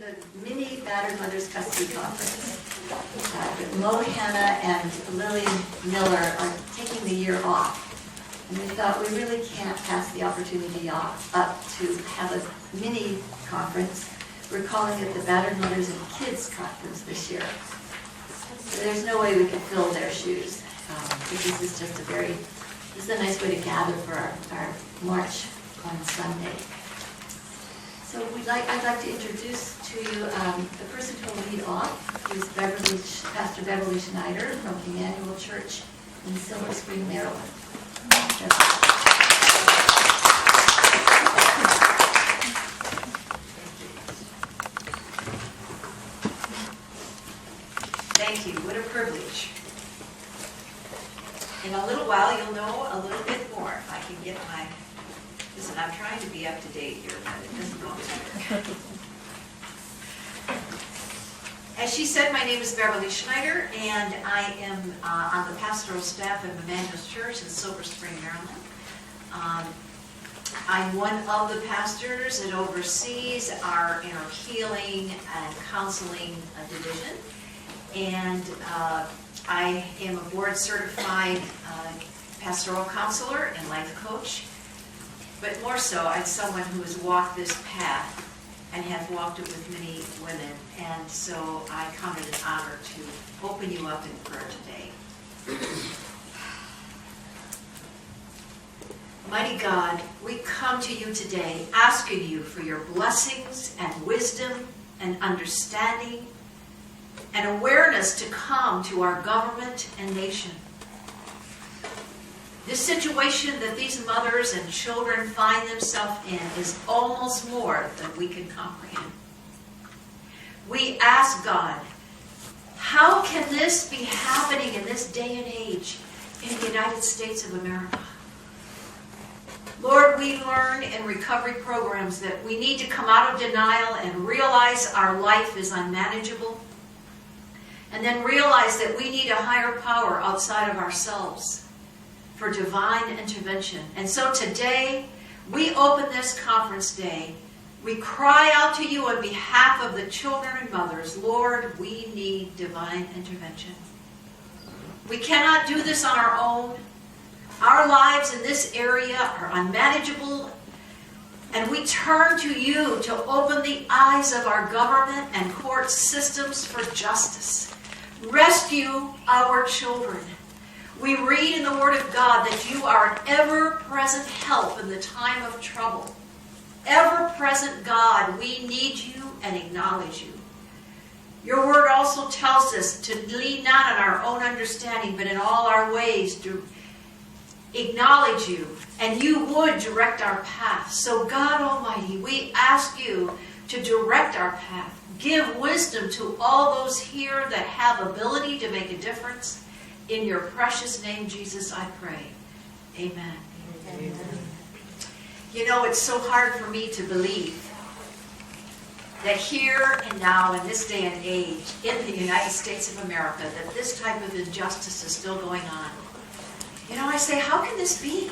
the mini Battered Mothers Custody Conference. Mo Hanna and Lily Miller are taking the year off. And we thought we really can't pass the opportunity up to have a mini conference. We're calling it the Battered Mothers and Kids Conference this year. So there's no way we could fill their shoes. This is just this is a nice way to gather for our march on Sunday. So I'd like to introduce to you the person who will lead off, who's Pastor Beverly Schneider from Emmanuel Church in Silver Spring, Maryland. Thank you. What a privilege. In a little while, you'll know a little bit more if I can get my... Listen, I'm trying to be up to date here, but it doesn't always work. As she said, my name is Beverly Schneider, and I am on the pastoral staff of Emmanuel Church in Silver Spring, Maryland. I'm one of the pastors that oversees our inner healing and counseling division. And I am a board-certified pastoral counselor and life coach. But more so, I'm someone who has walked this path and have walked it with many women. And so I count it an honor to open you up in prayer today. Mighty God, we come to you today asking you for your blessings and wisdom and understanding and awareness to come to our government and nation. This situation that these mothers and children find themselves in is almost more than we can comprehend. We ask God, how can this be happening in this day and age in the United States of America? Lord, we learn in recovery programs that we need to come out of denial and realize our life is unmanageable, and then realize that we need a higher power outside of ourselves for divine intervention. And so today, we open this conference day. We cry out to you on behalf of the children and mothers, Lord, we need divine intervention. We cannot do this on our own. Our lives in this area are unmanageable, and we turn to you to open the eyes of our government and court systems for justice. Rescue our children. We read in the Word of God that you are an ever-present help in the time of trouble. Ever-present God, we need you and acknowledge you. Your Word also tells us to lean not on our own understanding, but in all our ways to acknowledge you, and you would direct our path. So God Almighty, we ask you to direct our path. Give wisdom to all those here that have ability to make a difference. In your precious name, Jesus, I pray. Amen. Amen. You know, it's so hard for me to believe that here and now, in this day and age, in the United States of America, that this type of injustice is still going on. You know, I say, how can this be?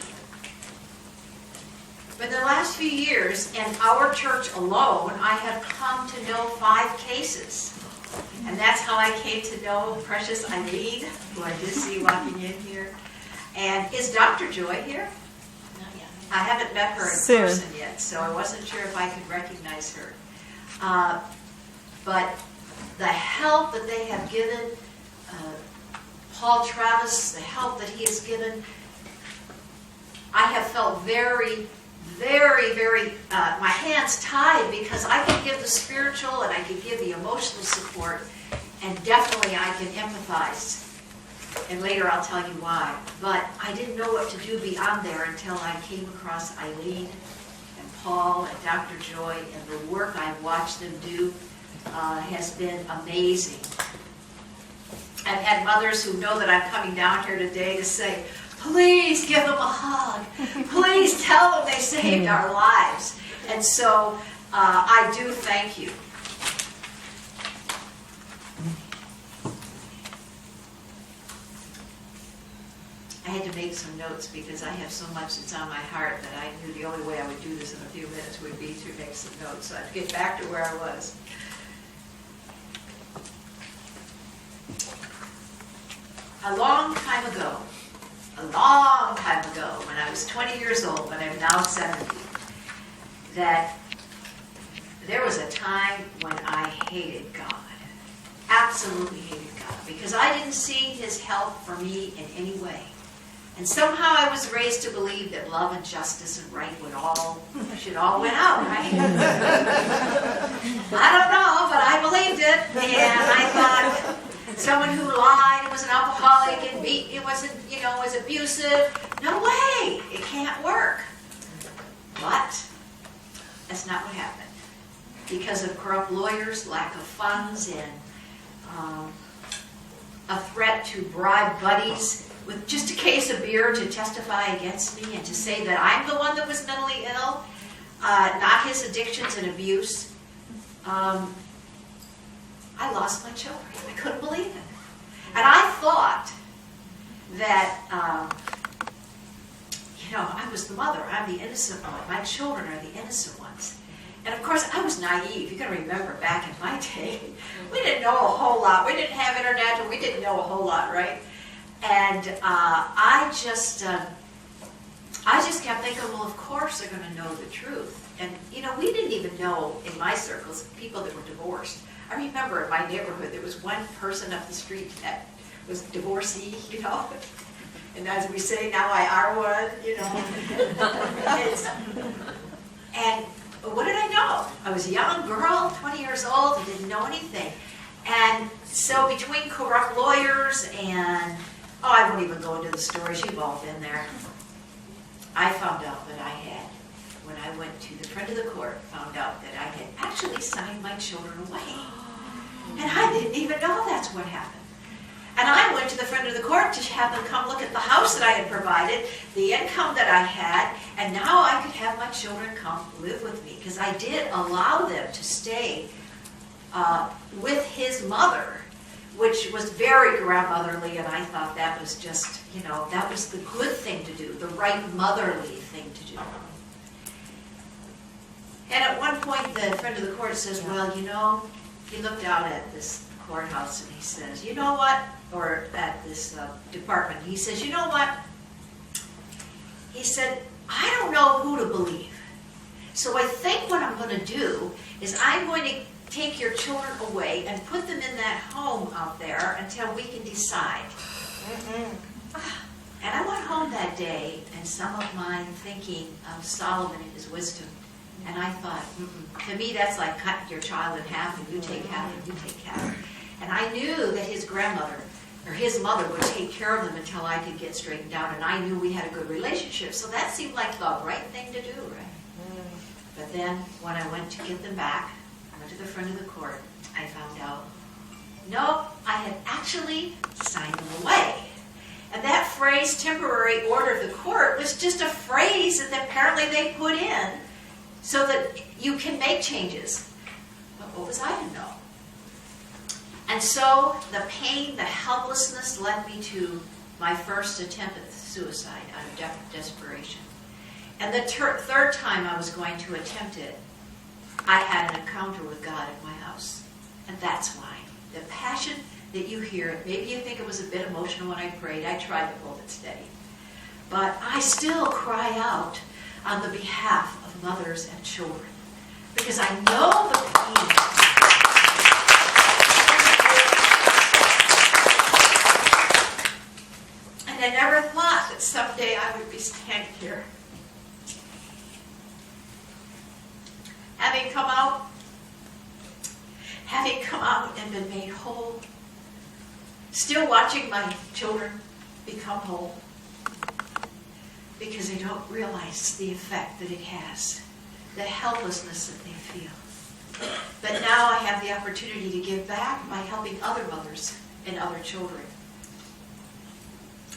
But in the last few years, in our church alone, I have come to know 5 cases. And that's how I came to know precious Eileen, who I did see walking in here. And is Dr. Joy here? Not yet. I haven't met her in person yet, so I wasn't sure if I could recognize her. But the help that they have given, Paul Travis, the help that he has given, I have felt very, my hands tied, because I can give the spiritual and I can give the emotional support, and definitely I can empathize. And later I'll tell you why. But I didn't know what to do beyond there until I came across Eileen and Paul and Dr. Joy, and the work I've watched them do has been amazing. I've had mothers who know that I'm coming down here today to say, please give them a hug. Please tell them they saved our lives. And so I do thank you. I had to make some notes because I have so much that's on my heart that I knew the only way I would do this in a few minutes would be to make some notes. So I'd get back to where I was. a long time ago, when I was 20 years old, and I'm now 70, that there was a time when I hated God. Absolutely hated God. Because I didn't see his help for me in any way. And somehow I was raised to believe that love and justice and right should all win out, right? I don't know, but I believed it. And I thought someone who lied and was an alcoholic and was abusive, no way, it can't work. But that's not what happened. Because of corrupt lawyers, lack of funds, and a threat to bribe buddies with just a case of beer to testify against me and to say that I'm the one that was mentally ill, not his addictions and abuse. I lost my children. I couldn't believe it. And I thought that, I was the mother. I'm the innocent one. My children are the innocent ones. And of course, I was naive. You can remember back in my day, we didn't know a whole lot. We didn't have internet, and we didn't know a whole lot, right? And I just kept thinking, well, of course they're going to know the truth. And, we didn't even know in my circles people that were divorced. I remember in my neighborhood, there was one person up the street that was divorcee, And as we say now, I are one, And what did I know? I was a young girl, 20 years old, I didn't know anything. And so between corrupt lawyers and, I won't even go into the stories, you've all been there. I found out that when I went to the friend of the court, found out that I had actually signed my children away. And I didn't even know that's what happened. And I went to the friend of the court to have them come look at the house that I had provided, the income that I had, and now I could have my children come live with me, because I did allow them to stay with his mother, which was very grandmotherly, and I thought that was just, that was the good thing to do, the right motherly thing to do. And at one point, the friend of the court says, well, he looked out at this courthouse and he says, you know what? Or at this department, he says, you know what? He said, I don't know who to believe. So I think what I'm going to do is I'm going to take your children away and put them in that home out there until we can decide. And I went home that day, and some of mine thinking of Solomon and his wisdom. And I thought, to me that's like cutting your child in half, and you take half and you take half. And I knew that his grandmother, or his mother, would take care of them until I could get straightened out, and I knew we had a good relationship. So that seemed like the right thing to do, right? But then, when I went to get them back, I went to the friend of the court, I found out, no, I had actually signed them away. And that phrase, temporary order of the court, was just a phrase that apparently they put in so that you can make changes. But what was I to know? And so the pain, the helplessness led me to my first attempt at suicide out of desperation. And the third time I was going to attempt it, I had an encounter with God in my house. And that's why. The passion that you hear, maybe you think it was a bit emotional when I prayed. I tried to hold it steady. But I still cry out on the behalf of mothers and children. Because I know the pain. And I never thought that someday I would be standing here. Having come out and been made whole, still watching my children become whole, because they don't realize the effect that it has, the helplessness that they feel. But now I have the opportunity to give back by helping other mothers and other children.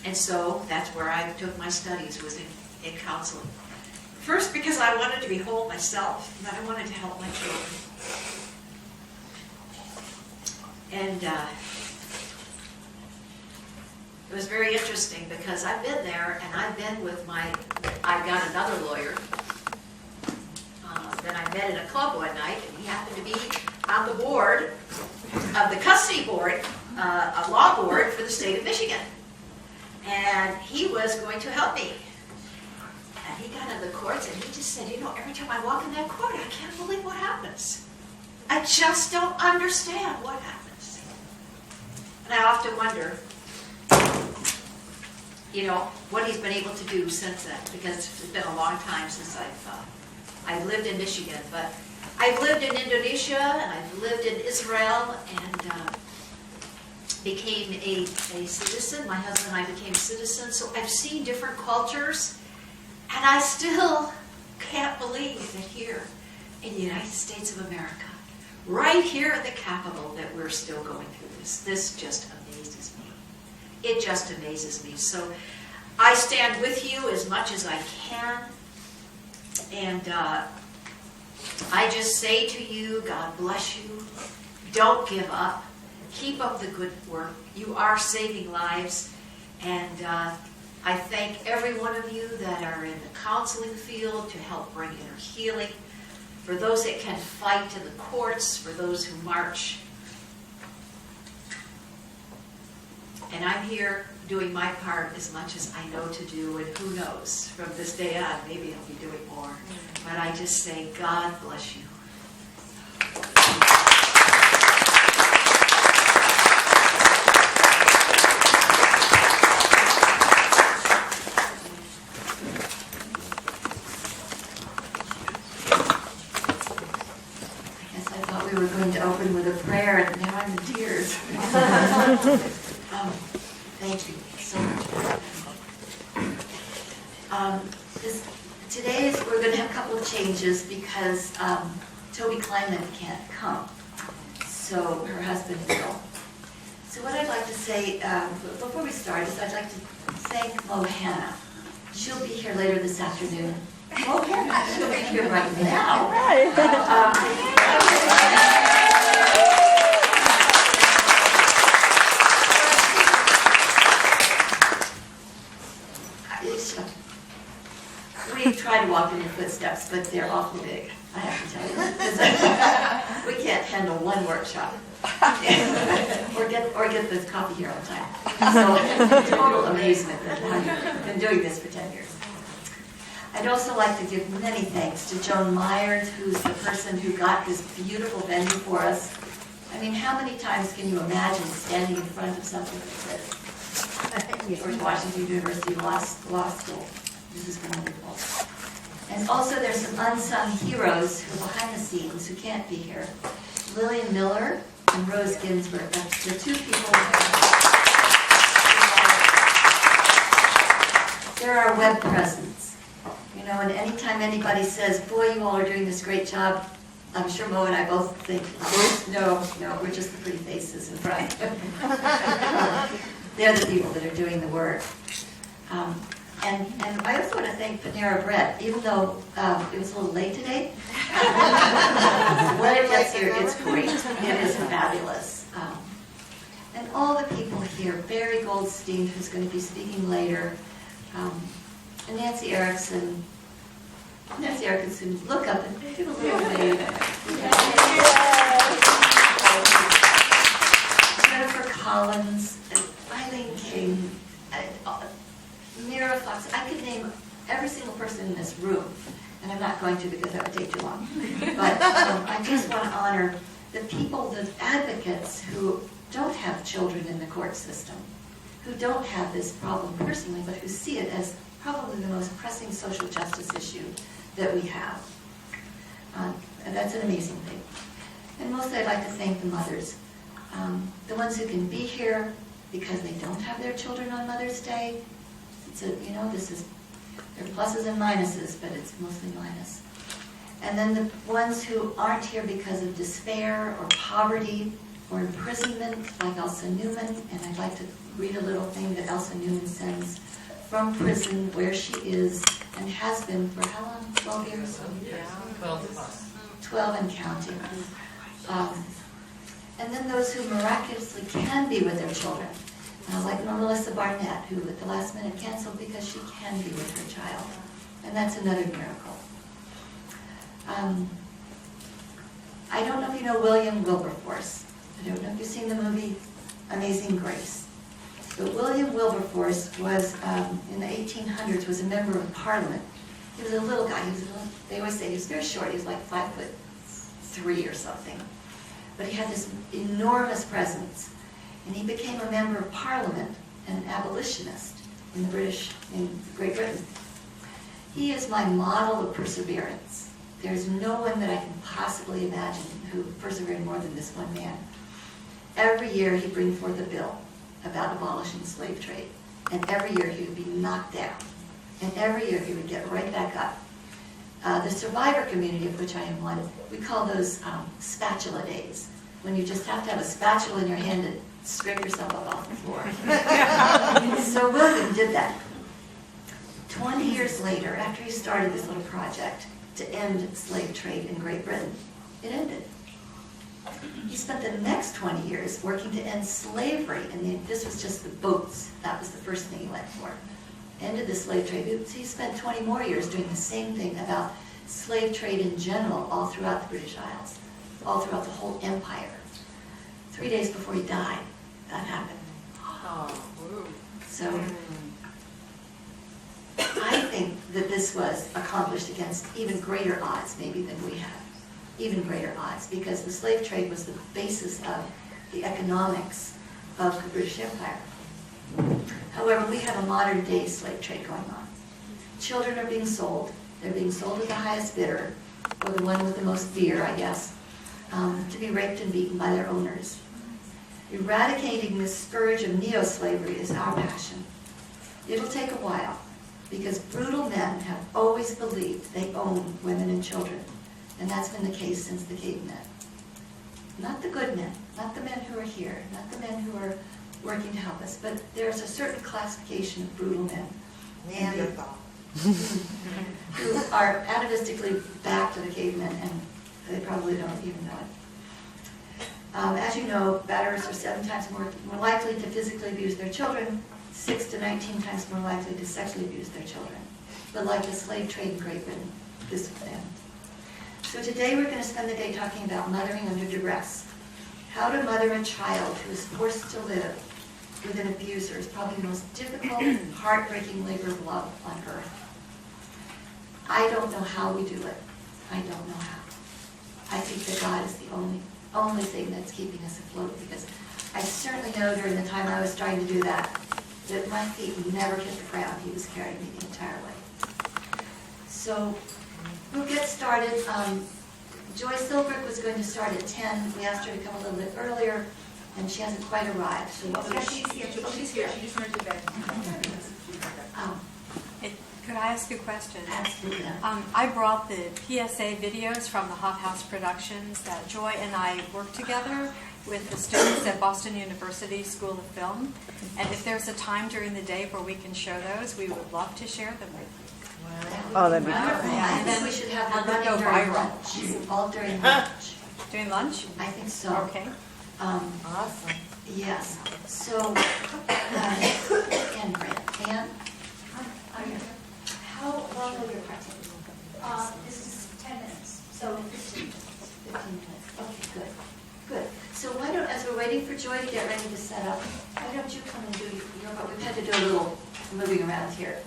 And so that's where I took my studies, was in counseling. First because I wanted to be whole myself, and then I wanted to help my children. And it was very interesting because I've been there, and I've been with I got another lawyer that I met in a club one night, and he happened to be on the board of the custody board, a law board for the state of Michigan. And he was going to help me. And he got in the courts and he just said, you know, every time I walk in that court, I can't believe what happens. I just don't understand what happens. And I often wonder, you know, what he's been able to do since then, because it's been a long time since I've lived in Michigan, but I've lived in Indonesia and I've lived in Israel and became a citizen. My husband and I became citizens, so I've seen different cultures, and I still can't believe that here in the United States of America, right here at the Capitol, that we're still going through this. This just amazes me. It just amazes me. So I stand with you as much as I can, and I just say to you, God bless you. Don't give up. Keep up the good work. You are saving lives, and I thank every one of you that are in the counseling field to help bring inner healing, for those that can fight in the courts, for those who march. And I'm here doing my part as much as I know to do, and who knows, from this day on, maybe I'll be doing more. But I just say, God bless you. We were going to open with a prayer, and now I'm in tears. Thank you so much. Today we're going to have a couple of changes because Toby Kleinman can't come, so her husband will. So what I'd like to say before we start is I'd like to thank Mo Hannah. She'll be here later this afternoon. Mo Hannah, she'll be here right now. We try to walk in your footsteps, but they're awful big, I have to tell you. We can't handle one workshop. or get this coffee here on time. So total amazement at how you've been doing this for 10 years. I'd also like to give many thanks to Joan Myers, who's the person who got this beautiful venue for us. I mean, how many times can you imagine standing in front of something like this? George Washington University Law School. This is wonderful. And also there's some unsung heroes who are behind the scenes who can't be here. Lillian Miller and Rose Ginsburg. That's the two people. They're our web presence. You know, and anytime anybody says, boy, you all are doing this great job, I'm sure Mo and I both think, no, we're just the pretty faces in front. They're the people that are doing the work. And I also want to thank Panera Bread, even though it was a little late today. When it gets here, it's great. It is fabulous. And all the people here, Barry Goldstein, who's going to be speaking later, and Nancy Erickson, look up and give a little wave. Jennifer Collins, and Eileen King, Mira Fox. I could name every single person in this room, and I'm not going to because that would take too long. But I just want to honor the people, the advocates who don't have children in the court system, who don't have this problem personally, but who see it as probably the most pressing social justice issue that we have. And that's an amazing thing. And mostly I'd like to thank the mothers, the ones who can be here because they don't have their children on Mother's Day. This is, there are pluses and minuses, but it's mostly minus. And then the ones who aren't here because of despair or poverty or imprisonment, like Elsa Newman. And I'd like to read a little thing that Elsa Newman sends from prison, where she is and has been for how long? 12 years? Yeah, 12 plus. 12 and counting. And then those who miraculously can be with their children. Like Melissa Barnett, who at the last minute canceled because she can be with her child. And that's another miracle. I don't know if you know William Wilberforce. I don't know if you've seen the movie Amazing Grace. But William Wilberforce was, in the 1800s, was a member of Parliament. He was a little guy. They always say he was very short. He was like 5'3" or something. But he had this enormous presence. And he became a member of Parliament and an abolitionist in Great Britain. He is my model of perseverance. There's no one that I can possibly imagine who persevered more than this one man. Every year he'd bring forth a bill about abolishing the slave trade. And every year he would be knocked down. And every year he would get right back up. The survivor community, of which I am one, we call those spatula days, when you just have to have a spatula in your hand and scrape yourself up off the floor. So William did that. 20 years later, after he started this little project to end slave trade in Great Britain, it ended. He spent the next 20 years working to end slavery, and this was just the boats. That was the first thing he went for. Ended the slave trade. He spent 20 more years doing the same thing about slave trade in general all throughout the British Isles, all throughout the whole empire. 3 days before he died, that happened. So I think that this was accomplished against even greater odds maybe than we have. Even greater odds, because the slave trade was the basis of the economics of the British Empire. However, we have a modern day slave trade going on. Children are being sold. They're being sold to the highest bidder, or the one with the most beer, I guess, to be raped and beaten by their owners. Eradicating this scourge of neo-slavery is our passion. It'll take a while, because brutal men have always believed they own women and children. And that's been the case since the cavemen. Not the good men, not the men who are here, not the men who are working to help us, but there's a certain classification of brutal men. And who are atavistically back to the cavemen, and they probably don't even know it. As you know, batterers are 7 times more likely to physically abuse their children, 6 to 19 times more likely to sexually abuse their children. But like the slave trade in Great Britain, this would end. So today we're going to spend the day talking about mothering under duress. How to mother a child who is forced to live with an abuser is probably the most difficult, heartbreaking labor of love on earth. I don't know how we do it. I don't know how. I think that God is the only thing that's keeping us afloat, because I certainly know during the time I was trying to do that my feet never hit the ground. He was carrying me the entire way. So we'll get started. Joy Silbrick was going to start at 10. We asked her to come a little bit earlier, and she hasn't quite arrived. So She's here. She just went to bed. Could I ask a question? Absolutely. I brought the PSA videos from the Hot House Productions that Joy and I worked together with the students at Boston University School of Film. And if there's a time during the day where we can show those, we would love to share them with you. Wow. Oh, that'd be Wonderful. great. I think we should have Have them them running go during viral. lunch. All during lunch. During lunch? I think so. Okay. Awesome. Yes. So, Anne Grant. Anne, how long will your party? This is 10 minutes, so 15. 15 minutes. Okay, good. Good. So why don't, as we're waiting for Joy to get ready to set up, why don't you come and do your part? We've had to do a little moving around here.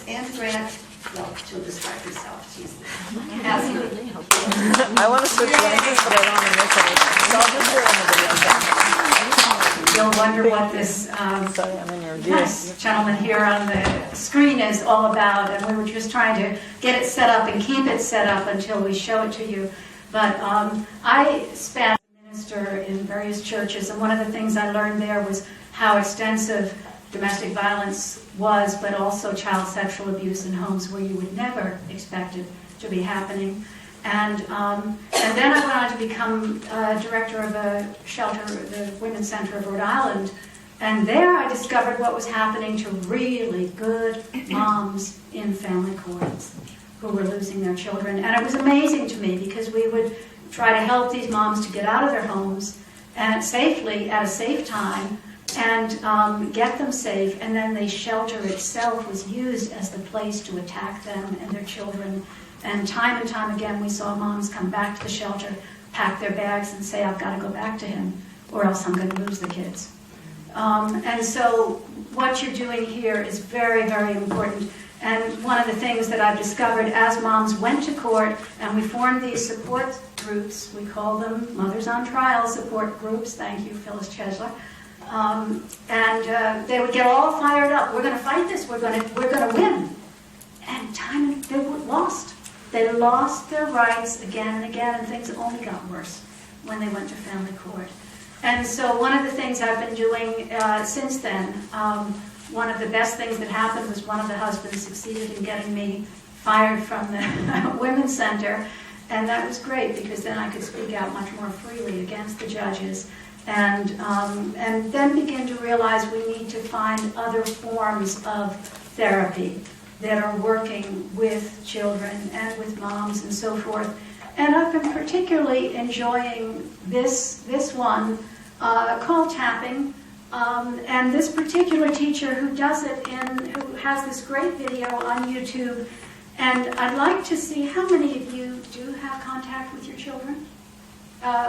Anne Grant, well, she'll describe herself. She's absolutely. I want to switch lenses, but I don't want to miss anything. So I'll just do it on the video. You'll wonder what this Sorry, I'm in your view. nice gentleman here on the screen is all about, and we were just trying to get it set up and keep it set up until we show it to you. But I spent as a minister in various churches, and one of the things I learned there was how extensive domestic violence was, but also child sexual abuse in homes where you would never expect it to be happening. And then I went on to become director of a shelter, the Women's Center of Rhode Island. And there I discovered what was happening to really good moms in family courts who were losing their children. And it was amazing to me, because we would try to help these moms to get out of their homes and safely at a safe time, and get them safe, and then the shelter itself was used as the place to attack them and their children. And time again, we saw moms come back to the shelter, pack their bags, and say, I've got to go back to him, or else I'm going to lose the kids. And so what you're doing here is very, very important. And one of the things that I've discovered as moms went to court and we formed these support groups, we call them Mothers on Trial support groups, thank you Phyllis Chesler, and they would get all fired up, we're going to fight this, we're going to win. And they were lost. They lost their rights again and again, and things only got worse when they went to family court. And so one of the things I've been doing since then, one of the best things that happened was one of the husbands succeeded in getting me fired from the Women's Center, and that was great because then I could speak out much more freely against the judges, and then begin to realize we need to find other forms of therapy that are working with children and with moms and so forth. And I've been particularly enjoying this one called tapping. And this particular teacher who does it who has this great video on YouTube. And I'd like to see how many of you do have contact with your children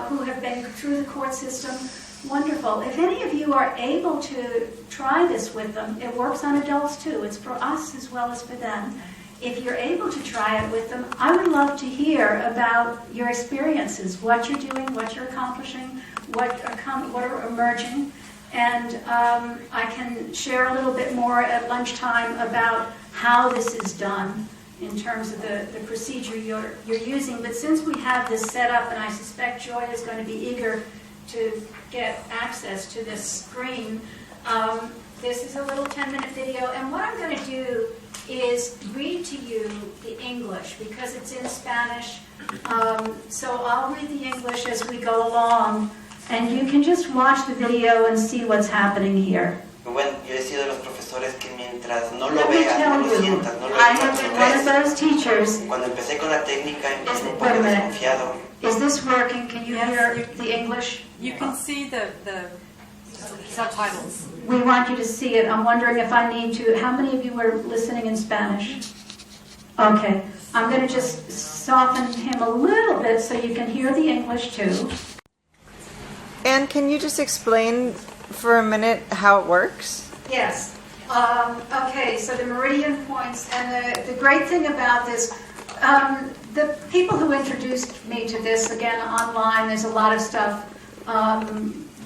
who have been through the court system. Wonderful. If any of you are able to try this with them, it works on adults too. It's for us as well as for them. If you're able to try it with them, I would love to hear about your experiences, what you're doing, what you're accomplishing, what are emerging. And I can share a little bit more at lunchtime about how this is done in terms of the procedure you're using. But since we have this set up, and I suspect Joy is going to be eager to get access to this screen, this is a little 10-minute video. And what I'm going to do is read to you the English because it's in Spanish. So I'll read the English as we go along. And you can just watch the video and see what's happening here. Bueno, yo he sido de los profesores que mientras no lo Let me veas, tell no lo you, sientas, no lo I have been one of those teachers. Cuando empecé con la técnica, empecé un Wait a poco minute. desconfiado. Is this working? Can you Yes, hear the English? You can see the subtitles. We want you to see it. I'm wondering if I need to. How many of you are listening in Spanish? Okay. I'm going to just soften him a little bit so you can hear the English too. And can you just explain for a minute how it works? Yes. Okay, so the meridian points, and the great thing about this, the people who introduced me to this, again, online, there's a lot of stuff,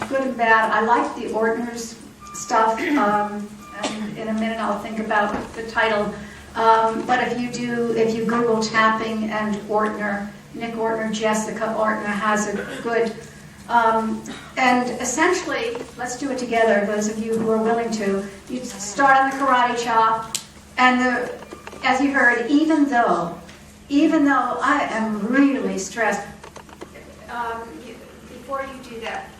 good and bad. I like the Ortner's stuff, and in a minute I'll think about the title. But if you Google tapping and Ortner, Nick Ortner, Jessica Ortner has a good... and essentially, let's do it together, those of you who are willing to. You start on the karate chop, and as you heard, even though I am really stressed, before you do that,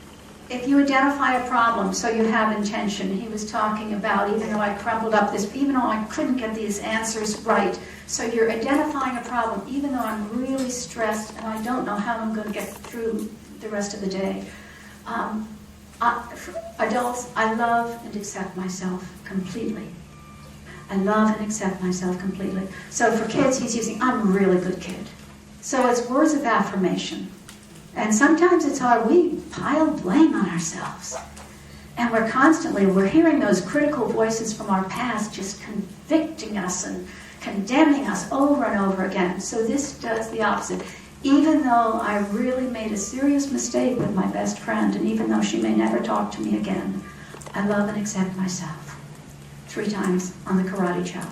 if you identify a problem, so you have intention, he was talking about, even though I crumpled up this, even though I couldn't get these answers right, so you're identifying a problem, even though I'm really stressed and I don't know how I'm going to get through the rest of the day. For adults, I love and accept myself completely. I love and accept myself completely. So for kids, he's using, I'm a really good kid. So it's words of affirmation. And sometimes it's hard. We pile blame on ourselves. And we're hearing those critical voices from our past just convicting us and condemning us over and over again. So this does the opposite. Even though I really made a serious mistake with my best friend, and even though she may never talk to me again, I love and accept myself. 3 times on the karate chop.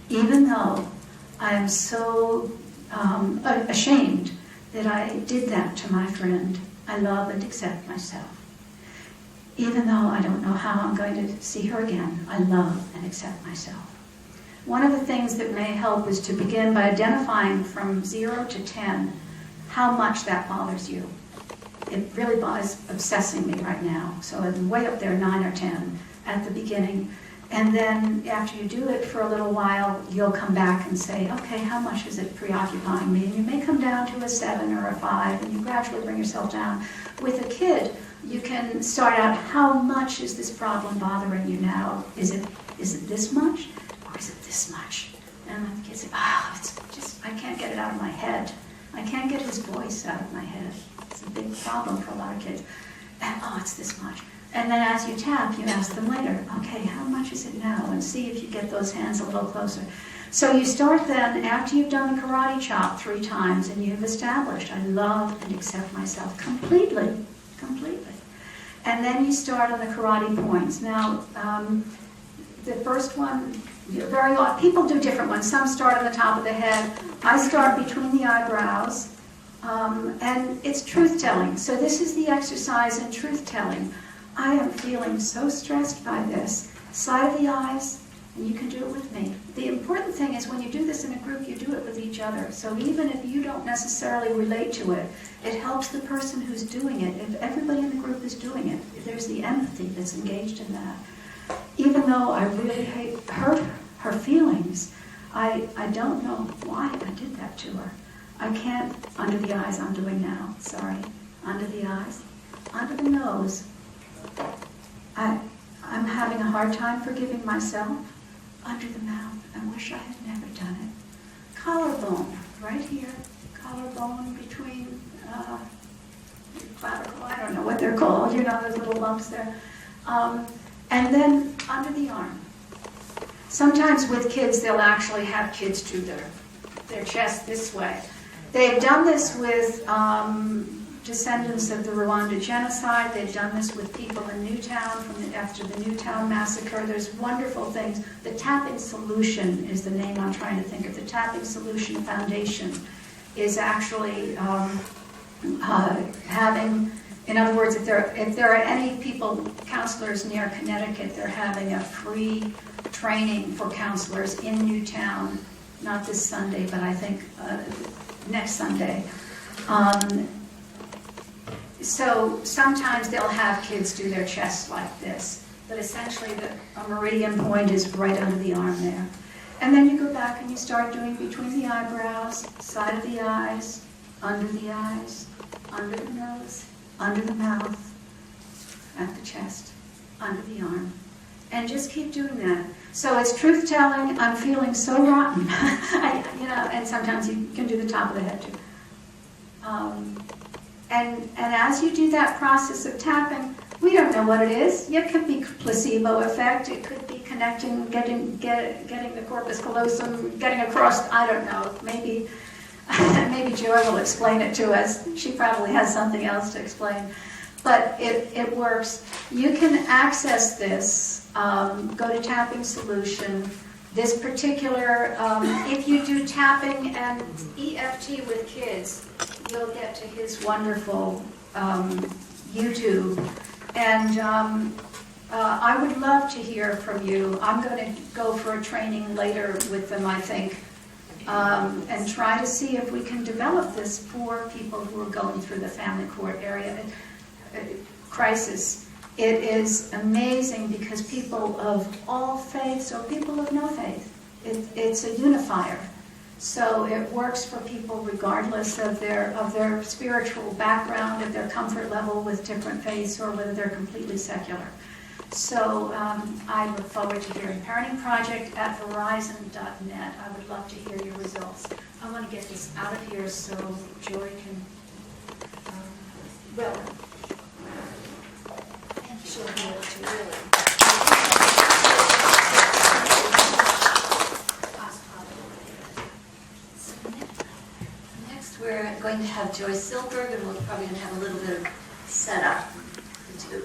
Even though I am so ashamed that I did that to my friend, I love and accept myself. Even though I don't know how I'm going to see her again, I love and accept myself. One of the things that may help is to begin by identifying from 0 to 10 how much that bothers you. It really is obsessing me right now. So I'm way up there, 9 or 10 at the beginning. And then after you do it for a little while, you'll come back and say, okay, how much is it preoccupying me? And you may come down to a 7 or a 5, and you gradually bring yourself down. With a kid, you can start out, how much is this problem bothering you now? Is it this much, or is it this much? And the kids say, it's just, I can't get it out of my head. I can't get his voice out of my head. It's a big problem for a lot of kids. And, it's this much. And then as you tap, you ask them later, okay, how much is it now? And see if you get those hands a little closer. So you start then, after you've done the karate chop 3 times and you've established, I love and accept myself completely. And then you start on the karate points. Now, the first one, very often, people do different ones. Some start on the top of the head. I start between the eyebrows. And it's truth-telling. So this is the exercise in truth-telling. I am feeling so stressed by this. Side of the eyes, and you can do it with me. The important thing is when you do this in a group, you do it with each other. So even if you don't necessarily relate to it, it helps the person who's doing it. If everybody in the group is doing it, there's the empathy that's engaged in that. Even though I really hurt her feelings, I don't know why I did that to her. I can't, under the eyes I'm doing now, sorry. Under the eyes, under the nose. I'm having a hard time forgiving myself. Under the mouth, I wish I had never done it. Collarbone, right here. Collarbone between clavicle, I don't know what they're called, you know, those little lumps there. And then under the arm. Sometimes with kids, they'll actually have kids do their chest this way. They've done this with descendants of the Rwanda genocide. They've done this with people in Newtown after the Newtown massacre. There's wonderful things. The Tapping Solution is the name I'm trying to think of. The Tapping Solution Foundation is actually having, in other words, if there are any people, counselors near Connecticut, they're having a free training for counselors in Newtown, not this Sunday, but I think next Sunday. So sometimes they'll have kids do their chest like this, but essentially a meridian point is right under the arm there. And then you go back and you start doing between the eyebrows, side of the eyes, under the nose, under the mouth, at the chest, under the arm. And just keep doing that. So it's truth-telling. I'm feeling so rotten. And sometimes you can do the top of the head too. And as you do that process of tapping, we don't know what it is. It could be placebo effect. It could be connecting, getting the corpus callosum, getting across. I don't know. Maybe Joy will explain it to us. She probably has something else to explain. But it works. You can access this. Go to Tapping Solution. This particular, if you do tapping and EFT with kids, you'll get to his wonderful YouTube. And I would love to hear from you. I'm going to go for a training later with them, I think, and try to see if we can develop this for people who are going through the family court area crisis. It is amazing because people of all faiths or people of no faith, it's a unifier. So it works for people regardless of their spiritual background, of their comfort level with different faiths, or whether they're completely secular. So I look forward to hearing. Parenting Project at Verizon.net. I would love to hear your results. I want to get this out of here so Joy can. She'll be able to really. Next, we're going to have Joy Silberg, and we're probably going to have a little bit of setup.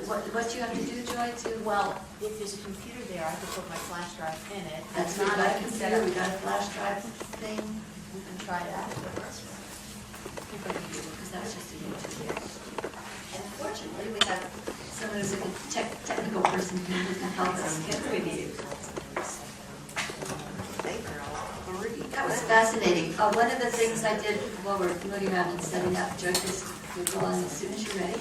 What do you have to do, Joy? Well, if there's a computer there, I could put my flash drive in it. That's If not I a can set computer. up. We got a flash drive thing. We can try that. Because that's just a YouTube here. And fortunately, we have someone who's a technical person who can help us get through these. That was fascinating. One of the things I did while we're looking around and setting up, Joy, just we'll go on as soon as you're ready.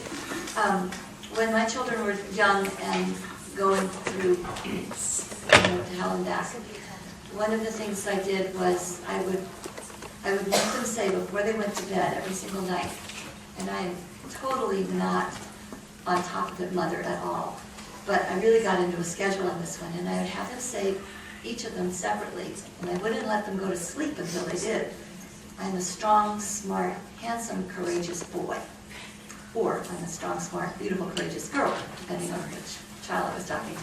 When my children were young and going through to hell and back, one of the things I did was I would make them say before they went to bed every single night, and I am totally not on top of their mother at all, but I really got into a schedule on this one, and I would have them say each of them separately, and I wouldn't let them go to sleep until they did. I'm a strong, smart, handsome, courageous boy. or I'm a strong, smart, beautiful, courageous girl, depending on which child I was talking to.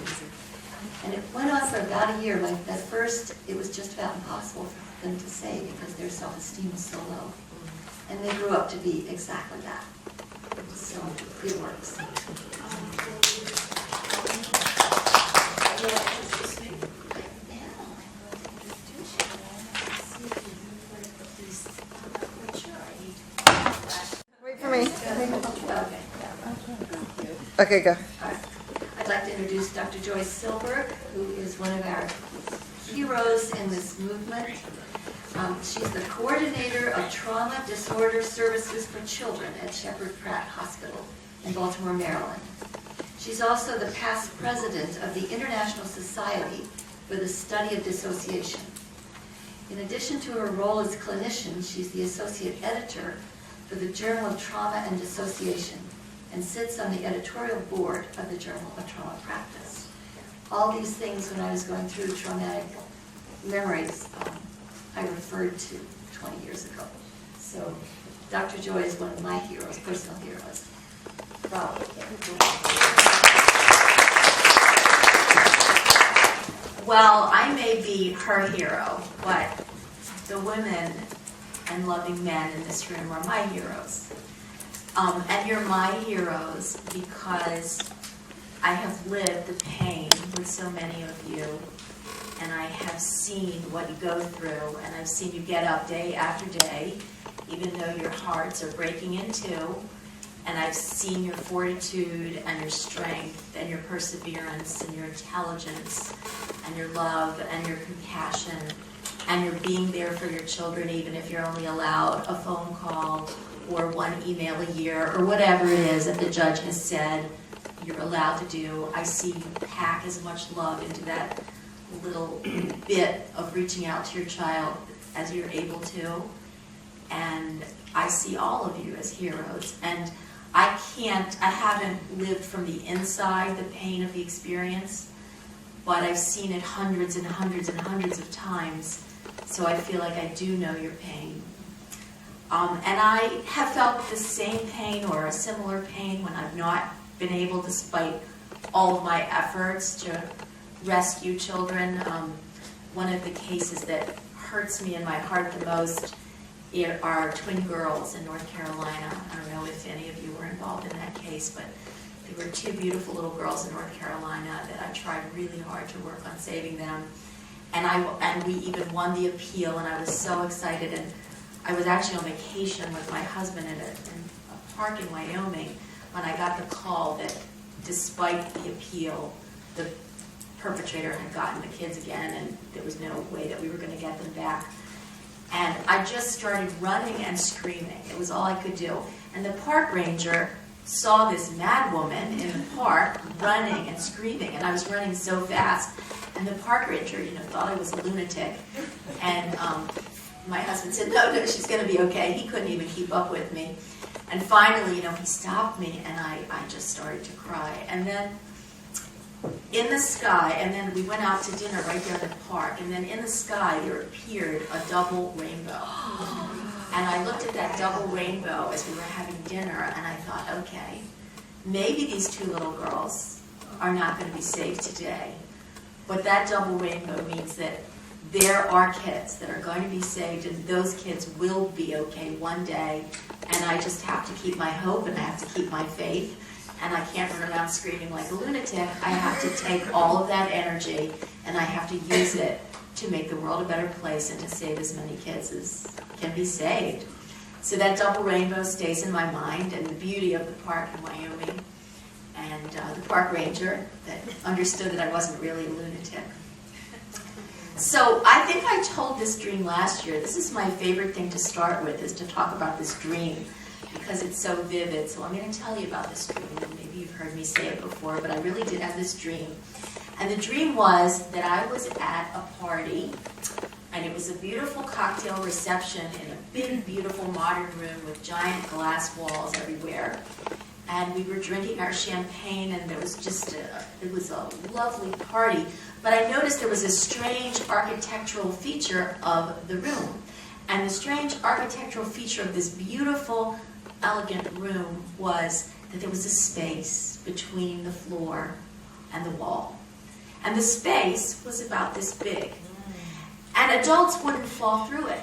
And it went on for about a year. Like at first, it was just about impossible for them to say because their self-esteem was so low. And they grew up to be exactly that. So it works. Wait for me. Okay. Okay, go. All right. I'd like to introduce Dr. Joyce Silberg, who is one of our heroes in this movement. She's the coordinator of trauma disorder services for children at Shepherd Pratt Hospital in Baltimore, Maryland. She's also the past president of the International Society for the Study of Dissociation. In addition to her role as clinician, she's the associate editor for the Journal of Trauma and Dissociation and sits on the editorial board of the Journal of Trauma Practice. All these things, when I was going through traumatic memories, I referred to 20 years ago. So Dr. Joy is one of my heroes, personal heroes. Bravo. Well, I may be her hero, but the women and loving men in this room are my heroes. And you're my heroes because I have lived the pain with so many of you, and I have seen what you go through, and I've seen you get up day after day, even though your hearts are breaking in two, and I've seen your fortitude and your strength and your perseverance and your intelligence and your love and your compassion and your being there for your children, even if you're only allowed a phone call or one email a year or whatever it is that the judge has said you're allowed to do. I see you pack as much love into that little bit of reaching out to your child as you're able to. And I see all of you as heroes. And I haven't lived from the inside the pain of the experience, but I've seen it hundreds and hundreds and hundreds of times. So I feel like I do know your pain. And I have felt the same pain or a similar pain when I've not been able, despite all of my efforts to rescue children. One of the cases that hurts me in my heart the most are twin girls in North Carolina. I don't know if any of you were involved in that case, but there were two beautiful little girls in North Carolina that I tried really hard to work on saving them. And we even won the appeal, and I was so excited. And I was actually on vacation with my husband in a park in Wyoming when I got the call that despite the appeal, the perpetrator had gotten the kids again, and there was no way that we were going to get them back. And I just started running and screaming. It was all I could do. And the park ranger saw this mad woman in the park running and screaming, and I was running so fast. And the park ranger, thought I was a lunatic. And my husband said, no, she's going to be okay. He couldn't even keep up with me. And finally, he stopped me, and I just started to cry. And then in the sky, and then we went out to dinner right there in the park, and then in the sky there appeared a double rainbow. And I looked at that double rainbow as we were having dinner, and I thought, okay, maybe these two little girls are not going to be saved today. But that double rainbow means that there are kids that are going to be saved, and those kids will be okay one day. And I just have to keep my hope, and I have to keep my faith. And I can't run around screaming like a lunatic. I have to take all of that energy, and I have to use it to make the world a better place and to save as many kids as can be saved. So that double rainbow stays in my mind, and the beauty of the park in Wyoming, and the park ranger that understood that I wasn't really a lunatic. So I think I told this dream last year. This is my favorite thing to start with, is to talk about this dream, because it's so vivid. So I'm going to tell you about this dream. Maybe you've heard me say it before, but I really did have this dream. And the dream was that I was at a party, and it was a beautiful cocktail reception in a big, beautiful modern room with giant glass walls everywhere. And we were drinking our champagne, and there was it was a lovely party. But I noticed there was a strange architectural feature of the room. And the strange architectural feature of this beautiful elegant room was that there was a space between the floor and the wall. And the space was about this big. And adults wouldn't fall through it,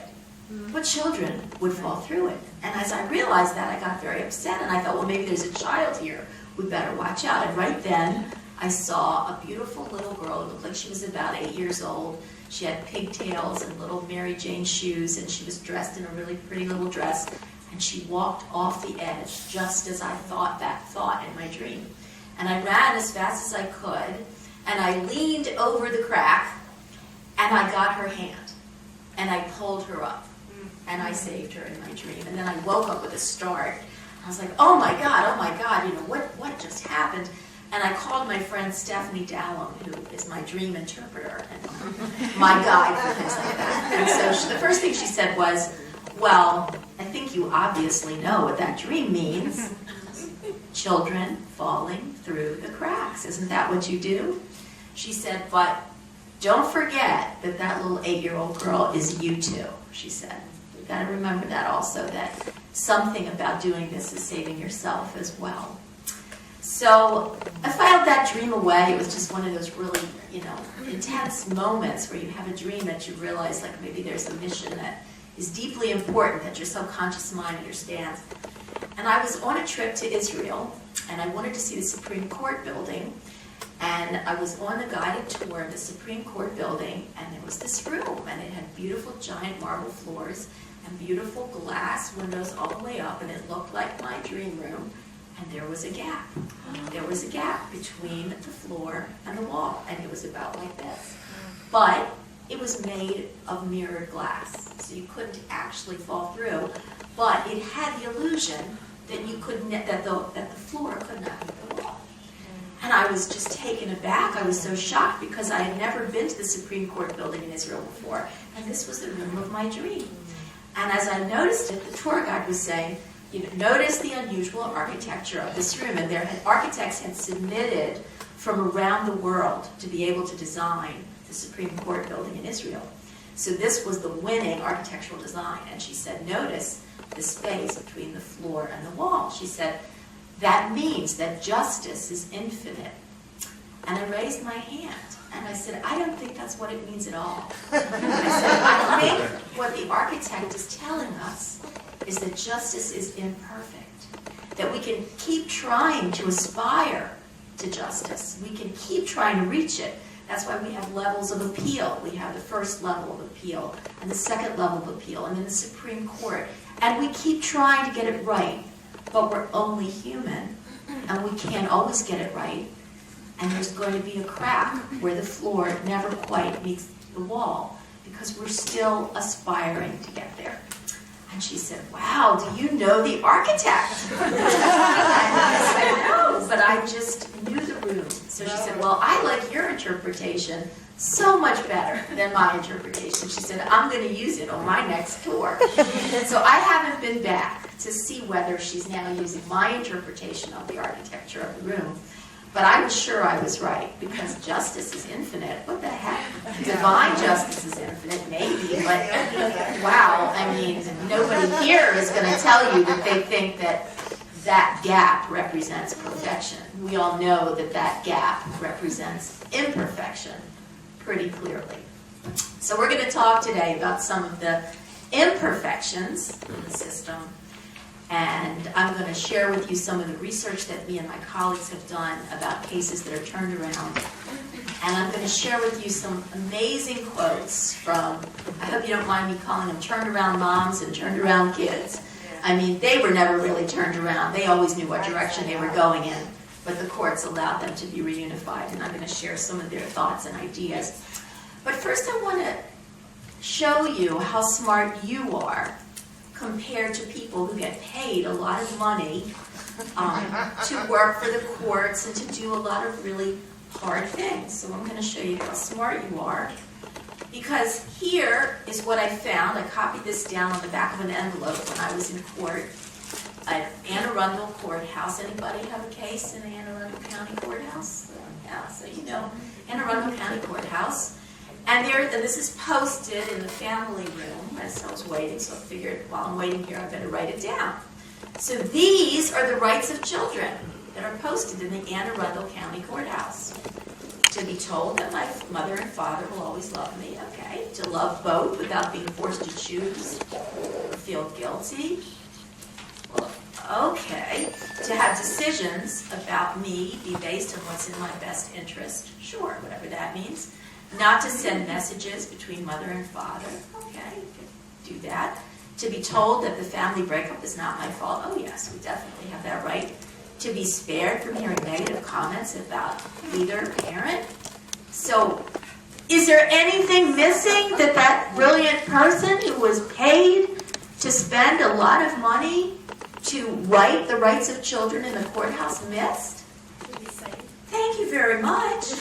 but children would fall through it. And as I realized that, I got very upset, and I thought, well, maybe there's a child here. We better watch out. And right then, I saw a beautiful little girl. It looked like she was about 8 years old. She had pigtails and little Mary Jane shoes, and she was dressed in a really pretty little dress. And she walked off the edge, just as I thought that thought in my dream. And I ran as fast as I could, and I leaned over the crack, and I got her hand, and I pulled her up, and I saved her in my dream. And then I woke up with a start. I was like, oh my God, you know, what just happened? And I called my friend Stephanie Dallum, who is my dream interpreter and my guide for things like that. And so the first thing she said was, well, I think you obviously know what that dream means. Children falling through the cracks. Isn't that what you do? She said, but don't forget that that little 8-year-old girl is you too, she said. You've got to remember that also, that something about doing this is saving yourself as well. So I filed that dream away. It was just one of those really, intense moments where you have a dream that you realize like maybe there's a mission that is deeply important that your subconscious mind understands. And I was on a trip to Israel, and I wanted to see the Supreme Court building. And I was on the guided tour of the Supreme Court building, and there was this room, and it had beautiful giant marble floors and beautiful glass windows all the way up, and it looked like my dream room. And there was a gap. There was a gap between the floor and the wall, and it was about like this. But it was made of mirrored glass, so you couldn't actually fall through. But it had the illusion that you couldn't, that the floor could not hit the wall. And I was just taken aback. I was so shocked because I had never been to the Supreme Court building in Israel before, and this was the room of my dream. And as I noticed it, the tour guide was saying, notice the unusual architecture of this room. And architects had submitted from around the world to be able to design the Supreme Court building in Israel. So this was the winning architectural design. And she said, notice the space between the floor and the wall. She said, that means that justice is infinite. And I raised my hand. And I said, I don't think that's what it means at all. I said, I think what the architect is telling us is that justice is imperfect, that we can keep trying to aspire to justice. We can keep trying to reach it. That's why we have levels of appeal. We have the first level of appeal, and the second level of appeal, and then the Supreme Court. And we keep trying to get it right, but we're only human, and we can't always get it right. And there's going to be a crack where the floor never quite meets the wall, because we're still aspiring to get there. And she said, wow, do you know the architect? And I said, no, but I just knew the room. So she said, well, I like your interpretation so much better than my interpretation. She said, I'm going to use it on my next tour. So I haven't been back to see whether she's now using my interpretation of the architecture of the room. But I was sure I was right, because justice is infinite. What the heck? Divine justice is infinite, maybe, but wow, I mean, nobody here is going to tell you that they think that that gap represents perfection. We all know that that gap represents imperfection pretty clearly. So we're going to talk today about some of the imperfections in the system. And I'm going to share with you some of the research that me and my colleagues have done about cases that are turned around. And I'm going to share with you some amazing quotes from, I hope you don't mind me calling them turned around moms and turned around kids. I mean, they were never really turned around. They always knew what direction they were going in, but the courts allowed them to be reunified. And I'm going to share some of their thoughts and ideas. But first I want to show you how smart you are compared to people who get paid a lot of money to work for the courts and to do a lot of really hard things. So I'm going to show you how smart you are. Because here is what I found. I copied this down on the back of an envelope when I was in court at Anne Arundel Courthouse. Anybody have a case in the Anne Arundel County Courthouse? Yeah, so you know Anne Arundel County Courthouse. And this is posted in the family room as I was waiting, so I figured while I'm waiting here, I better write it down. So these are the rights of children that are posted in the Anne Arundel County Courthouse. To be told that my mother and father will always love me, okay. To love both without being forced to choose or feel guilty. Well, okay. To have decisions about me be based on what's in my best interest. Sure, whatever that means. Not to send messages between mother and father. Okay, do that. To be told that the family breakup is not my fault. Oh yes, we definitely have that right. To be spared from hearing negative comments about either parent. So, is there anything missing that that brilliant person who was paid to spend a lot of money to write the rights of children in the courthouse missed? Thank you very much.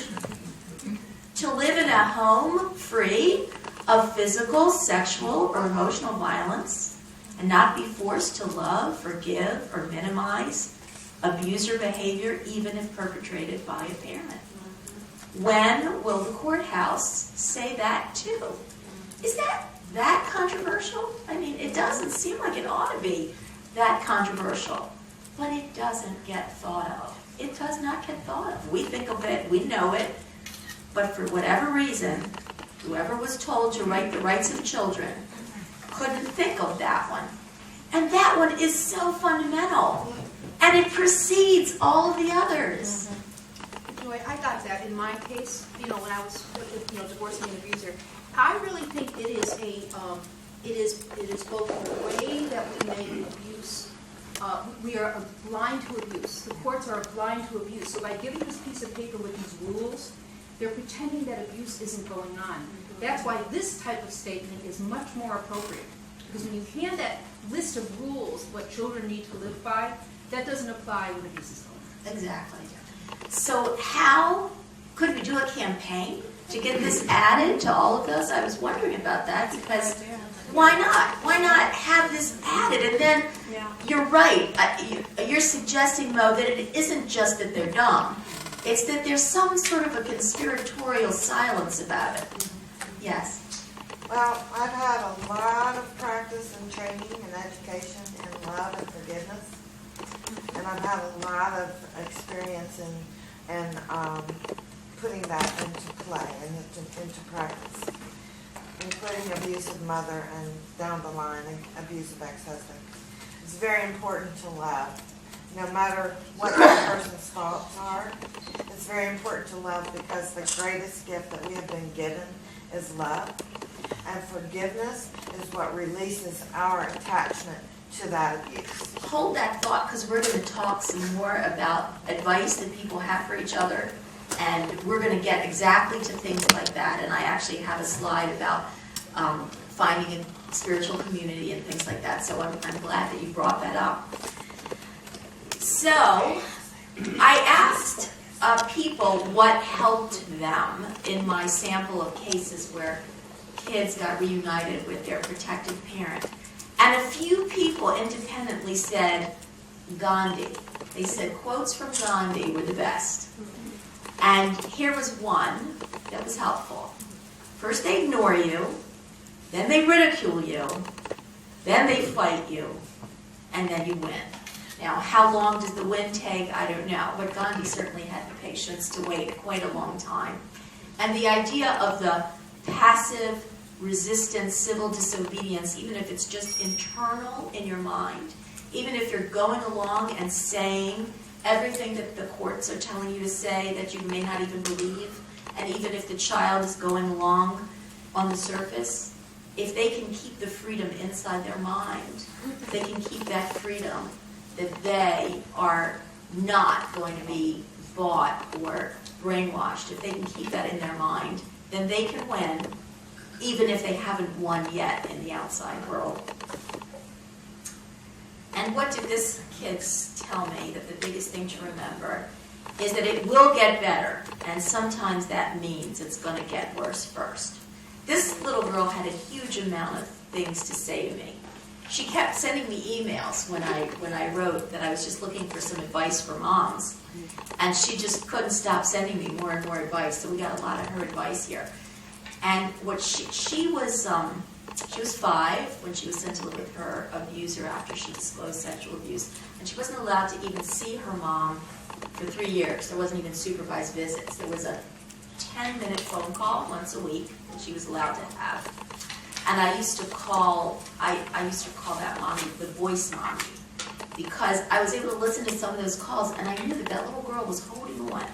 To live in a home free of physical, sexual, or emotional violence and not be forced to love, forgive, or minimize abuser behavior, even if perpetrated by a parent. When will the courthouse say that too? Is that controversial? I mean, it doesn't seem like it ought to be that controversial, but it doesn't get thought of. It does not get thought of. We think of it, we know it, but for whatever reason, whoever was told to write the rights of children couldn't think of that one. And that one is so fundamental. And it precedes all of the others. Joy, I got that in my case, when I was, divorcing an abuser. I really think it is it is both the way that we make abuse, we are blind to abuse. The courts are blind to abuse. So by giving this piece of paper with these rules, they're pretending that abuse isn't going on. That's why this type of statement is much more appropriate. Because when you hand that list of rules, what children need to live by, that doesn't apply when abuse is going on. Exactly. So how could we do a campaign to get this added to all of those? I was wondering about that because why not? Why not have this added? And then you're right. You're suggesting, Mo, that it isn't just that they're dumb. It's that there's some sort of a conspiratorial silence about it. Yes. Well, I've had a lot of practice and training and education in love and forgiveness. And I've had a lot of experience in putting that into play and into practice, including abusive mother and down the line, abusive ex-husband. It's very important to love. No matter what that person's faults are, it's very important to love because the greatest gift that we have been given is love. And forgiveness is what releases our attachment to that abuse. Hold that thought because we're going to talk some more about advice that people have for each other. And we're going to get exactly to things like that. And I actually have a slide about finding a spiritual community and things like that. So I'm glad that you brought that up. So I asked people what helped them in my sample of cases where kids got reunited with their protective parent. And a few people independently said Gandhi. They said quotes from Gandhi were the best. And here was one that was helpful. First they ignore you, then they ridicule you, then they fight you, and then you win. Now, how long does the win take? I don't know. But Gandhi certainly had the patience to wait quite a long time. And the idea of the passive resistance, civil disobedience, even if it's just internal in your mind, even if you're going along and saying everything that the courts are telling you to say that you may not even believe, and even if the child is going along on the surface, if they can keep the freedom inside their mind, they can keep that freedom that they are not going to be bought or brainwashed. If they can keep that in their mind, then they can win, even if they haven't won yet in the outside world. And what did this kid tell me? That the biggest thing to remember is that it will get better, and sometimes that means it's going to get worse first. This little girl had a huge amount of things to say to me. She kept sending me emails when I wrote that I was just looking for some advice for moms, and she just couldn't stop sending me more and more advice. So we got a lot of her advice here. And what she was She was 5 when she was sent to live with her abuser after she disclosed sexual abuse. And she wasn't allowed to even see her mom for 3 years. There wasn't even supervised visits. There was a 10-minute phone call once a week that she was allowed to have. And I used to call that mommy the voice mommy, because I was able to listen to some of those calls, and I knew that that little girl was holding on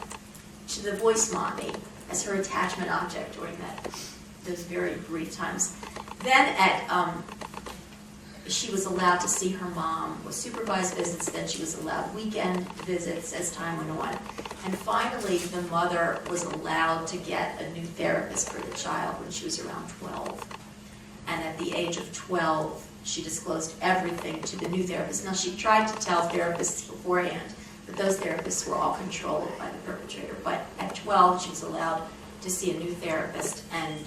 to the voice mommy as her attachment object during those very brief times. Then she was allowed to see her mom with supervised visits. Then she was allowed weekend visits as time went on. And finally, the mother was allowed to get a new therapist for the child when she was around 12. And at the age of 12, she disclosed everything to the new therapist. Now, she tried to tell therapists beforehand, but those therapists were all controlled by the perpetrator. But at 12, she was allowed to see a new therapist, and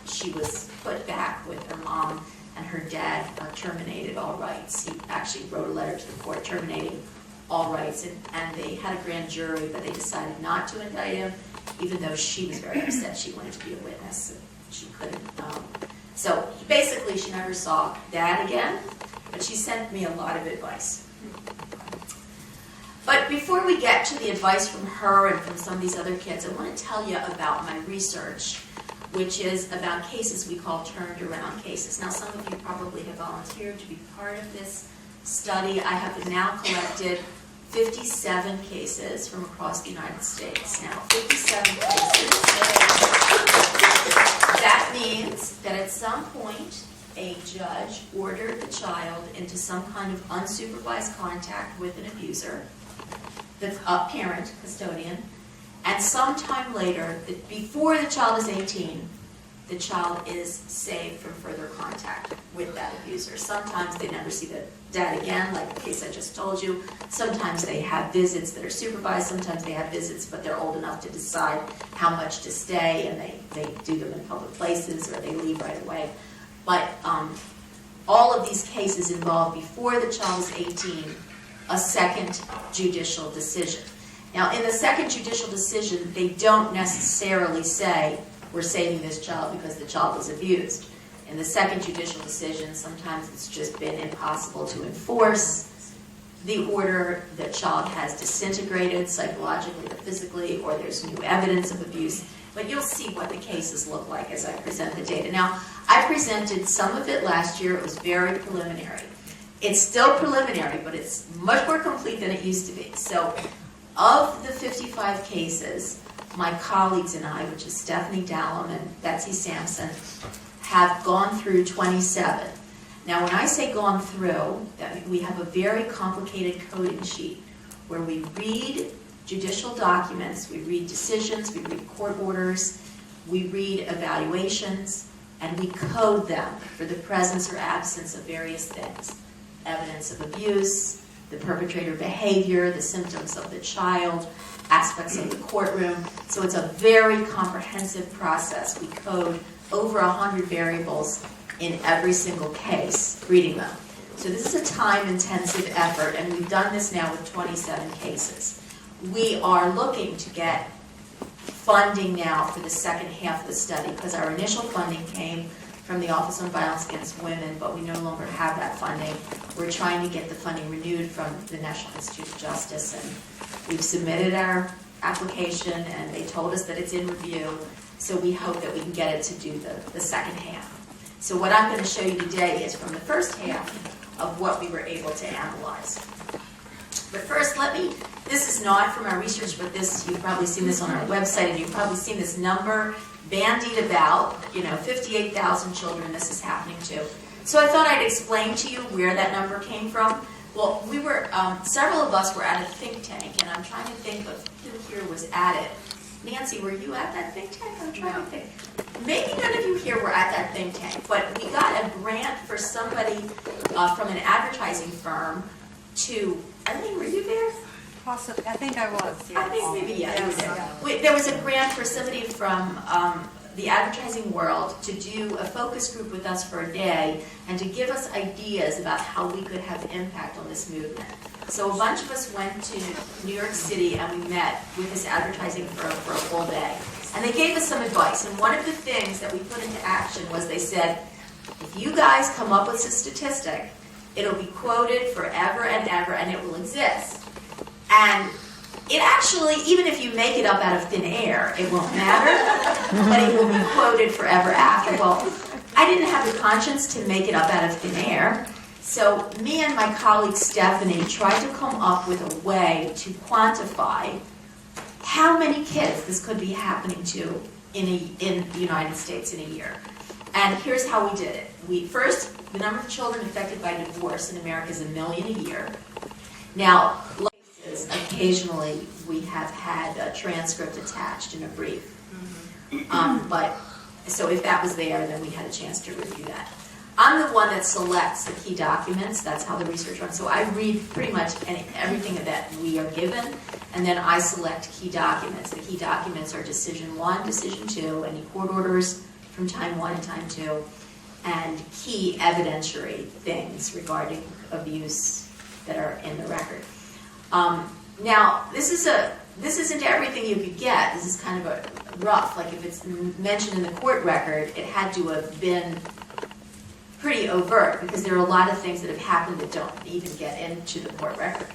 she was put back with her mom, and her dad terminated all rights. He actually wrote a letter to the court terminating all rights, and they had a grand jury, but they decided not to indict him, even though she was very upset. She wanted to be a witness. She couldn't. So basically, she never saw Dad again, but she sent me a lot of advice. But before we get to the advice from her and from some of these other kids, I want to tell you about my research, which is about cases we call turned around cases. Now, some of you probably have volunteered to be part of this study. I have now collected 57 cases from across the United States. Now, 57 cases. That means that at some point, a judge ordered the child into some kind of unsupervised contact with an abuser, the parent, custodian, and sometime later, before the child is 18, the child is saved from further contact with that abuser. Sometimes they never see the dad again, like the case I just told you. Sometimes they have visits that are supervised. Sometimes they have visits, but they're old enough to decide how much to stay, and they do them in public places, or they leave right away. But all of these cases involve, before the child is 18, a second judicial decision. Now, in the second judicial decision, they don't necessarily say, we're saving this child because the child was abused. In the second judicial decision, sometimes it's just been impossible to enforce the order. The child has disintegrated psychologically or physically, or there's new evidence of abuse. But you'll see what the cases look like as I present the data. Now, I presented some of it last year. It was very preliminary. It's still preliminary, but it's much more complete than it used to be. So, of the 55 cases, my colleagues and I, which is Stephanie Dallum and Betsy Sampson, have gone through 27. Now, when I say gone through, we have a very complicated coding sheet where we read judicial documents, we read decisions, we read court orders, we read evaluations, and we code them for the presence or absence of various things. Evidence of abuse, the perpetrator behavior, the symptoms of the child, aspects of the courtroom. So it's a very comprehensive process. We code over 100 variables in every single case, reading them. So this is a time-intensive effort, and we've done this now with 27 cases. We are looking to get funding now for the second half of the study, because our initial funding came from the Office on Violence Against Women, but we no longer have that funding. We're trying to get the funding renewed from the National Institute of Justice, and we've submitted our application, and they told us that it's in review, so we hope that we can get it to do the second half. So what I'm going to show you today is from the first half of what we were able to analyze. But first, this is not from our research, but you've probably seen this on our website, and you've probably seen this number bandied about, 58,000 children this is happening to. So I thought I'd explain to you where that number came from. Well, we were, several of us were at a think tank, and I'm trying to think of who here was at it. Nancy, were you at that think tank? I'm trying to think. Maybe none of you here were at that think tank, but we got a grant for somebody from an advertising firm to, Eileen, were you there? Possibly, I think I was. Yes. I think maybe, you were there. There was a grant for somebody from the advertising world to do a focus group with us for a day and to give us ideas about how we could have impact on this movement. So a bunch of us went to New York City and we met with this advertising firm for a full day. And they gave us some advice. And one of the things that we put into action was they said, If you guys come up with a statistic, it'll be quoted forever and ever, and it will exist. And it actually, even if you make it up out of thin air, it won't matter, but it will be quoted forever after. Well, I didn't have the conscience to make it up out of thin air, so me and my colleague Stephanie tried to come up with a way to quantify how many kids this could be happening to in the United States in a year. And here's how we did it. First, the number of children affected by divorce in America is 1 million a year. Now, occasionally we have had a transcript attached in a brief. But so if that was there, then we had a chance to review that. I'm the one that selects the key documents. That's how the research runs. So I read pretty much everything that we are given, and then I select key documents. The key documents are Decision 1, Decision 2, any court orders from Time 1 and Time 2, and key evidentiary things regarding abuse that are in the record. Now, this isn't everything you could get. This is kind of a rough. Like if it's mentioned in the court record, it had to have been pretty overt, because there are a lot of things that have happened that don't even get into the court record.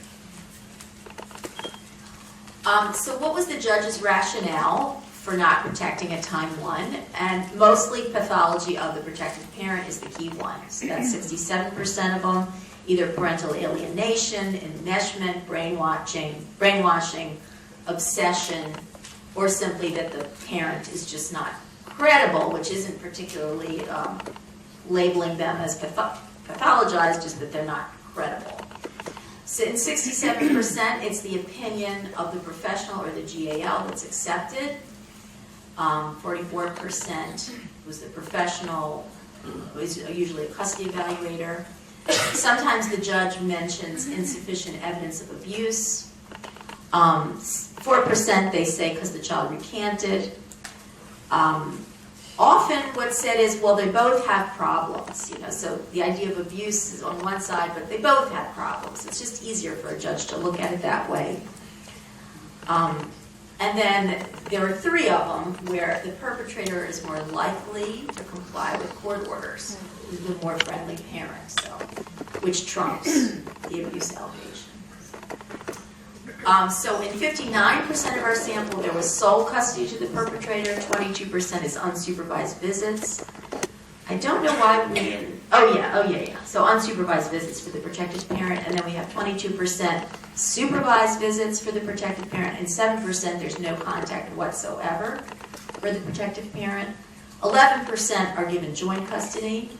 So what was the judge's rationale for not protecting at Time 1? And mostly pathology of the protective parent is the key one. So that's 67% of them, either parental alienation, enmeshment, brainwashing, obsession, or simply that the parent is just not credible, which isn't particularly labeling them as pathologized, just that they're not credible. So in 67%, it's the opinion of the professional or the GAL that's accepted. 44% was the professional, who is usually a custody evaluator. Sometimes the judge mentions insufficient evidence of abuse. 4% they say because the child recanted. Often what's said is, well, they both have problems, so the idea of abuse is on one side, but they both have problems. It's just easier for a judge to look at it that way. And then there are 3 of them where the perpetrator is more likely to comply with court orders, the more friendly parent, so, which trumps the abuse allegation. So in 59% of our sample, there was sole custody to the perpetrator. 22% is unsupervised visits. I don't know why we didn't. Oh yeah. So unsupervised visits for the protected parent, and then we have 22% supervised visits for the protected parent, and 7% there's no contact whatsoever for the protected parent. 11% are given joint custody.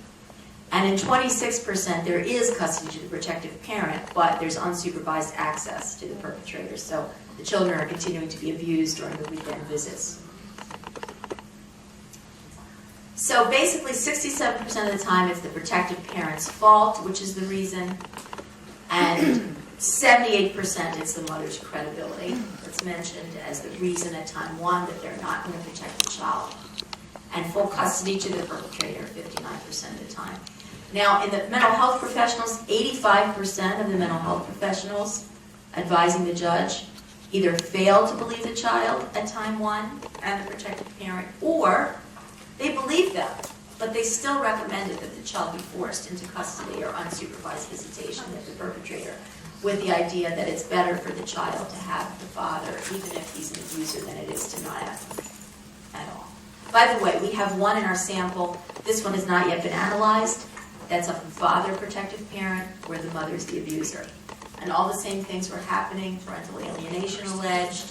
And in 26%, there is custody to the protective parent, but there's unsupervised access to the perpetrator. So the children are continuing to be abused during the weekend visits. So basically, 67% of the time, it's the protective parent's fault, which is the reason. And 78%, it's the mother's credibility that's mentioned as the reason at Time 1 that they're not going to protect the child. And full custody to the perpetrator 59% of the time. Now, in the mental health professionals, 85% of the mental health professionals advising the judge either fail to believe the child at Time 1 and the protective parent, or they believe them, but they still recommended that the child be forced into custody or unsupervised visitation with the perpetrator, with the idea that it's better for the child to have the father, even if he's an abuser, than it is to not have him at all. By the way, we have one in our sample. This one has not yet been analyzed. That's a father protective parent where the mother is the abuser. And all the same things were happening, parental alienation alleged,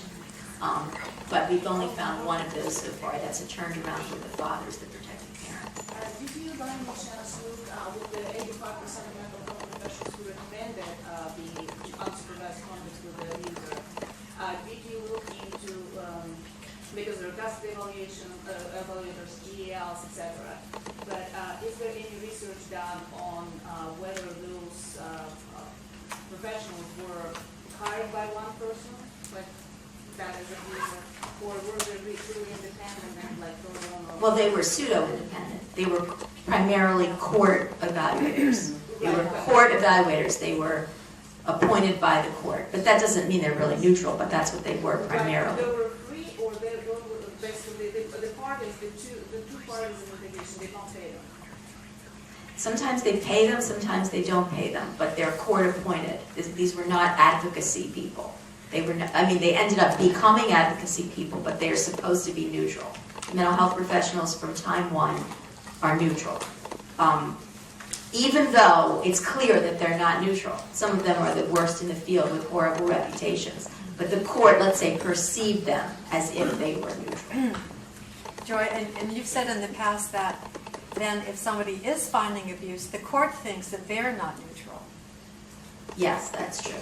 but we've only found one of those so far. That's a turned around where the father is the protective parent. Did you by any chance look with the 85% of mental health professionals who recommended the unsupervised conduct with the abuser, did you look into, because there are custody evaluators, GALs, etc., but is there any research done on whether those professionals were hired by one person, like that as a abuser, or were they really independent and like their own? Well, they were pseudo-independent. They were primarily court evaluators. They were appointed by the court. But that doesn't mean they're really neutral, but that's what they were primarily. They were free, or they were basically the parties, the two parties in litigation, they don't pay them. Sometimes they pay them, sometimes they don't pay them, but they're court appointed. These were not advocacy people. They were, they ended up becoming advocacy people, but they are supposed to be neutral. Mental health professionals from time one are neutral. Even though it's clear that they're not neutral. Some of them are the worst in the field with horrible reputations. But the court, let's say, perceived them as if they were neutral. Joy, and you've said in the past that then if somebody is finding abuse, the court thinks that they're not neutral. Yes, that's true.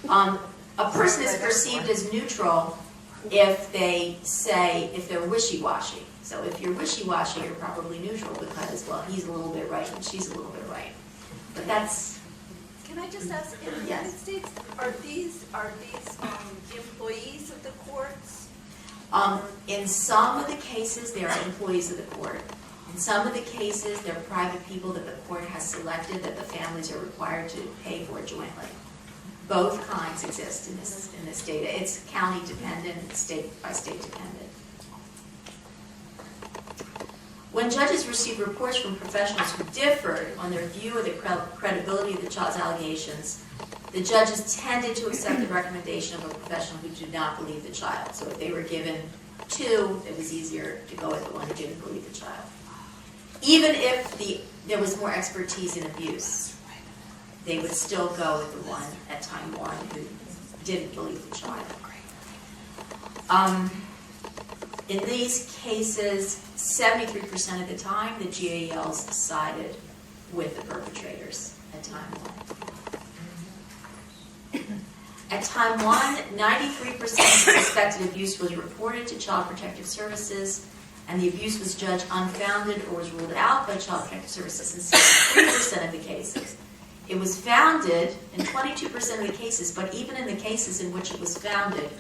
A person is perceived as neutral if they're wishy-washy. So if you're wishy-washy, you're probably neutral because, well, he's a little bit right and she's a little bit right. But that's... Can I just ask, in the United States, are these employees of the courts? In some of the cases, they are employees of the court. In some of the cases, they're private people that the court has selected that the families are required to pay for jointly. Both kinds exist in this data. It's county dependent and state by state dependent. When judges receive reports from professionals who differed on their view of the credibility of the child's allegations, the judges tended to accept the recommendation of a professional who did not believe the child. So if they were given two, it was easier to go with the one who didn't believe the child. Even if there was more expertise in abuse, they would still go with the one at time one who didn't believe the child. In these cases, 73% of the time, the GALs sided with the perpetrators at time one. At time one, 93% of suspected abuse was reported to Child Protective Services, and the abuse was judged unfounded or was ruled out by Child Protective Services in 63% of the cases. It was founded in 22% of the cases, but even in the cases in which it was founded,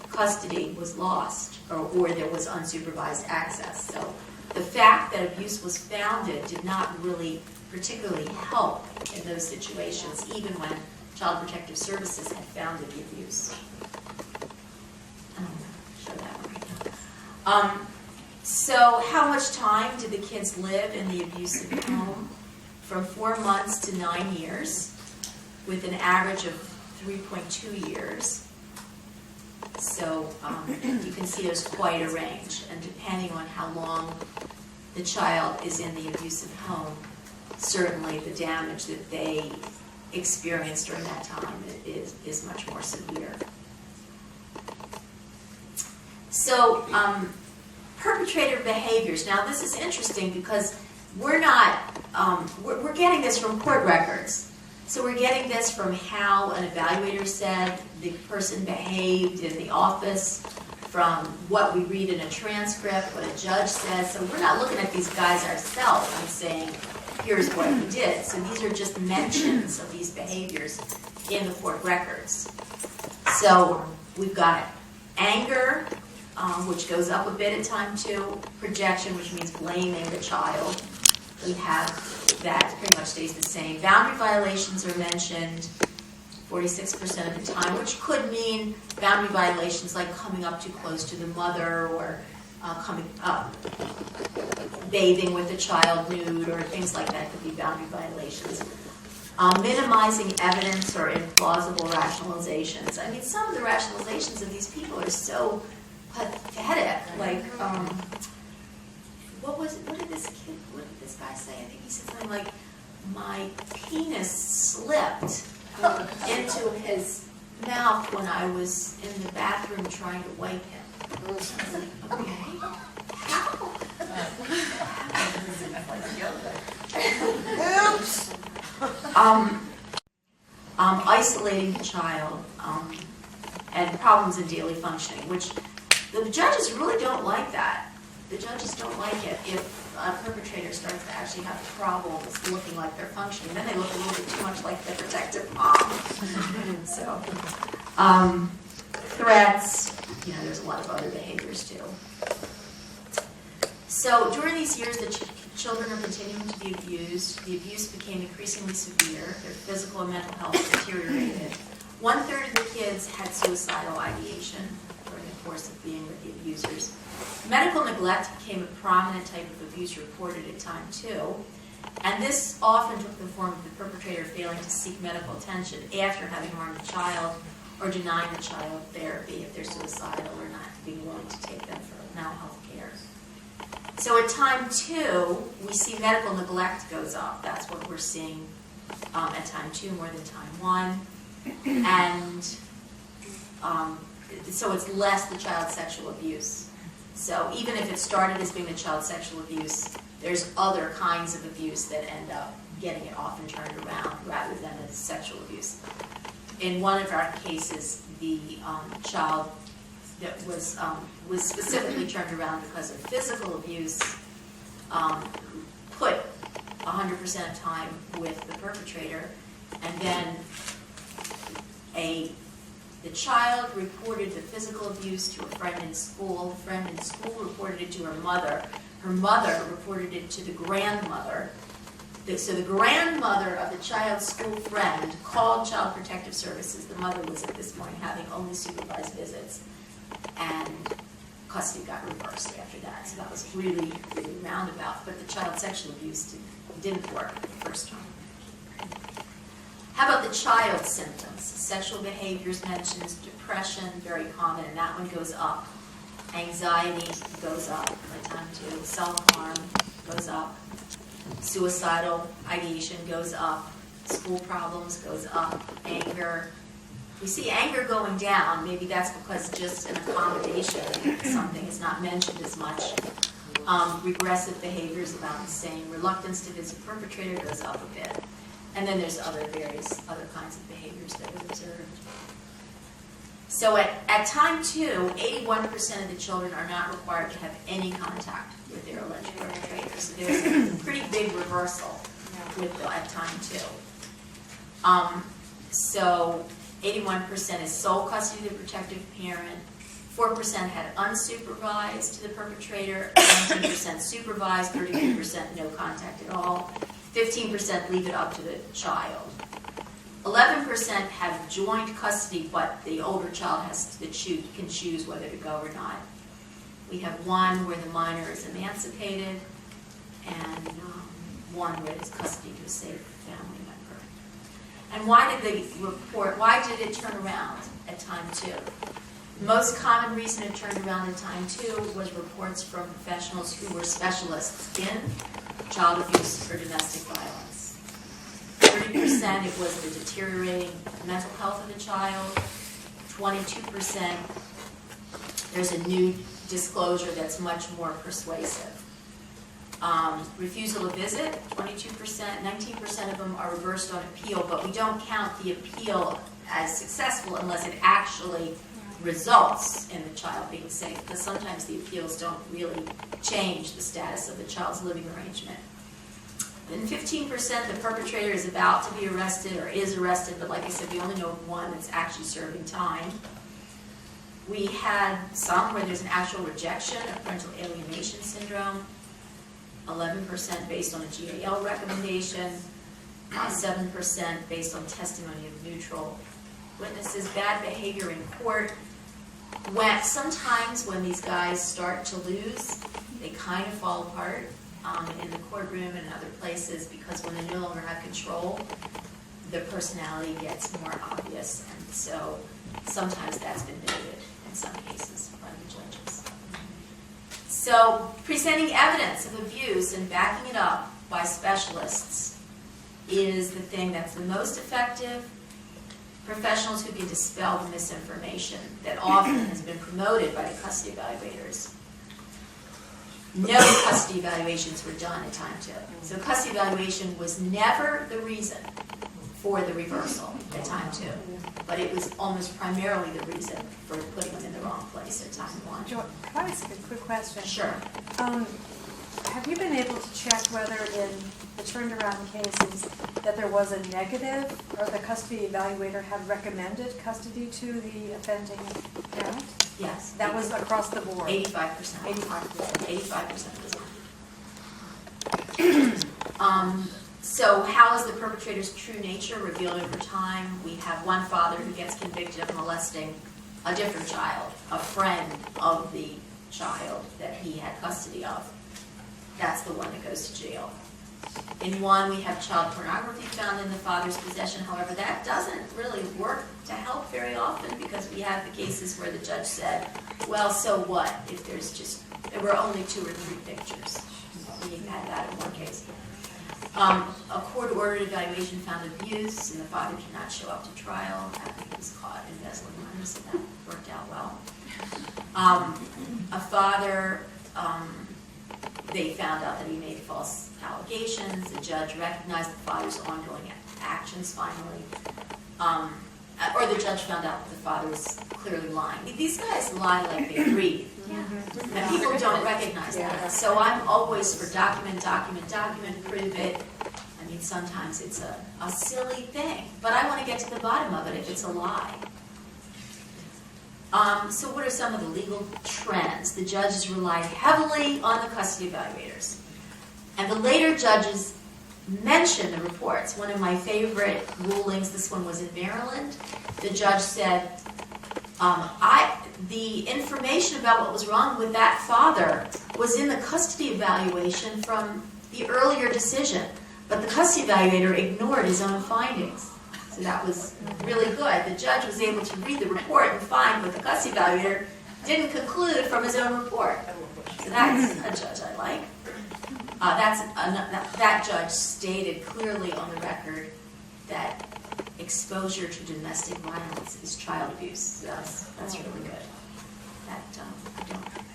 custody was lost or there was unsupervised access. So the fact that abuse was founded did not really particularly help in those situations, even when Child Protective Services had founded the abuse. Show that one right now. So how much time did the kids live in the abusive home? From 4 months to 9 years, with an average of 3.2 years. So you can see there's quite a range, and depending on how long the child is in the abusive home, certainly the damage that they experience during that time is much more severe. So perpetrator behaviors. Now this is interesting because we're getting this from court records. So we're getting this from how an evaluator said the person behaved in the office, from what we read in a transcript, what a judge says. So we're not looking at these guys ourselves and saying, here's what he did. So these are just mentions of these behaviors in the court records. So we've got anger, which goes up a bit at time 2, projection, which means blaming the child. We have that pretty much stays the same. Boundary violations are mentioned 46% of the time, which could mean boundary violations like coming up too close to the mother or coming up, bathing with the child nude or things like that could be boundary violations. Minimizing evidence or implausible rationalizations. I mean, some of the rationalizations of these people are so pathetic. Like, what did this guy say? I think he said something like, my penis slipped into his mouth when I was in the bathroom trying to wipe him. I was like, okay. Oops. Isolating the child and problems in daily functioning, which the judges really don't like that. The judges don't like it if a perpetrator starts to actually have problems looking like they're functioning. Then they look a little bit too much like the protective mom. So, threats, there's a lot of other behaviors too. So during these years, the children are continuing to be abused. The abuse became increasingly severe. Their physical and mental health deteriorated. 1/3 of the kids had suicidal ideation. during the course of being with the abusers. Medical neglect became a prominent type of abuse reported at time 2, and this often took the form of the perpetrator failing to seek medical attention after having harmed a child or denying the child therapy if they're suicidal or not being willing to take them for mental health care. So at time 2, we see medical neglect goes up. That's what we're seeing at time 2 more than time 1. And so it's less the child sexual abuse. So even if it started as being the child sexual abuse, there's other kinds of abuse that end up getting it often turned around rather than as sexual abuse. In one of our cases, the child that was specifically turned around because of physical abuse, put 100% of time with the perpetrator, and then the child reported the physical abuse to a friend in school. The friend in school reported it to her mother. Her mother reported it to the grandmother. So the grandmother of the child's school friend called Child Protective Services. The mother was at this point having only supervised visits, and custody got reversed after that. So that was really, really roundabout. But the child sexual abuse didn't work the first time. How about the child's symptoms? Sexual behaviors mentioned, depression, very common, and that one goes up. Anxiety goes up by time 2. Self-harm goes up. Suicidal ideation goes up. School problems goes up. Anger. We see anger going down. Maybe that's because just an accommodation, something is not mentioned as much. Regressive behavior is about the same. Reluctance to visit perpetrator goes up a bit. And then there's various other kinds of behaviors that are observed. So at time 2, 81% of the children are not required to have any contact with their alleged perpetrators. So there's a pretty big reversal at time 2. So 81% is sole custody of the protective parent. 4% had unsupervised to the perpetrator. 19% supervised. 33% no contact at all. 15% leave it up to the child. 11% have joint custody, but the older child can choose whether to go or not. We have 1 where the minor is emancipated, and 1 where it's custody to a safe family member. And why did it turn around at time 2? The most common reason it turned around at time 2 was reports from professionals who were specialists in child abuse or domestic violence. 30% it was the deteriorating mental health of the child. 22% there's a new disclosure that's much more persuasive. Refusal to visit, 22%, 19% of them are reversed on appeal, but we don't count the appeal as successful unless it actually results in the child being safe, because sometimes the appeals don't really change the status of the child's living arrangement. Then 15% the perpetrator is about to be arrested or is arrested, but like I said, we only know of 1 that's actually serving time. We had some where there's an actual rejection of parental alienation syndrome, 11% based on a GAL recommendation, 7% based on testimony of neutral witnesses. Bad behavior in court. Sometimes when these guys start to lose, they kind of fall apart in the courtroom and other places, because when they no longer have control, their personality gets more obvious, and so sometimes that's been noted in some cases by the judges. So presenting evidence of abuse and backing it up by specialists is the thing that's the most effective. Professionals who can dispel the misinformation that often has been promoted by the custody evaluators. No custody evaluations were done at time 2. So custody evaluation was never the reason for the reversal at time 2, but it was almost primarily the reason for putting them in the wrong place at time 1. Joy, can I ask a quick question? Sure. Have you been able to check whether in the turned around cases that there was a negative, or the custody evaluator had recommended custody to the offending parent? Yes. That was across the board? 85%. 85% of the time. So how is the perpetrator's true nature revealed over time? We have one father who gets convicted of molesting a different child, a friend of the child that he had custody of. That's the one that goes to jail. In one, we have child pornography found in the father's possession. However, that doesn't really work to help very often because we have the cases where the judge said, well, so what if there were only 2 or 3 pictures. We had that in one case. A court-ordered evaluation found abuse, and the father did not show up to trial after he was caught embezzling money, so that worked out well. A father, they found out that he made false allegations. The judge recognized the father's ongoing actions finally. Or the judge found out that the father was clearly lying. These guys lie like they breathe. And people don't recognize that. So I'm always for document, prove it. I mean, sometimes it's a silly thing, but I want to get to the bottom of it if it's a lie. So what are some of the legal trends? The judges relied heavily on the custody evaluators. And the later judges mentioned the reports. One of my favorite rulings, this one was in Maryland, the judge said, the information about what was wrong with that father was in the custody evaluation from the earlier decision, but the custody evaluator ignored his own findings. So that was really good. The judge was able to read the report and find what the custody evaluator didn't conclude from his own report. So that's a judge I like. That judge stated clearly on the record that exposure to domestic violence is child abuse. So that's really good. That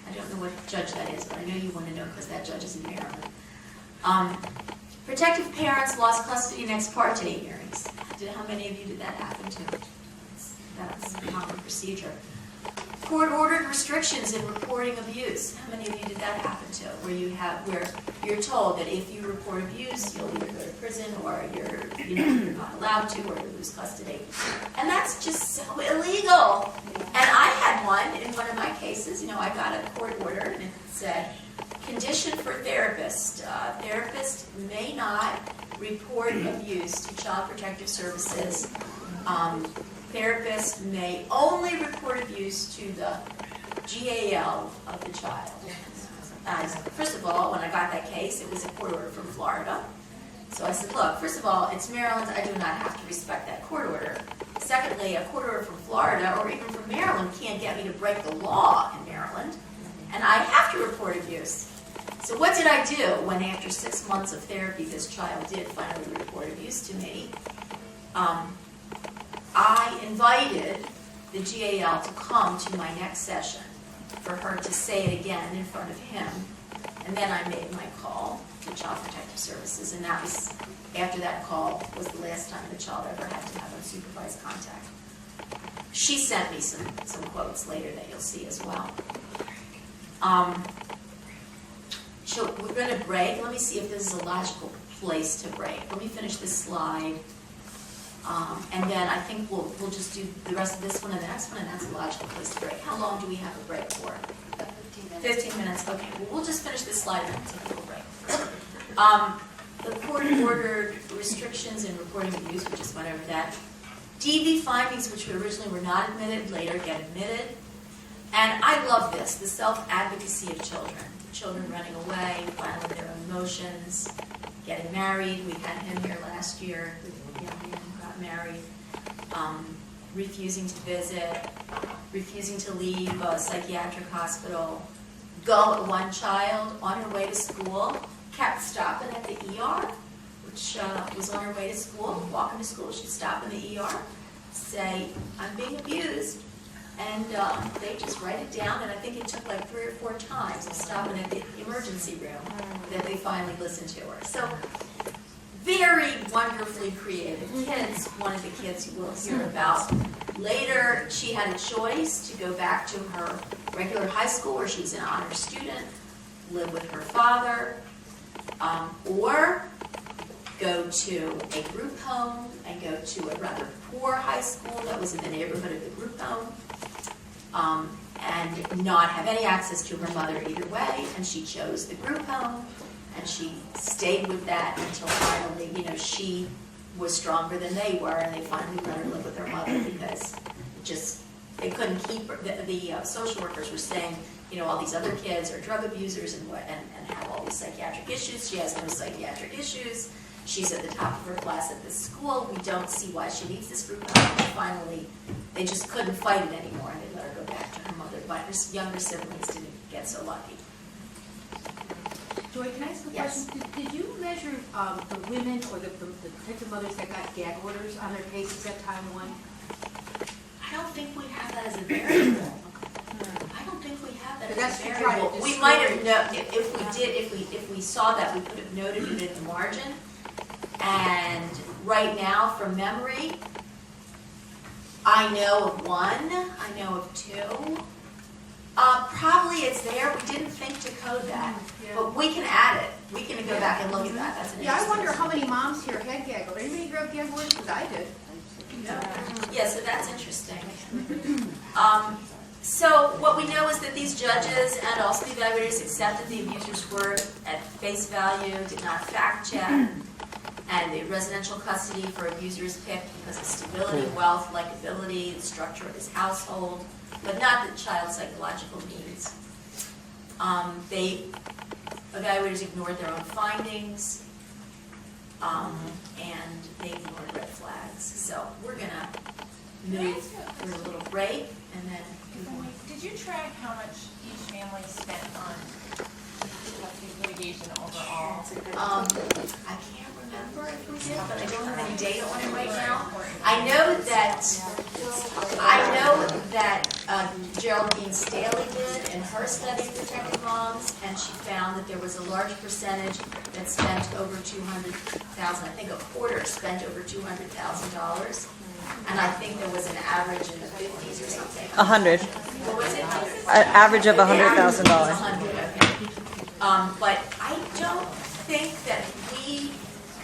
I don't know what judge that is, but I know you want to know because that judge is in Maryland. Protective parents lost custody in ex parte hearings. How many of you did that happen to? That's a common procedure. Court-ordered restrictions in reporting abuse. How many of you did that happen to? Where you're told that if you report abuse, you'll either go to prison or you're not allowed to, or you lose custody. And that's just so illegal. And I had one in one of my cases. I got a court order and it said, condition for therapist. Therapist may not report abuse to Child Protective Services. Therapist may only report abuse to the GAL of the child. First of all, when I got that case, it was a court order from Florida. So I said, look, first of all, it's Maryland. I do not have to respect that court order. Secondly, a court order from Florida or even from Maryland can't get me to break the law in Maryland. And I have to report abuse. So what did I do when after 6 months of therapy, this child did finally report abuse to me? I invited the GAL to come to my next session for her to say it again in front of him. And then I made my call to Child Protective Services, and that was, after that call, was the last time the child ever had to have unsupervised contact. She sent me some quotes later that you'll see as well. So we're going to break. Let me see if this is a logical place to break. Let me finish this slide. And then I think we'll just do the rest of this one and the next one, and that's a logical place to break. How long do we have a break for? 15 minutes. Okay, well, we'll just finish this slide and then take a little break. The court-ordered restrictions in reporting abuse, we just went over that. DV findings, which originally were not admitted, later get admitted. And I love this, the self-advocacy of children. Children running away, filing their own motions, getting married. We had him here last year. The young man got married. Refusing to visit, refusing to leave a psychiatric hospital. One child on her way to school kept stopping at the ER, which was on her way to school, walking to school. She'd stop in the ER, say, I'm being abused. And they just write it down, and I think it took like 3 or 4 times of stopping at the emergency room that they finally listened to her. So, very wonderfully creative kids. One of the kids you will hear about later, she had a choice to go back to her regular high school where she was an honor student, live with her father, or go to a group home and go to a rather poor high school that was in the neighborhood of the group home, and not have any access to her mother either way, and she chose the group home, and she stayed with that until finally, she was stronger than they were, and they finally let her live with her mother because it just they couldn't keep, the social workers were saying, you know, all these other kids are drug abusers and have all these psychiatric issues. She has no psychiatric issues. She's at the top of her class at this school. We don't see why she leaves this group. And finally, they just couldn't fight it anymore, and they let her go back to her mother. But her younger siblings didn't get so lucky. Joy, can I ask a Yes. question? Did you measure the women or the protective mothers that got gag orders on their cases at time one? I don't think we have that as a variable. I don't think we have that But as that's a to try to variable. We might have, discourage- if we did, if we saw that, we could have noted it in the margin. And right now, from memory, I know of one, I know of two. Probably it's there, we didn't think to code that, but we can add it. We can go back and look at that, that's an Yeah, I interesting. wonder how many moms here had gag orders. Anybody grab gag orders? Because I did. Yeah, so that's interesting. So what we know is that these judges and also the evaluators accepted the abuser's word at face value, did not fact check, and the residential custody for abuser is picked because of stability, wealth, likability, the structure of his household, but not the child's psychological needs. They evaluators ignored their own findings, and they ignored red flags. So we're gonna move through a little break and then move on. Did you track how much each family spent on litigation overall? I can't remember if we did, but I don't have any data on it right now. I know that Geraldine Staley did in her study of protected moms, and she found that there was a large percentage that spent over $200,000. I think a quarter spent over $200,000, and I think there was an average in the 50s or something. 100. What was it? An average of $100,000. 100, okay. But I don't think that we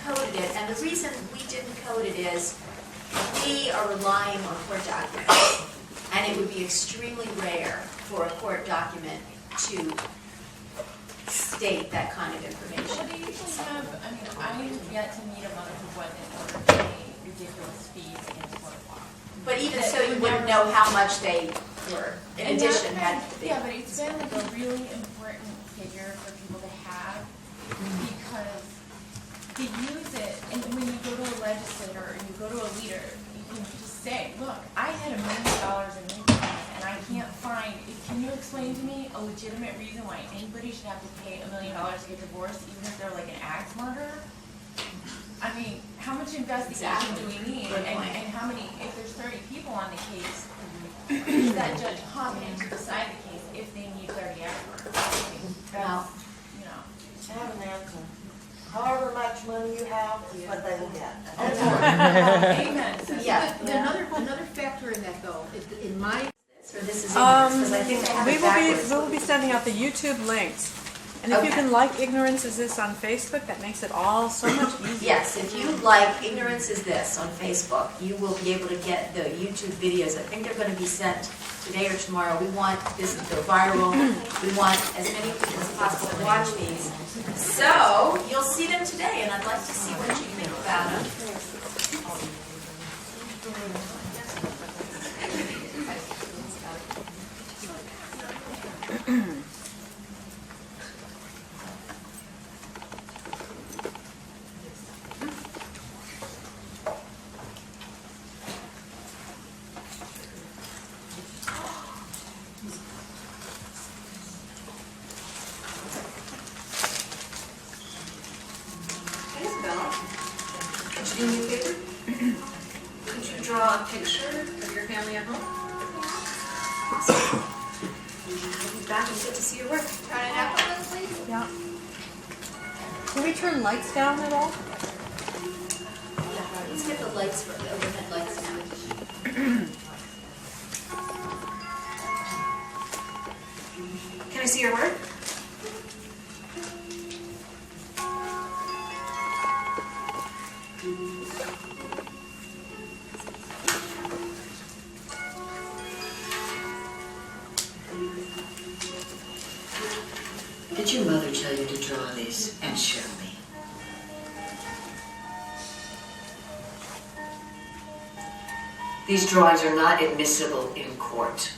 coded it, and the reason we didn't code it is we are relying on court documents, and it would be extremely rare for a court document to state that kind of information. Well, they usually have, I mean, I yet to meet a mother who wasn't in order to pay ridiculous fees against court law. But even so, you wouldn't know how much they were. In And addition, that- had yeah, but it's been like a really important figure for people to have because they use it, and when you go to a legislator or you go to a leader, you can just say, look, I had $1 million in income and I can't find, can you explain to me a legitimate reason why anybody should have to pay $1 million to get divorced even if they're like an axe murderer? I mean, how much investigation do we need? And how many, if there's 30 people on the case, is that judge competent to decide the case if they need 30 experts? I mean, that's, you know. I have an answer. However much money you have is what they will get. Amen. Yeah. Another factor in that though, in my or this is ignorance, because I think they have it backwards. We will be sending out the YouTube links. And if you Okay. can like Ignorance Is This on Facebook, that makes it all so much easier. Yes, if you like Ignorance Is This on Facebook, you will be able to get the YouTube videos. I think they're going to be sent today or tomorrow. We want this to go viral. We want as many people as possible to watch these. So, you'll see them today, and I'd like to see what you think about them. Isabella, could you do me a favor? Could you draw a picture of your family at home? We'll be back and get to see your work. Turn it up a little, please. Yeah. Can we turn lights down at all? Let's get the lights, the overhead lights now. Can I see your work? Did your mother tell you to draw these and show me? These drawings are not admissible in court.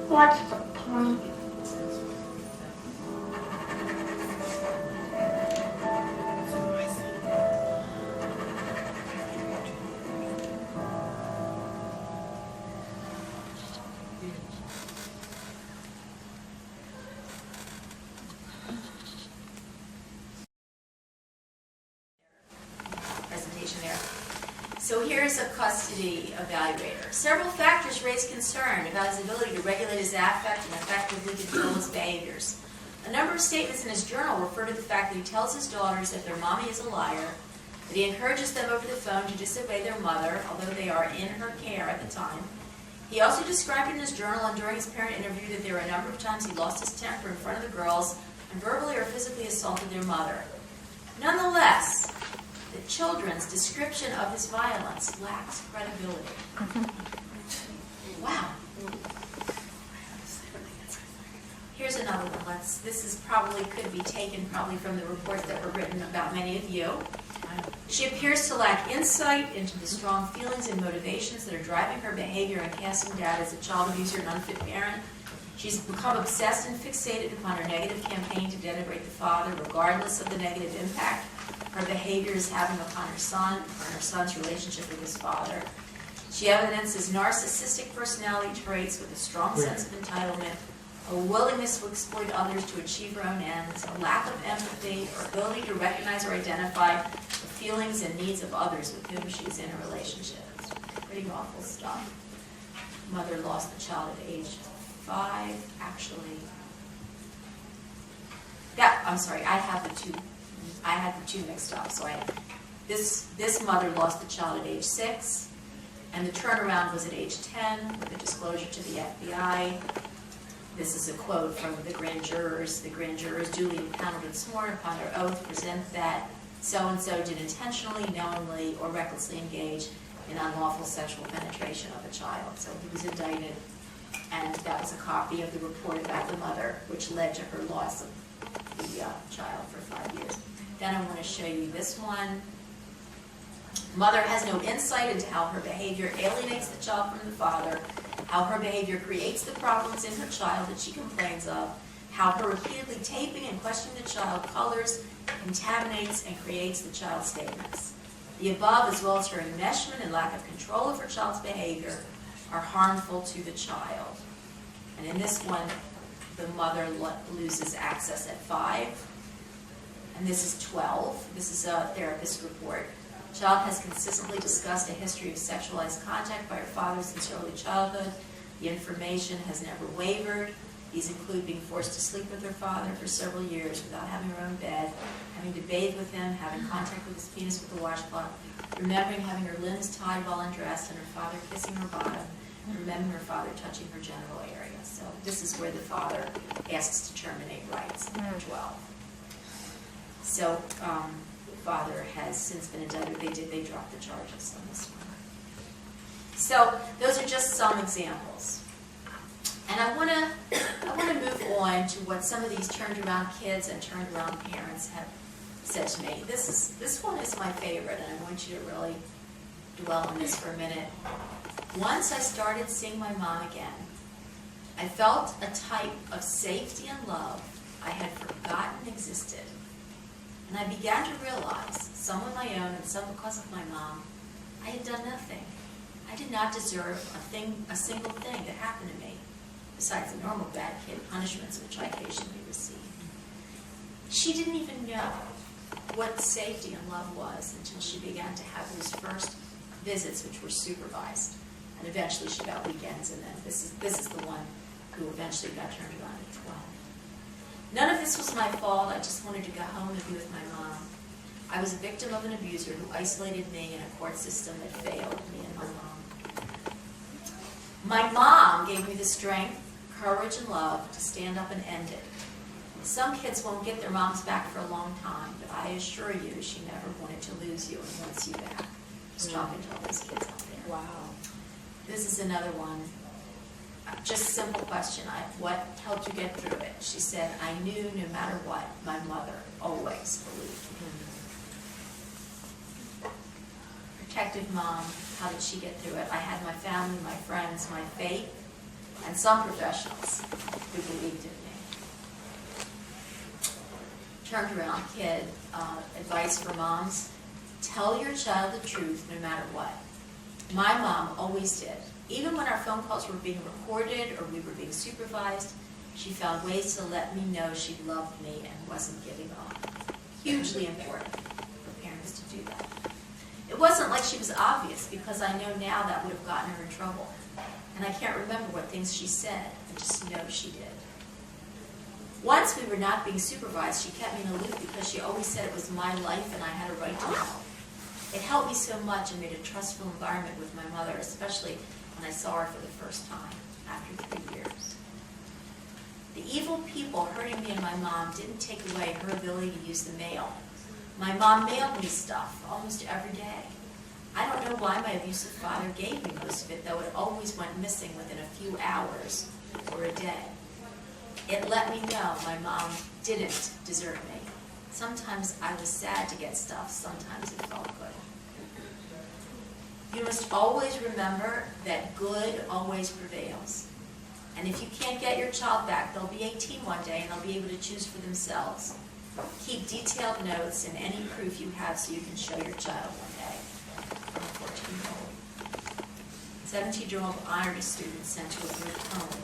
What's the point? Presentation there. So here's a custody evaluator. Several factors raise concern about his ability to regulate his affect and effectively control his behaviors. A number of statements in his journal refer to the fact that he tells his daughters that their mommy is a liar, that he encourages them over the phone to disobey their mother, although they are in her care at the time. He also described in his journal and during his parent interview that there were a number of times he lost his temper in front of the girls and verbally or physically assaulted their mother. Nonetheless, the children's description of his violence lacks credibility. Wow. Here's another one. This is probably could be taken probably from the reports that were written about many of you. She appears to lack insight into the strong feelings and motivations that are driving her behavior and casting doubt as a child abuser and unfit parent. She's become obsessed and fixated upon her negative campaign to denigrate the father, regardless of the negative impact her behavior is having upon her son or her son's relationship with his father. She evidences narcissistic personality traits with a strong sense of entitlement, a willingness to exploit others to achieve her own ends, a lack of empathy or ability to recognize or identify the feelings and needs of others with whom she is in a relationship. It's pretty awful stuff. Mother lost the child at age 5, actually. I'm sorry, I had the two mixed up. So this mother lost the child at age 6, and the turnaround was at age 10 with a disclosure to the FBI. This is a quote from the grand jurors. The grand jurors duly impaneled and sworn upon their oath present that so-and-so did intentionally, knowingly, or recklessly engage in unlawful sexual penetration of a child. So he was indicted, and that was a copy of the report about the mother, which led to her loss of the child for 5 years. Then I want to show you this one. Mother has no insight into how her behavior alienates the child from the father, how her behavior creates the problems in her child that she complains of, how her repeatedly taping and questioning the child colors, contaminates, and creates the child's statements. The above, as well as her enmeshment and lack of control of her child's behavior, are harmful to the child. And in this one, the mother loses access at 5, and this is 12. This is a therapist report. Child has consistently discussed a history of sexualized contact by her father since early childhood. The information has never wavered. These include being forced to sleep with her father for several years without having her own bed, having to bathe with him, having contact with his penis with a washcloth, remembering having her limbs tied while undressed and her father kissing her bottom, and remembering her father touching her genital area. So this is where the father asks to terminate rights, 12. So father has since been indicted. They dropped the charges on this one. So those are just some examples. And I want to move on to what some of these turned around kids and turned around parents have said to me. This one is my favorite, and I want you to really dwell on this for a minute. Once I started seeing my mom again, I felt a type of safety and love I had forgotten existed. And I began to realize, some on my own and some because of my mom, I had done nothing. I did not deserve a single thing that happened to me, besides the normal bad kid punishments which I occasionally received. She didn't even know what safety and love was until she began to have those first visits which were supervised. And eventually she got weekends, and then this is the one who eventually got turned around at 12. None of this was my fault. I just wanted to go home and be with my mom. I was a victim of an abuser who isolated me in a court system that failed me and my mom. My mom gave me the strength, courage, and love to stand up and end it. Some kids won't get their moms back for a long time, but I assure you, she never wanted to lose you and wants you back. Just talking to all those kids out there. Wow. This is another one. Just a simple question. What helped you get through it? She said, I knew no matter what, my mother always believed me. Protective mom, how did she get through it? I had my family, my friends, my faith, and some professionals who believed in me. Turned around kid, advice for moms, tell your child the truth no matter what. My mom always did. Even when our phone calls were being recorded or we were being supervised, she found ways to let me know she loved me and wasn't giving up. Hugely important for parents to do that. It wasn't like she was obvious, because I know now that would have gotten her in trouble. And I can't remember what things she said, I just know she did. Once we were not being supervised, she kept me in the loop because she always said it was my life and I had a right to know. It helped me so much and made a trustful environment with my mother, especially when I saw her for the first time after 3 years. The evil people hurting me and my mom didn't take away her ability to use the mail. My mom mailed me stuff almost every day. I don't know why my abusive father gave me most of it, though it always went missing within a few hours or a day. It let me know my mom didn't desert me. Sometimes I was sad to get stuff, sometimes it felt good. You must always remember that good always prevails. And if you can't get your child back, they'll be 18 one day and they'll be able to choose for themselves. Keep detailed notes and any proof you have so you can show your child one day. I'm 14-year-old. 17-year-old honorary student sent to a group home.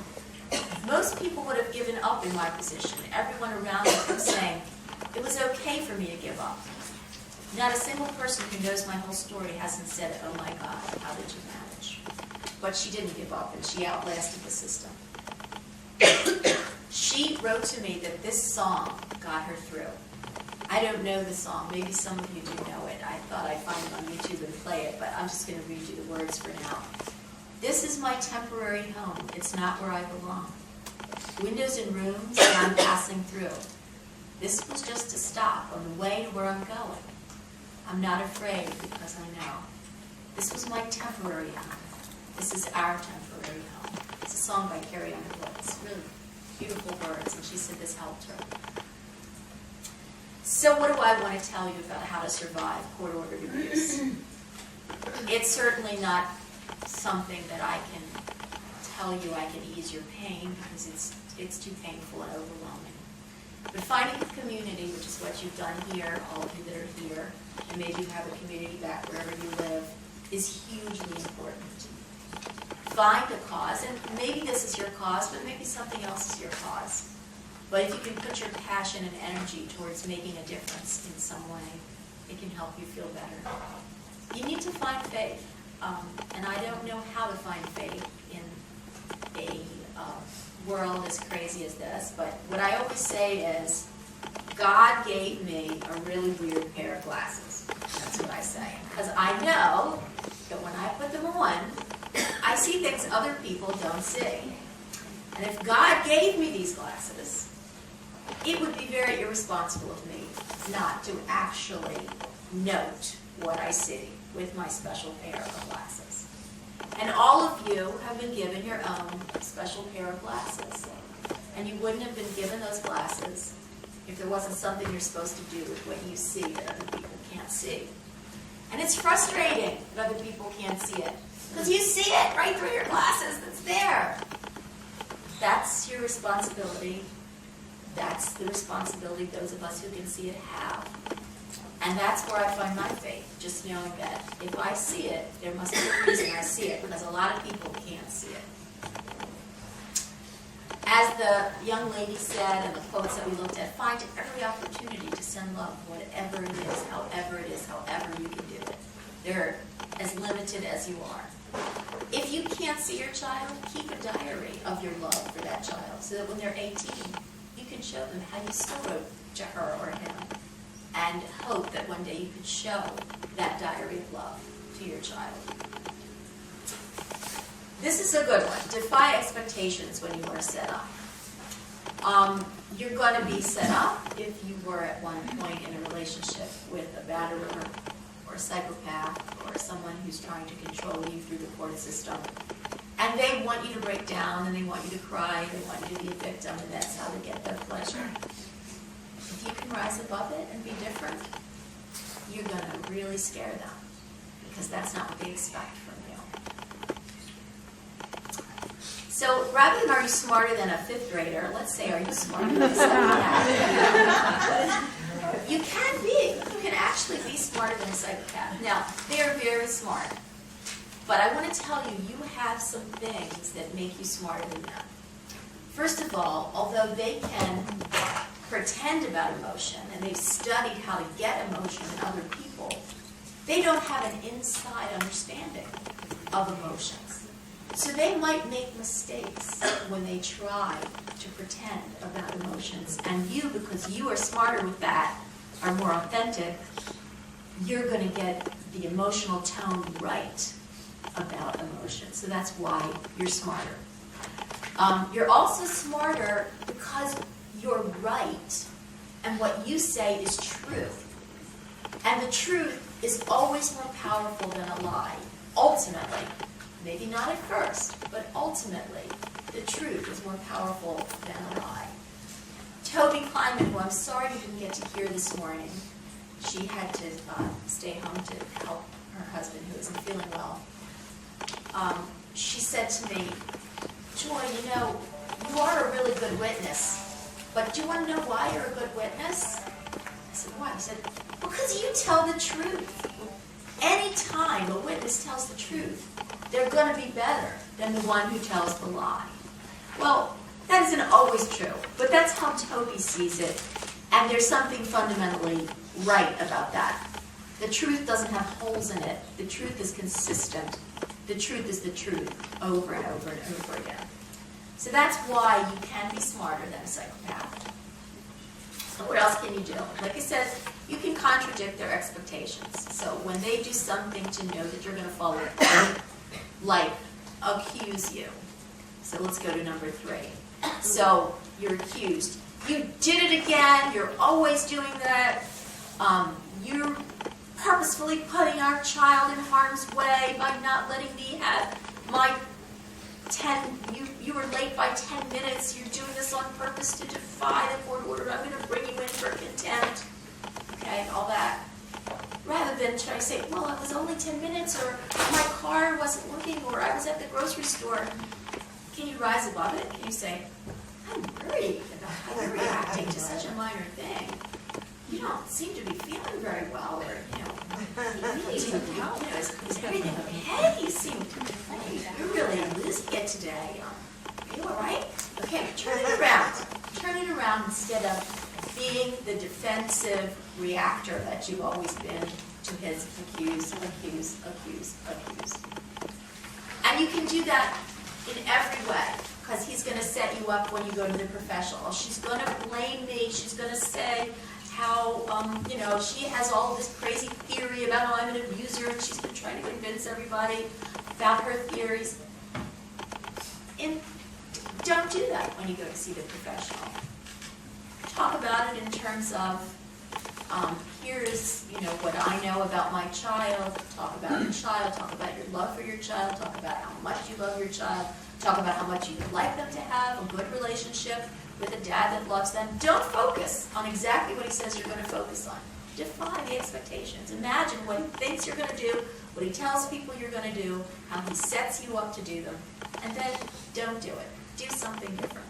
Most people would have given up in my position. Everyone around me kept saying, it was okay for me to give up. Not a single person who knows my whole story hasn't said, oh my God, how did you manage? But she didn't give up, and she outlasted the system. She wrote to me that this song got her through. I don't know the song. Maybe some of you do know it. I thought I'd find it on YouTube and play it, but I'm just going to read you the words for now. This is my temporary home. It's not where I belong. Windows and rooms, and I'm passing through. This was just a stop on the way to where I'm going. I'm not afraid because I know. This was my temporary home. This is our temporary home. It's a song by Carrie Underwood. It's really beautiful words, and she said this helped her. So what do I want to tell you about how to survive court-ordered abuse? It's certainly not something that I can tell you I can ease your pain, because it's too painful and overwhelming. But finding a community, which is what you've done here, all of you that are here, and maybe you have a community back wherever you live, is hugely important. Find a cause, and maybe this is your cause, but maybe something else is your cause. But if you can put your passion and energy towards making a difference in some way, it can help you feel better. You need to find faith, and I don't know how to find faith in a world as crazy as this, but what I always say is, God gave me a really weird pair of glasses. That's what I say. Because I know that when I put them on, I see things other people don't see. And if God gave me these glasses, it would be very irresponsible of me not to actually note what I see with my special pair of glasses. And all of you have been given your own special pair of glasses. And you wouldn't have been given those glasses if there wasn't something you're supposed to do with what you see that other people can't see. And it's frustrating that other people can't see it, because you see it right through your glasses that's there. That's your responsibility. That's the responsibility those of us who can see it have. And that's where I find my faith, just knowing that if I see it, there must be a reason I see it, because a lot of people can't see it. As the young lady said, and the quotes that we looked at, find every opportunity to send love, whatever it is, however you can do it. They're as limited as you are. If you can't see your child, keep a diary of your love for that child, so that when they're 18, you can show them how you still wrote to her or him, and hope that one day you could show that diary of love to your child. This is a good one. Defy expectations when you are set up. You're going to be set up if you were at one point in a relationship with a batterer or a psychopath or someone who's trying to control you through the court system. And they want you to break down, and they want you to cry, they want you to be a victim, and that's how they get their pleasure. If you can rise above it and be different, you're going to really scare them, because that's not what they expect from you. So rather than are you smarter than a fifth grader, let's say are you smarter than a psychopath? You can be. You can actually be smarter than a psychopath. Now, they are very smart. But I want to tell you, you have some things that make you smarter than them. First of all, although they can pretend about emotion, and they've studied how to get emotion in other people, they don't have an inside understanding of emotions. So they might make mistakes when they try to pretend about emotions. And you, because you are smarter with that, are more authentic, you're going to get the emotional tone right about emotion. So that's why you're smarter. You're also smarter because you're right, and what you say is true. And the truth is always more powerful than a lie. Ultimately, maybe not at first, but ultimately, the truth is more powerful than a lie. Toby Kleiman, who I'm sorry you didn't get to hear this morning, she had to stay home to help her husband who isn't feeling well. She said to me, Joy, you know, you are a really good witness, but do you want to know why you're a good witness? I said, why? He said, because you tell the truth. Any time a witness tells the truth, they're going to be better than the one who tells the lie. Well, that isn't always true, but that's how Toby sees it, and there's something fundamentally right about that. The truth doesn't have holes in it. The truth is consistent. The truth is the truth over and over and over again. So that's why you can be smarter than a psychopath. So what else can you do? Like I said, you can contradict their expectations. So when they do something to know that you're going to follow through, like accuse you. So let's go to number 3. So you're accused. You did it again. You're always doing that. You're purposefully putting our child in harm's way by not letting me have my 10, you were late by 10 minutes, you're doing this on purpose to defy the court order, I'm going to bring you in for contempt, okay, all that. Rather than try to say, well, it was only 10 minutes, or my car wasn't working, or I was at the grocery store. Can you rise above it? Can you say, I'm worried about how you're reacting to such a minor thing. You don't seem to be feeling very well, or, you know, is everything okay? You seem, you're really losing it today. Are you all right? Okay, turn it around. Turn it around instead of being the defensive reactor that you've always been to his accuse. And you can do that in every way, because he's going to set you up when you go to the professional. She's going to blame me. She's going to say how, you know, she has all this crazy theory about how I'm an abuser, and she's been trying to convince everybody about her theories. And don't do that when you go to see the professional. Talk about it in terms of, here's, you know, what I know about my child. Talk about your child. Talk about your love for your child. Talk about how much you love your child. Talk about how much you would like them to have a good relationship with a dad that loves them. Don't focus on exactly what he says you're going to focus on. Defy the expectations. Imagine what he thinks you're going to do, what he tells people you're going to do, how he sets you up to do them, and then don't do it. Do something different.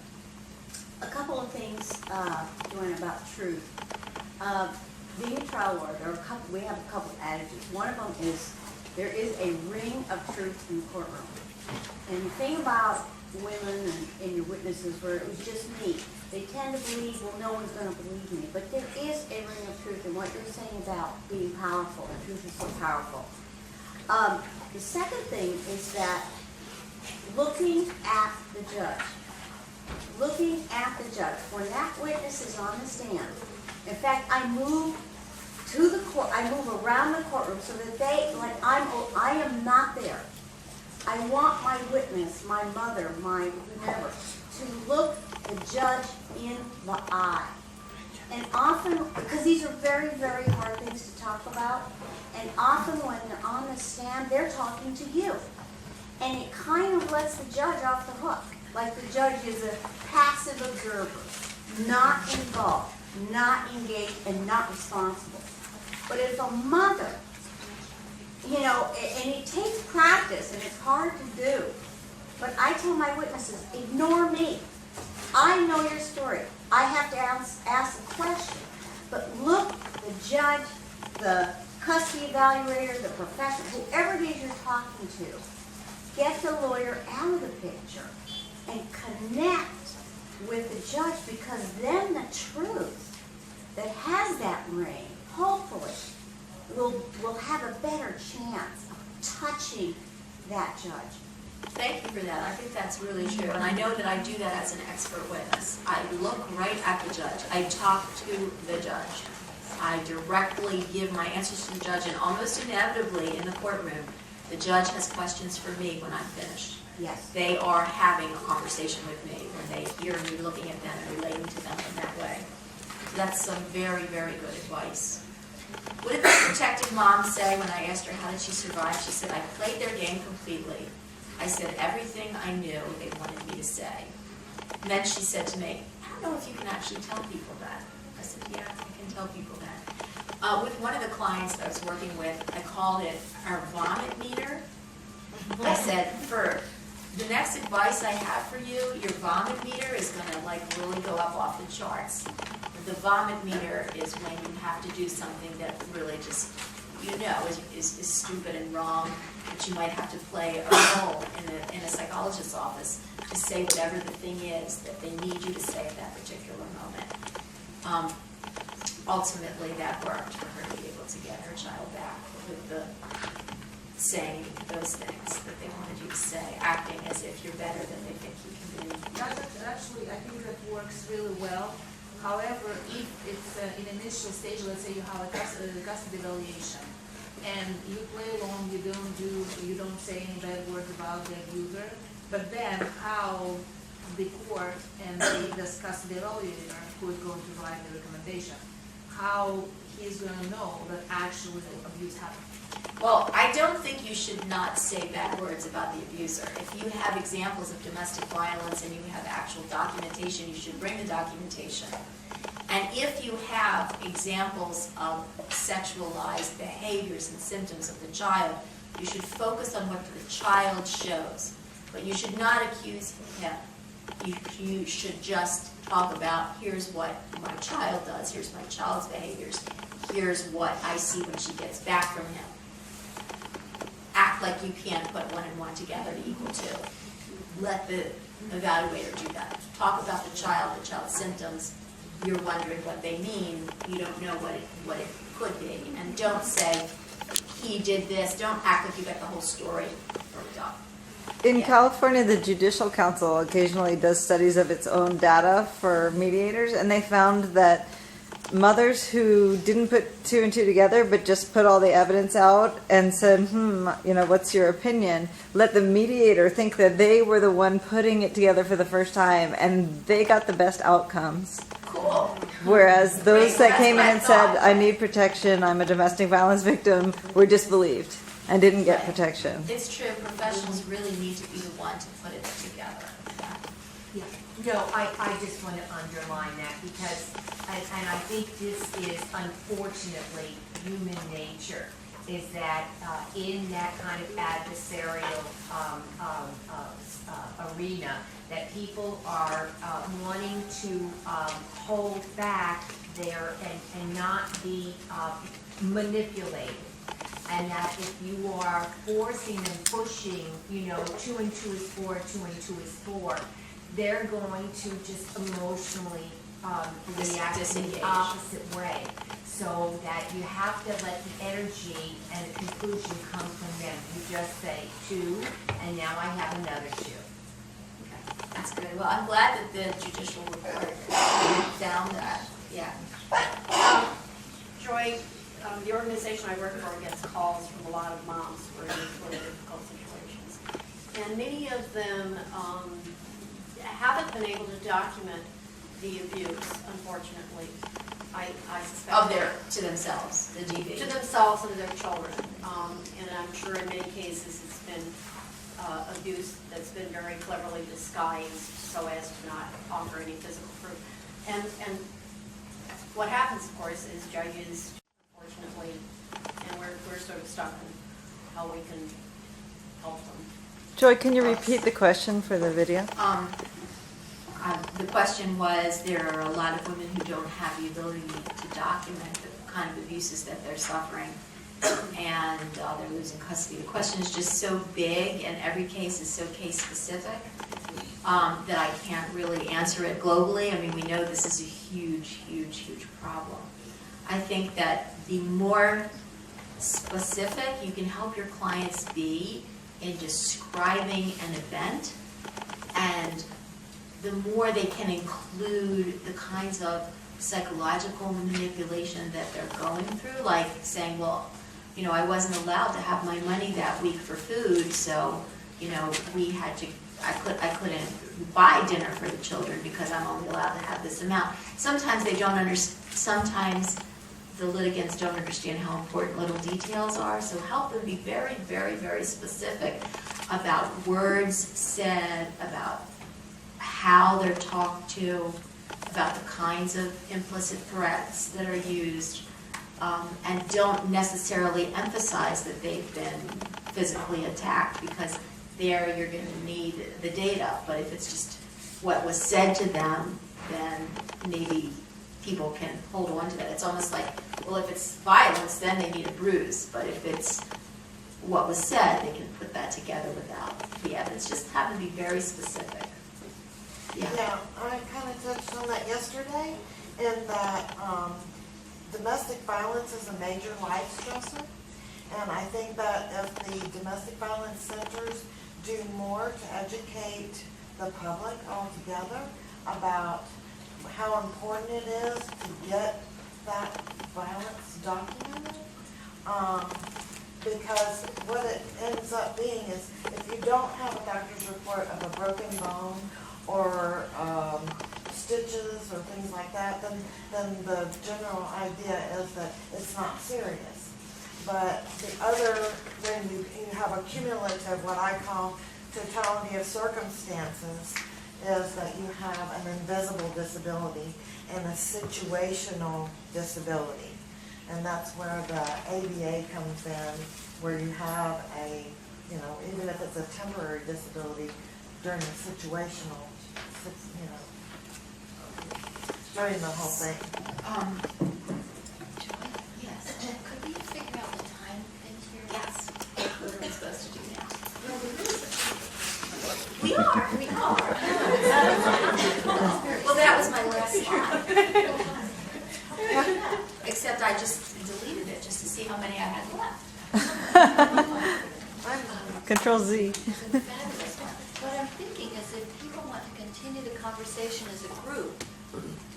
A couple of things, Joanne, about truth. Being a trial lawyer, we have a couple of adages. One of them is there is a ring of truth in the courtroom. And the thing about women and your witnesses where it was just me, they tend to believe, well, no one's going to believe me. But there is a ring of truth in what you're saying about being powerful. The truth is so powerful. The second thing is that looking at the judge. Looking at the judge. When that witness is on the stand, in fact, I move to the court, I move around the courtroom so that they, like I am not there. I want my witness, my mother, my whomever, to look the judge in the eye. And often, because these are very, very hard things to talk about, and often when they're on the stand, they're talking to you. And it kind of lets the judge off the hook. Like the judge is a passive observer, not involved, not engaged, and not responsible. But if a mother, you know, and it takes practice, and it's hard to do, but I tell my witnesses, ignore me. I know your story. I have to ask a question. But look, the judge, the custody evaluator, the professor, whoever it is you're talking to, get the lawyer out of the picture and connect with the judge, because then the truth that has that ring, hopefully, will have a better chance of touching that judge. Thank you for that. I think that's really true. And I know that I do that as an expert witness. I look right at the judge. I talk to the judge. I directly give my answers to the judge, and almost inevitably in the courtroom, the judge has questions for me when I'm finished. Yes. They are having a conversation with me when they hear me looking at them and relating to them in that way. So that's some very, very good advice. What did the protective mom say when I asked her how did she survive? She said, I played their game completely. I said everything I knew they wanted me to say. And then she said to me, I don't know if you can actually tell people that. I said, yeah, I can tell people that. With one of the clients that I was working with, I called it our vomit meter. I said, for the next advice I have for you, your vomit meter is going to like really go up off the charts. The vomit meter is when you have to do something that really just, you know, is stupid and wrong, but you might have to play a role in a psychologist's office to say whatever the thing is that they need you to say at that particular moment. Ultimately, that worked for her to be able to get her child back with the saying those things that they wanted you to say, acting as if you're better than they think you can be. Actually, I think that works really well. However, if it's in initial stage, let's say you have a custody evaluation, and you play along, you don't say any bad words about the abuser, but then how the court and the custody evaluator who is going to write the recommendation, how he's going to know that actually abuse happened. Well, I don't think you should not say bad words about the abuser. If you have examples of domestic violence and you have actual documentation, you should bring the documentation. And if you have examples of sexualized behaviors and symptoms of the child, you should focus on what the child shows. But you should not accuse him. You should just talk about, here's what my child does, here's my child's behaviors, here's what I see when she gets back from him. Act like you can't put 1 and 1 together to equal 2. Let the evaluator do that. Talk about the child's symptoms. You're wondering what they mean. You don't know what it could be. And don't say, he did this. Don't act like you got the whole story worked up. In California, the Judicial Council occasionally does studies of its own data for mediators, and they found that mothers who didn't put 2 and 2 together but just put all the evidence out and said, what's your opinion, let the mediator think that they were the one putting it together for the first time, and they got the best outcomes. Cool. Whereas those that came in and said, I need protection, I'm a domestic violence victim, were disbelieved and didn't get protection. It's true. Professionals really need to be the one to put it together. Yeah. No, I just want to underline that because, and I think this is unfortunately human nature, is that in that kind of adversarial arena, that people are wanting to hold back there and not be manipulated. And that if you are forcing and pushing, 2 and 2 is 4, 2 and 2 is 4, they're going to just emotionally react in the opposite way. So that you have to let the energy and the conclusion come from them. You just say 2, and now I have another 2. Okay, that's good. Well, I'm glad that the judicial report found that. Yeah. Joy, the organization I work for gets calls from a lot of moms who are in really difficult situations. And many of them haven't been able to document the abuse, unfortunately. I suspect. Of to themselves, the GB. To themselves and their children. And I'm sure in many cases it's been abuse that's been very cleverly disguised so as to not offer any physical proof. And what happens, of course, is judges, unfortunately, and we're sort of stuck in how we can help them. Joy, can you repeat the question for the video? The question was, there are a lot of women who don't have the ability to document the kind of abuses that they're suffering, and they're losing custody. The question is just so big, and every case is so case specific, that I can't really answer it globally. I mean, we know this is a huge, huge, huge problem. I think that the more specific you can help your clients be in describing an event, and the more they can include the kinds of psychological manipulation that they're going through, like saying, well, you know, I wasn't allowed to have my money that week for food, so, you know, I couldn't buy dinner for the children because I'm only allowed to have this amount. Sometimes they don't sometimes the litigants don't understand how important little details are, so help them be very, very, very specific about words said, about how they're talked to, about the kinds of implicit threats that are used, and don't necessarily emphasize that they've been physically attacked, because there you're going to need the data. But if it's just what was said to them, then maybe people can hold on to that. It's almost like, well, if it's violence, then they need a bruise. But if it's what was said, they can put that together without the evidence. Just have them be very specific. Yeah, I kind of touched on that yesterday, in that domestic violence is a major life stressor, and I think that if the domestic violence centers do more to educate the public altogether about how important it is to get that violence documented, because what it ends up being is, if you don't have a doctor's report of a broken bone or stitches or things like that, then the general idea is that it's not serious. But the other, when you have a cumulative, what I call totality of circumstances, is that you have an invisible disability and a situational disability. And that's where the ABA comes in, where you have a, you know, even if it's a temporary disability, during the situational, you know, during the whole thing. Yes. Could we figure out the time things here? Yes. What are we supposed to do now? We are. Well, that was my last slide. Except I just deleted it just to see how many I had left. Control Z. Fabulous. What I'm thinking is, if people want to continue the conversation as a group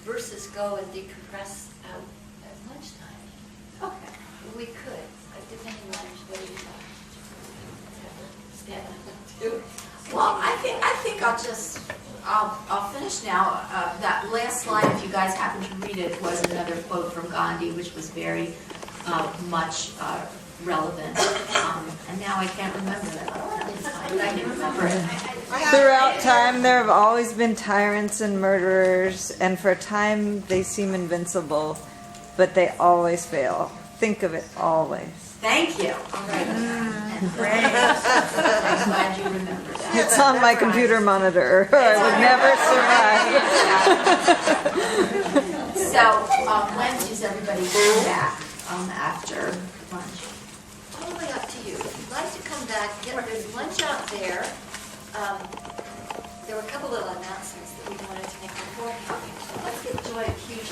versus go and decompress out at lunchtime, Okay. we could, depending on what you thought. Well, I think I'll finish now. That last slide, if you guys happen to read it, was another quote from Gandhi, which was very much relevant. And now I can't remember that. But I can remember it. Throughout time, there have always been tyrants and murderers, and for a time they seem invincible, but they always fail. Think of it always. Thank you. All right. Great. I'm glad you remembered that. It's on my computer monitor. I would never survive. So, when does everybody come back after lunch? Totally up to you. If you'd like to come back, there's lunch out there. There were a couple little announcements that we wanted to make beforehand. Let's get Joy a huge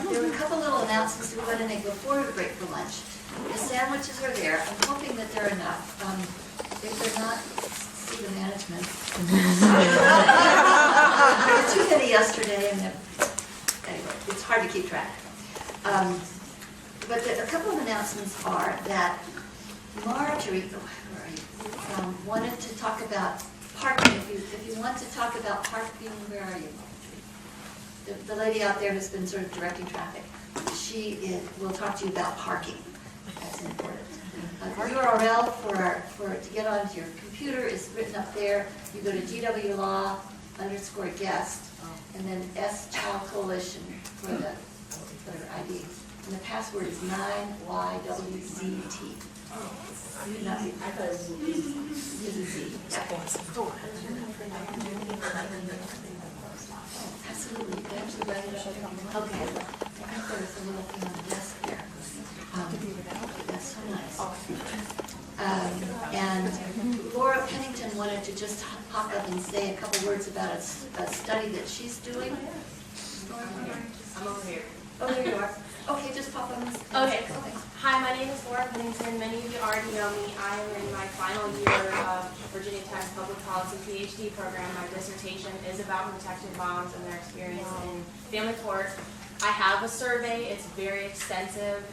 there were a couple little announcements that we want to make before we break for lunch. The sandwiches are there. I'm hoping that they're enough. If they're not, see the management. There were too many yesterday, and anyway, it's hard to keep track. but a couple of announcements are that Marjorie wanted to talk about parking. If you want to talk about parking, where are you? The lady out there who's been sort of directing traffic. Will talk to you about parking. That's important. The URL to get onto your computer is written up there. You go to GWLaw_guest, and then S Child Coalition for the ID. And the password is 9YWZT. I thought it was a Z. Absolutely. You can actually write it up. Okay. I think there's a little thing on the desk there. That's so nice. And Laura Pennington wanted to just pop up and say a couple words about a study that she's doing. I'm over here. Oh, there you are. Okay, just pop on this. Okay. Hi, my name is Laura Pennington. Many of you already know me. I am in my final year of Virginia Tech's Public Policy PhD program. My dissertation is about protecting moms and their experience in family court. I have a survey. It's very extensive.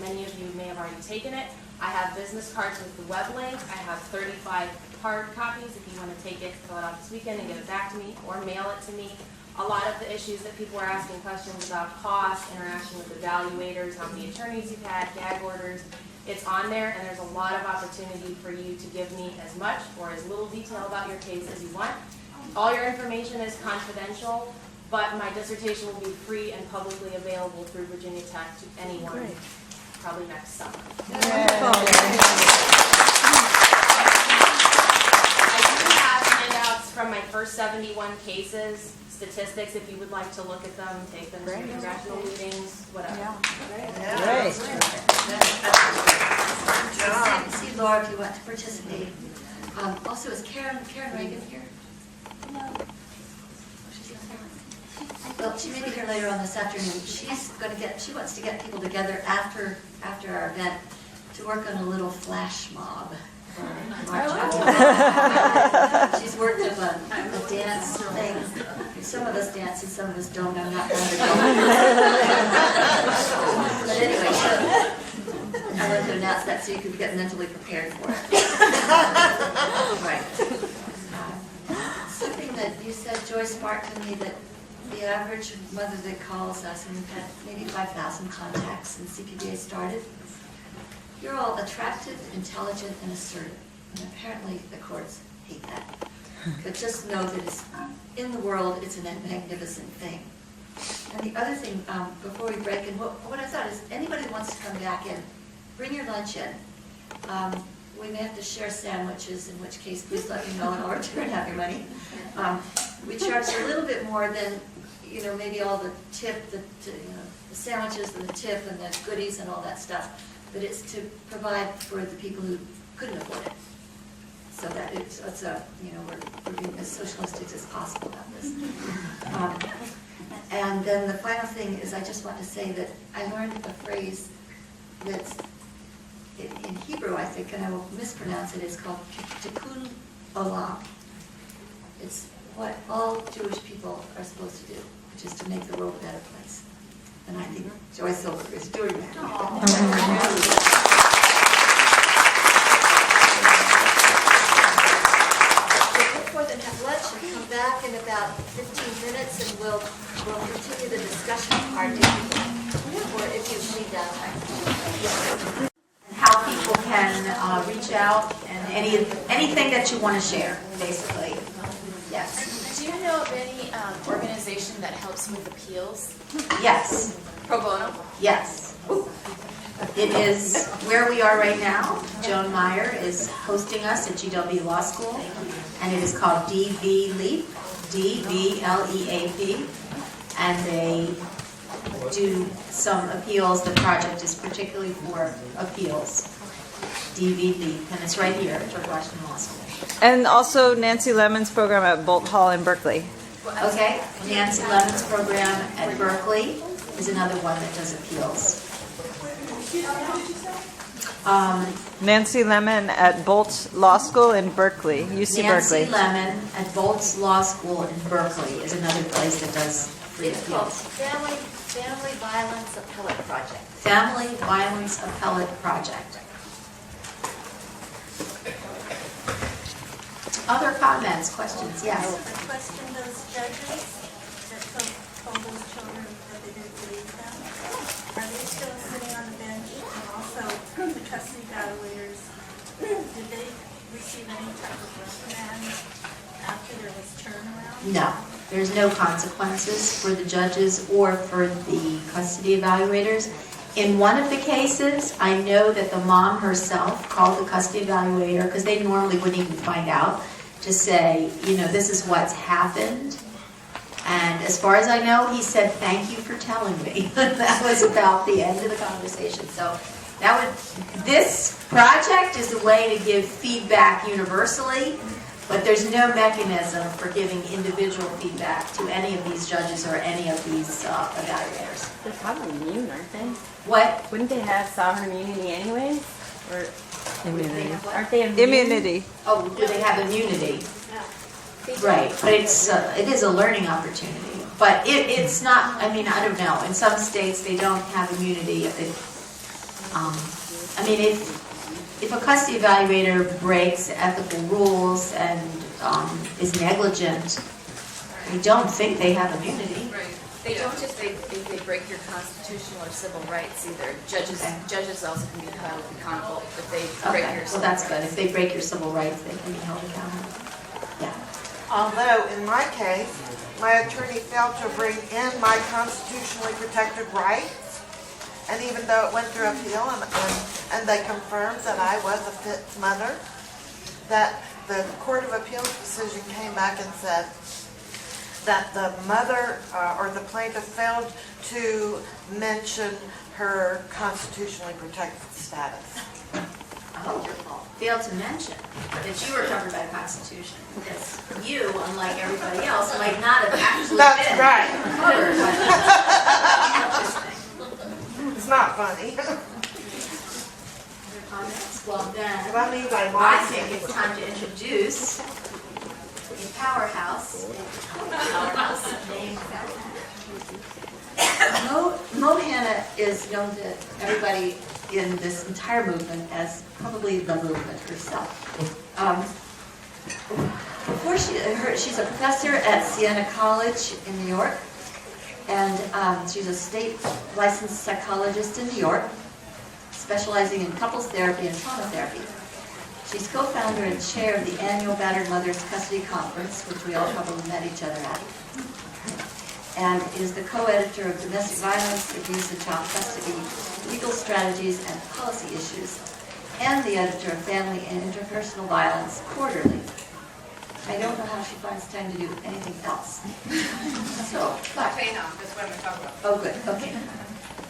Many of you may have already taken it. I have business cards with the web link. I have 35 hard copies if you want to take it, fill it out this weekend and get it back to me, or mail it to me. A lot of the issues that people are asking questions about, cost, interaction with evaluators, how many attorneys you've had, gag orders, it's on there, and there's a lot of opportunity for you to give me as much or as little detail about your case as you want. All your information is confidential, but my dissertation will be free and publicly available through Virginia Tech to anyone, probably next summer. I do have handouts from my first 71 cases, statistics, if you would like to look at them, take them to congressional meetings, whatever. Great. See Laura if you want to participate. Also, is Karen Reagan here? No. Well, she may be here later on this afternoon. She wants to get people together after our event to work on a little flash mob. She's worked up a dance thing. Some of us dance and some of us don't. I'm not going to go. But anyway, I wanted to announce that so you could get mentally prepared for it. Right. Something that you said, Joy, sparked to me that the average mother that calls us, and we've had maybe 5,000 contacts since CPBA started, you're all attractive, intelligent, and assertive. And apparently the courts hate that. But just know that in the world, it's a magnificent thing. And the other thing, before we break, and what I thought is, anybody who wants to come back in, bring your lunch in. We may have to share sandwiches, in which case, please let me know and I'll return half your money. We charge a little bit more than, maybe all the tip, the sandwiches and the tip and the goodies and all that stuff. But it's to provide for the people who couldn't afford it. So that we're being as socialistic as possible about this. And then the final thing is, I just want to say that I learned a phrase that's in Hebrew, I think, and I will mispronounce it. It's called tikkun olam. It's what all Jewish people are supposed to do, which is to make the world a better place. And I think Joy Silver is doing that. Before they have lunch, we'll come back in about 15 minutes and we'll continue the discussion part if you need that time. And how people can reach out and anything that you want to share, basically. Yes. Do you know of any organization that helps with appeals? Yes. Pro bono? Yes. It is where we are right now. Joan Meyer is hosting us at GW Law School, and it is called DV Leap, DVLEAP, and they do some appeals. The project is particularly for appeals. DV Leap, and it's right here at George Washington Law School. And also Nancy Lemon's program at Bolt Hall in Berkeley. Okay, Nancy Lemon's program at Berkeley is another one that does appeals. Nancy Lemon at Bolt Law School in Berkeley, UC Berkeley. Nancy Lemon at Bolt's Law School in Berkeley is another place that does free It's called appeals. Family Violence Appellate Project. Family Violence Appellate Project. Other comments, questions? Yes. I question those judges that told those children that they didn't believe them. Are they still sitting on the bench? And also, the custody evaluators, did they receive any type of reprimand after there was turnaround? No, there's no consequences for the judges or for the custody evaluators. In one of the cases, I know that the mom herself called the custody evaluator, because they normally wouldn't even find out, to say, you know, this is what's happened. And as far as I know, he said, thank you for telling me. That was about the end of the conversation. So this project is a way to give feedback universally, but there's no mechanism for giving individual feedback to any of these judges or any of these evaluators. They're probably immune, aren't they? What? Wouldn't they have sovereign immunity anyway? Or Immunity. aren't they immune? Immunity. Oh, do they have immunity? Right, but it is a learning opportunity. But it's not, I mean, I don't know. In some states, they don't have immunity. If a custody evaluator breaks ethical rules and is negligent, we don't think they have immunity. Right. They don't if they break your constitutional or civil rights either. Judges also can be held accountable if they break your civil well, that's rights. good. If they break your civil rights, they can be held accountable. Yeah. Although, in my case, my attorney failed to bring in my constitutionally protected rights, and even though it went through appeal and they confirmed that I was a fit mother, that the Court of Appeals decision came back and said that the mother or the plaintiff failed to mention her constitutionally protected status. Oh, failed to mention that you were covered by the Constitution. Because you, unlike everybody else, might not have actually That's been right. covered by the It's not funny. Other comments? Well, then, Well, I mean, by I think it's time to introduce a powerhouse named Mo Hanna is known to everybody in this entire movement as probably the movement herself. She's a professor at Siena College in New York, and she's a state licensed psychologist in New York, specializing in couples therapy and trauma therapy. She's co-founder and chair of the annual Battered Mothers Custody Conference, which we all probably met each other at, and is the co-editor of Domestic Violence, Abuse, and Child Custody, Legal Strategies and Policy Issues, and the editor of Family and Interpersonal Violence Quarterly. I don't know how she finds time to do anything else. So, but Paying off, that's what I'm talking about. oh, good, okay.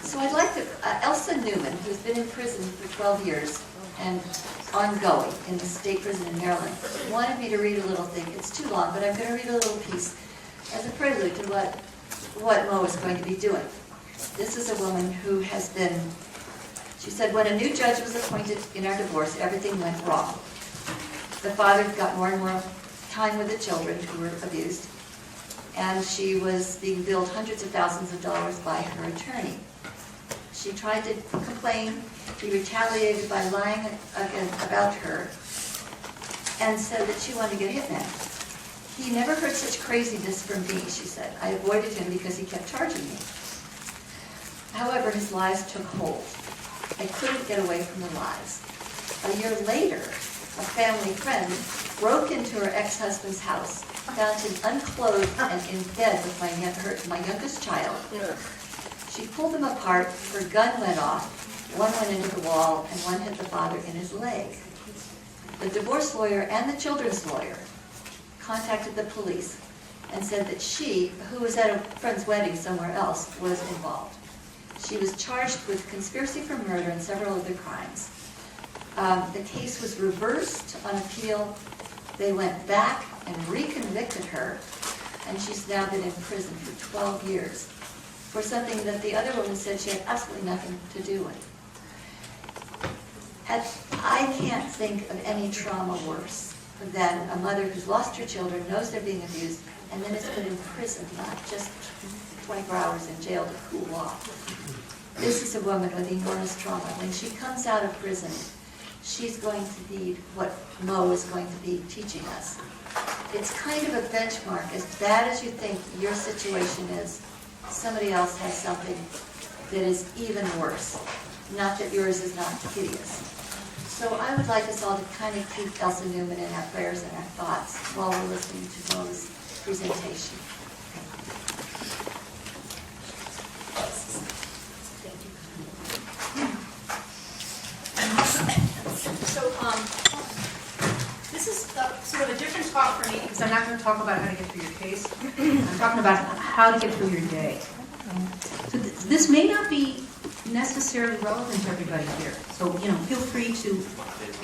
So I'd like to, Elsa Newman, who's been in prison for 12 years and ongoing in the state prison in Maryland, wanted me to read a little thing. It's too long, but I'm going to read a little piece as a prelude to what Mo is going to be doing. This is a woman who has been, she said, when a new judge was appointed in our divorce, everything went wrong. The father got more and more time with the children who were abused, and she was being billed hundreds of thousands of dollars by her attorney. She tried to complain. He retaliated by lying about her and said that she wanted to get a hitman. He never heard such craziness from me, she said. I avoided him because he kept charging me. However, his lies took hold. I couldn't get away from the lies. A year later, a family friend broke into her ex-husband's house, found him unclothed and in bed with my youngest child. She pulled them apart, her gun went off, one went into the wall, and one hit the father in his leg. The divorce lawyer and the children's lawyer contacted the police and said that she, who was at a friend's wedding somewhere else, was involved. She was charged with conspiracy for murder and several other crimes. The case was reversed on appeal. They went back and reconvicted her, and she's now been in prison for 12 years for something that the other woman said she had absolutely nothing to do with. And I can't think of any trauma worse than a mother who's lost her children, knows they're being abused, and then is put in prison, not just 24 hours in jail to cool off. this is a woman with enormous trauma. When she comes out of prison, she's going to need what Mo is going to be teaching us. It's kind of a benchmark. As bad as you think your situation is, somebody else has something that is even worse. Not that yours is not hideous. So I would like us all to kind of keep Elsa Newman in our prayers and our thoughts while we're listening to Mo's presentation. So, this is sort of a different talk for me, because I'm not going to talk about how to get through your case. I'm talking about how to get through your day. So this may not be necessarily relevant to everybody here. So, feel free to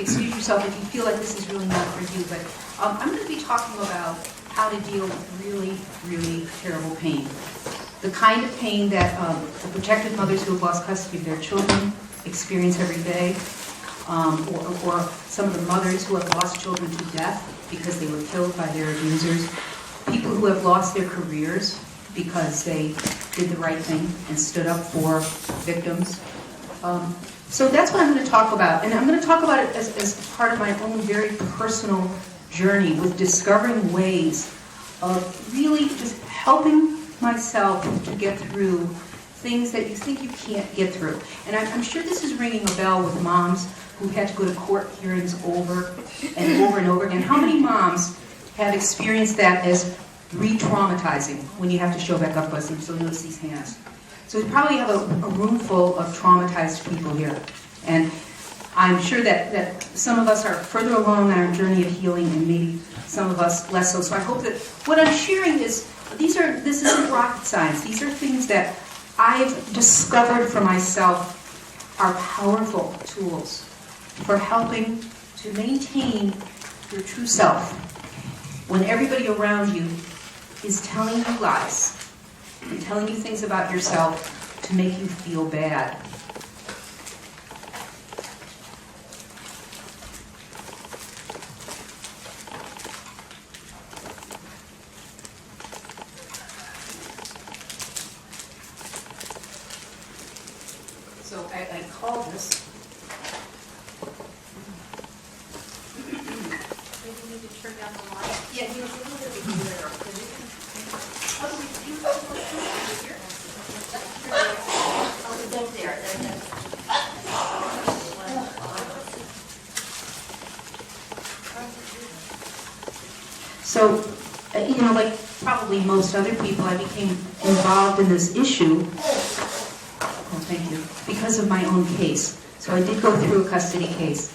excuse yourself if you feel like this is really not for you. But I'm going to be talking about how to deal with really, really terrible pain. The kind of pain that the protected mothers who have lost custody of their children experience every day, or some of the mothers who have lost children to death because they were killed by their abusers, people who have lost their careers because they did the right thing and stood up for victims. So that's what I'm going to talk about. And I'm going to talk about it as part of my own very personal journey with discovering ways of really just helping myself to get through things that you think you can't get through. And I'm sure this is ringing a bell with moms who had to go to court hearings over and over and over again. How many moms have experienced that as re-traumatizing when you have to show back up us? So notice these hands. So we probably have a room full of traumatized people here. And I'm sure that some of us are further along on our journey of healing and maybe some of us less so. So I hope that what I'm sharing is, this isn't rocket science. These are things that I've discovered for myself are powerful tools for helping to maintain your true self when everybody around you is telling you lies and telling you things about yourself to make you feel bad. So I call this. Maybe we need to turn down the light. Yeah, it's a little bit clearer. How do we do this? Here? Oh, they're there. So, like probably most other people, I became involved in this issue. Thank you. Because of my own case. So I did go through a custody case,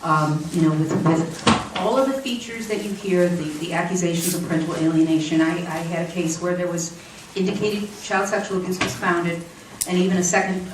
with all of the features that you hear, the accusations of parental alienation. I had a case where there was indicated child sexual abuse was founded, and even a second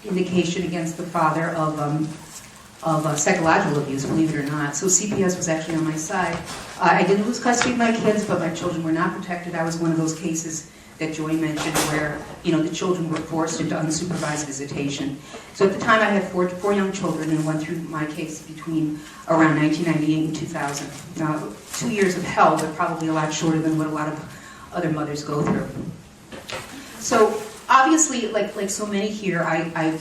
indication against the father of psychological abuse, believe it or not. So CPS was actually on my side. I didn't lose custody of my kids, but my children were not protected. I was one of those cases that Joy mentioned where, the children were forced into unsupervised visitation. So at the time I had four young children and went through my case between around 1998 and 2000. Now, 2 years of hell, but probably a lot shorter than what a lot of other mothers go through. So obviously, like so many here, I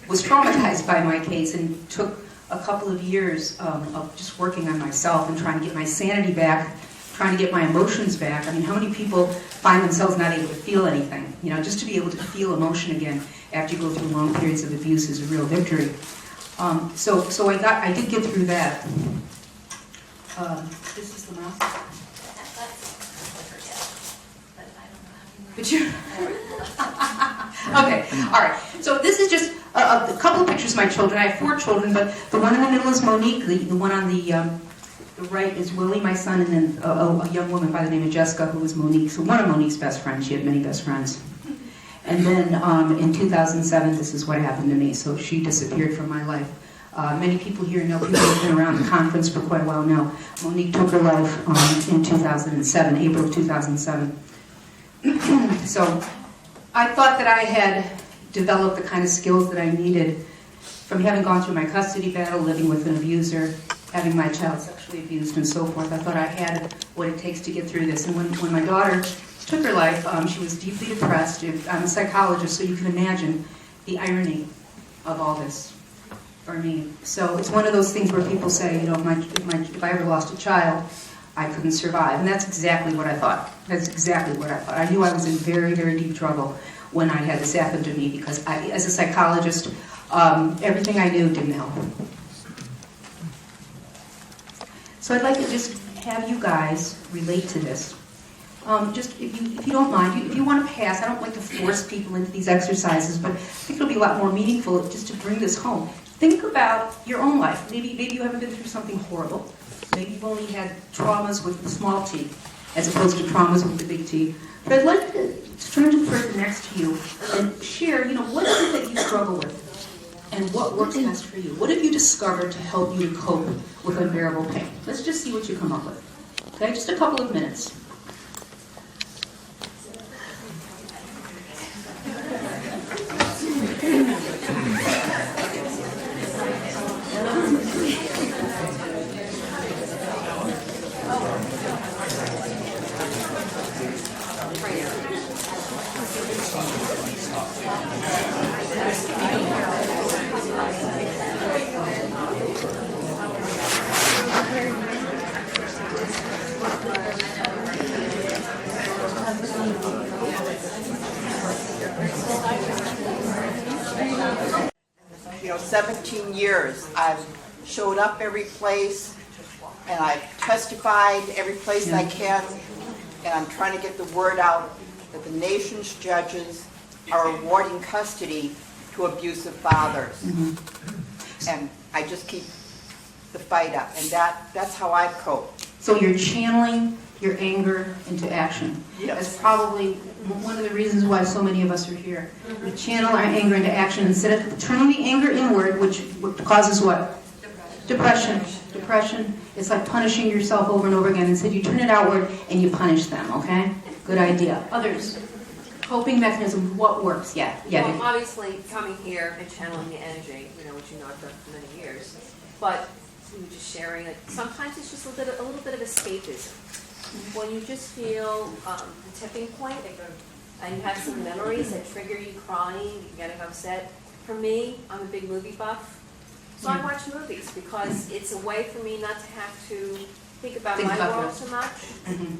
was traumatized by my case and took a couple of years of just working on myself and trying to get my sanity back, trying to get my emotions back. I mean, how many people find themselves not able to feel anything? Just to be able to feel emotion again after you go through long periods of abuse is a real victory. So I did get through that. This is the mouse. But you. Okay, all right. So this is just a couple of pictures of my children. I have 4 children, but the one in the middle is Monique. The one on the right is Willie, my son, and then a young woman by the name of Jessica, who was Monique. So one of Monique's best friends. She had many best friends. And then in 2007, this is what happened to me. So she disappeared from my life. Many people here know, people who have been around the conference for quite a while now. Monique took her life in 2007, April of 2007. So I thought that I had developed the kind of skills that I needed from having gone through my custody battle, living with an abuser, having my child sexually abused, and so forth. I thought I had what it takes to get through this. And when my daughter took her life, she was deeply depressed. I'm a psychologist, so you can imagine the irony of all this for me. So it's one of those things where people say, you know, if I ever lost a child, I couldn't survive. And that's exactly what I thought. That's exactly what I thought. I knew I was in very, very deep trouble when I had this happen to me because as a psychologist, everything I knew didn't help. So I'd like to just have you guys relate to this. Just if you don't mind, if you want to pass, I don't like to force people into these exercises, but I think it'll be a lot more meaningful just to bring this home. Think about your own life. Maybe you haven't been through something horrible. Maybe you've only had traumas with the small T, as opposed to traumas with the big T. But I'd like to turn to the person next to you and share, you know, what is it that you struggle with? And what works best for you? What have you discovered to help you to cope with unbearable pain? Let's just see what you come up with. Okay, just a couple of minutes. You know, 17 years, I've showed up every place, and I've testified every place I can, and I'm trying to get the word out that the nation's judges are awarding custody to abusive fathers. And I just keep the fight up, and that's how I cope. So you're channeling your anger into action. Yes. That's probably one of the reasons why so many of us are here. We channel our anger into action instead of turning the anger inward, which causes what? Depression. Depression. It's like punishing yourself over and over again. Instead, you turn it outward and you punish them, okay? Good idea. Others? Coping mechanism, what works? Yeah. Well, obviously, coming here and channeling the energy, you know, which you know I've done for many years, but just sharing it. Sometimes it's just a little bit of escapism. When you just feel the tipping point, and you have some memories that trigger you crying, you getting upset. For me, I'm a big movie buff, so I watch movies because it's a way for me not to have to think about my world so much.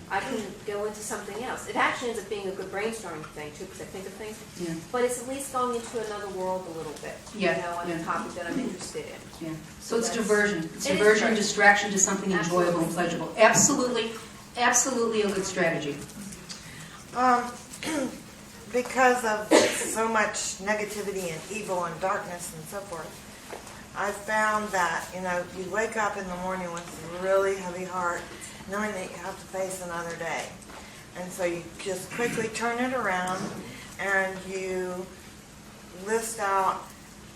I can go into something else. It actually ends up being a good brainstorming thing too, because I think of things. But it's at least going into another world a little bit, you know, on a topic that I'm interested in. Yeah. So it's diversion. It's diversion, distraction to something enjoyable and pleasurable. Absolutely, absolutely a good strategy. Because of so much negativity and evil and darkness and so forth, I found that, you know, you wake up in the morning with a really heavy heart, knowing that you have to face another day. And so you just quickly turn it around and you list out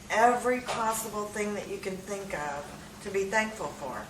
every possible thing that you can think of to be thankful for,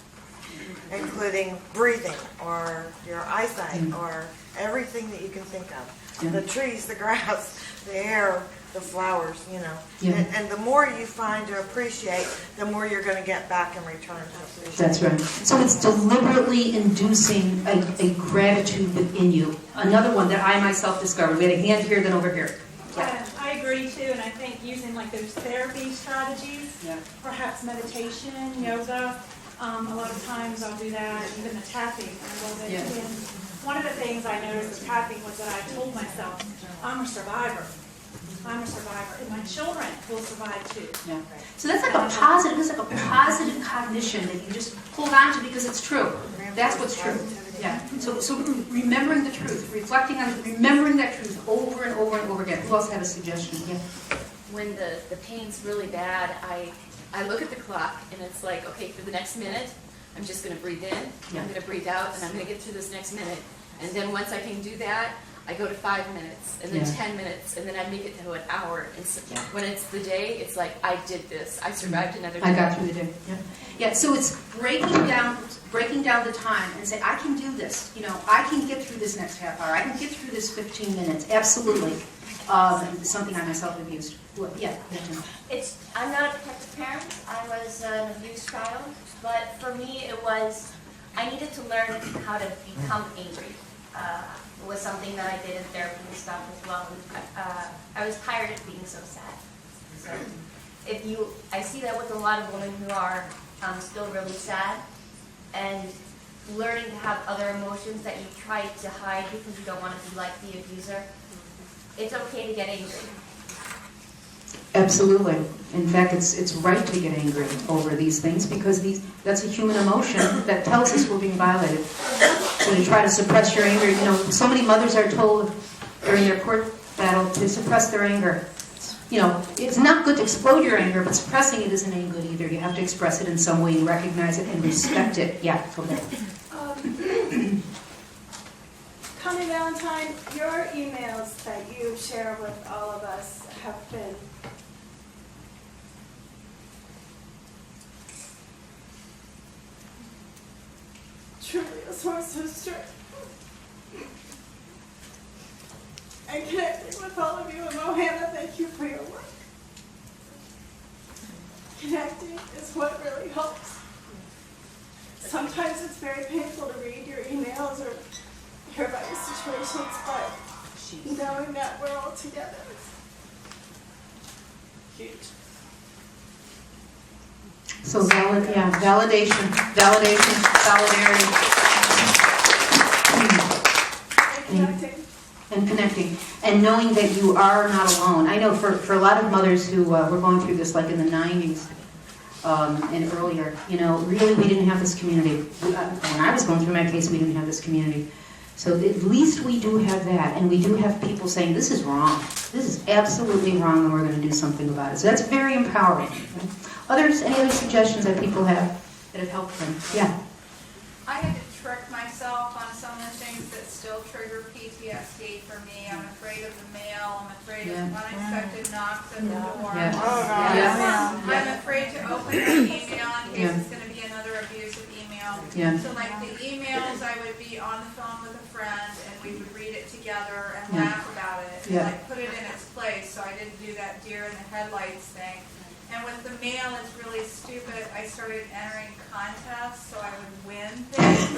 including breathing or your eyesight or everything that you can think of. The trees, the grass, the air, the flowers, you know. And the more you find to appreciate, the more you're going to get back in return to appreciate. That's right. So it's deliberately inducing a gratitude within you. Another one that I myself discovered. We had a hand here, then over here. I agree too, and I think using like those therapy strategies, perhaps meditation, yoga, a lot of times I'll do that, even the tapping, I love it. And one of the things I noticed with tapping was that I told myself, I'm a survivor. I'm a survivor, and my children will survive too. So that's like a positive. It's like a positive cognition that you just hold on to because it's true. That's what's true. Yeah. So remembering the truth, reflecting on, remembering that truth over and over and over again. Who else had a suggestion? Yeah. When the pain's really bad, I look at the clock and it's like, okay, for the next minute, I'm just going to breathe in, I'm going to breathe out, and I'm going to get through this next minute. And then once I can do that, I go to 5 minutes, and then 10 minutes, and then I make it to an hour. And so when it's the day, it's like, I did this. I survived another day. I got through the day. Yeah. So it's breaking down the time and say, I can do this. You know, I can get through this next half hour. I can get through this 15 minutes. Absolutely. Something I myself have used. Yeah. I'm not a protective parent. I was an abused child. But for me, it was, I needed to learn how to become angry. It was something that I did in therapy and stuff as well. I was tired of being so sad. So I see that with a lot of women who are still really sad, and learning to have other emotions that you try to hide because you don't want to be like the abuser. It's okay to get angry. Absolutely. In fact, it's right to get angry over these things because that's a human emotion that tells us we're being violated. So to try to suppress your anger, so many mothers are told during their court battle to suppress their anger. It's not good to explode your anger, but suppressing it isn't any good either. You have to express it in some way and recognize it and respect it. Yeah, go ahead. Connie Valentine, your emails that you share with all of us have been truly a source of strength. And connecting with all of you, and Mohana, thank you for your work. Connecting is what really helps. Sometimes it's very painful to read your emails or hear about your situations, but knowing that we're all together is huge. So validation, solidarity, and connecting, and knowing that you are not alone. I know for a lot of mothers who were going through this, like in the 90s and earlier, really we didn't have this community. When I was going through my case, we didn't have this community. So at least we do have that, and we do have people saying, this is wrong. This is absolutely wrong, and we're going to do something about it. So that's very empowering. Any other suggestions that people have that have helped them? Yeah. I had to trick myself on some of the things that still trigger PTSD for me. I'm afraid of the mail. I'm afraid of unexpected knocks at the door. I'm afraid to open an email in case it's going to be another abusive email. So like the emails, I would be on the phone with a friend and we would read it together and laugh about it and like put it in its place. So I didn't do that deer in the headlights thing. And with the mail, it's really stupid. I started entering contests so I would win things.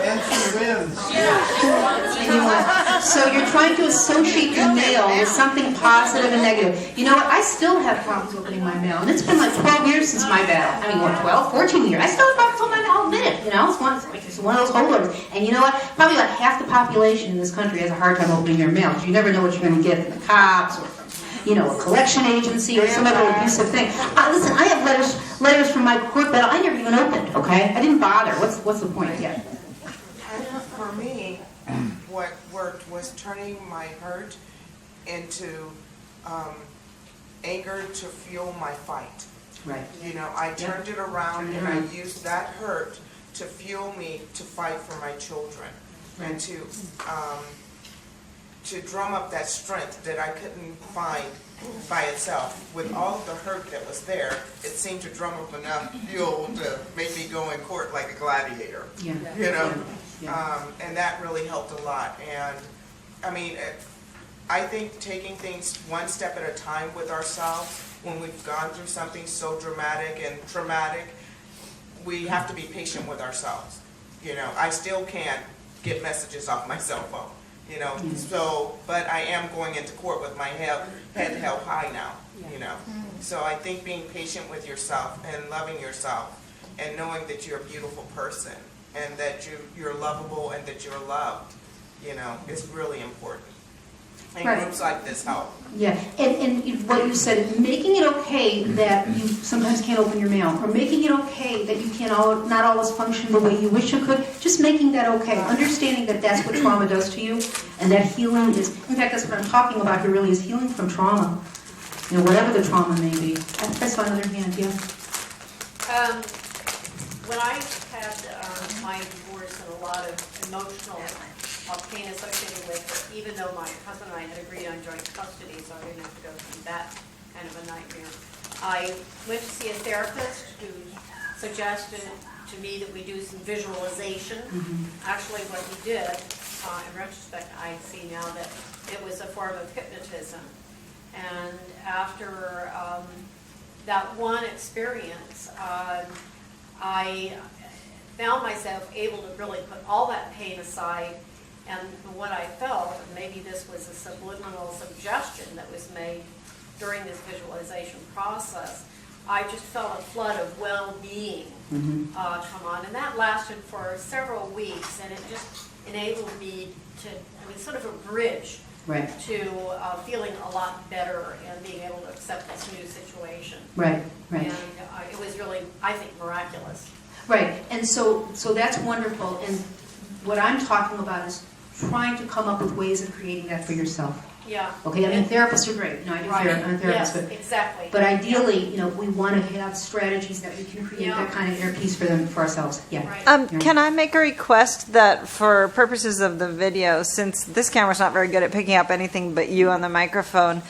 And she wins. So you're trying to associate your mail with something positive and negative. You know what? I still have problems opening my mail. And it's been like 12 years since my battle. I mean, what, 12, 14 years? I still have problems opening my mail. I'll admit it. It's one of those holdovers. And you know what? Probably like half the population in this country has a hard time opening your mail because you never know what you're going to get from the cops or from, a collection agency or some other abusive thing. Listen, I have letters from my court battle I never even opened, okay? I didn't bother. What's the point? Yeah. For me, what worked was turning my hurt into anger to fuel my fight. Right. I turned it around and I used that hurt to fuel me to fight for my children and to drum up that strength that I couldn't find by itself. With all of the hurt that was there, it seemed to drum up enough fuel to make me go in court like a gladiator. And that really helped a lot. And I mean, I think taking things one step at a time with ourselves when we've gone through something so dramatic and traumatic, we have to be patient with ourselves. I still can't get messages off my cell phone. But I am going into court with my head held high now. So I think being patient with yourself and loving yourself and knowing that you're a beautiful person and that you're lovable and that you're loved, is really important. And groups like this help. Yeah, and what you said, making it okay that you sometimes can't open your mail, or making it okay that you not always function the way you wish you could, just making that okay, understanding that that's what trauma does to you, and that healing is, in fact, that's what I'm talking about here really, is healing from trauma, whatever the trauma may be. I saw another hand, yeah. When I had my divorce and a lot of emotional pain associated with it, even though my husband and I had agreed on joint custody, so I didn't have to go through that kind of a nightmare. I went to see a therapist who suggested to me that we do some visualization. Actually, what he did, in retrospect, I see now that it was a form of hypnotism. And after that one experience, I found myself able to really put all that pain aside And what I felt, and maybe this was a subliminal suggestion that was made during this visualization process, I just felt a flood of well-being come on. And that lasted for several weeks, and it just enabled me to, sort of a bridge to feeling a lot better and being able to accept this new situation. Right. And it was really, I think, miraculous. Right, and so that's wonderful, and what I'm talking about is trying to come up with ways of creating that for yourself. Yeah. Okay, I mean, therapists are great. I'm a therapist, yes, exactly. But ideally, we want to have strategies that we can create that kind of inner peace for ourselves. Yeah. Right. Can I make a request that for purposes of the video, since this camera's not very good at picking up anything but you on the microphone,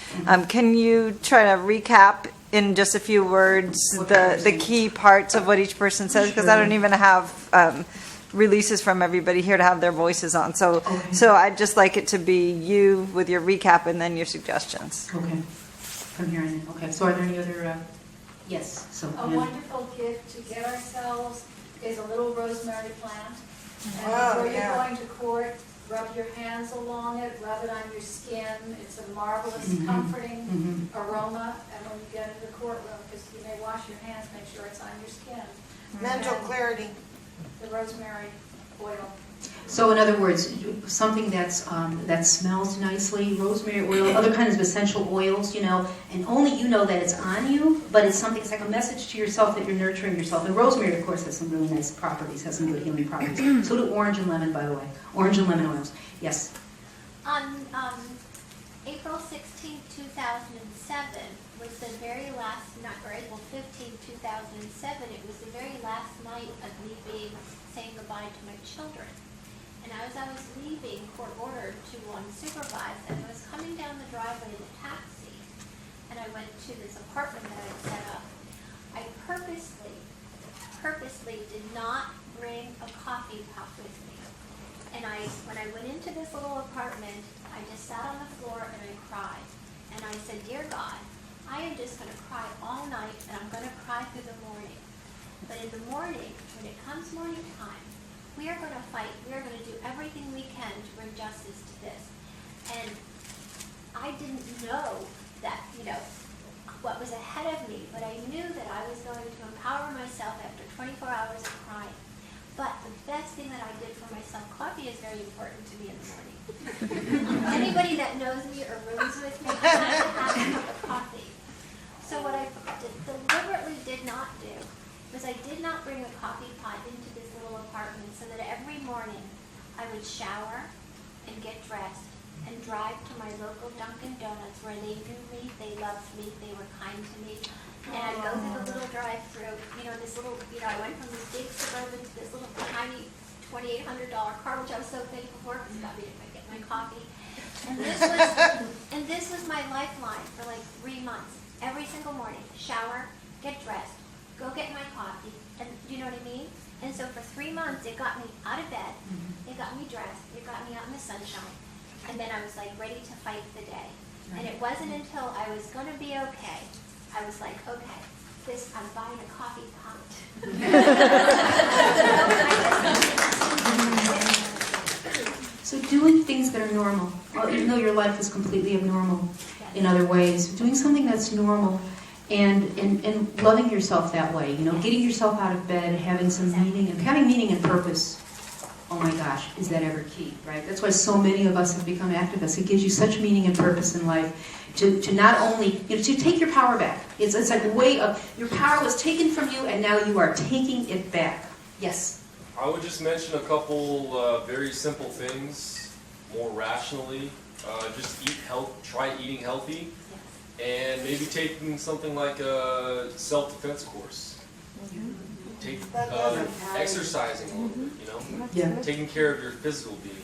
can you try to recap in just a few words the key parts of what each person says? Because I don't even have releases from everybody here to have their voices on. So I'd just like it to be you with your recap and then your suggestions. Okay. From here on in. Okay. So are there any other? Yes. So A wonderful gift to get ourselves is a little rosemary plant. And before you're going to court, rub your hands along it, rub it on your skin. It's a marvelous, comforting aroma. And when you get into the courtroom, because you may wash your hands, make sure it's on your skin. Mental clarity. The rosemary oil. So in other words, something that's that smells nicely, rosemary oil, other kinds of essential oils, and only you know that it's on you, but it's like a message to yourself that you're nurturing yourself. And rosemary, of course, has some really nice properties, has some good healing properties. So do orange and lemon, by the way. Orange and lemon oils. Yes? On April 16, 2007 was the very last night, or April 15, 2007, it was the very last night of me saying goodbye to my children. And as I was leaving, court ordered to unsupervised, and I was coming down the driveway in the taxi, and I went to this apartment that I had set up. I purposely did not bring a coffee pot with me. And when I went into this little apartment, I just sat on the floor and I cried. And I said, "Dear God, I am just going to cry all night, and I'm going to cry through the morning. But in the morning, when it comes morning time, we are going to fight. We are going to do everything we can to bring justice to this." And I didn't know that, what was ahead of me, but I knew that I was going to empower myself after 24 hours of crying. But the best thing that I did for myself, coffee is very important to me in the morning. Anybody that knows me or rooms with me has to have a cup of coffee. So what I deliberately did not do was I did not bring a coffee pot into this little apartment, so that every morning I would shower and get dressed and drive to my local Dunkin' Donuts where they knew me, they loved me, they were kind to me. And I'd go through the little drive-through, this little, I went from this big Suburban to this little tiny $2,800 car, which I was so thankful for because it got me to get my coffee. And this was my lifeline for like 3 months. Every single morning, shower, get dressed, go get my coffee, and you know what I mean? And so for 3 months, it got me out of bed, it got me dressed, it got me out in the sunshine, and then I was like ready to fight the day. And it wasn't until I was going to be okay, I was like, okay, I'm buying a coffee pot. So doing things that are normal, even though your life is completely abnormal in other ways, doing something that's normal and loving yourself that way, getting yourself out of bed, having some meaning, and having meaning and purpose. Oh my gosh, is that ever key, right? That's why so many of us have become activists. It gives you such meaning and purpose in life to not only, to take your power back. It's like a way of, your power was taken from you and now you are taking it back. Yes? I would just mention a couple very simple things, more rationally. Just try eating healthy, and maybe taking something like a self-defense course. Take exercising a little bit, taking care of your physical being.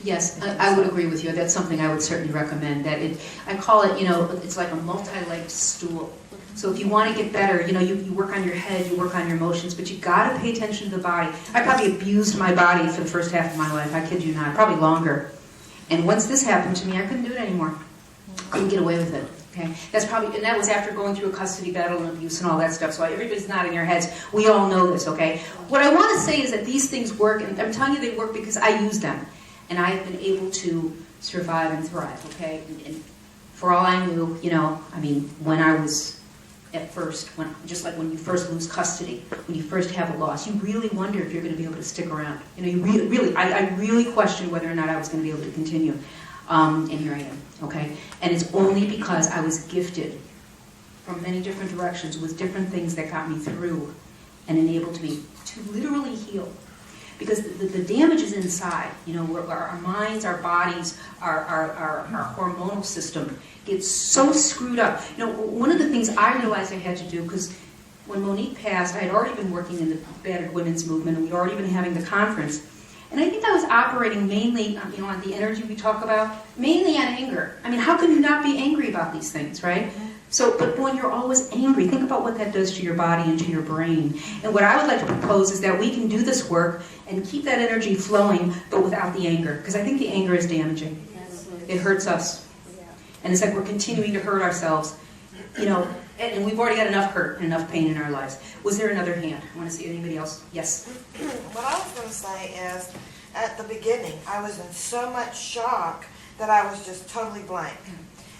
Yes, I would agree with you. That's something I would certainly recommend. I call it, it's like a multi-legged stool. So if you want to get better, you work on your head, you work on your emotions, but you got to pay attention to the body. I probably abused my body for the first half of my life. I kid you not, probably longer. And once this happened to me, I couldn't do it anymore. Couldn't get away with it. Okay, that's probably, and that was after going through a custody battle and abuse and all that stuff. So everybody's nodding their heads. We all know this, okay? What I want to say is that these things work, and I'm telling you they work because I use them, and I have been able to survive and thrive. Okay, and for all I knew, you know, I mean, when I was at first, just like when you first lose custody, when you first have a loss, you really wonder if you're going to be able to stick around. You know, I really questioned whether or not I was going to be able to continue. And here I am, okay? And it's only because I was gifted from many different directions with different things that got me through and enabled me to literally heal. Because the damage is inside, you know, our minds, our bodies, our hormonal system gets so screwed up. You know, one of the things I realized I had to do, because when Monique passed, I had already been working in the Battered Women's Movement, and we'd already been having the conference. And I think I was operating mainly, you know, on the energy we talk about, mainly on anger. I mean, how can you not be angry about these things, right? So, but when you're always angry, think about what that does to your body and to your brain. And what I would like to propose is that we can do this work and keep that energy flowing, but without the anger. Because I think the anger is damaging. It hurts us. And it's like we're continuing to hurt ourselves. You know, and we've already got enough hurt and enough pain in our lives. Was there another hand? I want to see anybody else. Yes? What I was going to say is, at the beginning, I was in so much shock that I was just totally blank.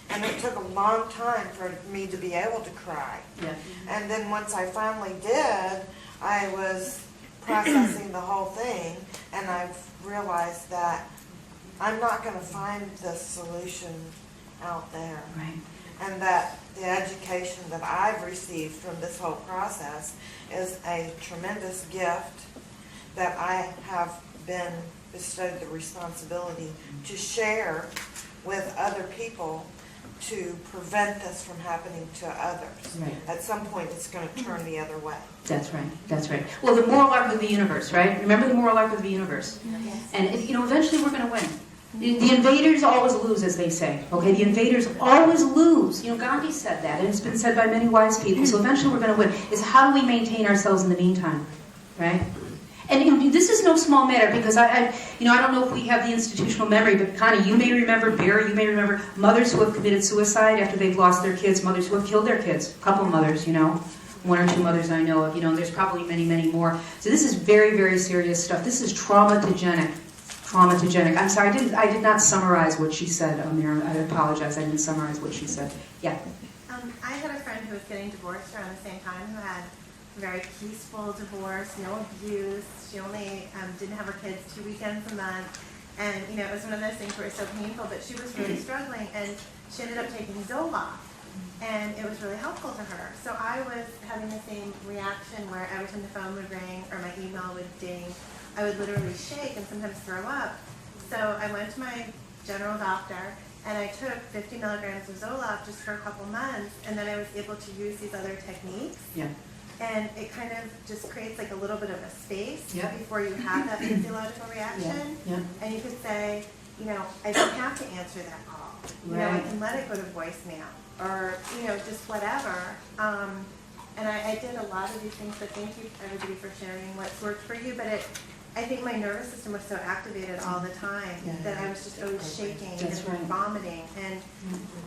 And it took a long time for me to be able to cry. Yeah. And then once I finally did, I was processing the whole thing, and I've realized that I'm not going to find the solution out there. Right. And that the education that I've received from this whole process is a tremendous gift that I have been bestowed the responsibility to share with other people to prevent this from happening to others. Right. At some point, it's going to turn the other way. That's right. That's right. Well, the moral arc of the universe, right? Remember the moral arc of the universe. Yes. And if, you know, eventually we're going to win. The invaders always lose, as they say. Okay, the invaders always lose. You know, Gandhi said that, and it's been said by many wise people. So eventually we're going to win. It's how do we maintain ourselves in the meantime, right? And this is no small matter, because I don't know if we have the institutional memory, but Connie, you may remember, Barry, you may remember mothers who have committed suicide after they've lost their kids, mothers who have killed their kids. A couple of mothers, you know, one or two mothers I know of, you know, there's probably many, many more. So this is very, very serious stuff. This is traumatogenic. I'm sorry, I did not summarize what she said, Miriam. I apologize, I didn't summarize what she said. Yeah. I had a friend who was getting divorced around the same time who had a very peaceful divorce, no abuse. She only didn't have her kids 2 weekends a month. And, you know, it was one of those things where it was so painful, but she was really struggling, and she ended up taking Zoloft. And it was really helpful to her. So I was having the same reaction where every time the phone would ring or my email would ding, I would literally shake and sometimes throw up. So I went to my general doctor, and I took 50 milligrams of Zoloft just for a couple months, and then I was able to use these other techniques. Yeah. And it kind of just creates like a little bit of a space Yeah. before you have that physiological reaction. Yeah. And you could say, you know, I don't have to answer that call. You know, I Right. can let it go to voicemail, or, you know, just whatever. And I did a lot of these things, but thank you everybody for sharing what's worked for you. But I think my nervous system was so activated all the time that I was just always shaking That's and right. vomiting. And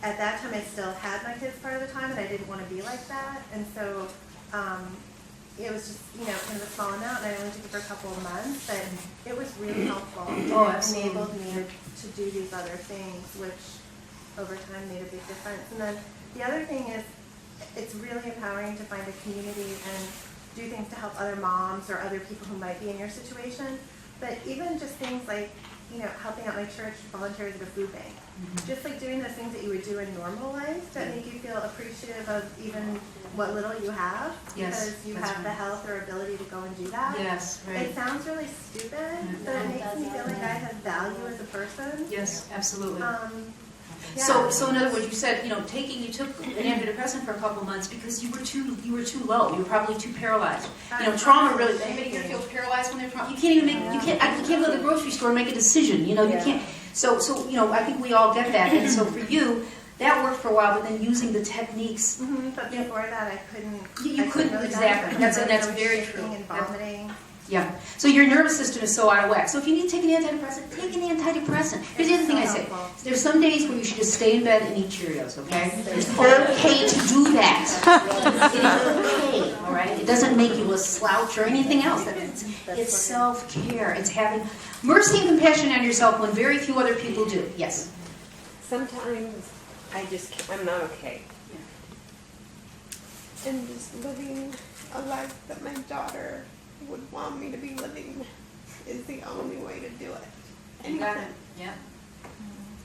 at that time I still had my kids part of the time, and I didn't want to be like that. And so it was just, you know, kind of a small amount, and I only took it for a couple of months, but it was really helpful. Oh, It absolutely. enabled me to do these other things, which over time made a big difference. And then the other thing is, it's really empowering to find a community and do things to help other moms or other people who might be in your situation. But even just things like, you know, helping out my church volunteers at a food bank. Just like doing those things that you would do in normal life that make you feel appreciative of even what little you have, Yes, because you that's have the right. health or ability to go and do that. Yes, right. It sounds really stupid, but it makes me feel like I have value as a person. Yes, absolutely. Yeah. So in other words, you said, you know, you took an antidepressant for a couple months because you were too low. You were probably too paralyzed. You know, trauma really. Anybody here feels paralyzed when they're trauma? You can't even make. You can't go to the grocery store and make a decision. You know, you can't. So you know, I think we all get that. And so for you, that worked for a while, but then using the techniques. But before that, I couldn't. You couldn't really exactly. function. That's I was very shaking true. and vomiting. Yeah. So your nervous system is so out of whack. So if you need to take an antidepressant, take an antidepressant. Here's the other thing I say. There's some days where you should just stay in bed and eat Cheerios, okay? It's okay to do that. It is okay, all right? It doesn't make you a slouch or anything else. It's self-care. It's having mercy and compassion on yourself when very few other people do. Yes? Sometimes I'm not okay. And just living a life that my daughter would want me to be living is the only way to do it. You got it. Yeah.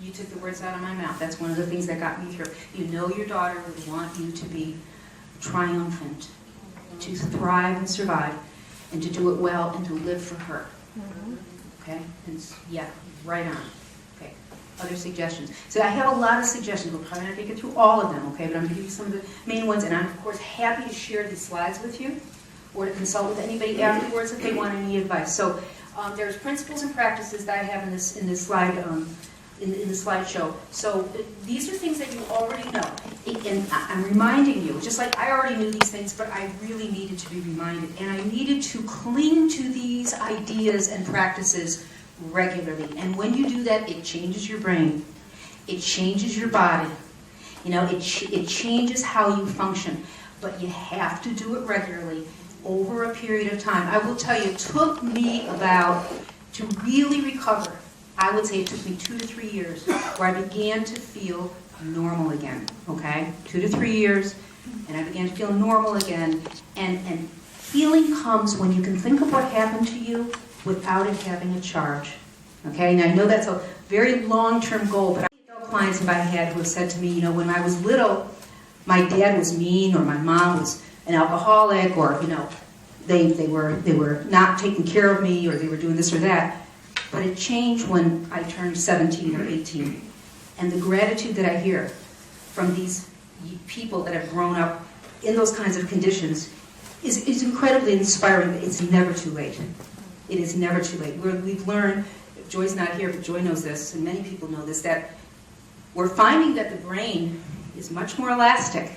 You took the words out of my mouth. That's one of the things that got me through. You know your daughter would want you to be triumphant, to thrive and survive, and to do it well and to live for her. Okay? And yeah, right on. Okay. Other suggestions. So I have a lot of suggestions. We're probably not going to get through all of them, okay? But I'm going to give you some of the main ones, and I'm, of course, happy to share these slides with you or to consult with anybody afterwards if they want any advice. So there's principles and practices that I have in this slide, in the slideshow. So these are things that you already know. And I'm reminding you, just like I already knew these things, but I really needed to be reminded. And I needed to cling to these ideas and practices regularly. And when you do that, it changes your brain. It changes your body. You know, it changes how you function. But you have to do it regularly over a period of time. I will tell you, it took me to really recover, I would say it took me 2 to 3 years where I began to feel normal again, okay? 2 to 3 years, and I began to feel normal again. And healing comes when you can think of what happened to you without it having a charge, okay? Now, I know that's a very long-term goal, but I have clients I've had who have said to me, you know, when I was little, my dad was mean, or my mom was an alcoholic, or, you know, they were not taking care of me, or they were doing this or that. But it changed when I turned 17 or 18. And the gratitude that I hear from these people that have grown up in those kinds of conditions is incredibly inspiring. It's never too late. It is never too late. We've learned, Joy's not here, but Joy knows this, and many people know this, that we're finding that the brain is much more elastic,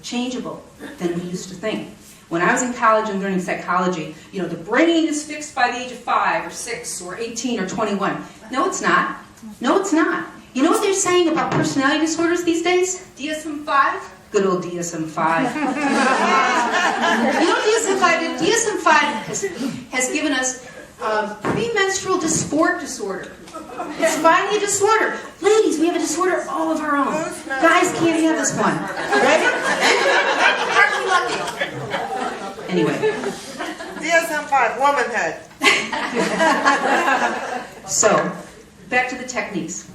changeable than we used to think. When I was in college and learning psychology, you know, the brain is fixed by the age of 5 or 6 or 18 or 21. No, it's not. No, it's not. You know what they're saying about personality disorders these days? DSM-5? Good old DSM-5. You know what DSM-5 did? DSM-5 has given us premenstrual dysphoria disorder. It's finally a disorder. Ladies, we have a disorder all of our own. Guys can't have this one. Right? Aren't we lucky? Anyway. DSM-5, womanhood. So, back to the techniques.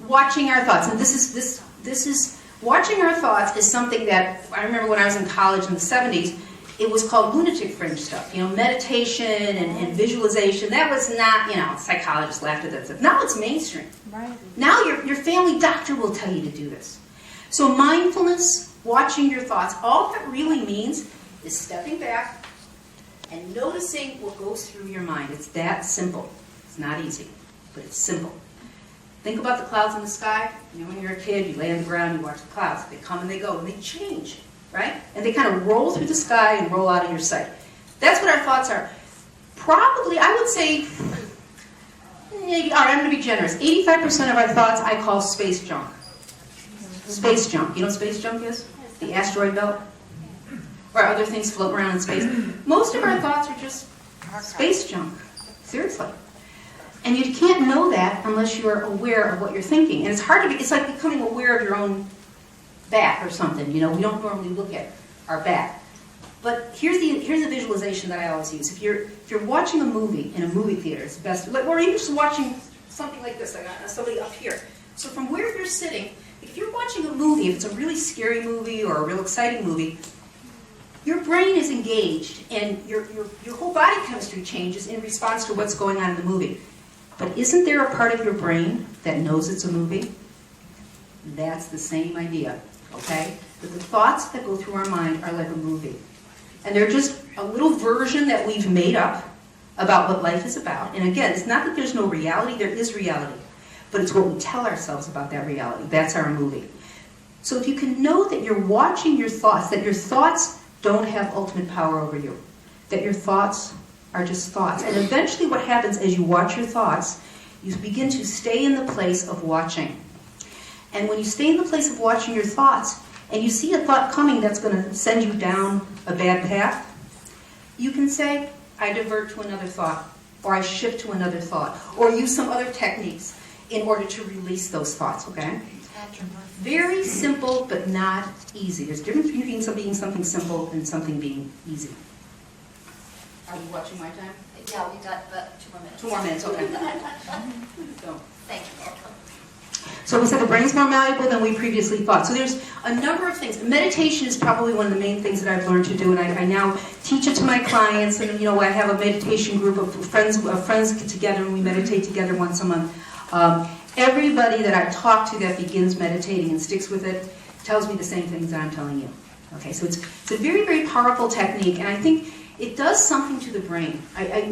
Watching our thoughts. And this is watching our thoughts is something that I remember when I was in college in the 70s, it was called lunatic fringe stuff. You know, meditation and visualization. That was not, you know, psychologists laughed at that stuff. Now it's mainstream. Right. Now your family doctor will tell you to do this. So mindfulness, watching your thoughts, all that really means is stepping back and noticing what goes through your mind. It's that simple. It's not easy, but it's simple. Think about the clouds in the sky. You know, when you're a kid, you lay on the ground, you watch the clouds. They come and they go, and they change, right? And they kind of roll through the sky and roll out of your sight. That's what our thoughts are. Probably, I would say, maybe, all right, I'm going to be generous. 85% of our thoughts I call space junk. Space junk. You know what space junk is? The asteroid belt? Or other things float around in space. Most of our thoughts are just space junk. Seriously. And you can't know that unless you're aware of what you're thinking. And it's hard to be, it's like becoming aware of your own back or something. You know, we don't normally look at our back. But here's a visualization that I always use. If you're watching a movie in a movie theater, it's best, or even just watching something like this, like somebody up here. So from where you're sitting, if you're watching a movie, if it's a really scary movie or a real exciting movie, your brain is engaged and your whole body chemistry changes in response to what's going on in the movie. But isn't there a part of your brain that knows it's a movie? That's the same idea, okay? That the thoughts that go through our mind are like a movie. And they're just a little version that we've made up about what life is about. And again, it's not that there's no reality, there is reality. But it's what we tell ourselves about that reality. That's our movie. So if you can know that you're watching your thoughts, that your thoughts don't have ultimate power over you, that your thoughts are just thoughts. And eventually what happens as you watch your thoughts, you begin to stay in the place of watching. And when you stay in the place of watching your thoughts, and you see a thought coming that's going to send you down a bad path, you can say, I divert to another thought, or I shift to another thought, or use some other techniques in order to release those thoughts, okay? Very simple, but not easy. There's a difference between being something simple and something being easy. Are we watching my time? Yeah, we got about 2 more minutes. 2 more minutes, okay. So. Thank you. So we said the brain's more malleable than we previously thought. So there's a number of things. Meditation is probably one of the main things that I've learned to do, and I now teach it to my clients. And I have a meditation group of friends get together, and we meditate together once a month. Everybody that I talk to that begins meditating and sticks with it tells me the same things that I'm telling you. Okay, so it's a very, very powerful technique, and I think it does something to the brain.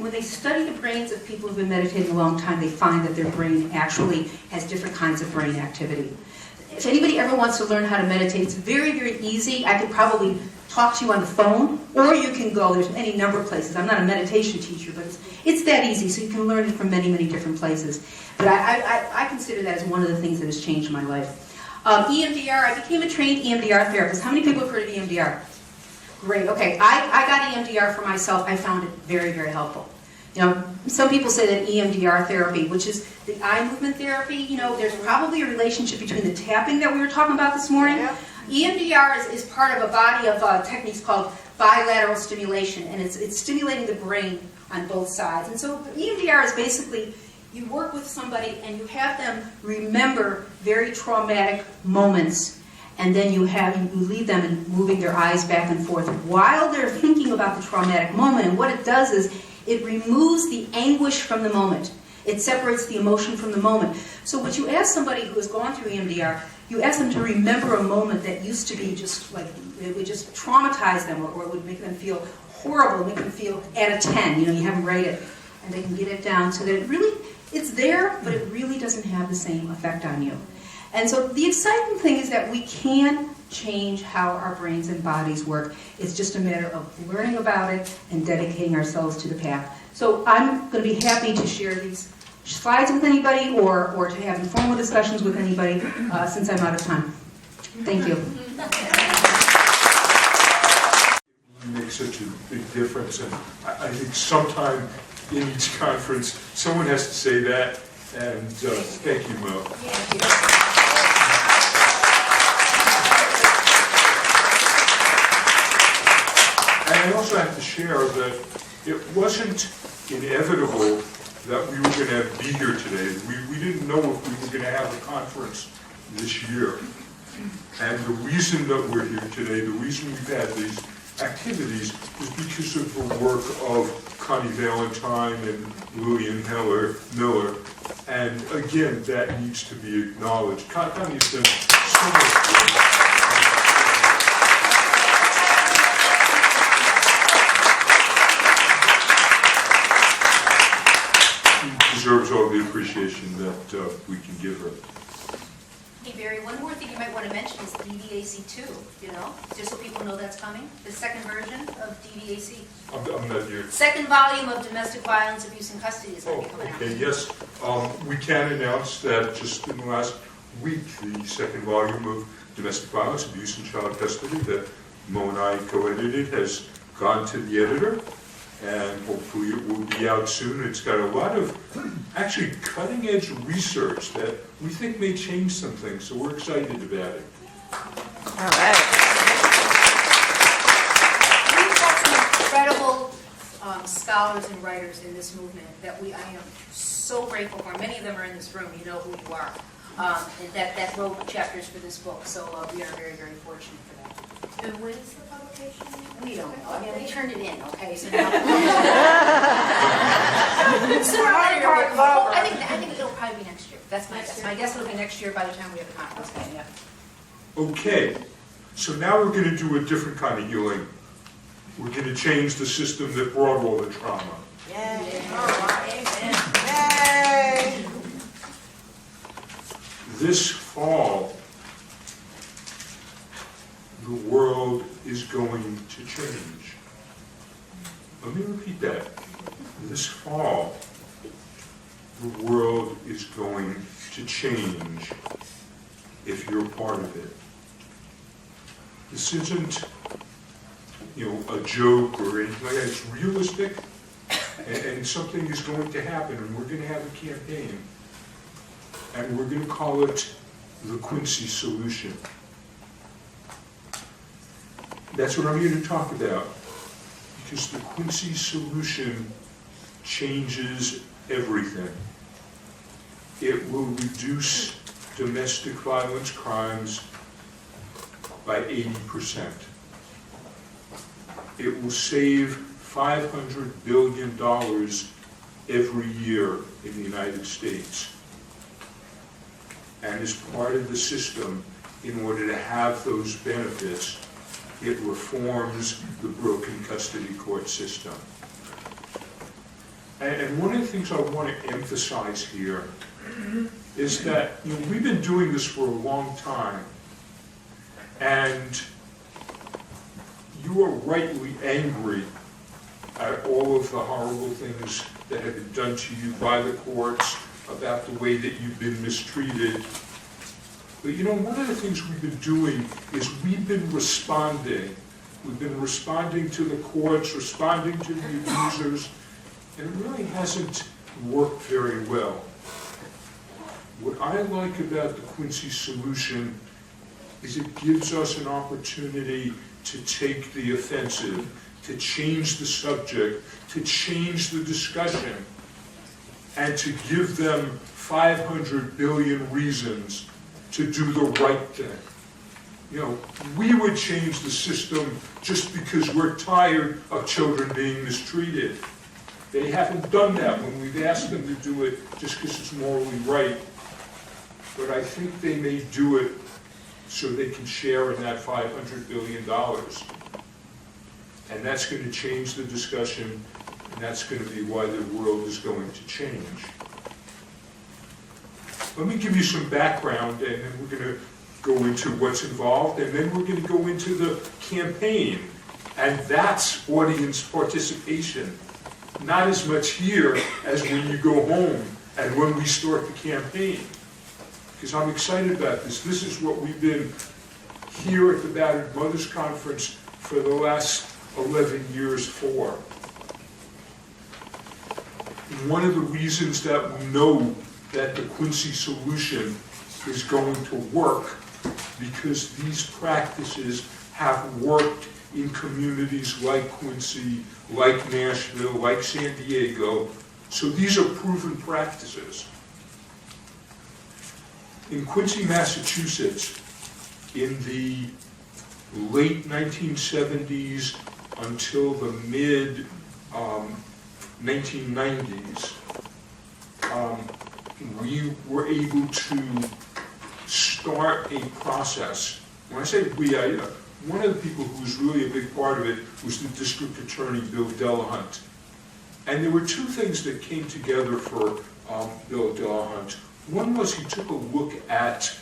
When they study the brains of people who've been meditating a long time, they find that their brain actually has different kinds of brain activity. If anybody ever wants to learn how to meditate, it's very, very easy. I could probably talk to you on the phone, or you can go. There's any number of places. I'm not a meditation teacher, but it's that easy, so you can learn it from many, many different places. But I consider that as one of the things that has changed my life. EMDR, I became a trained EMDR therapist. How many people have heard of EMDR? Great, okay. I got EMDR for myself. I found it very, very helpful. Some people say that EMDR therapy, which is the eye movement therapy, there's probably a relationship between the tapping that we were talking about this morning. Yeah. EMDR is part of a body of techniques called bilateral stimulation, and it's stimulating the brain on both sides. And so EMDR is basically, you work with somebody and you have them remember very traumatic moments, and then you leave them in moving their eyes back and forth while they're thinking about the traumatic moment. And what it does is it removes the anguish from the moment. It separates the emotion from the moment. So what you ask somebody who has gone through EMDR, you ask them to remember a moment that used to be just like, it would just traumatize them, or it would make them feel horrible, make them feel at a 10. You have them rate it, and they can get it down so that it's there, but it really doesn't have the same effect on you. And so the exciting thing is that we can change how our brains and bodies work. It's just a matter of learning about it and dedicating ourselves to the path. So I'm going to be happy to share these slides with anybody or to have informal discussions with anybody since I'm out of time. Thank you. Makes such a big difference, and I think sometime in each conference someone has to say that, and thank you, Mo. Thank you. And I also have to share that it wasn't inevitable that we were going to be here today. We didn't know if we were going to have a conference this year. And the reason that we're here today, the reason we've had these activities is because of the work of Connie Valentine and Lillian Miller. And again, that needs to be acknowledged. Connie's done so much work. Deserves all the appreciation that we can give her. Hey Barry, one more thing you might want to mention is DVAC 2, just so people know that's coming. The second version of DVAC. I'm not here. Second volume of Domestic Violence, Abuse, and Custody is going to be coming out. Okay, yes. We can announce that just in the last week, the second volume of Domestic Violence, Abuse, and Child Custody that Mo and I co-edited has gone to the editor. And hopefully it will be out soon. It's got a lot of actually cutting-edge research that we think may change some things, so we're excited about it. All right. We've got some incredible scholars and writers in this movement that I am so grateful for. Many of them are in this room. You know who you are. That wrote chapters for this book, so we are very, very fortunate for that. And when is the publication? We don't know. We turned it in, okay? So now. I think it'll probably be next year. That's my guess. My guess it'll be next year by the time we have the conference. Yeah. Okay, so now we're going to do a different kind of healing. We're going to change the system that brought all the trauma. Yay! Yay! This fall, the world is going to change. Let me repeat that. this fall, the world is going to change if you're part of it. This isn't, a joke or anything like that. It's realistic, and something is going to happen, and we're going to have a campaign, and we're going to call it the Quincy Solution. That's what I'm here to talk about, because the Quincy Solution changes everything. It will reduce domestic violence crimes by 80%. It will save $500 billion every year in the United States. And as part of the system, in order to have those benefits, it reforms the broken custody court system. And one of the things I want to emphasize here is that we've been doing this for a long time, and you are rightly angry at all of the horrible things that have been done to you by the courts, about the way that you've been mistreated. But one of the things we've been doing is we've been responding. We've been responding to the courts, responding to the abusers, and it really hasn't worked very well. What I like about the Quincy Solution is it gives us an opportunity to take the offensive, to change the subject, to change the discussion, and to give them 500 billion reasons to do the right thing. We would change the system just because we're tired of children being mistreated. They haven't done that when we've asked them to do it just because it's morally right. But I think they may do it so they can share in that $500 billion. And that's going to change the discussion, and that's going to be why the world is going to change. Let me give you some background, and then we're going to go into what's involved, and then we're going to go into the campaign. And that's audience participation. Not as much here as when you go home and when we start the campaign. Because I'm excited about this. This is what we've been here at the Battered Mothers Conference for the last 11 years for. One of the reasons that we know that the Quincy Solution is going to work, because these practices have worked in communities like Quincy, like Nashville, like San Diego. So these are proven practices. In Quincy, Massachusetts, in the late 1970s until the mid 1990s, we were able to start a process. When I say we, one of the people who was really a big part of it was the district attorney, Bill Delahunt. And there were two things that came together for Bill Delahunt. One was he took a look at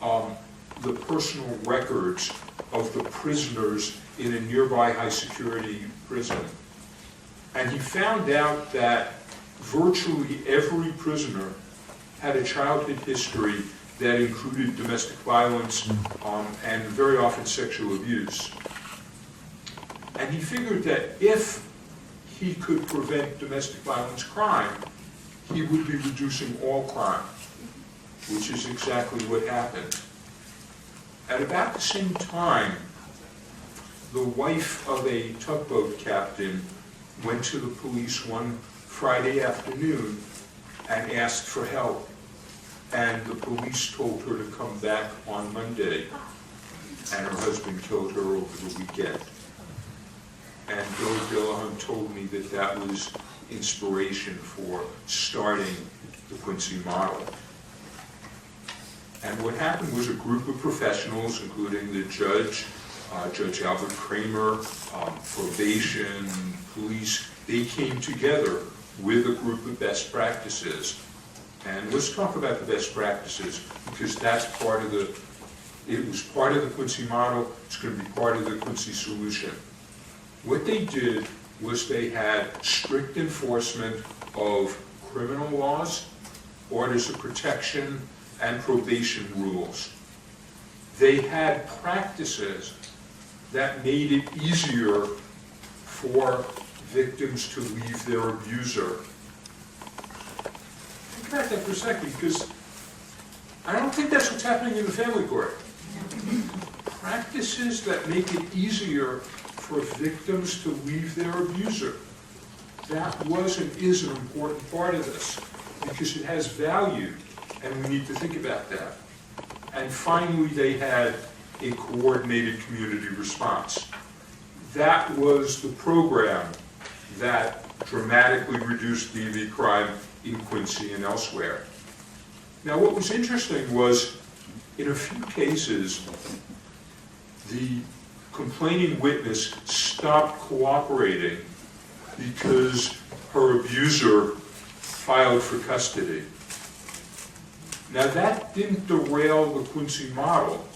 the personal records of the prisoners in a nearby high-security prison. And he found out that virtually every prisoner had a childhood history that included domestic violence and very often sexual abuse. And he figured that if he could prevent domestic violence crime, he would be reducing all crime, which is exactly what happened. At about the same time, the wife of a tugboat captain went to the police one Friday afternoon and asked for help. And the police told her to come back on Monday. And her husband killed her over the weekend. And Bill Delahunt told me that that was inspiration for starting the Quincy model. And what happened was a group of professionals, including the judge, Judge Albert Kramer, probation, police, they came together with a group of best practices. And let's talk about the best practices, because that's part of the, it was part of the Quincy model, it's going to be part of the Quincy Solution. What they did was they had strict enforcement of criminal laws, orders of protection, and probation rules. They had practices that made it easier for victims to leave their abuser. Think about that for a second, because I don't think that's what's happening in the family court. Practices that make it easier for victims to leave their abuser. That was and is an important part of this, because it has value, and we need to think about that. And finally, they had a coordinated community response. That was the program that dramatically reduced DV crime in Quincy and elsewhere. Now, what was interesting was, in a few cases, the complaining witness stopped cooperating because her abuser filed for custody. Now, that didn't derail the Quincy model,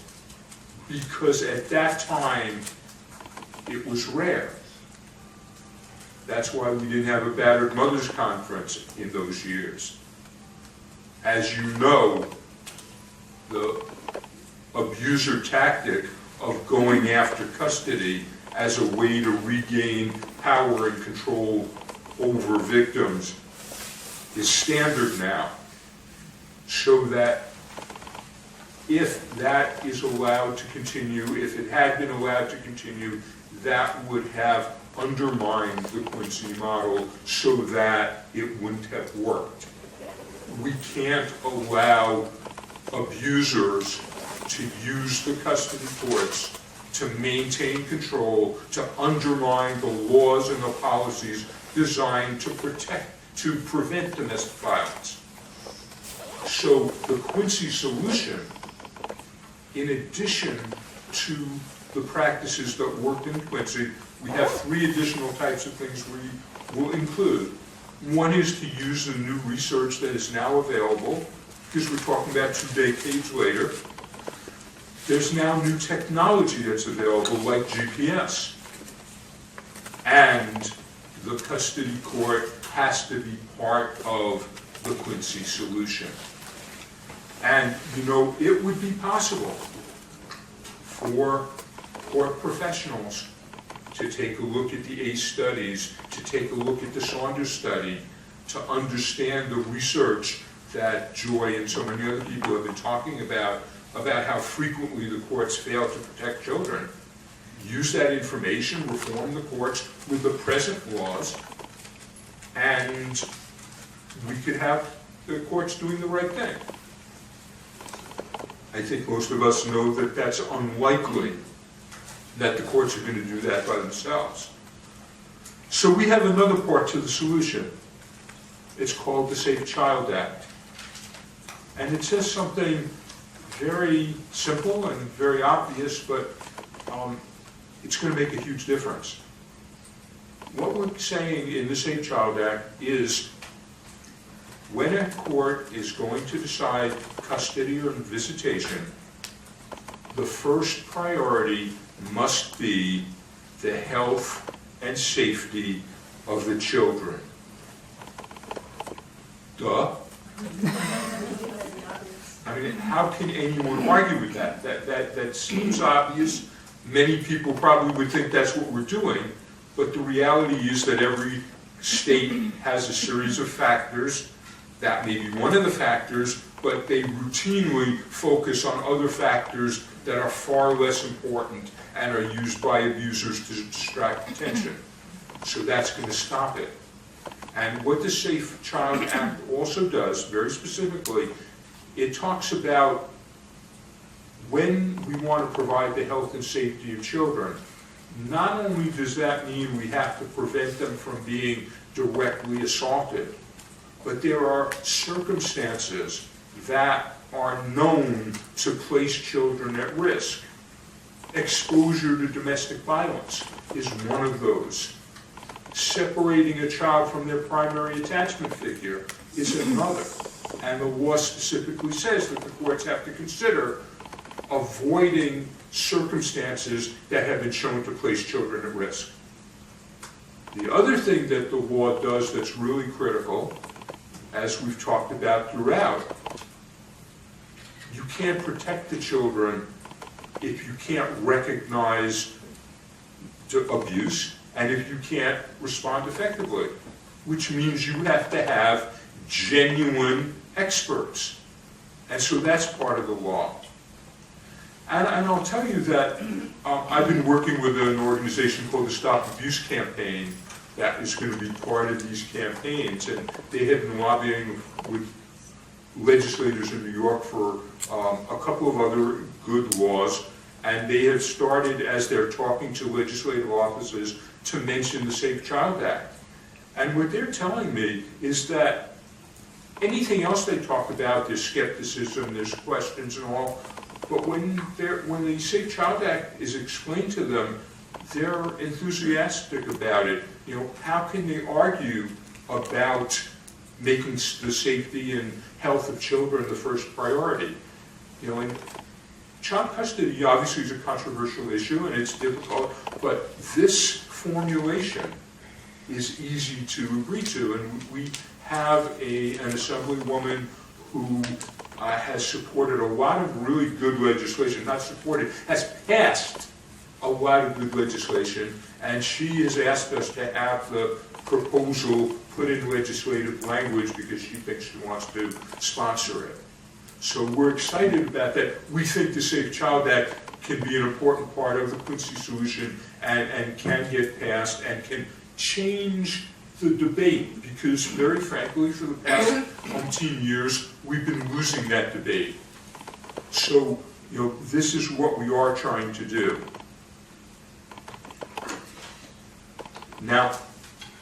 because at that time, it was rare. That's why we didn't have a battered mothers conference in those years. As you know, the abuser tactic of going after custody as a way to regain power and control over victims is standard now. So that if that is allowed to continue, if it had been allowed to continue, that would have undermined the Quincy model so that it wouldn't have worked. We can't allow abusers to use the custody courts to maintain control, to undermine the laws and the policies designed to prevent domestic violence. So the Quincy solution, in addition to the practices that worked in Quincy, we have 3 additional types of things we will include. One is to use the new research that is now available, because we're talking about 2 decades later. There's now new technology that's available, like GPS. And the custody court has to be part of the Quincy solution. And, you know, it would be possible for court professionals to take a look at the ACE studies, to take a look at the Saunders study, to understand the research that Joy and so many other people have been talking about how frequently the courts fail to protect children. Use that information, reform the courts with the present laws, and we could have the courts doing the right thing. I think most of us know that that's unlikely, that the courts are going to do that by themselves. So we have another part to the solution. It's called the Safe Child Act. And it says something very simple and very obvious, but it's going to make a huge difference. What we're saying in the Safe Child Act is, when a court is going to decide custody or visitation, the first priority must be the health and safety of the children. Duh. I mean, how can anyone argue with that? That seems obvious. Many people probably would think that's what we're doing, but the reality is that every state has a series of factors. That may be one of the factors, but they routinely focus on other factors that are far less important and are used by abusers to distract attention. So that's going to stop it. And what the Safe Child Act also does, very specifically, it talks about when we want to provide the health and safety of children. Not only does that mean we have to prevent them from being directly assaulted, but there are circumstances that are known to place children at risk. Exposure to domestic violence is one of those. Separating a child from their primary attachment figure is another. And the law specifically says that the courts have to consider avoiding circumstances that have been shown to place children at risk. The other thing that the law does that's really critical, as we've talked about throughout, you can't protect the children if you can't recognize abuse and if you can't respond effectively, which means you have to have genuine experts. And so that's part of the law. And I'll tell you that I've been working with an organization called the Stop Abuse Campaign that is going to be part of these campaigns, and they have been lobbying with legislators in New York for a couple of other good laws, and they have started, as they're talking to legislative offices, to mention the Safe Child Act. And what they're telling me is that anything else they talk about, there's skepticism, there's questions and all, but when the Safe Child Act is explained to them, they're enthusiastic about it. You know, how can they argue about making the safety and health of children the first priority? You know, and child custody obviously is a controversial issue and it's difficult, but this formulation is easy to agree to, and we have an assemblywoman who has supported a lot of really good legislation, not supported, has passed a lot of good legislation, and she has asked us to have the proposal put in legislative language because she thinks she wants to sponsor it. So we're excited about that. We think the Safe Child Act can be an important part of the Quincy solution and can get passed and can change the debate, because very frankly, for the past 15 years, we've been losing that debate. So, you know, this is what we are trying to do. Now,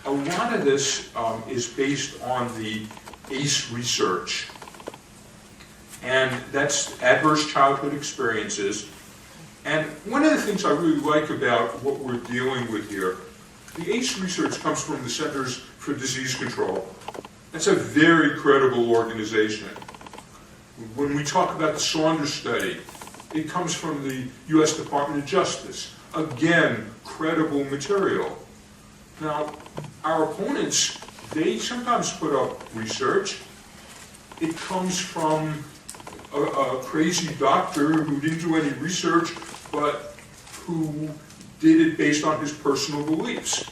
a lot of this is based on the ACE research, and that's adverse childhood experiences. And one of the things I really like about what we're dealing with here, the ACE research comes from the Centers for Disease Control. That's a very credible organization. When we talk about the Saunders study, it comes from the U.S. Department of Justice. Again, credible material. Now, our opponents, they sometimes put up research. It comes from a crazy doctor who didn't do any research, but who did it based on his personal beliefs,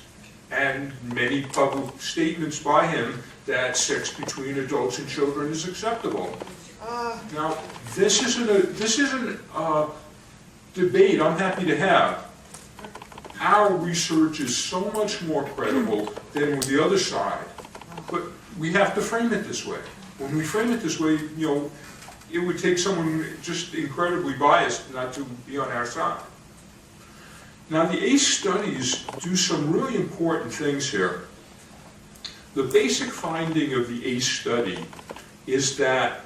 and many public statements by him that sex between adults and children is acceptable. Now, this isn't a debate I'm happy to have. Our research is so much more credible than with the other side, but we have to frame it this way. When we frame it this way, you know, it would take someone just incredibly biased not to be on our side. Now, the ACE studies do some really important things here. The basic finding of the ACE study is that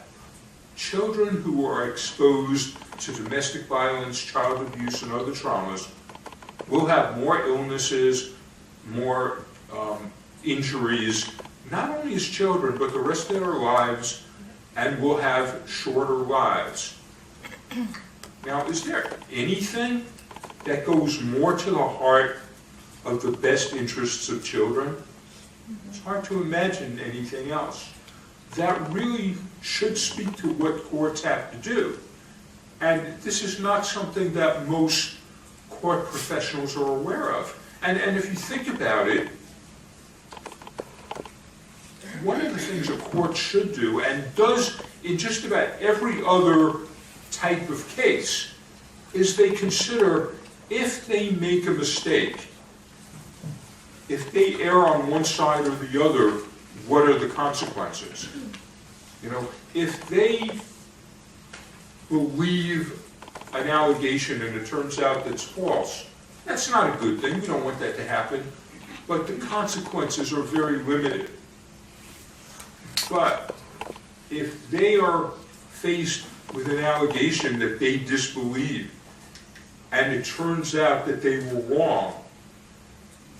children who are exposed to domestic violence, child abuse, and other traumas will have more illnesses, more injuries, not only as children, but the rest of their lives, and will have shorter lives. Now, is there anything that goes more to the heart of the best interests of children? It's hard to imagine anything else. That really should speak to what courts have to do. And this is not something that most court professionals are aware of. And if you think about it, one of the things a court should do, and does in just about every other type of case, is they consider, if they make a mistake, if they err on one side or the other, what are the consequences? You know, if they believe an allegation and it turns out that's false, that's not a good thing. We don't want that to happen. But the consequences are very limited. But if they are faced with an allegation that they disbelieve, and it turns out that they were wrong,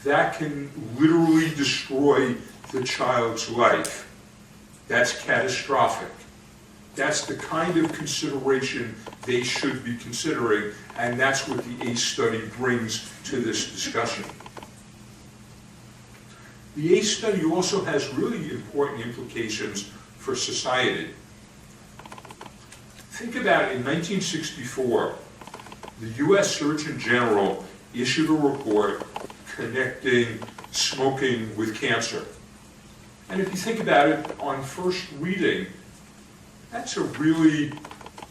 that can literally destroy the child's life. That's catastrophic. That's the kind of consideration they should be considering, and that's what the ACE study brings to this discussion. The ACE study also has really important implications for society. Think about it, in 1964, the US Surgeon General issued a report connecting smoking with cancer. And if you think about it on first reading, that's a really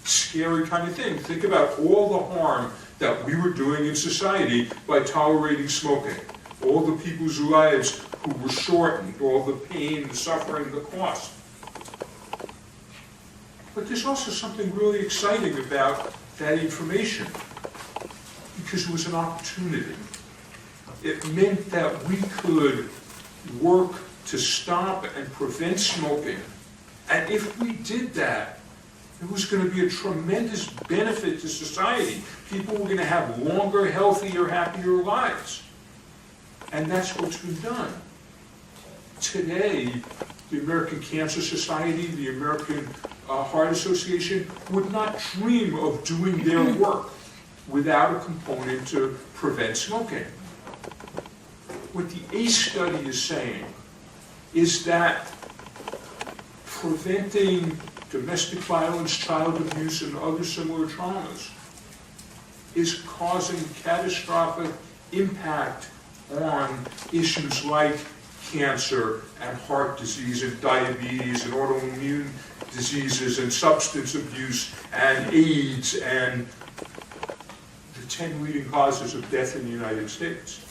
scary kind of thing. Think about all the harm that we were doing in society by tolerating smoking. All the people's lives who were shortened, all the pain, the suffering, the cost. But there's also something really exciting about that information, because it was an opportunity. It meant that we could work to stop and prevent smoking. And if we did that, it was going to be a tremendous benefit to society. People were going to have longer, healthier, happier lives. And that's what's been done. Today, the American Cancer Society, the American Heart Association would not dream of doing their work without a component to prevent smoking. What the ACE study is saying is that preventing domestic violence, child abuse, and other similar traumas is causing catastrophic impact on issues like cancer and heart disease and diabetes and autoimmune diseases and substance abuse and AIDS and the 10 leading causes of death in the United States.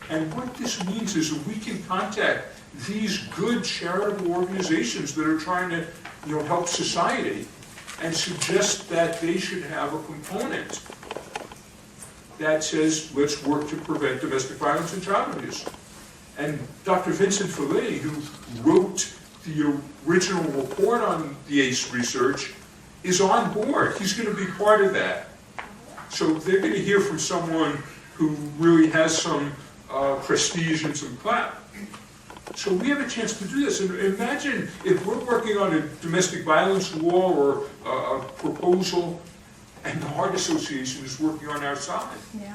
And what this means is that we can contact these good charitable organizations that are trying to, help society and suggest that they should have a component that says, let's work to prevent domestic violence and child abuse. And Dr. Vincent Fellini, who wrote the original report on the ACE research, is on board. He's going to be part of that. So they're going to hear from someone who really has some prestige and some clout. So we have a chance to do this. And imagine if we're working on a domestic violence law or a proposal, and the Heart Association is working on our side. Yeah.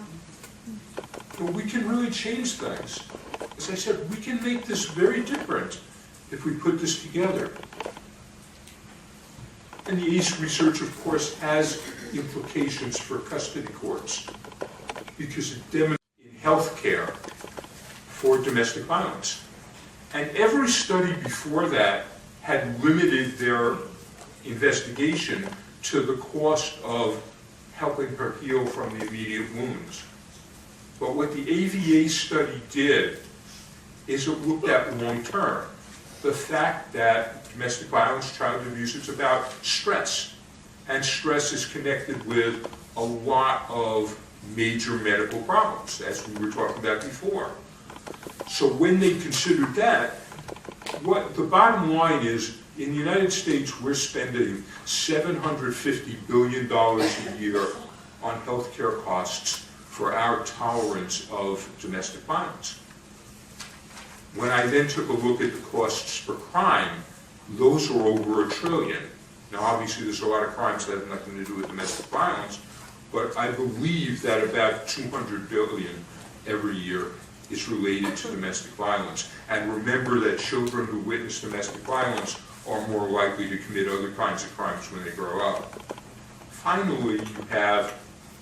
But we can really change things. As I said, we can make this very different if we put this together. And the ACE research, of course, has implications for custody courts because it demonstrates in health care for domestic violence. And every study before that had limited their investigation to the cost of helping her heal from the immediate wounds. But what the AVA study did is it looked at long term. The fact that domestic violence, child abuse, it's about stress. And stress is connected with a lot of major medical problems, as we were talking about before. So when they considered that, what the bottom line is, in the United States, we're spending $750 billion a year on healthcare costs for our tolerance of domestic violence. When I then took a look at the costs for crime, those are over $1 trillion. Now, obviously, there's a lot of crimes that have nothing to do with domestic violence, but I believe that about $200 billion every year is related to domestic violence. And remember that children who witness domestic violence are more likely to commit other kinds of crimes when they grow up. Finally, you have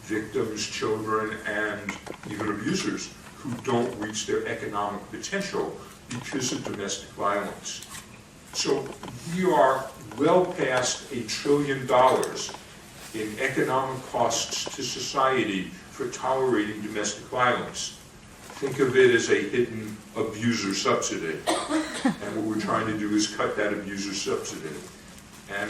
victims, children, and even abusers who don't reach their economic potential because of domestic violence. So we are well past $1 trillion in economic costs to society for tolerating domestic violence. Think of it as a hidden abuser subsidy. And what we're trying to do is cut that abuser subsidy. And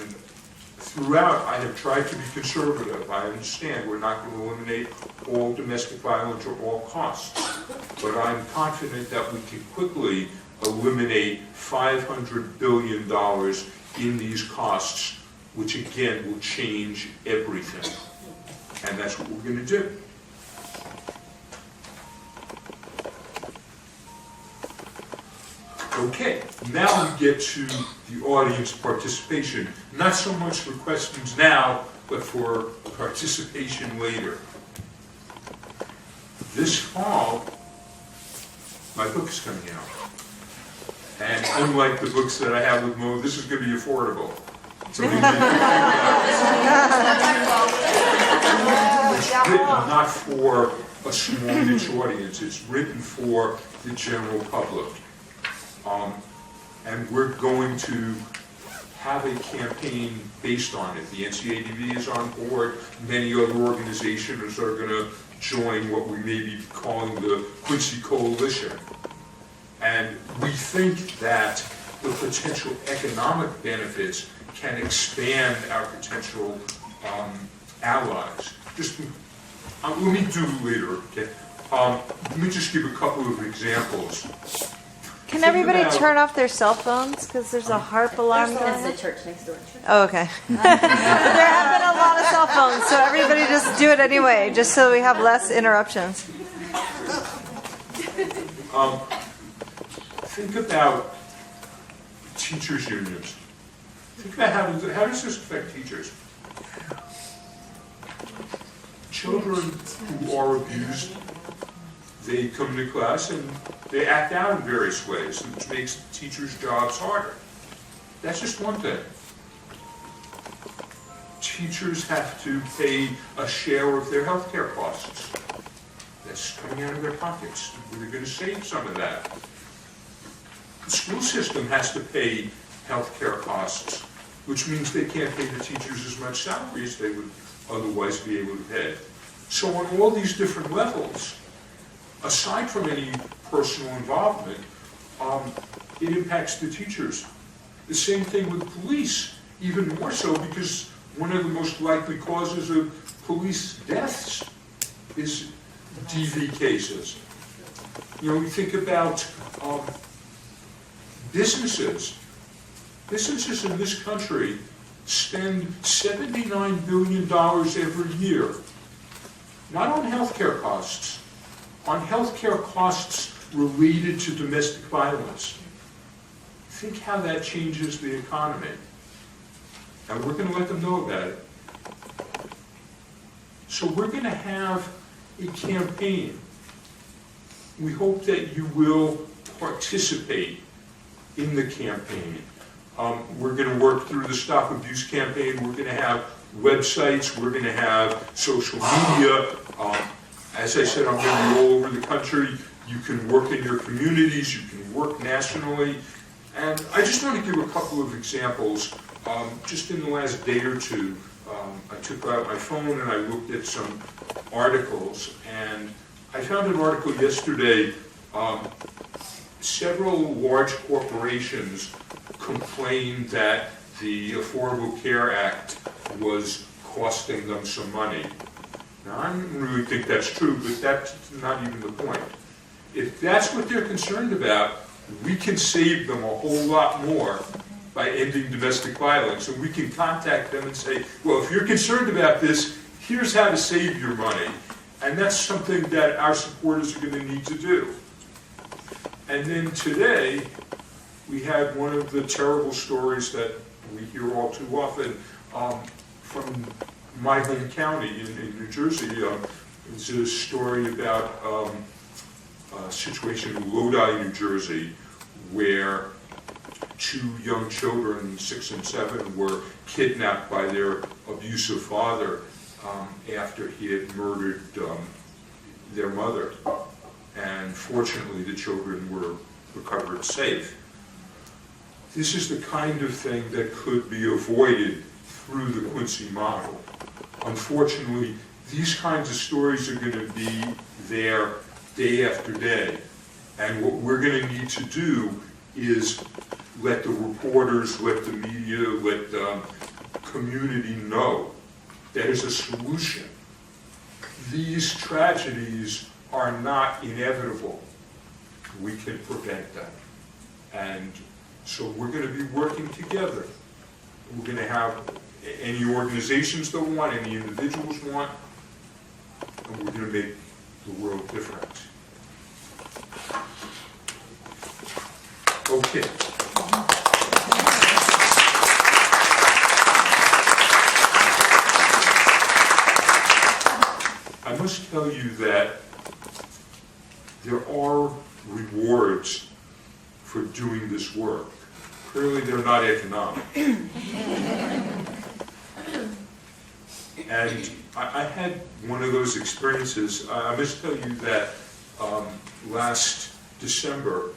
throughout, I have tried to be conservative. I understand we're not going to eliminate all domestic violence or all costs. But I'm confident that we can quickly eliminate $500 billion in these costs, which again will change everything. And that's what we're going to do. Okay, now we get to the audience participation. Not so much for questions now, but for participation later. This fall, my book is coming out. And unlike the books that I have with Mo, this is going to be affordable. So it's written not for a small niche audience, it's written for the general public. And we're going to have a campaign based on it. The NCADV is on board, many other organizations are going to join what we may be calling the Quincy Coalition. And we think that the potential economic benefits can expand our potential allies. Just let me do later, okay? Let me just give a couple of examples. Can everybody turn off their cell phones? Because there's a HARP alarm going. That's the church next door. Oh, okay. There have been a lot of cell phones, so everybody just do it anyway, just so we have less interruptions. Think about teachers' unions. Think about how does this affect teachers? Children who are abused, they come to class and they act out in various ways, which makes teachers' jobs harder. That's just one thing. Teachers have to pay a share of their health care costs. That's coming out of their pockets. They're going to save some of that. The school system has to pay health care costs, which means they can't pay the teachers as much salary as they would otherwise be able to pay. So on all these different levels, aside from any personal involvement, it impacts the teachers. The same thing with police, even more so because one of the most likely causes of police deaths is DV cases. You know, we think about businesses. Businesses in this country spend $79 billion every year, not on healthcare costs, on healthcare costs related to domestic violence. Think how that changes the economy. And we're going to let them know about it. So we're going to have a campaign. We hope that you will participate in the campaign. We're going to work through the Stop Abuse campaign. We're going to have websites. We're going to have social media. As I said, I'm going to be all over the country. You can work in your communities. You can work nationally. And I just want to give a couple of examples. Just in the last day or two, I took out my phone and I looked at some articles. And I found an article yesterday. Several large corporations complained that the Affordable Care Act was costing them some money. Now, I don't really think that's true, but that's not even the point. If that's what they're concerned about, we can save them a whole lot more by ending domestic violence. And we can contact them and say, well, if you're concerned about this, here's how to save your money. And that's something that our supporters are going to need to do. And then today, we had one of the terrible stories that we hear all too often from my home county in New Jersey. It's a story about a situation in Lodi, New Jersey, where two young children, 6 and 7, were kidnapped by their abusive father after he had murdered their mother. And fortunately, the children were recovered safe. This is the kind of thing that could be avoided through the Quincy model. Unfortunately, these kinds of stories are going to be there day after day. And what we're going to need to do is let the reporters, let the media, let the community know there's a solution. These tragedies are not inevitable. We can prevent them. And so we're going to be working together. We're going to have any organizations that want, any individuals want, and we're going to make the world different. Okay. I must tell you that there are rewards for doing this work. Clearly, they're not economic. And I had one of those experiences. I must tell you that last December,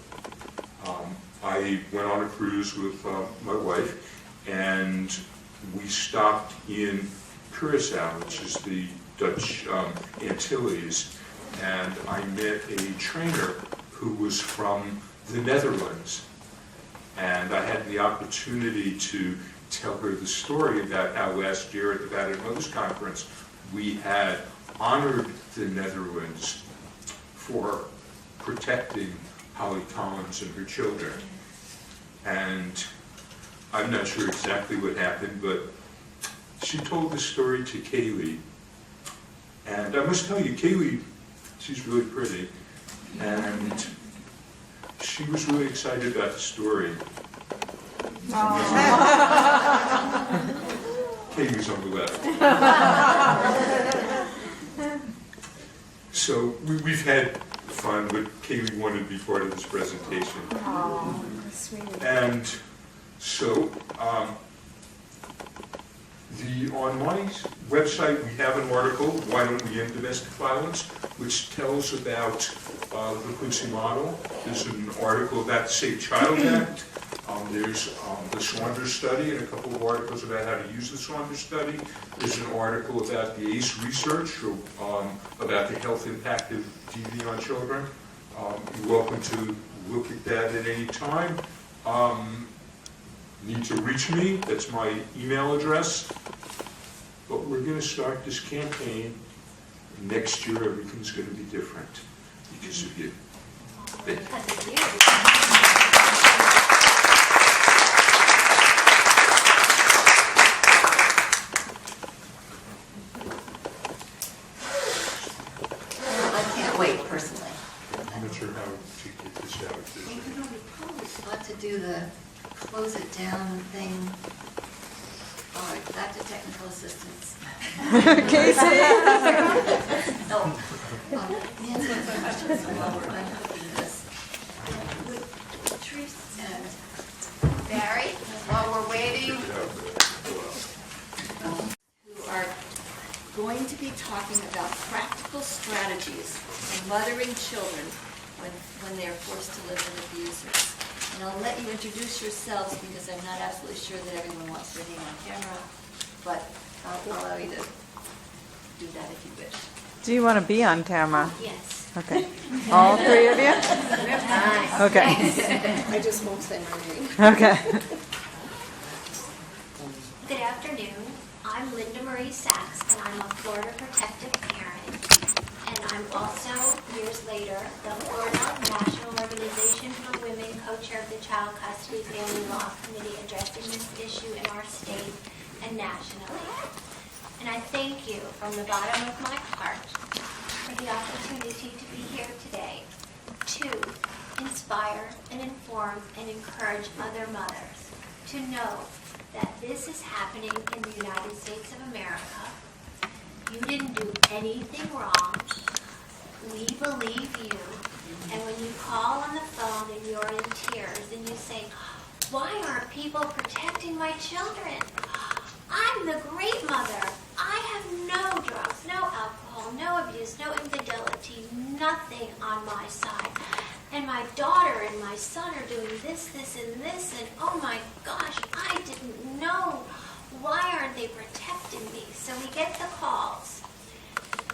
I went on a cruise with my wife, and we stopped in Curaçao, which is the Dutch Antilles, and I met a trainer who was from the Netherlands. And I had the opportunity to tell her the story about how last year at the Battered Mothers Conference we had honored the Netherlands for protecting Holly Collins and her children. And I'm not sure exactly what happened, but she told the story to Kaylee. And I must tell you, Kaylee, she's really pretty, and she was really excited about the story. Kaylee's on the left. So we've had fun, but Kaylee wanted to be part of this presentation. Oh, sweet. And so, on my website we have an article, Why Don't We End Domestic Violence, which tells about the Quincy model. There's an article about the Safe Child Act. There's the Saunders study and a couple of articles about how to use the Saunders study. There's an article about the ACE research, about the health impact of TV on children. You're welcome to look at that at any time. Need to reach me, that's my email address. But we're going to start this campaign. Next year, everything's going to be different because of you. Thank you. Personally. I'm not sure how to get this out. We probably ought to do the close it down thing. All right, back to technical assistance. Casey? No. Nancy has questions while we're unhooking this. Patrice and Barry, while we're waiting, who are going to be talking about practical strategies for mothering children when they're forced to live with abusers. And I'll let you introduce yourselves because I'm not absolutely sure that everyone wants their name on camera, but I'll allow you to do that if you wish. Do you want to be on camera? Yes. Okay. All three of you? Nice. Okay. I just won't say my name. Okay. Good afternoon. I'm Linda Marie Sachs, and I'm a Florida protective parent. And I'm also, years later, the Florida National Organization for Women co-chair of the Child Custody Family Law Committee addressing this issue in our state and nationally. And I thank you from the bottom of my heart for the opportunity to be here today to inspire and inform and encourage other mothers to know that this is happening in the United States of America. You didn't do anything wrong. We believe you. And when you call on the phone and you're in tears and you say, why aren't people protecting my children? I'm the great mother. I have no drugs, no alcohol, no abuse, no infidelity, nothing on my side. And my daughter and my son are doing this, and this, and oh my gosh, I didn't know. Why aren't they protecting me? So we get the calls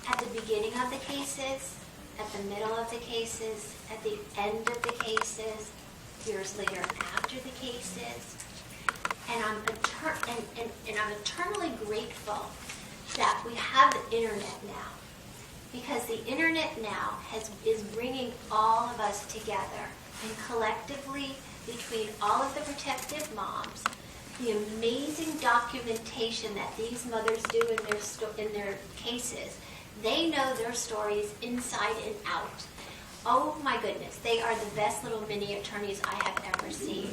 at the beginning of the cases, at the middle of the cases, at the end of the cases, years later after the cases. And I'm eternally grateful that we have the internet now. Because the internet now is bringing all of us together, and collectively, between all of the protective moms, the amazing documentation that these mothers do in their cases, they know their stories inside and out. Oh my goodness, they are the best little mini attorneys I have ever seen.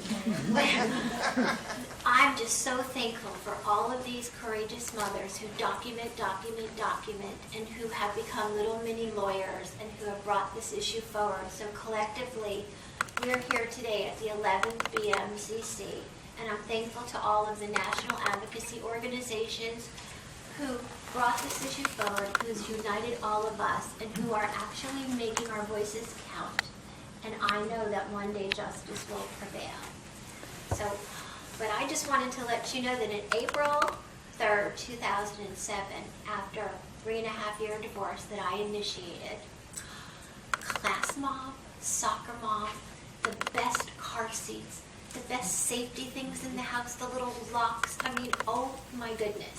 I'm just so thankful for all of these courageous mothers who document, and who have become little mini lawyers and who have brought this issue forward. So collectively, we're here today at the 11th BMCC, and I'm thankful to all of the national advocacy organizations who brought this issue forward, who's united all of us, and who are actually making our voices count. And I know that one day justice will prevail. So, but I just wanted to let you know that in April 3rd, 2007, after a 3.5-year divorce that I initiated, class mom, soccer mom, the best car seats, the best safety things in the house, the little locks, I mean, oh my goodness.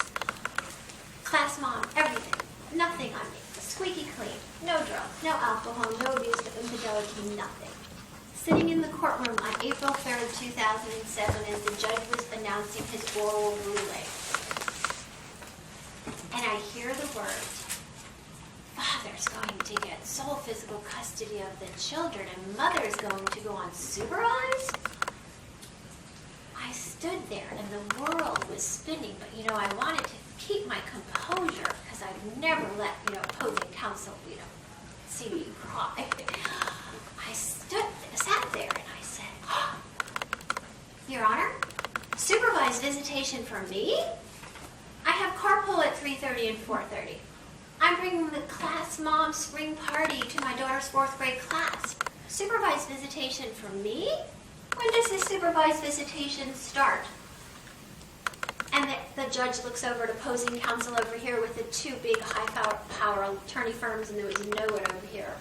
Class mom, everything, nothing on me, squeaky clean, no drugs, no alcohol, no abuse, no infidelity, nothing. Sitting in the courtroom on April 3rd, 2007, as the judge was announcing his oral ruling, and I hear the words, father's going to get sole physical custody of the children and mother's going to go unsupervised. I stood there and the world was spinning, but I wanted to keep my composure because I've never let, opposing counsel, see me cry. I sat there and I said, Your Honor, supervised visitation for me? I have carpool at 3:30 and 4:30. I'm bringing the class mom spring party to my daughter's 4th grade class. Supervised visitation for me? When does this supervised visitation start? And the judge looks over at opposing counsel over here with the 2 big high-power attorney firms, and there was no one over here,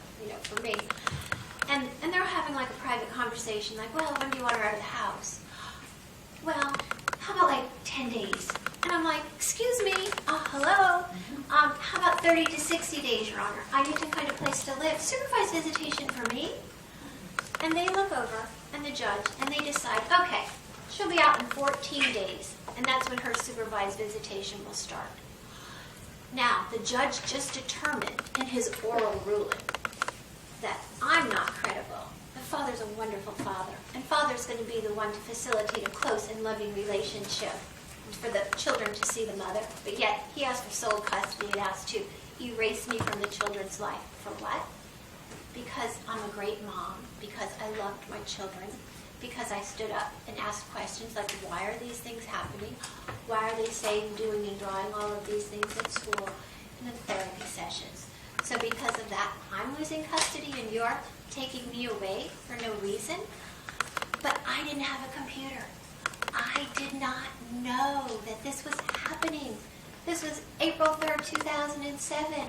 for me. And they're having like a private conversation, like, well, when do you want her out of the house? Well, how about like 10 days? And I'm like, excuse me, hello? How about 30 to 60 days, Your Honor? I need to find a place to live. Supervised visitation for me? And they look over, and the judge, and they decide, okay, she'll be out in 14 days, and that's when her supervised visitation will start. Now, the judge just determined in his oral ruling that I'm not credible. The father's a wonderful father, and father's going to be the one to facilitate a close and loving relationship for the children to see the mother, but yet he asked for sole custody and asked to erase me from the children's life. For what? Because I'm a great mom, because I loved my children, because I stood up and asked questions like, why are these things happening? Why are they saying, doing, and drawing all of these things at school and in therapy sessions? So because of that, I'm losing custody and you're taking me away for no reason? But I didn't have a computer. I did not know that this was happening. This was April 3rd, 2007.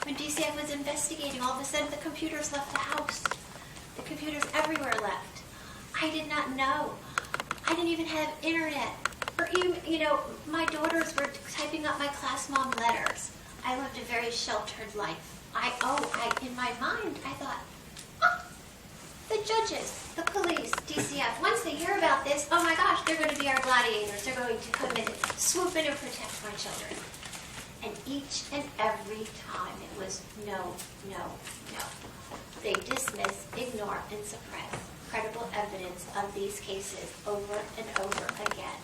When DCF was investigating, all of a sudden the computers left the house. The computers everywhere left. I did not know. I didn't even have internet. Or even, my daughters were typing up my class mom letters. I lived a very sheltered life. In my mind, I thought, the judges, the police, DCF, once they hear about this, oh my gosh, they're going to be our gladiators. They're going to come in and swoop in and protect my children. And each and every time it was no, no, no. They dismiss, ignore, and suppress credible evidence of these cases over and over again.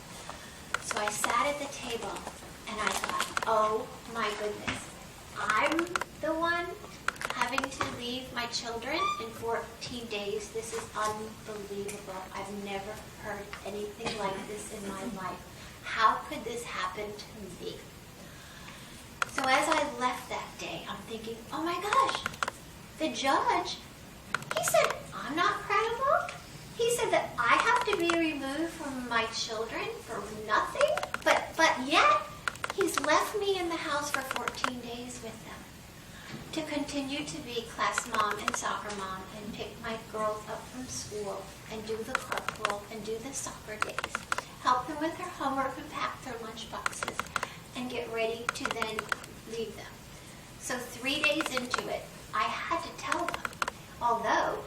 So I sat at the table and I thought, oh my goodness, I'm the one having to leave my children in 14 days. This is unbelievable. I've never heard anything like this in my life. How could this happen to me? So as I left that day, I'm thinking, oh my gosh, the judge, he said, I'm not credible. He said that I have to be removed from my children for nothing, but yet he's left me in the house for 14 days with them to continue to be class mom and soccer mom and pick my girls up from school and do the carpool and do the soccer days, help them with their homework and pack their lunch boxes and get ready to then leave them. So 3 days into it, I had to tell them, although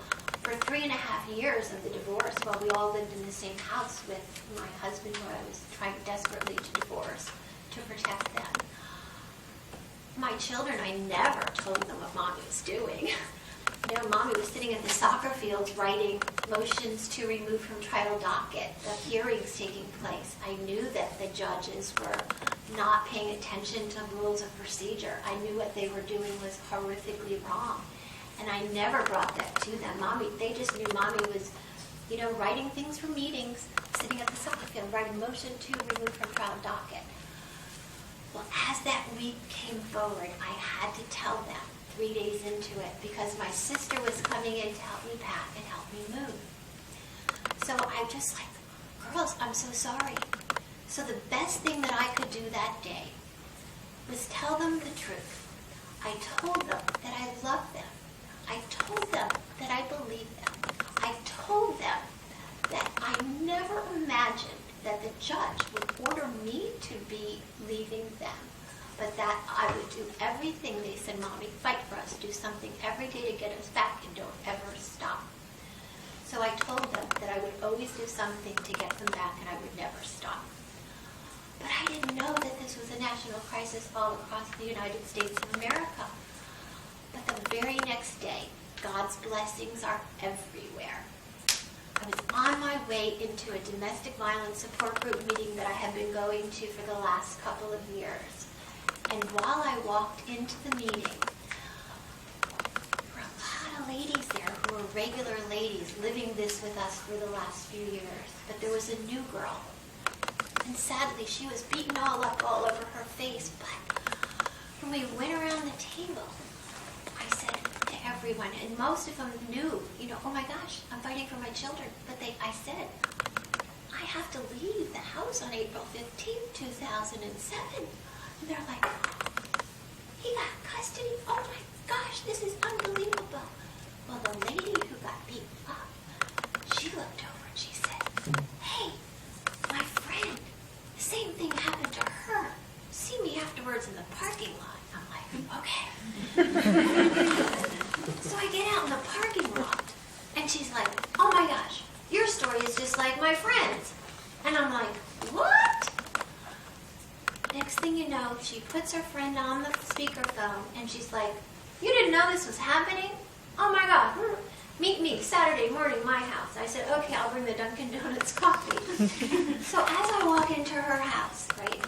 for 3.5 years of the divorce, while we all lived in the same house with my husband, who I was trying desperately to divorce to protect them, my children, I never told them what mommy was doing. You know, Mommy was sitting at the soccer fields writing motions to remove from trial docket, the hearings taking place. I knew that the judges were not paying attention to rules of procedure. I knew what they were doing was horrifically wrong. And I never brought that to them. Mommy, they just knew Mommy was, you know, writing things for meetings, sitting at the soccer field, writing motion to remove from trial docket. Well, as that week came forward, I had to tell them 3 days into it because my sister was coming in to help me pack and help me move. So I'm just like, girls, I'm so sorry. So the best thing that I could do that day was tell them the truth. I told them that I loved them. I told them that I believed them. I told them that I never imagined that the judge would order me to be leaving them, but that I would do everything. They said, Mommy, fight for us, do something every day to get us back and don't ever stop. So I told them that I would always do something to get them back and I would never stop. But I didn't know that this was a national crisis all across the United States of America. But the very next day, God's blessings are everywhere. I was on my way into a domestic violence support group meeting that I have been going to for the last couple of years. And while I walked into the meeting, there were a lot of ladies there who were regular ladies living this with us for the last few years. But there was a new girl. And sadly, she was beaten all up all over her face. But when we went around the table, I said to everyone, and most of them knew, you know, oh my gosh, I'm fighting for my children. But I said, I have to leave the house on April 15th, 2007. And they're like, he got custody? Oh my gosh, this is unbelievable. Well, the lady who got beaten up, she looked over and she said, hey, my friend, the same thing happened to her. See me afterwards in the parking lot. I'm like, okay. So I get out in the parking lot, and she's like, oh my gosh, your story is just like my friend's. And I'm like, what? Next thing you know, she puts her friend on the speakerphone, and she's like, you didn't know this was happening? Oh my God, meet me Saturday morning, my house. I said, okay, I'll bring the Dunkin' Donuts coffee. So as I walk into her house, right,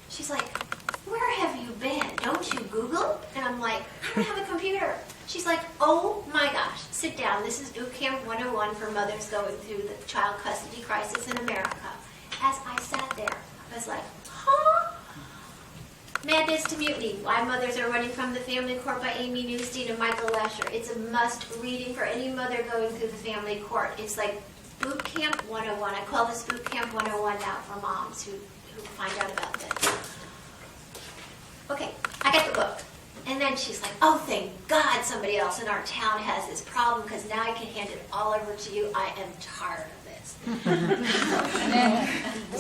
she's like, where have you been? Don't you Google? And I'm like, I don't have a computer. She's like, oh my gosh, sit down. This is Boot Camp 101 for mothers going through the child custody crisis in America. As I sat there, I was like, huh? Madness to Mutiny, Why Mothers Are Running from the Family Court by Amy Newstein and Michael Lesher. It's a must reading for any mother going through the family court. It's like Boot Camp 101. I call this Boot Camp 101 now for moms who find out about this. Okay, I get the book. And then she's like, oh, thank God somebody else in our town has this problem because now I can hand it all over to you. I am tired of this.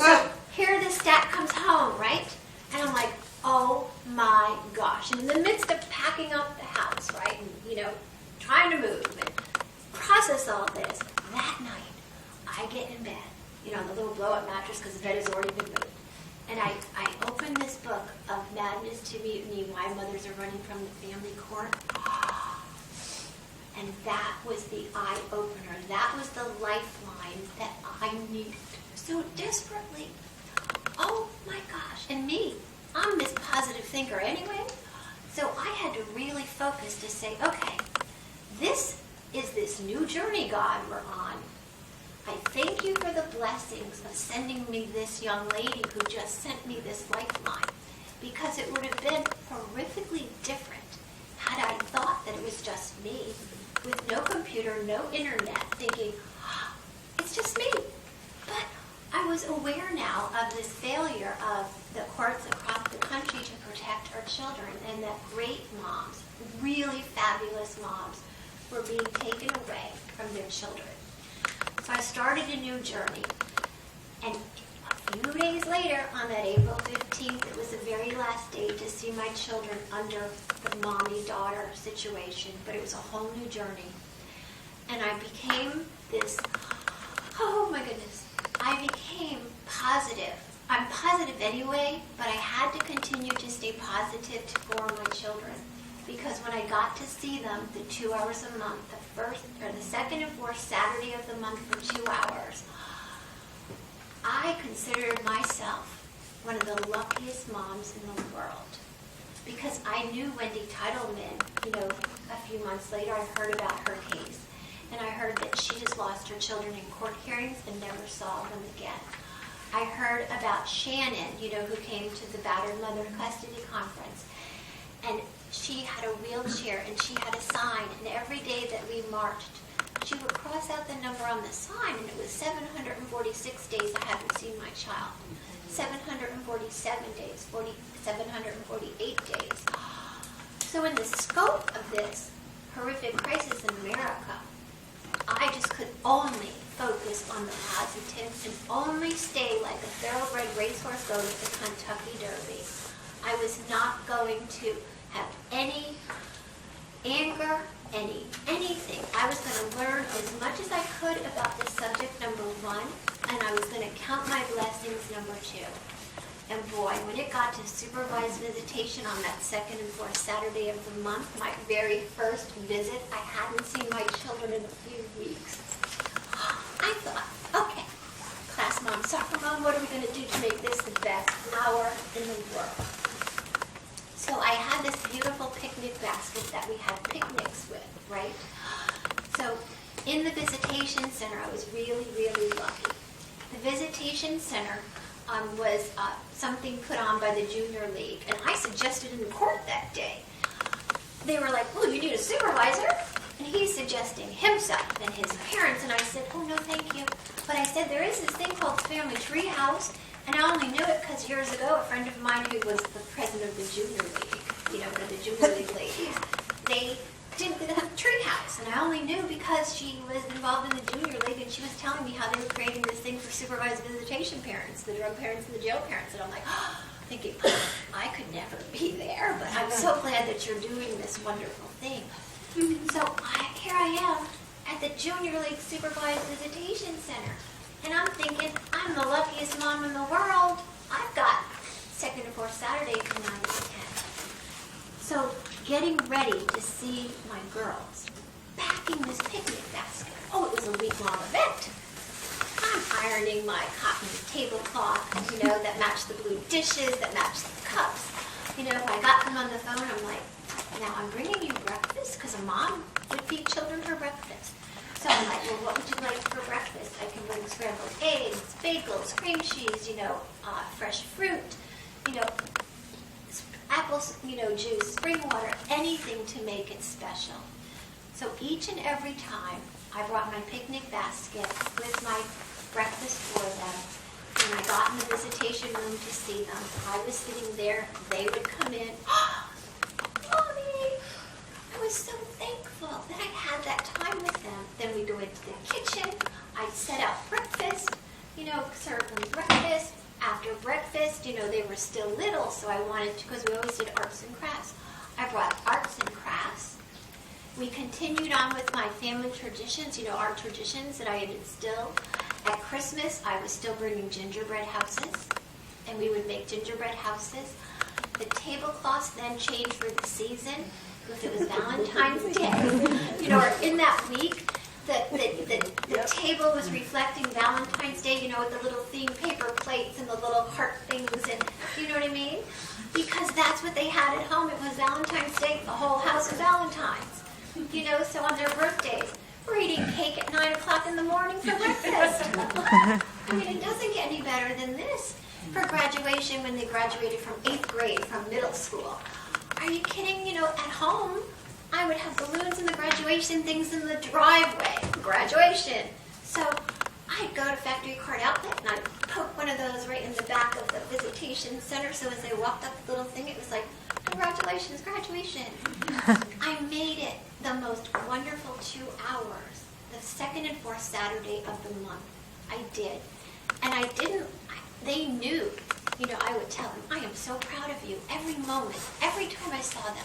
So here the stat comes home, right? And I'm like, oh my gosh. And in the midst of packing up the house, right, and, you know, trying to move and process all this, that night I get in bed, you know, the little blow-up mattress because the bed has already been moved. And I open this book of Madness to Mutiny, Why Mothers Are Running from the Family Court. And that was the eye-opener. That was the lifeline that I needed so desperately. Oh my gosh. And me, I'm this positive thinker anyway. So I had to really focus to say, okay, this is this new journey, God, we're on. I thank you for the blessings of sending me this young lady who just sent me this lifeline, because it would have been horrifically different had I thought that it was just me, with no computer, no internet, thinking, oh, it's just me. But I was aware now of this failure of the courts across the country to protect our children, and that great moms, really fabulous moms, were being taken away from their children. So I started a new journey, and a few days later, on that April 15th, it was the very last day to see my children under the mommy-daughter situation, but it was a whole new journey. And I became this, oh my goodness, I became positive. I'm positive anyway, but I had to continue to stay positive for my children. because when I got to see them the 2 hours a month, the second and fourth Saturday of the month for 2 hours, I considered myself one of the luckiest moms in the world. Because I knew Wendy Titleman, a few months later I heard about her case. And I heard that she just lost her children in court hearings and never saw them again. I heard about Shannon, who came to the Battered Mother Custody Conference. And she had a wheelchair and she had a sign. And every day that we marched, she would cross out the number on the sign. And it was 746 days I hadn't seen my child. 747 days, 748 days. So in the scope of this horrific crisis in America, I just could only focus on the positive and only stay like a thoroughbred racehorse goat at the Kentucky Derby. I was not going to have any anger, anything. I was going to learn as much as I could about this subject, number one, and I was going to count my blessings, number two. And boy, when it got to supervised visitation on that second and fourth Saturday of the month, my very first visit, I hadn't seen my children in a few weeks. I thought, okay, class mom, soccer mom, what are we going to do to make this the best hour in the world? So I had this beautiful picnic basket that we had picnics with, right? So in the visitation center, I was really, really lucky. The visitation center was something put on by the Junior League, and I suggested in court that day. They were like, well, you need a supervisor, and he's suggesting himself and his parents, and I said, oh, no, thank you. But I said, there is this thing called Family Treehouse, and I only knew it because years ago, a friend of mine who was the president of the Junior League, the Junior League ladies, they did the treehouse, and I only knew because she was involved in the Junior League, and she was telling me how they were creating this thing for supervised visitation parents, the drug parents and the jail parents, and I'm like, thinking, I could never be there, but I'm so glad that you're doing this wonderful thing. So here I am at the Junior League Supervised Visitation Center, and I'm thinking, I'm the luckiest mom in the world. I've got second and fourth Saturday from 9 to 10. So getting ready to see my girls, packing this picnic basket. Oh, it was a week-long event. I'm ironing my cotton tablecloth, that matched the blue dishes, that matched the cups. I got them on the phone, I'm like, now I'm bringing you breakfast, because a mom would feed children her breakfast. So I'm like, well, what would you like for breakfast? I can bring scrambled eggs, bagels, cream cheese, fresh fruit, apples, juice, spring water, anything to make it special. So each and every time I brought my picnic basket with my breakfast for them, when I got in the visitation room to see them, I was sitting there, they would come in, Mommy! I was so thankful that I had that time with them. Then we'd go into the kitchen, I'd set out breakfast, serve them breakfast. After breakfast, they were still little, so I wanted to, because we always did arts and crafts. I brought arts and crafts. We continued on with my family traditions, our traditions that I had instilled. At Christmas, I was still bringing gingerbread houses, and we would make gingerbread houses. The tablecloths then changed for the season, if it was Valentine's Day, or in that week. The table was reflecting Valentine's Day, with the little theme paper plates and the little heart things, and you know what I mean? Because that's what they had at home. It was Valentine's Day, the whole house of Valentines. So on their birthdays, we're eating cake at 9 o'clock in the morning for breakfast. It doesn't get any better than this. For graduation, when they graduated from 8th grade, from middle school. Are you kidding? At home, I would have balloons and the graduation things in the driveway. Graduation. So I'd go to Factory Card Outlet and I'd poke one of those right in the back of the visitation center. So as they walked up the little thing, it was like, congratulations, graduation. I made it the most wonderful 2 hours, the second and fourth Saturday of the month. I did. And I didn't, they knew, I would tell them, I am so proud of you every moment, every time I saw them.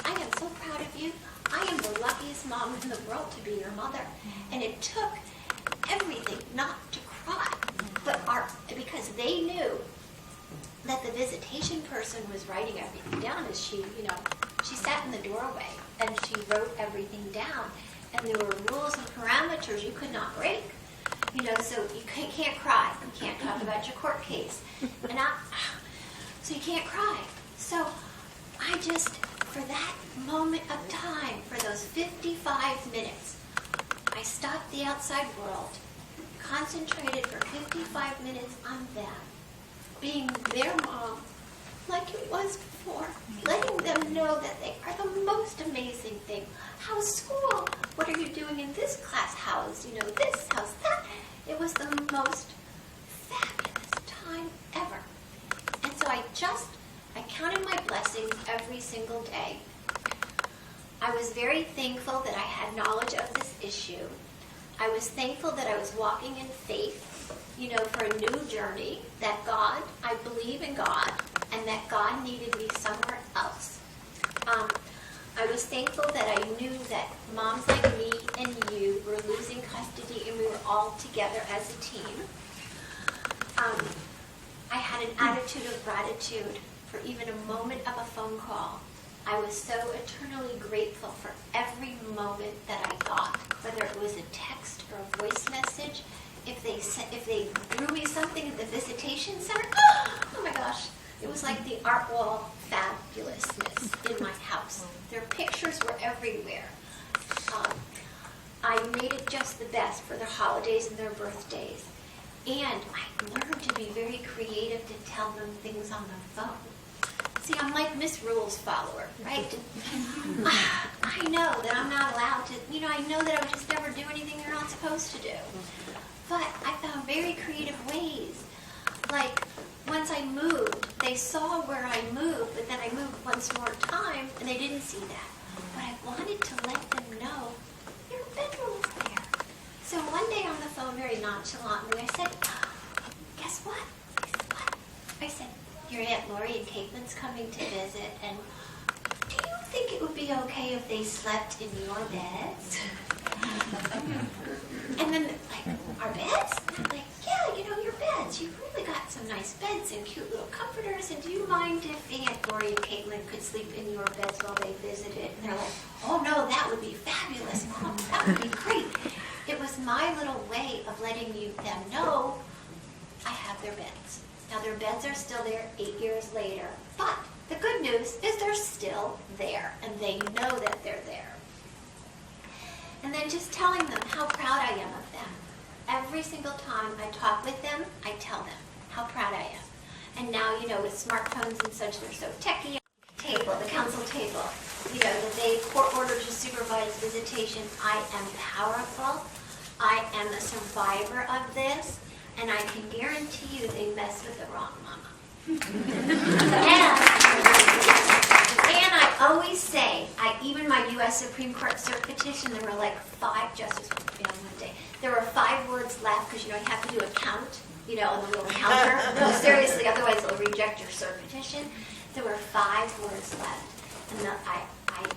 I am so proud of you. I am the luckiest mom in the world to be your mother. And it took everything not to cry, but art, because they knew that the visitation person was writing everything down as she she sat in the doorway and she wrote everything down. And there were rules and parameters you could not break. You know, so you can't cry. You can't talk about your court case. So you can't cry. So I just, for that moment of time, for those 55 minutes, I stopped the outside world, concentrated for 55 minutes on them, being their mom, like it was before, letting them know that they are the most amazing thing. How's school? What are you doing in this class? How's, this? How's that? It was the most fabulous time ever. And so I counted my blessings every single day. I was very thankful that I had knowledge of this issue. I was thankful that I was walking in faith, for a new journey, that God, I believe in God, and that God needed me somewhere else. I was thankful that I knew that moms like me and you were losing custody and we were all together as a team. I had an attitude of gratitude for even a moment of a phone call. I was so eternally grateful for every moment that I thought, whether it was a text or a voice message. If they threw me something at the visitation center, oh my gosh, it was like the art wall fabulousness in my house. Their pictures were everywhere. I made it just the best for their holidays and their birthdays. And I learned to be very creative to tell them things on the phone. See, I'm like Miss Rules follower, right? I know that I'm not allowed to, I know that I would just never do anything they're not supposed to do. But I found very creative ways. Like, once I moved, they saw where I moved, but then I moved once more time, and they didn't see that. But I wanted to let them know, your bedroom is there. So one day on the phone, very nonchalantly, I said, guess what? He said, what? I said, your Aunt Lori and Caitlin's coming to visit, and do you think it would be okay if they slept in your beds? And then, our beds? And I'm like, yeah, your beds. You've really got some nice beds and cute little comforters, and do you mind if Aunt Lori and Caitlin could sleep in your beds while they visited? And they're like, oh no, that would be fabulous, Mom. That would be great. It was my little way of letting them know I have their beds. Now, their beds are still there 8 years later, but the good news is they're still there, and they know that they're there. And then just telling them how proud I am of them. Every single time I talk with them, I tell them how proud I am. And now, with smartphones and such, they're so techy. The council table, that they court order to supervise visitation. I am powerful. I am a survivor of this. And I can guarantee you they mess with the wrong mama. And I always say, even my U.S. Supreme Court cert petition, there were like 5 justices one day. There were 5 words left because you have to do a count, on the little counter. No, seriously, otherwise they'll reject your cert petition. There were 5 words left, and I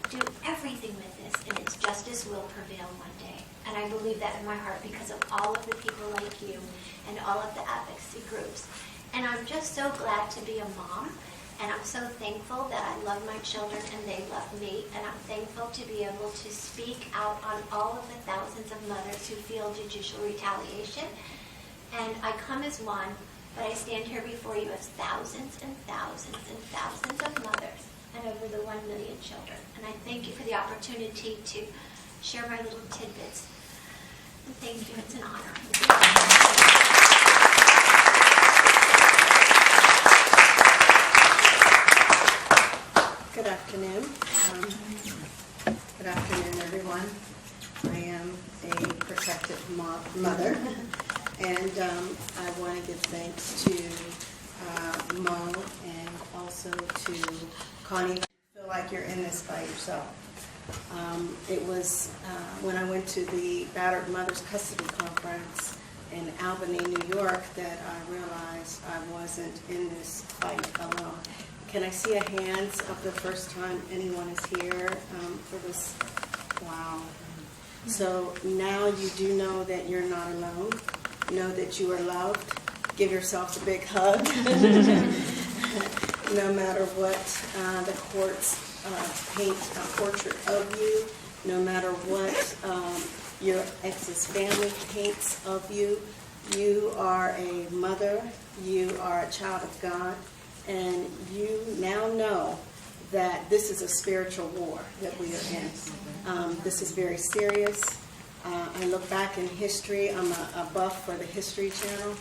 do everything with this, and it's justice will prevail one day. And I believe that in my heart because of all of the people like you and all of the advocacy groups. And I'm just so glad to be a mom. And I'm so thankful that I love my children and they love me. And I'm thankful to be able to speak out on all of the thousands of mothers who feel judicial retaliation. And I come as one, but I stand here before you as thousands and thousands and thousands of mothers and over the 1 million children. And I thank you for the opportunity to share my little tidbits. And thank you, it's an honor. Good afternoon. Good afternoon, everyone. I am a protective mother, and I want to give thanks to Mo and also to Connie. I feel like you're in this by yourself. It was when I went to the Battered Mothers Custody Conference in Albany, New York, that I realized I wasn't in this fight alone. Can I see a hands of the first time anyone is here for this? Wow. So now you do know that you're not alone. Know that you are loved. Give yourselves a big hug. No matter what the courts paint a portrait of you, no matter what your ex's family paints of you. You are a mother, you are a child of God, and you now know that this is a spiritual war that we are in. This is very serious. I look back in history. I'm a buff for the History Channel.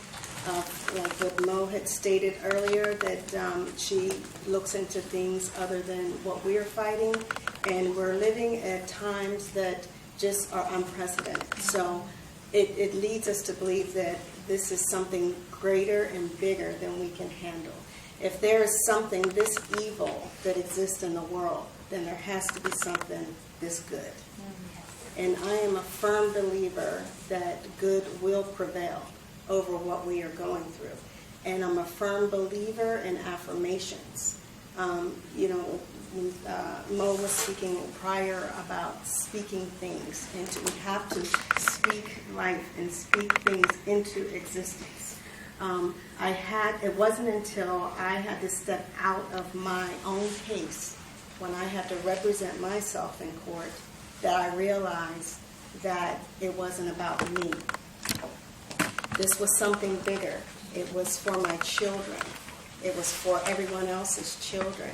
Like what Mo had stated earlier, that she looks into things other than what we're fighting, and we're living at times that just are unprecedented. So it leads us to believe that this is something greater and bigger than we can handle. If there is something this evil that exists in the world, then there has to be something this good. And I am a firm believer that good will prevail over what we are going through. And I'm a firm believer in affirmations. Mo was speaking prior about speaking things into. We have to speak life and speak things into existence. It wasn't until I had to step out of my own case when I had to represent myself in court that I realized that it wasn't about me. This was something bigger. It was for my children. It was for everyone else's children.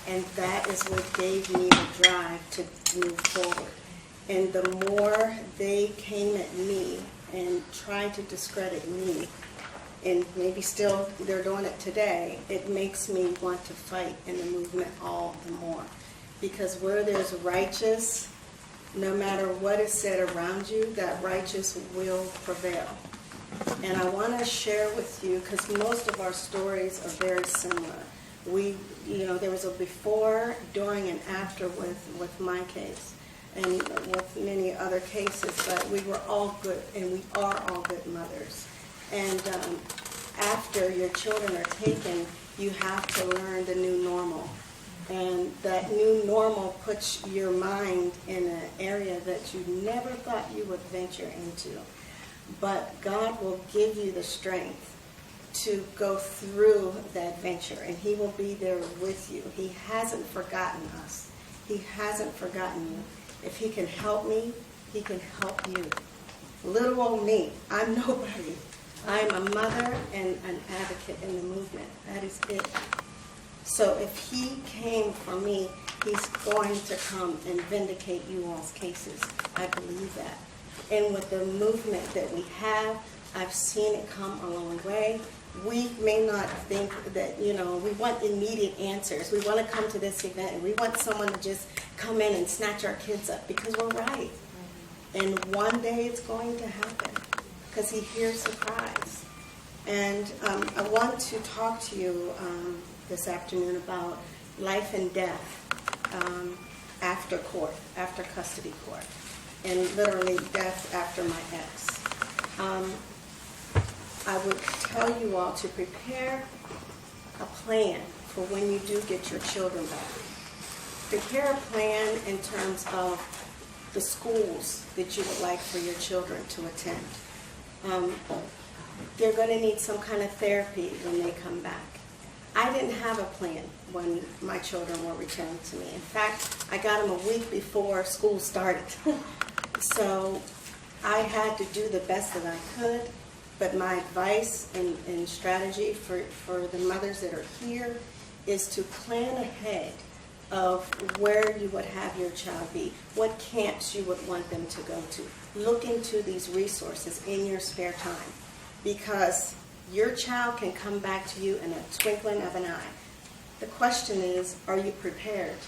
And that is what gave me the drive to move forward. And the more they came at me and tried to discredit me, and maybe still they're doing it today, it makes me want to fight in the movement all the more. Because where there's righteous, no matter what is said around you, that righteous will prevail. And I want to share with you, because most of our stories are very similar. There was a before, during, and after with my case, and with many other cases, but we were all good, and we are all good mothers. And after your children are taken, you have to learn the new normal. And that new normal puts your mind in an area that you never thought you would venture into. But God will give you the strength to go through that venture, and He will be there with you. He hasn't forgotten us. He hasn't forgotten you. If He can help me, He can help you. Little old me, I'm nobody. I'm a mother and an advocate in the movement. That is it. So if He came for me, He's going to come and vindicate you all's cases. I believe that. And with the movement that we have, I've seen it come a long way. We may not think that, we want immediate answers. We want to come to this event and we want someone to just come in and snatch our kids up because we're right. And one day it's going to happen because He hears the cries. And I want to talk to you this afternoon about life and death after court, after custody court, and literally death after my ex. I would tell you all to prepare a plan for when you do get your children back. Prepare a plan in terms of the schools that you would like for your children to attend. They're going to need some kind of therapy when they come back. I didn't have a plan when my children were returned to me. In fact, I got them a week before school started. So I had to do the best that I could. But my advice and strategy for the mothers that are here is to plan ahead of where you would have your child be, what camps you would want them to go to. Look into these resources in your spare time because your child can come back to you in a twinkling of an eye. The question is, are you prepared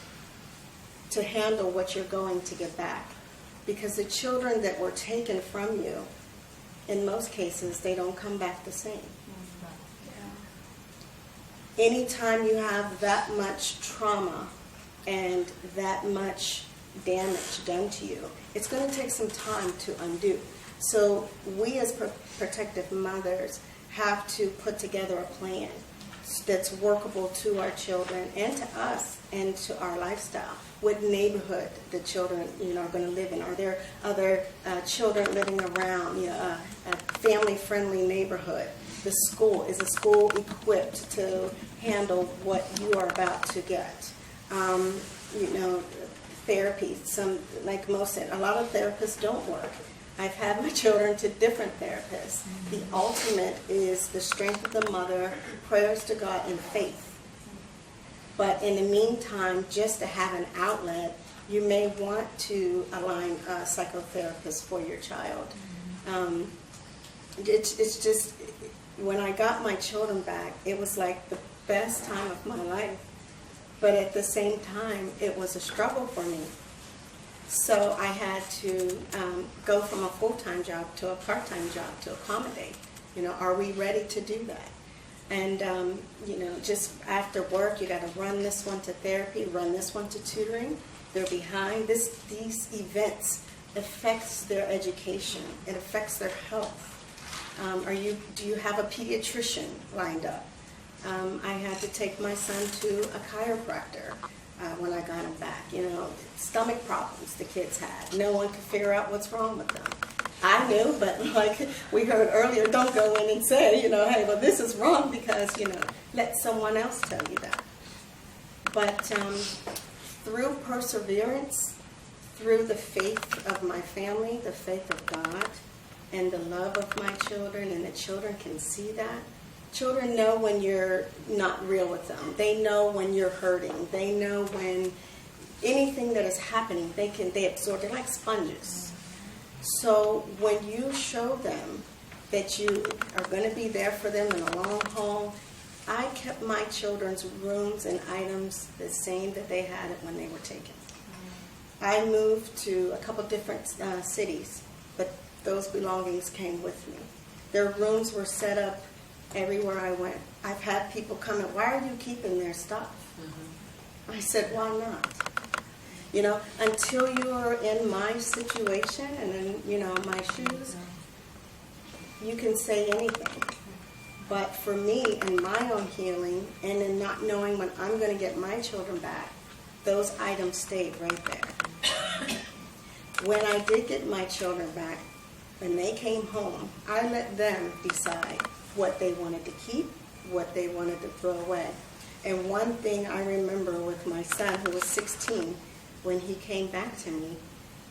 to handle what you're going to get back? Because the children that were taken from you, in most cases, they don't come back the same. Anytime you have that much trauma and that much damage done to you, it's going to take some time to undo. So we as protective mothers have to put together a plan that's workable to our children and to us and to our lifestyle. What neighborhood the children are going to live in? Are there other children living around? A family-friendly neighborhood. The school, is the school equipped to handle what you are about to get? therapy. Some, like most said, a lot of therapists don't work. I've had my children to different therapists. The ultimate is the strength of the mother, prayers to God, and faith. But in the meantime, just to have an outlet, you may want to align a psychotherapist for your child. It's just, when I got my children back, it was like the best time of my life. But at the same time, it was a struggle for me. So I had to go from a full-time job to a part-time job to accommodate. Are we ready to do that? And, just after work, you got to run this one to therapy, run this one to tutoring. They're behind. These events affects their education. It affects their health. Do you have a pediatrician lined up? I had to take my son to a chiropractor when I got him back. Stomach problems the kids had. No one could figure out what's wrong with them. I knew, but like we heard earlier, don't go in and say, hey, well, this is wrong because, let someone else tell you that. But through perseverance, through the faith of my family, the faith of God, and the love of my children, and the children can see that. Children know when you're not real with them. They know when you're hurting. They know when anything that is happening, they absorb. They're like sponges. So when you show them that you are going to be there for them in the long haul, I kept my children's rooms and items the same that they had it when they were taken. I moved to a couple different cities, but those belongings came with me. Their rooms were set up everywhere I went. I've had people come in, why are you keeping their stuff? I said, why not? Until you are in my situation and in, my shoes, you can say anything. But for me, in my own healing, and in not knowing when I'm going to get my children back, those items stayed right there. When I did get my children back, when they came home, I let them decide what they wanted to keep, what they wanted to throw away. And one thing I remember with my son, who was 16, when he came back to me,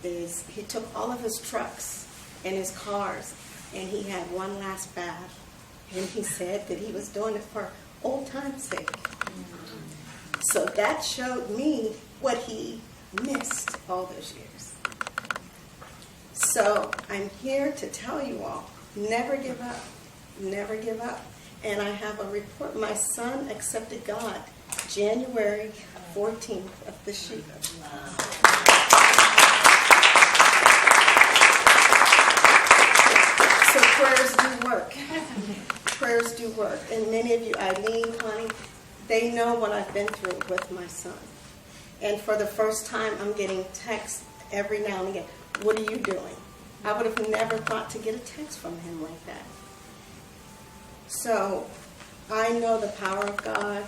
is he took all of his trucks and his cars, and he had one last bath. And he said that he was doing it for old time's sake. So that showed me what he missed all those years. So I'm here to tell you all, never give up. Never give up. And I have a report. My son accepted God January 14th of this year. So prayers do work. Prayers do work. And many of you, Eileen, Connie, they know what I've been through with my son. And for the first time, I'm getting texts every now and again. What are you doing? I would have never thought to get a text from him like that. So I know the power of God.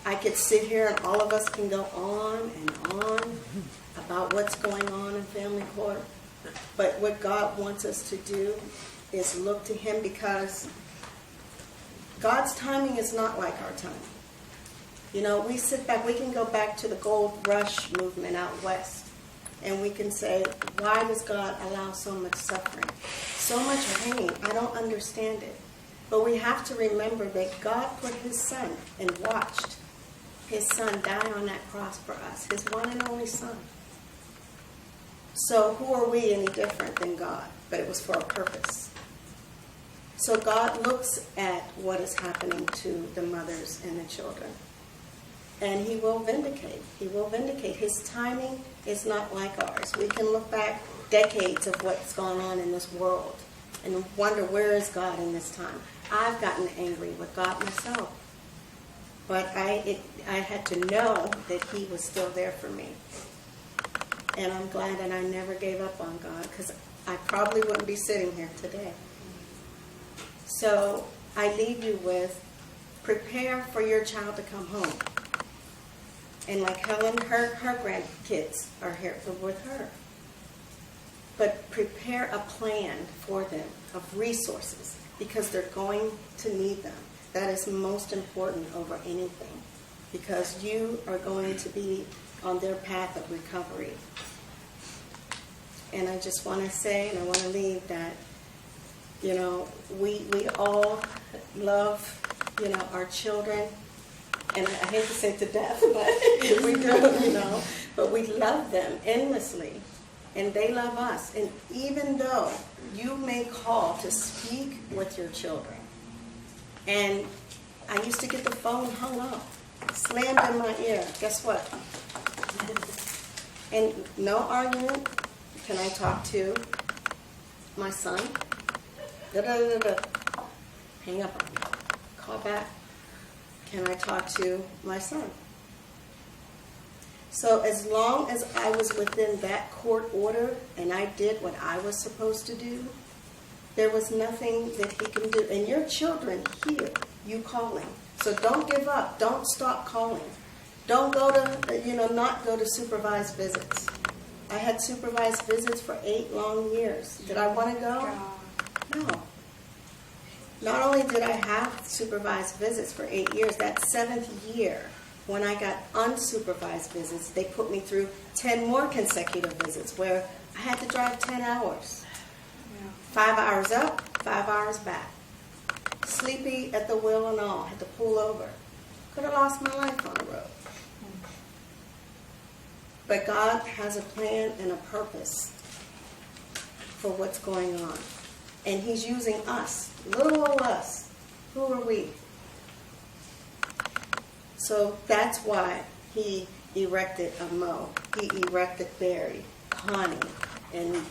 I could sit here and all of us can go on and on about what's going on in family court. But what God wants us to do is look to him, because God's timing is not like our timing. We sit back, we can go back to the gold rush movement out west, and we can say, why does God allow so much suffering? So much pain, I don't understand it. But we have to remember that God put his son and watched his son die on that cross for us, his one and only son. So who are we any different than God? But it was for a purpose. So God looks at what is happening to the mothers and the children. And he will vindicate. He will vindicate. His timing is not like ours. We can look back decades of what's gone on in this world and wonder, where is God in this time? I've gotten angry with God myself. But I had to know that he was still there for me. And I'm glad that I never gave up on God, because I probably wouldn't be sitting here today. So I leave you with, prepare for your child to come home. And like Helen, her grandkids are here with her. But prepare a plan for them of resources, because they're going to need them. That is most important over anything, because you are going to be on their path of recovery. And I just want to say, and I want to leave that, you know, we all love, you know, our children. And I hate to say to death, but we do, you know. But we love them endlessly. And they love us. And even though you may call to speak with your children, and I used to get the phone hung up, slammed in my ear, guess what? And no argument, can I talk to my son? Da-da-da-da. Hang up on me. Call back. Can I talk to my son? So as long as I was within that court order and I did what I was supposed to do, there was nothing that he can do. And your children hear you calling. So don't give up. Don't stop calling. Don't go to, not go to supervised visits. I had supervised visits for 8 long years. Did I want to go? No. Not only did I have supervised visits for 8 years, that 7th year, when I got unsupervised visits, they put me through 10 more consecutive visits where I had to drive 10 hours. 5 hours up, 5 hours back. Sleepy at the wheel and all, had to pull over. Could have lost my life on the road. But God has a plan and a purpose for what's going on. And He's using us, little old us. Who are we? So that's why He erected a Mo. He erected Barry, Connie, and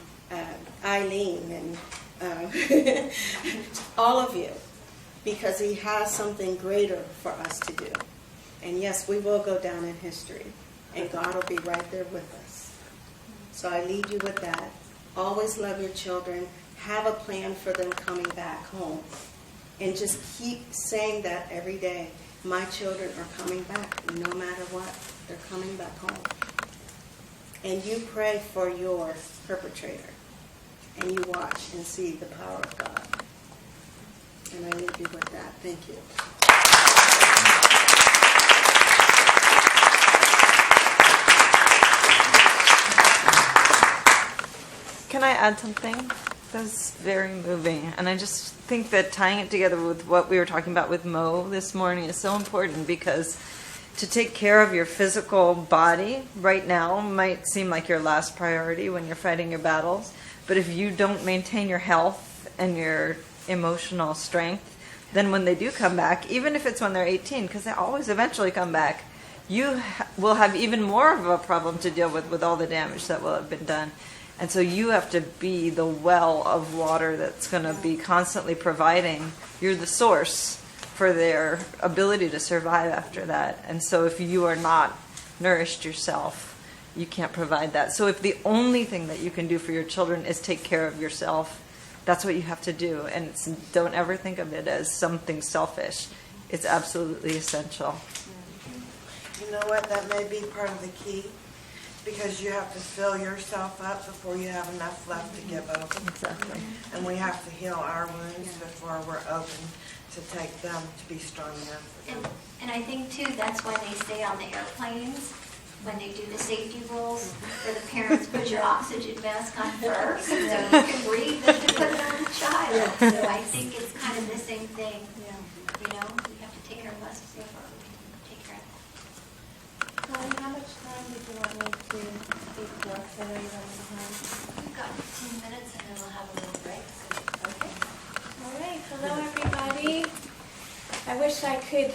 Eileen, and all of you. Because He has something greater for us to do. And yes, we will go down in history. And God will be right there with us. So I leave you with that. Always love your children. Have a plan for them coming back home. And just keep saying that every day. My children are coming back. No matter what, they're coming back home. And you pray for your perpetrator. And you watch and see the power of God. And I leave you with that. Thank you. Can I add something? That's very moving. And I just think that tying it together with what we were talking about with Mo this morning is so important, because to take care of your physical body right now might seem like your last priority when you're fighting your battles. But if you don't maintain your health and your emotional strength, then when they do come back, even if it's when they're 18, because they always eventually come back, you will have even more of a problem to deal with all the damage that will have been done. And so you have to be the well of water that's going to be constantly providing. You're the source for their ability to survive after that. And so if you are not nourished yourself, you can't provide that. So if the only thing that you can do for your children is take care of yourself, that's what you have to do. And don't ever think of it as something selfish. It's absolutely essential. You know what? That may be part of the key. Because you have to fill yourself up before you have enough left to give up. Exactly. And we have to heal our wounds before we're open to take them to be strong enough. And I think, too, that's why they say on the airplanes, when they do the safety rules, for the parents, put your oxygen mask on first so you can breathe and to put it on the child. So I think it's kind of the same thing. You know, we have to take care of us before we can take care of them. How much time did you want me to speak for? I know you're running behind. We've got 15 minutes and then we'll have a little break. So, okay. All right. Hello, everybody. I wish I could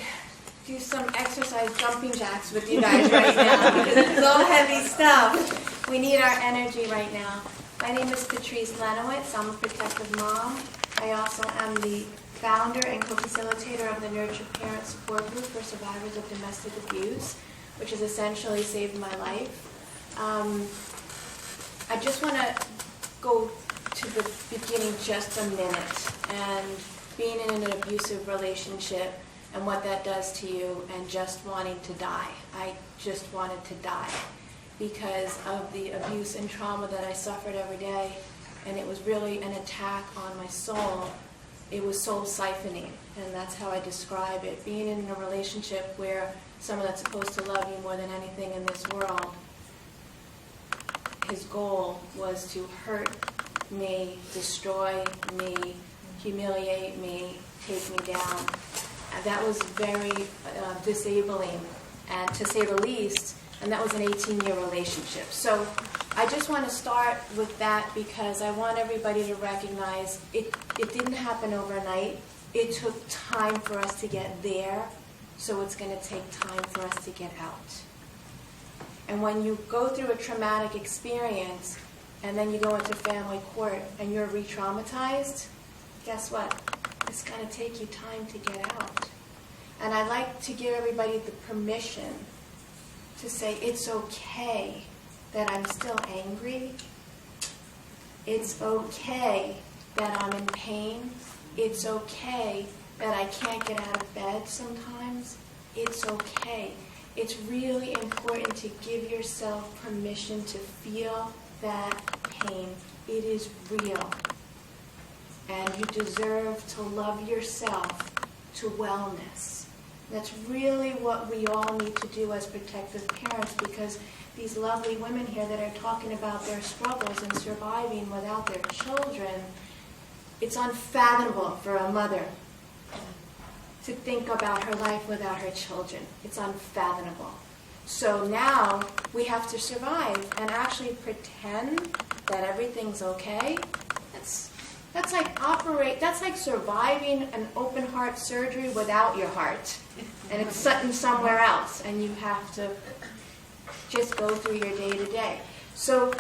do some exercise jumping jacks with you guys right now, because it's all heavy stuff. We need our energy right now. My name is Patrice Lenowitz. I'm a protective mom. I also am the founder and co-facilitator of the Nurture Parent Support Group for Survivors of Domestic Abuse, which has essentially saved my life. I just want to go to the beginning just a minute, and being in an abusive relationship and what that does to you, and just wanting to die. I just wanted to die because of the abuse and trauma that I suffered every day, and it was really an attack on my soul it was soul siphoning, and that's how I describe it. Being in a relationship where someone that's supposed to love you more than anything in this world, his goal was to hurt me, destroy me, humiliate me, take me down. And that was very disabling, and to say the least, and that was an 18-year relationship. So I just want to start with that because I want everybody to recognize it didn't happen overnight. It took time for us to get there, so it's going to take time for us to get out. And when you go through a traumatic experience and then you go into family court and you're re-traumatized, guess what? It's going to take you time to get out. And I like to give everybody the permission to say it's okay that I'm still angry. It's okay that I'm in pain. It's okay that I can't get out of bed sometimes. It's okay. It's really important to give yourself permission to feel that pain. It is real. And you deserve to love yourself to wellness. That's really what we all need to do as protective parents, because these lovely women here that are talking about their struggles and surviving without their children, it's unfathomable for a mother to think about her life without her children. It's unfathomable. So now we have to survive and actually pretend that everything's okay. That's like surviving an open heart surgery without your heart. And it's sitting somewhere else, and you have to just go through your day to day. So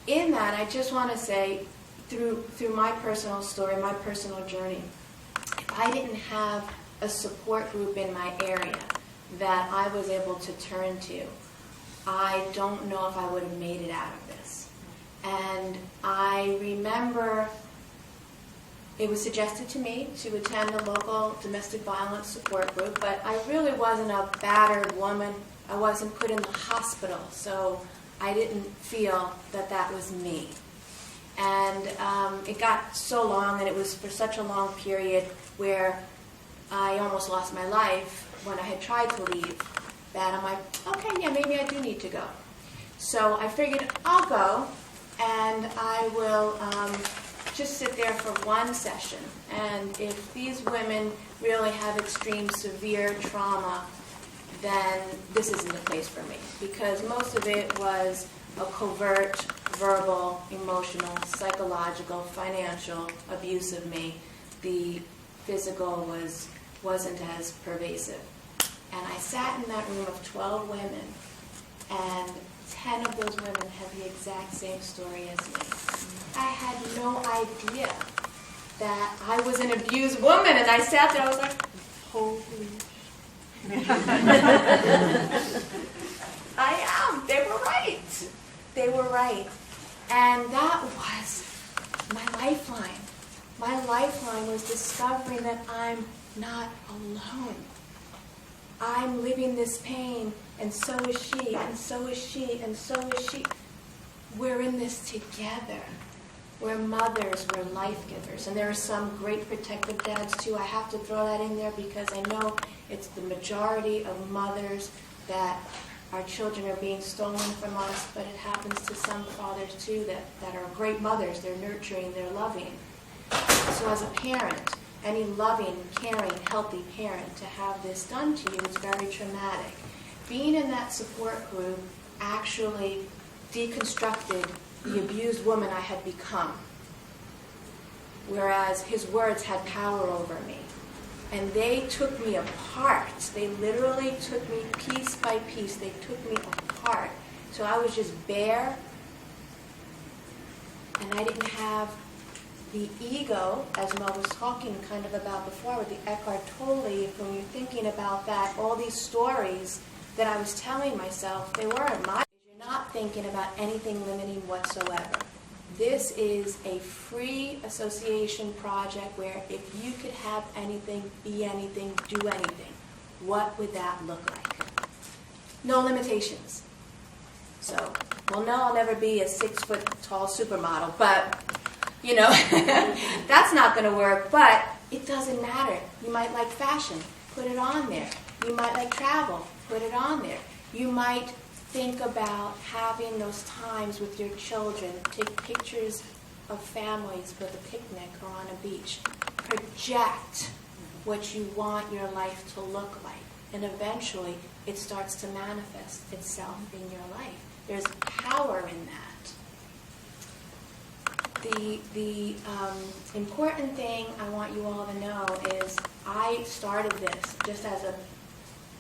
in that, I just want to say, through my personal story, my personal journey, if I didn't have a support group in my area that I was able to turn to, I don't know if I would have made it out of this. And I remember it was suggested to me to attend a local domestic violence support group, but I really wasn't a battered woman. I wasn't put in the hospital, so I didn't feel that that was me. And it got so long, and it was for such a long period where I almost lost my life when I had tried to leave, that I'm like, okay, yeah, maybe I do need to go. So I figured I'll go, and I will just sit there for one session. And if these women really have extreme, severe trauma, then this isn't the place for me, because most of it was a covert, verbal, emotional, psychological, financial abuse of me. The physical wasn't as pervasive. And I sat in that room of 12 women, and 10 of those women have the exact same story as me. I had no idea that I was an abused woman, and I sat there, I was like, holy I am. They were right. They were right. And that was my lifeline. My lifeline was discovering that I'm not alone. I'm living this pain, and so is she, and so is she, and so is she. We're in this together. We're mothers, we're life givers. And there are some great protective dads too. I have to throw that in there because I know it's the majority of mothers that our children are being stolen from us, but it happens to some fathers too that are great mothers. They're nurturing, they're loving. So as a parent, any loving, caring, healthy parent, to have this done to you is very traumatic. Being in that support group actually deconstructed the abused woman I had become, whereas his words had power over me. And they took me apart. They literally took me piece by piece. They took me apart. So I was just bare, and I didn't have the ego, as Mel was talking kind of about before with the Eckhart Tolle. When you're thinking about that, all these stories that I was telling myself, they weren't mine. You're not thinking about anything limiting whatsoever. This is a free association project where if you could have anything, be anything, do anything, what would that look like? No limitations. So, well, no, I'll never be a 6-foot tall supermodel, but That's not going to work, but it doesn't matter. You might like fashion, put it on there. You might like travel, put it on there. You might think about having those times with your children, take pictures of families with a picnic or on a beach. Project what you want your life to look like, and eventually it starts to manifest itself in your life. There's power in that. The important thing I want you all to know is I started this just as a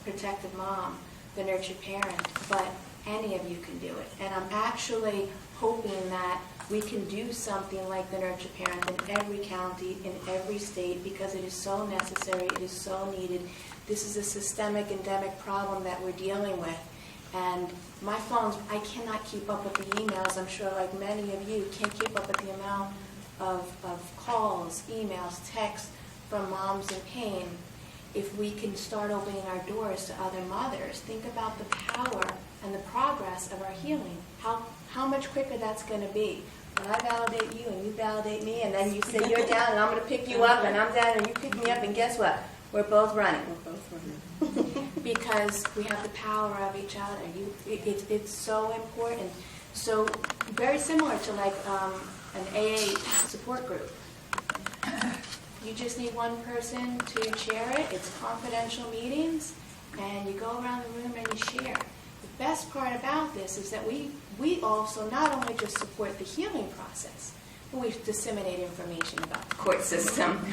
protective mom, the nurtured parent, but any of you can do it. And I'm actually hoping that we can do something like the nurtured parent in every county, in every state, because it is so necessary, it is so needed. This is a systemic, endemic problem that we're dealing with. And my phones, I cannot keep up with the emails. I'm sure like many of you can't keep up with the amount of calls, emails, texts from moms in pain. If we can start opening our doors to other mothers, think about the power and the progress of our healing. How much quicker that's going to be. When I validate you and you validate me, and then you say you're down and I'm going to pick you up, and I'm down and you pick me up, and guess what? We're both running. Because we have the power of each other. It's so important. So very similar to like an AA support group. You just need one person to chair it. It's confidential meetings, and you go around the room and you share. The best part about this is that we also not only just support the healing process, but we disseminate information about the court system.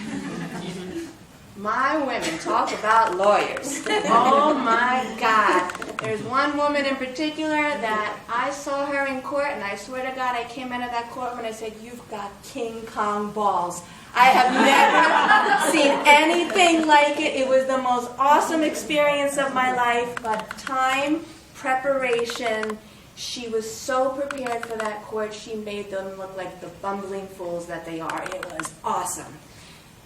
My women talk about lawyers. Oh my God. There's one woman in particular that I saw her in court, and I swear to God, I came out of that courtroom and I said, "You've got King Kong balls." I have never seen anything like it. It was the most awesome experience of my life, but time, preparation, she was so prepared for that court, she made them look like the bumbling fools that they are. It was awesome.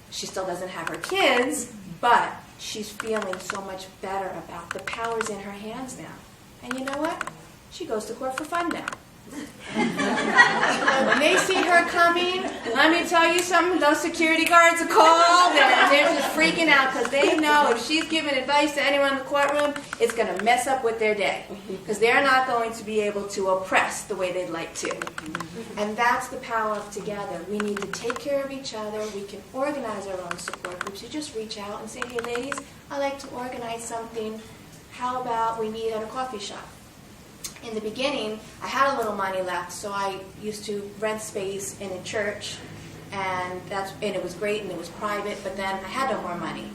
She still doesn't have her kids, but she's feeling so much better about the powers in her hands now. And you know what? She goes to court for fun now. When they see her coming, let me tell you something, those security guards are called and they're just freaking out because they know if she's giving advice to anyone in the courtroom, it's going to mess up with their day because they're not going to be able to oppress the way they'd like to. And that's the power of together. We need to take care of each other. We can organize our own support groups. You just reach out and say, "Hey ladies, I'd like to organize something. How about we meet at a coffee shop?" In the beginning, I had a little money left, so I used to rent space in a church, and it was great and it was private, but then I had no more money.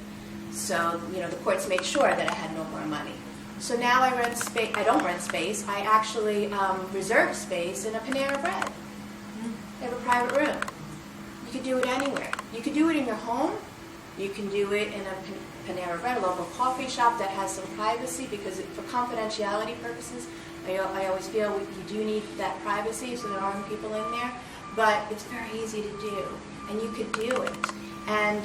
So, the courts made sure that I had no more money. So now I rent space. I don't rent space. I actually reserve space in a Panera Bread. They have a private room. You could do it anywhere. You could do it in your home. You can do it in a Panera Bread, a local coffee shop that has some privacy, because for confidentiality purposes, I always feel you do need that privacy so there aren't people in there, but it's very easy to do, and you could do it. And,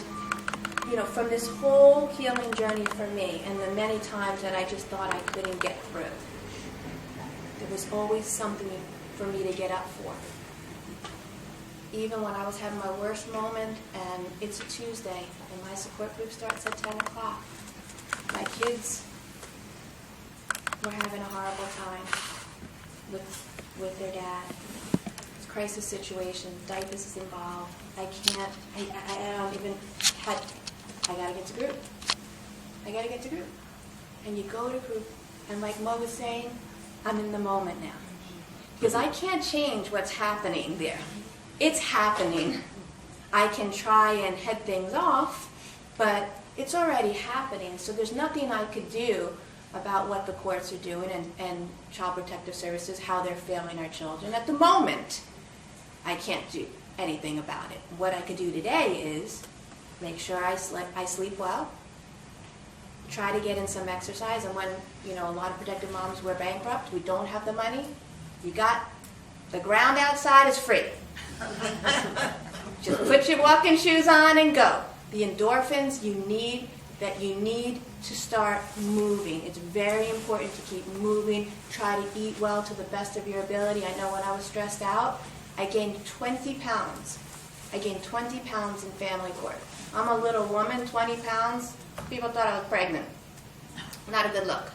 from this whole healing journey for me, and the many times that I just thought I couldn't get through, there was always something for me to get up for. Even when I was having my worst moment, and it's a Tuesday, and my support group starts at 10 o'clock, my kids were having a horrible time with their dad. It's a crisis situation. Diapers is involved. I gotta get to group. I gotta get to group. And you go to group, and like Mo was saying, I'm in the moment now. Because I can't change what's happening there. It's happening. I can try and head things off, but it's already happening. So there's nothing I could do about what the courts are doing and Child Protective Services, how they're failing our children. At the moment, I can't do anything about it. What I could do today is make sure I sleep well, try to get in some exercise, and when, a lot of protective moms were bankrupt, we don't have the money, the ground outside is free. Just put your walking shoes on and go. The endorphins you need to start moving. It's very important to keep moving. Try to eat well to the best of your ability. I know when I was stressed out, I gained 20 pounds I gained 20 pounds in family court. I'm a little woman, 20 pounds. People thought I was pregnant. Not a good look.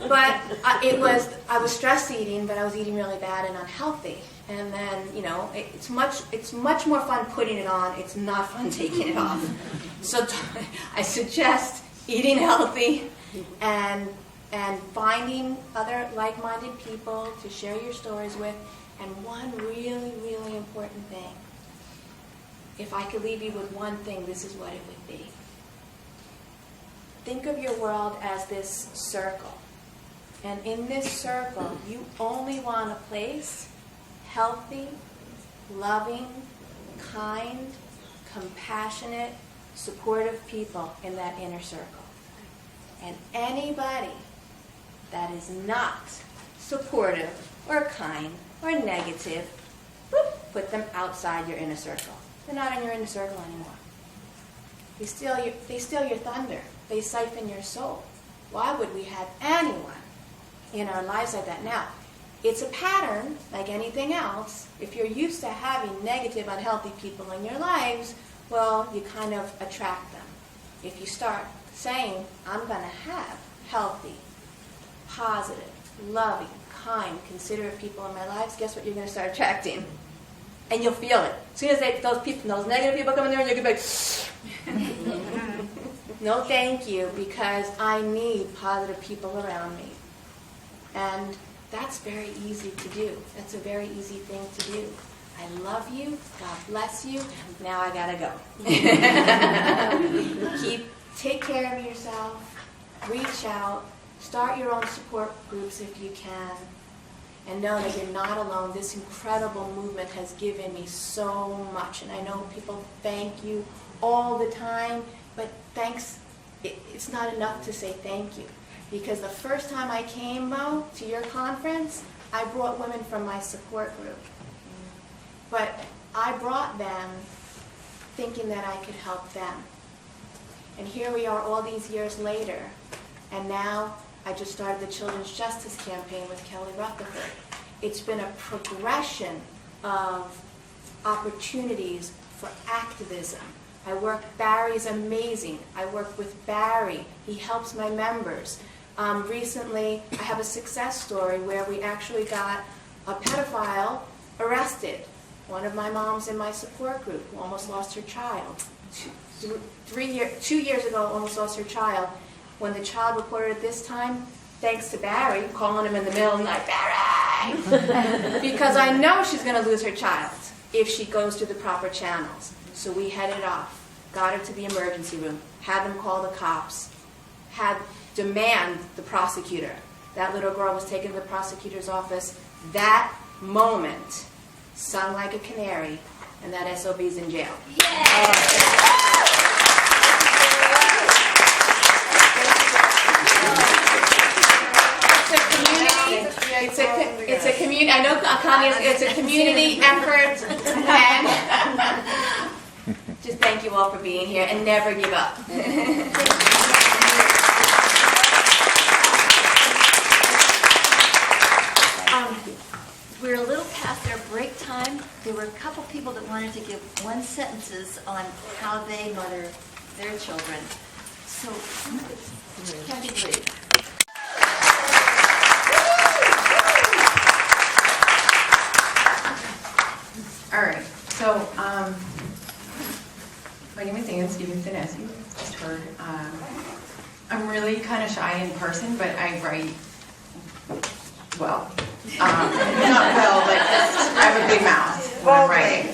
But I was stress eating, but I was eating really bad and unhealthy. And then, it's much more fun putting it on. It's not fun taking it off. So I suggest eating healthy and finding other like-minded people to share your stories with. And one really, really important thing. If I could leave you with one thing, this is what it would be. Think of your world as this circle. And in this circle, you only want a place healthy, loving, kind, compassionate, supportive people in that inner circle. And anybody that is not supportive or kind or negative, put them outside your inner circle. They're not in your inner circle anymore. They steal your thunder. They siphon your soul. Why would we have anyone in our lives like that? Now, it's a pattern, like anything else. If you're used to having negative, unhealthy people in your lives, well, you kind of attract them. If you start saying, I'm going to have healthy, positive, loving, kind, considerate people in my lives, guess what you're going to start attracting? And you'll feel it. As soon as those negative people come in there, and you're going to be like, no thank you, because I need positive people around me. And that's very easy to do. That's a very easy thing to do. I love you. God bless you. Now I gotta go. Take care of yourself. Reach out. Start your own support groups if you can. And know that you're not alone. This incredible movement has given me so much. And I know people thank you all the time, but thanks, it's not enough to say thank you. Because the first time I came, Mo, to your conference, I brought women from my support group. But I brought them thinking that I could help them. And here we are all these years later, and now I just started the Children's Justice Campaign with Kelly Rutherford. It's been a progression of opportunities for activism. Barry's amazing. I work with Barry. He helps my members. Recently, I have a success story where we actually got a pedophile arrested. One of my moms in my support group who almost lost her child. 2 years ago, almost lost her child. When the child reported it this time, thanks to Barry, calling him in the middle of the night, Barry! Because I know she's going to lose her child if she goes through the proper channels. So we headed off, got her to the emergency room, had them call the cops, demand the prosecutor. That little girl was taken to the prosecutor's office. That moment, sung like a canary, and that SOB's in jail. It's a community. I know, Connie, it's a community effort, and just thank you all for being here, and never give up. We're a little past our break time. There were a couple people that wanted to give one sentences on how they mother their children. So, Kathy, please. All right, so my name is Ann Stevenson, you just heard. I'm really kind of shy in person, but I write well. Not well, but just, I have a big mouth when I'm writing.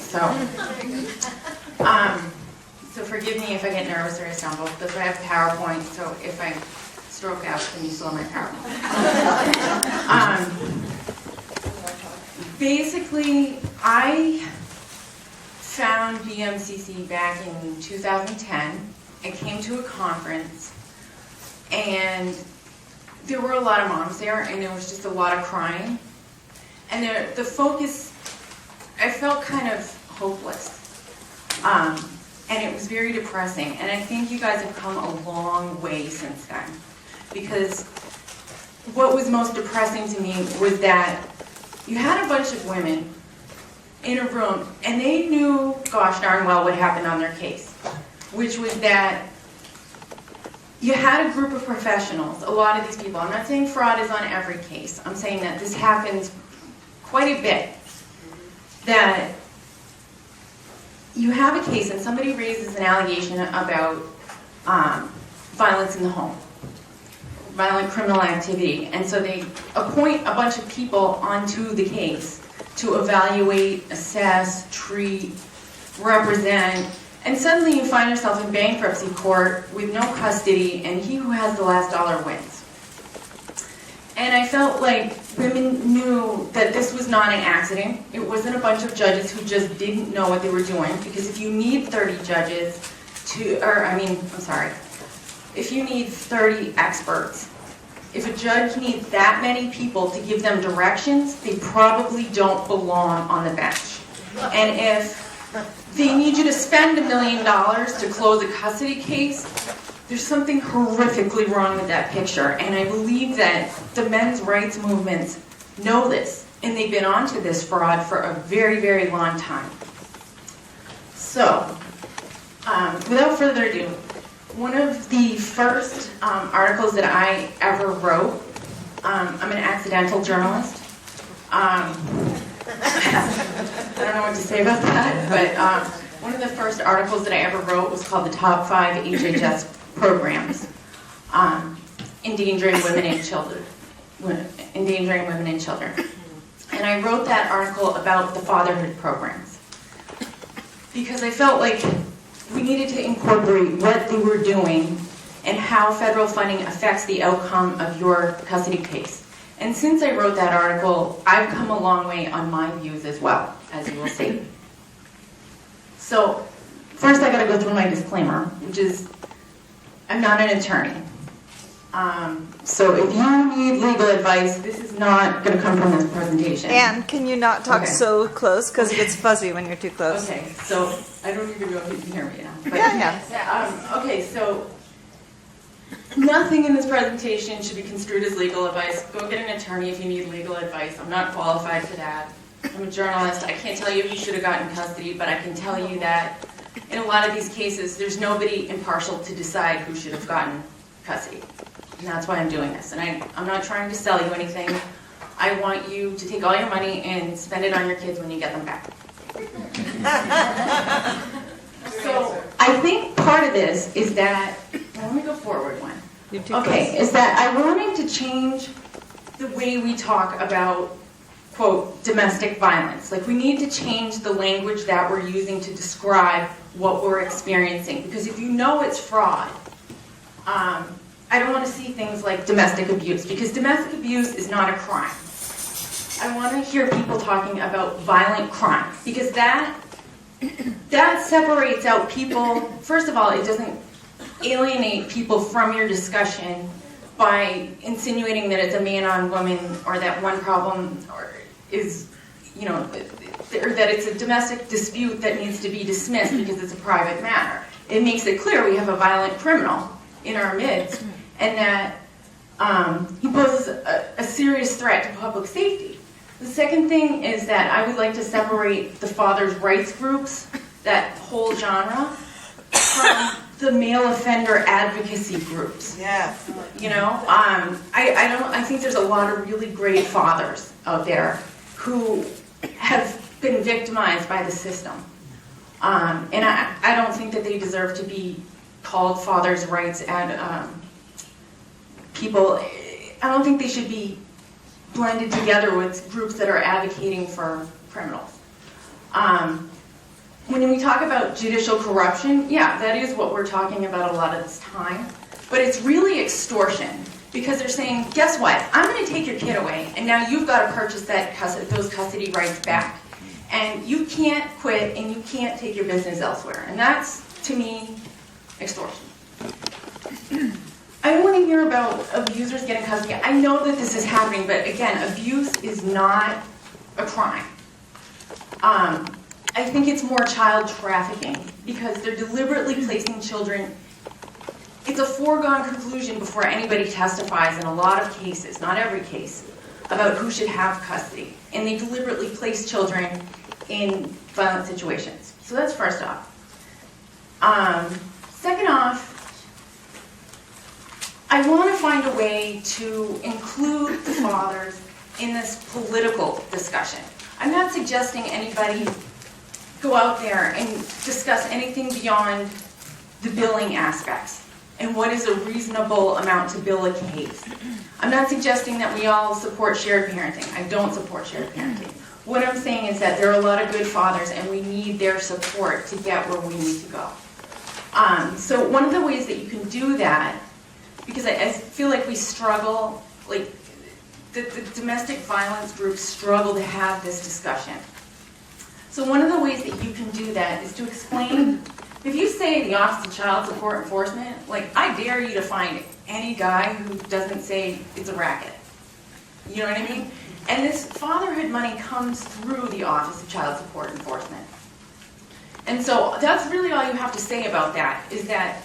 So forgive me if I get nervous or I stumble. That's why I have PowerPoint, so if I stroke out, then you saw my PowerPoint. Basically, I found BMCC back in 2010. I came to a conference, and there were a lot of moms there, and there was just a lot of crying. And the focus, I felt kind of hopeless. And it was very depressing. And I think you guys have come a long way since then. Because what was most depressing to me was that you had a bunch of women in a room, and they knew, gosh darn well, what happened on their case, which was that you had a group of professionals, a lot of these people. I'm not saying fraud is on every case. I'm saying that this happens quite a bit. That you have a case and somebody raises an allegation about violence in the home, violent criminal activity, and so they appoint a bunch of people onto the case to evaluate, assess, treat, represent, and suddenly you find yourself in bankruptcy court with no custody, and he who has the last dollar wins. And I felt like women knew that this was not an accident. It wasn't a bunch of judges who just didn't know what they were doing, because if you need 30 judges if you need 30 experts, if a judge needs that many people to give them directions, they probably don't belong on the bench. And if they need you to spend $1 million to close a custody case, there's something horrifically wrong with that picture. And I believe that the men's rights movements know this, and they've been onto this fraud for a very, very long time. So, without further ado, one of the first articles that I ever wrote, I'm an accidental journalist. I don't know what to say about that, but one of the first articles that I ever wrote was called The Top 5 HHS Programs Endangering Women and Children. And I wrote that article about the fatherhood programs because I felt like we needed to incorporate what they were doing and how federal funding affects the outcome of your custody case. And since I wrote that article, I've come a long way on my views as well, as you will see. So, first I gotta go through my disclaimer, which is, I'm not an attorney. So if you need legal advice, this is not gonna come from this presentation. And can you not talk so close, because it gets fuzzy when you're too close. Okay, so I don't even know if you can hear me now. But, Yeah. Okay, so nothing in this presentation should be construed as legal advice. Go get an attorney if you need legal advice. I'm not qualified for that. I'm a journalist. I can't tell you if you should have gotten custody, but I can tell you that in a lot of these cases, there's nobody impartial to decide who should have gotten custody. And that's why I'm doing this. And I'm not trying to sell you anything. I want you to take all your money and spend it on your kids when you get them back. So I think part of this is that, let me go forward one. Okay, is that I wanted to change the way we talk about, quote, domestic violence. Like, we need to change the language that we're using to describe what we're experiencing. Because if you know it's fraud, I don't want to see things like domestic abuse, because domestic abuse is not a crime. I want to hear people talking about violent crime, because that separates out people. First of all, it doesn't alienate people from your discussion by insinuating that it's a man on woman, or that one problem is, or that it's a domestic dispute that needs to be dismissed because it's a private matter. It makes it clear we have a violent criminal in our midst, and that he poses a serious threat to public safety. The second thing is that I would like to separate the father's rights groups, that whole genre, from the male offender advocacy groups. Yeah. I think there's a lot of really great fathers out there who have been victimized by the system. And I don't think that they deserve to be called fathers' rights people. I don't think they should be blended together with groups that are advocating for criminals. When we talk about judicial corruption, yeah, that is what we're talking about a lot of this time. But it's really extortion, because they're saying, guess what? I'm going to take your kid away, and now you've got to purchase those custody rights back. And you can't quit, and you can't take your business elsewhere. And that's, to me, extortion. I want to hear about abusers getting custody. I know that this is happening, but again, abuse is not a crime. I think it's more child trafficking, because they're deliberately placing children. It's a foregone conclusion before anybody testifies in a lot of cases, not every case, about who should have custody. And they deliberately place children in violent situations. So that's first off. Second off, I want to find a way to include the fathers in this political discussion. I'm not suggesting anybody go out there and discuss anything beyond the billing aspects and what is a reasonable amount to bill a case. I'm not suggesting that we all support shared parenting. I don't support shared parenting. What I'm saying is that there are a lot of good fathers and we need their support to get where we need to go. So one of the ways that you can do that, because I feel like we struggle, like the domestic violence groups struggle to have this discussion. So one of the ways that you can do that is to explain, if you say the Office of Child Support Enforcement, like I dare you to find any guy who doesn't say it's a racket. You know what I mean? And this fatherhood money comes through the Office of Child Support Enforcement. And so that's really all you have to say about that, is that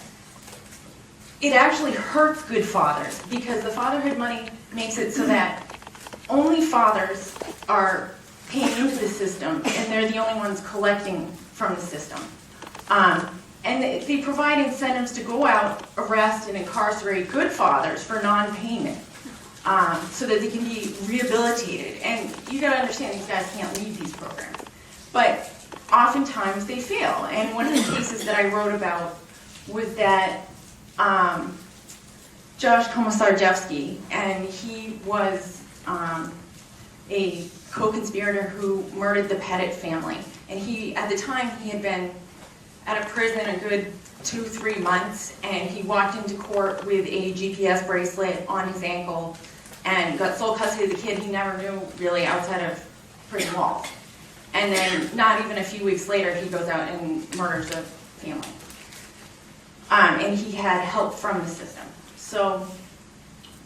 it actually hurts good fathers because the fatherhood money makes it so that only fathers are paying into the system and they're the only ones collecting from the system. And they provide incentives to go out, arrest, and incarcerate good fathers for non-payment so that they can be rehabilitated. And you gotta understand, these guys can't leave these programs. But oftentimes they fail. And one of the cases that I wrote about was that Josh Komisarjevsky, and he was a co-conspirator who murdered the Pettit family. And he, at the time, he had been at a prison a good 2-3 months, and he walked into court with a GPS bracelet on his ankle and got sole custody of the kid he never knew really outside of prison walls. And then not even a few weeks later, he goes out and murders the family. And he had help from the system. So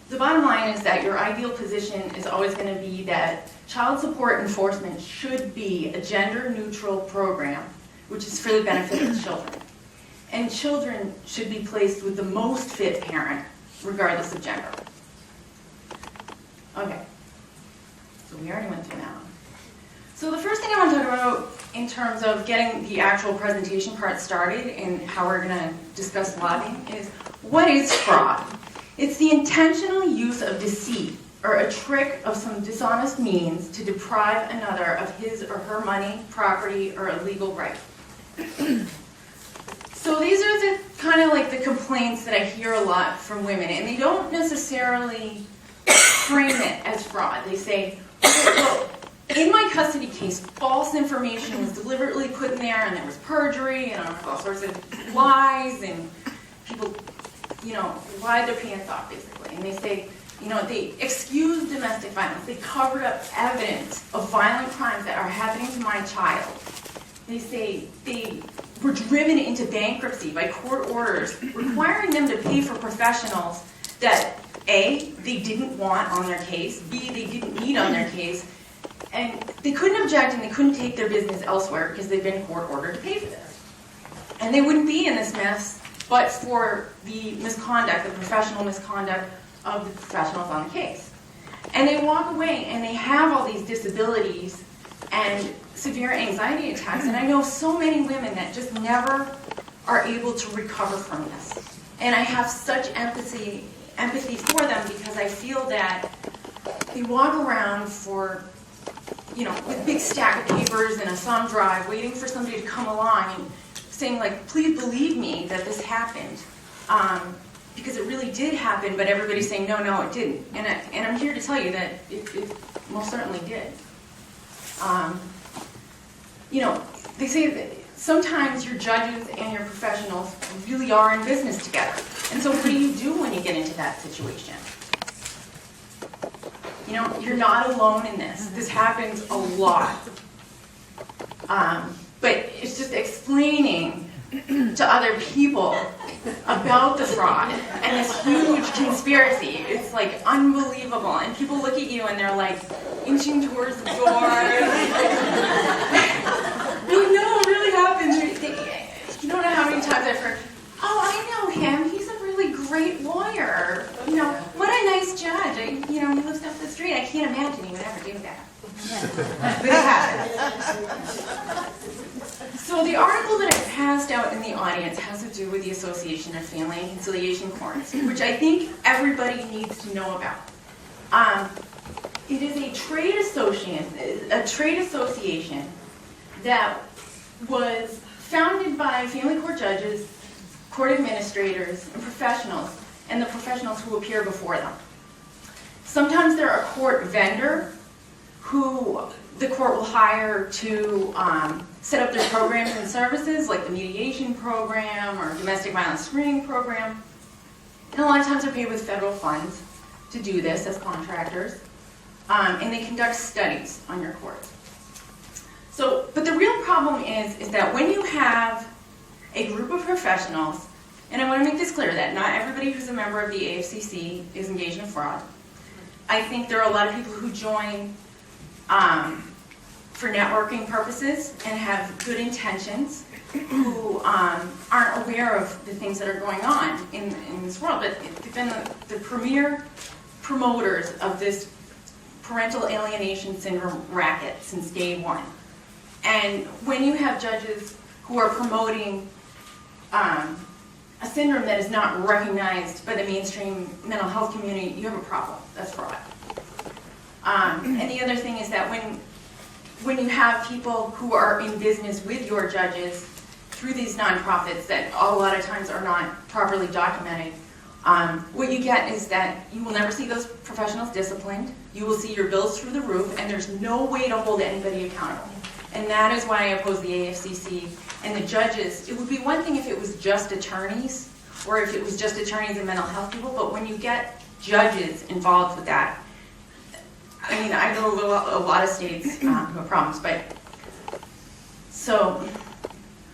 the bottom line is that your ideal position is always going to be that child support enforcement should be a gender-neutral program, which is for the benefit of children. And children should be placed with the most fit parent, regardless of gender. Okay, so we already went through that one. So the first thing I want to talk about in terms of getting the actual presentation part started and how we're going to discuss lobbying is, what is fraud? It's the intentional use of deceit or a trick of some dishonest means to deprive another of his or her money, property, or a legal right. So these are the kind of like the complaints that I hear a lot from women, and they don't necessarily frame it as fraud. They say, well, in my custody case, false information was deliberately put in there, and there was perjury, and all sorts of lies, and people, lied their pants off, basically. And they say, they excuse domestic violence. They covered up evidence of violent crimes that are happening to my child. They say they were driven into bankruptcy by court orders requiring them to pay for professionals that, A, they didn't want on their case, B, they didn't need on their case, and they couldn't object and they couldn't take their business elsewhere because they've been court ordered to pay for this. And they wouldn't be in this mess but for the misconduct, the professional misconduct of the professionals on the case. And they walk away and they have all these disabilities and severe anxiety attacks. And I know so many women that just never are able to recover from this. And I have such empathy for them because I feel that they walk around for, with a big stack of papers and a thumb drive, waiting for somebody to come along and saying, like, please believe me that this happened. Because it really did happen, but everybody's saying, no, it didn't. And I'm here to tell you that it most certainly did. They say that sometimes your judges and your professionals really are in business together. And so what do you do when you get into that situation? You're not alone in this. This happens a lot. But it's just explaining to other people about the fraud and this huge conspiracy. It's like unbelievable. And people look at you and they're like inching towards the door. No, it really happened. You don't know how many times I've heard, oh, I know him. He's a really great lawyer. What a nice judge. He lives up the street. I can't imagine he would ever do that. But it happens. So the article that I passed out in the audience has to do with the Association of Family and Conciliation Courts, which I think everybody needs to know about. It is a trade association that was founded by family court judges, court administrators, and professionals, and the professionals who appear before them. Sometimes they're a court vendor who the court will hire to set up their programs and services, like the mediation program or domestic violence screening program. And a lot of times they're paid with federal funds to do this as contractors. And they conduct studies on your court. So, but the real problem is that when you have a group of professionals, and I want to make this clear that not everybody who's a member of the AFCC is engaged in fraud. I think there are a lot of people who join for networking purposes and have good intentions, who aren't aware of the things that are going on in this world. But they've been the premier promoters of this parental alienation syndrome racket since day one. And when you have judges who are promoting a syndrome that is not recognized by the mainstream mental health community, you have a problem. That's fraud. And the other thing is that when you have people who are in business with your judges through these nonprofits that a lot of times are not properly documented, what you get is that you will never see those professionals disciplined, you will see your bills through the roof, and there's no way to hold anybody accountable. And that is why I oppose the AFCC and the judges. It would be one thing if it was just attorneys, or if it was just attorneys and mental health people, but when you get judges involved with that, I mean, I know a lot of states who have problems, but so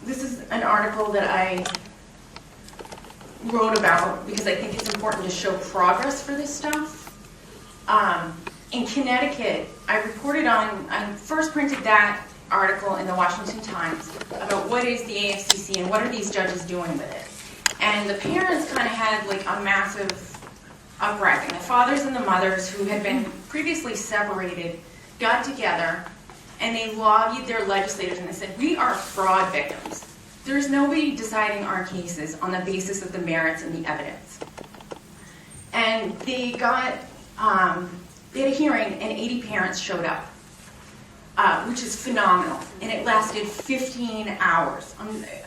this is an article that I wrote about because I think it's important to show progress for this stuff. In Connecticut, I first printed that article in the Washington Times about what is the AFCC and what are these judges doing with it. And the parents kind of had like a massive uprising. The fathers and the mothers who had been previously separated got together and they lobbied their legislators and they said, we are fraud victims. There's nobody deciding our cases on the basis of the merits and the evidence. And they had a hearing and 80 parents showed up, which is phenomenal. And it lasted 15 hours.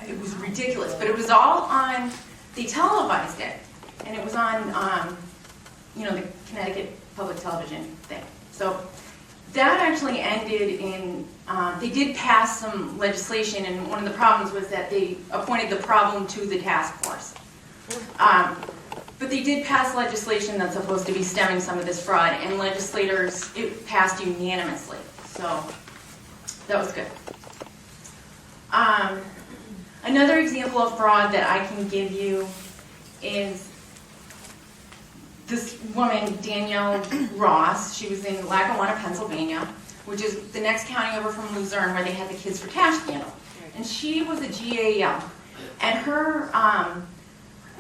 It was ridiculous, but it was all on, they televised it. And it was on, the Connecticut Public Television thing. So that actually ended in, they did pass some legislation, and one of the problems was that they appointed the problem to the task force. But they did pass legislation that's supposed to be stemming some of this fraud, and legislators, it passed unanimously. So that was good. Another example of fraud that I can give you is this woman, Danielle Ross. She was in Lackawanna, Pennsylvania, which is the next county over from Luzerne where they had the Kids for Cash scandal. And she was a GAL. And her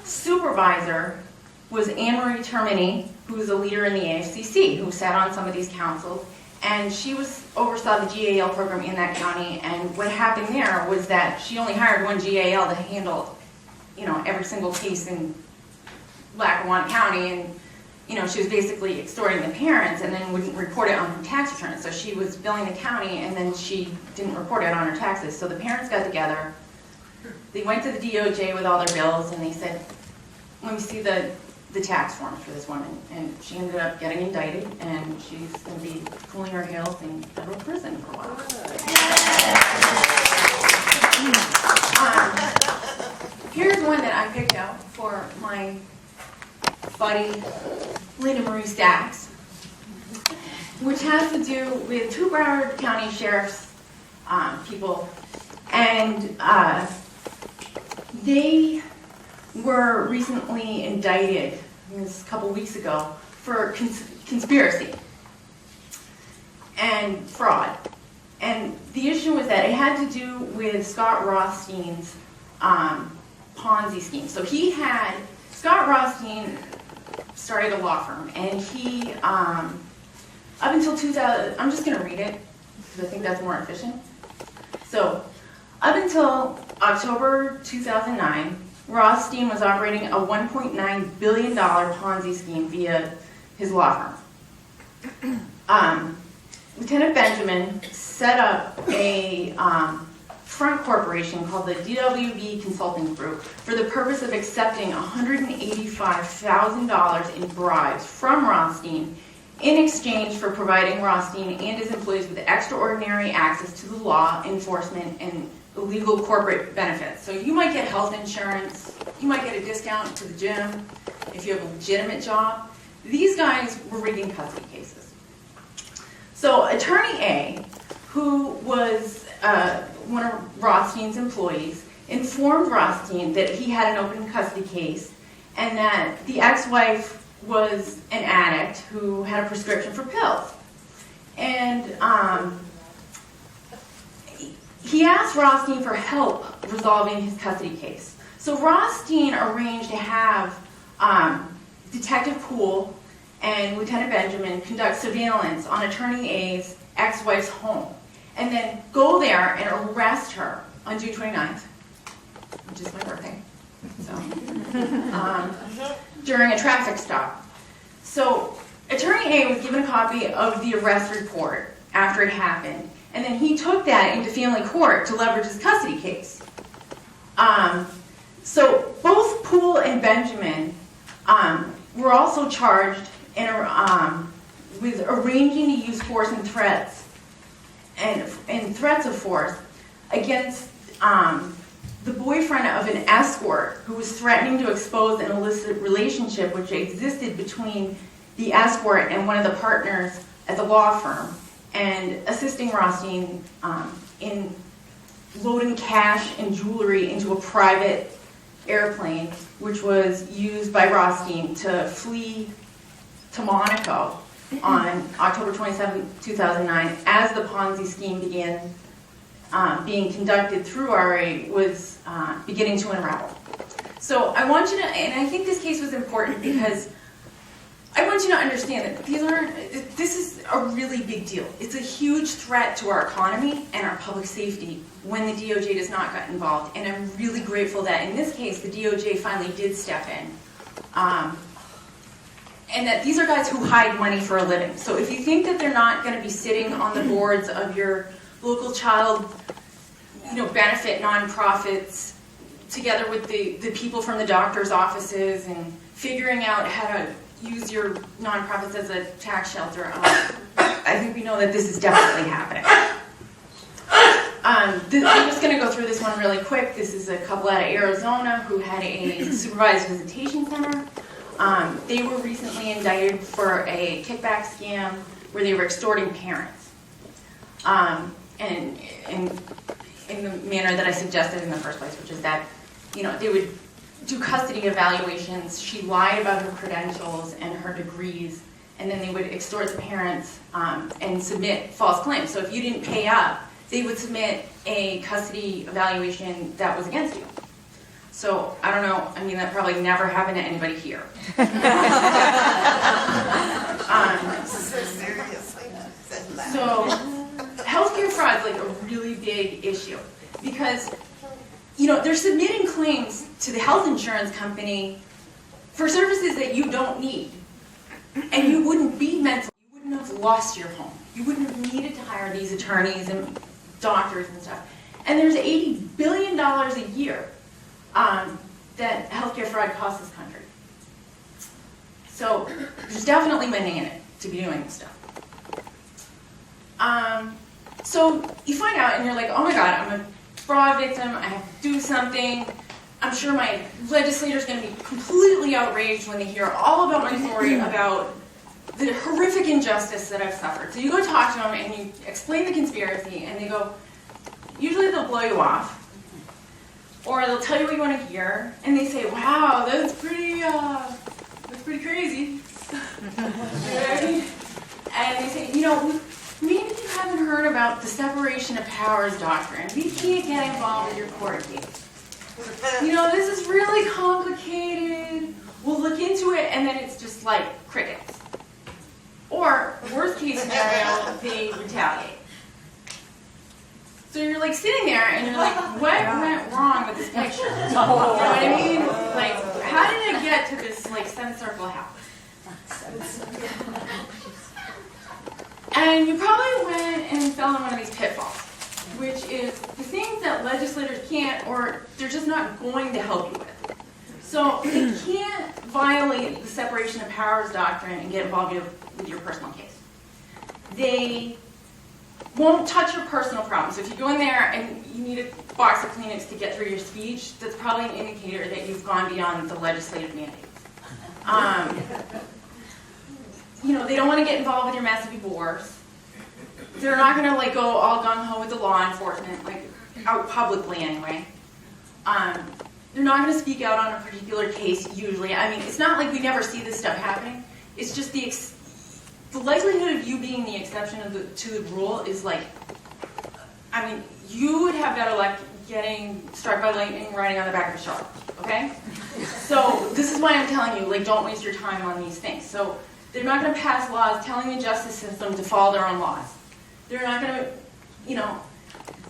supervisor was Anne-Marie Termini, who was a leader in the AFCC, who sat on some of these councils. And she oversaw the GAL program in that county. And what happened there was that she only hired one GAL to handle, every single case in Lackawanna County, and she was basically extorting the parents and then wouldn't report it on her tax return. So she was billing the county and then she didn't report it on her taxes. So the parents got together, they went to the DOJ with all their bills and they said, let me see the tax forms for this woman. And she ended up getting indicted and she's going to be cooling her heels in federal prison for a while. Here's one that I picked out for my buddy Linda Marie Stacks, which has to do with two Broward County Sheriff's people, and they were recently indicted, a couple weeks ago, for conspiracy and fraud. And the issue was that it had to do with Scott Rothstein's Ponzi scheme. So Scott Rothstein started a law firm, and he, up until 2000, I'm just going to read it, because I think that's more efficient. So, up until October 2009, Rothstein was operating a $1.9 billion Ponzi scheme via his law firm. Lieutenant Benjamin set up a front corporation called the DWB Consulting Group for the purpose of accepting $185,000 in bribes from Rothstein in exchange for providing Rothstein and his employees with extraordinary access to the law enforcement and illegal corporate benefits. So you might get health insurance, you might get a discount to the gym if you have a legitimate job. These guys were rigging custody cases. So Attorney A, who was one of Rothstein's employees, informed Rothstein that he had an open custody case and that the ex-wife was an addict who had a prescription for pills. And he asked Rothstein for help resolving his custody case. So Rothstein arranged to have Detective Poole and Lieutenant Benjamin conduct surveillance on Attorney A's ex-wife's home, and then go there and arrest her on June 29th, which is my birthday, so, during a traffic stop. So Attorney A was given a copy of the arrest report after it happened, and then he took that into family court to leverage his custody case. So both Poole and Benjamin were also charged with arranging to use force and threats and threats of force against the boyfriend of an escort who was threatening to expose an illicit relationship which existed between the escort and one of the partners at the law firm, and assisting Rothstein in loading cash and jewelry into a private airplane which was used by Rothstein to flee to Monaco on October 27, 2009, as the Ponzi scheme began being conducted through RA was beginning to unravel. So I want you to, and I think this case was important because I want you to understand that this is a really big deal. It's a huge threat to our economy and our public safety when the DOJ does not get involved. And I'm really grateful that in this case, the DOJ finally did step in. And that these are guys who hide money for a living. So if you think that they're not going to be sitting on the boards of your local child, benefit nonprofits, together with the people from the doctor's offices and figuring out how to use your nonprofits as a tax shelter, I think we know that this is definitely happening. I'm just going to go through this one really quick. This is a couple out of Arizona who had a supervised visitation center. They were recently indicted for a kickback scam where they were extorting parents. And in the manner that I suggested in the first place, which is that, they would do custody evaluations. She lied about her credentials and her degrees, and then they would extort the parents and submit false claims. So if you didn't pay up, they would submit a custody evaluation that was against you. So, I don't know, that probably never happened to anybody here. So, healthcare fraud is like a really big issue because, they're submitting claims to the health insurance company for services that you don't need. And you wouldn't be mental, you wouldn't have lost your home. You wouldn't have needed to hire these attorneys and doctors and stuff. And there's $80 billion a year that healthcare fraud costs this country. So there's definitely money in it to be doing this stuff. So you find out and you're like, oh my God, I'm a fraud victim, I have to do something. I'm sure my legislator's going to be completely outraged when they hear all about my story about the horrific injustice that I've suffered. So you go talk to them and you explain the conspiracy and they go, usually they'll blow you off. Or they'll tell you what you want to hear, and they say, wow, that's pretty crazy. And they say, maybe you haven't heard about the separation of powers doctrine. We can't get involved with your court case. This is really complicated. We'll look into it, and then it's just like crickets. Or, worst case scenario, they retaliate. So you're like sitting there and you're like, what went wrong with this picture? You know what I mean? Like, how did it get to this like semicircle house? And you probably went and fell in one of these pitfalls, which is the things that legislators can't, or they're just not going to help you with. So they can't violate the separation of powers doctrine and get involved with your personal case. They won't touch your personal problems. So if you go in there and you need a box of Kleenex to get through your speech, that's probably an indicator that you've gone beyond the legislative mandate. They don't want to get involved with your messy wars. They're not going to like go all gung-ho with the law enforcement, like out publicly anyway. They're not going to speak out on a particular case usually. I mean, it's not like we never see this stuff happening. It's just the likelihood of you being the exception to the rule is like, I mean, you would have better luck getting struck by lightning riding on the back of a shark, okay? So this is why I'm telling you, like, don't waste your time on these things. So they're not going to pass laws telling the justice system to follow their own laws. They're not going to,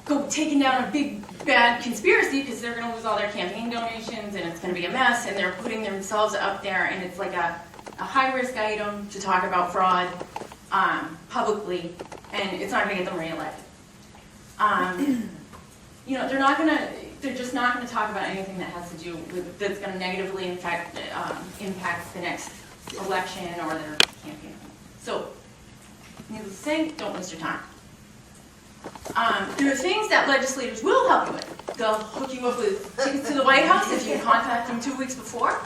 go taking down a big, bad conspiracy because they're going to lose all their campaign donations and it's going to be a mess and they're putting themselves up there and it's like a high-risk item to talk about fraud publicly, and it's not going to get them reelected. They're just not going to talk about anything that has to do with that's going to negatively impact the next election or their campaign. So, needless to say, don't waste your time. There are things that legislators will help you with. They'll hook you up with tickets to the White House if you contact them 2 weeks before.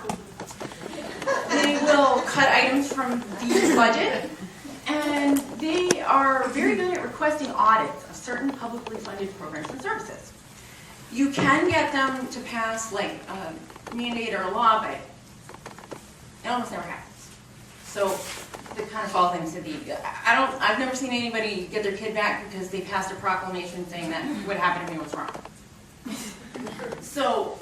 They will cut items from the budget, and they are very good at requesting audits of certain publicly funded programs and services. You can get them to pass like a mandate or a law, but it almost never happens. So it kind of falls into I've never seen anybody get their kid back because they passed a proclamation saying that what happened to me was wrong. So,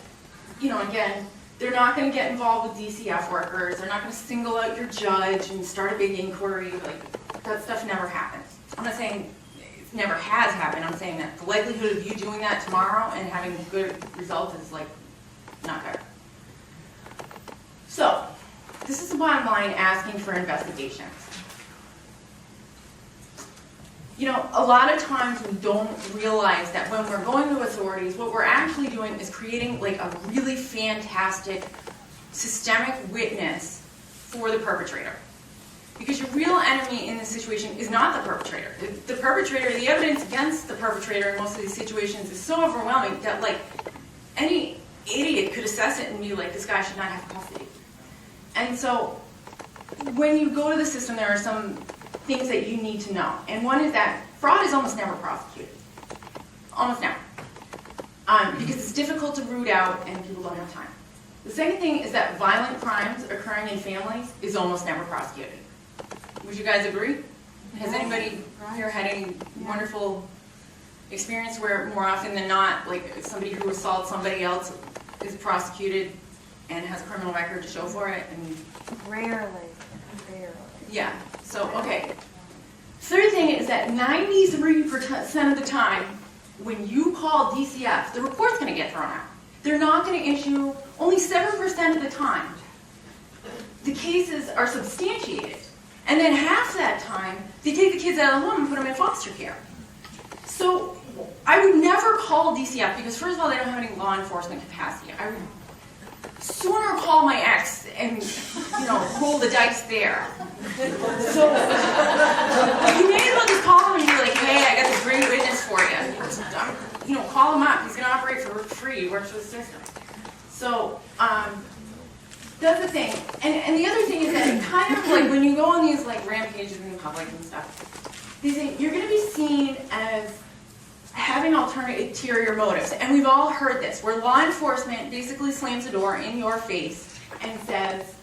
again, they're not going to get involved with DCF workers. They're not going to single out your judge and start a big inquiry. Like, that stuff never happens. I'm not saying it never has happened. I'm saying that the likelihood of you doing that tomorrow and having good results is, like, not there. So, this is the bottom line asking for investigations. A lot of times we don't realize that when we're going to authorities, what we're actually doing is creating like a really fantastic systemic witness for the perpetrator. Because your real enemy in this situation is not the perpetrator. The perpetrator, the evidence against the perpetrator in most of these situations is so overwhelming that like any idiot could assess it and be like, this guy should not have custody. And so when you go to the system, there are some things that you need to know. And one is that fraud is almost never prosecuted. Almost never. Because it's difficult to root out and people don't have time. The second thing is that violent crimes occurring in families is almost never prosecuted. Would you guys agree? Has anybody here had any wonderful experience where more often than not, like somebody who assaults somebody else is prosecuted and has a criminal record to show for it? And Rarely. yeah, so, okay. Third thing is that 93% of the time, when you call DCF, the report's going to get thrown out. They're not going to issue, only 7% of the time, the cases are substantiated. And then half that time, they take the kids out of the home and put them in foster care. So I would never call DCF because, first of all, they don't have any law enforcement capacity. I would sooner call my ex and, roll the dice there. So you may as well just call him and be like, hey, I got this great witness for you. Call him up. He's going to operate for free. He works for the system. So that's the thing. And the other thing is that it kind of like when you go on these like rampages in the public and stuff, they say you're going to be seen as having ulterior motives. And we've all heard this, where law enforcement basically slams the door in your face and says,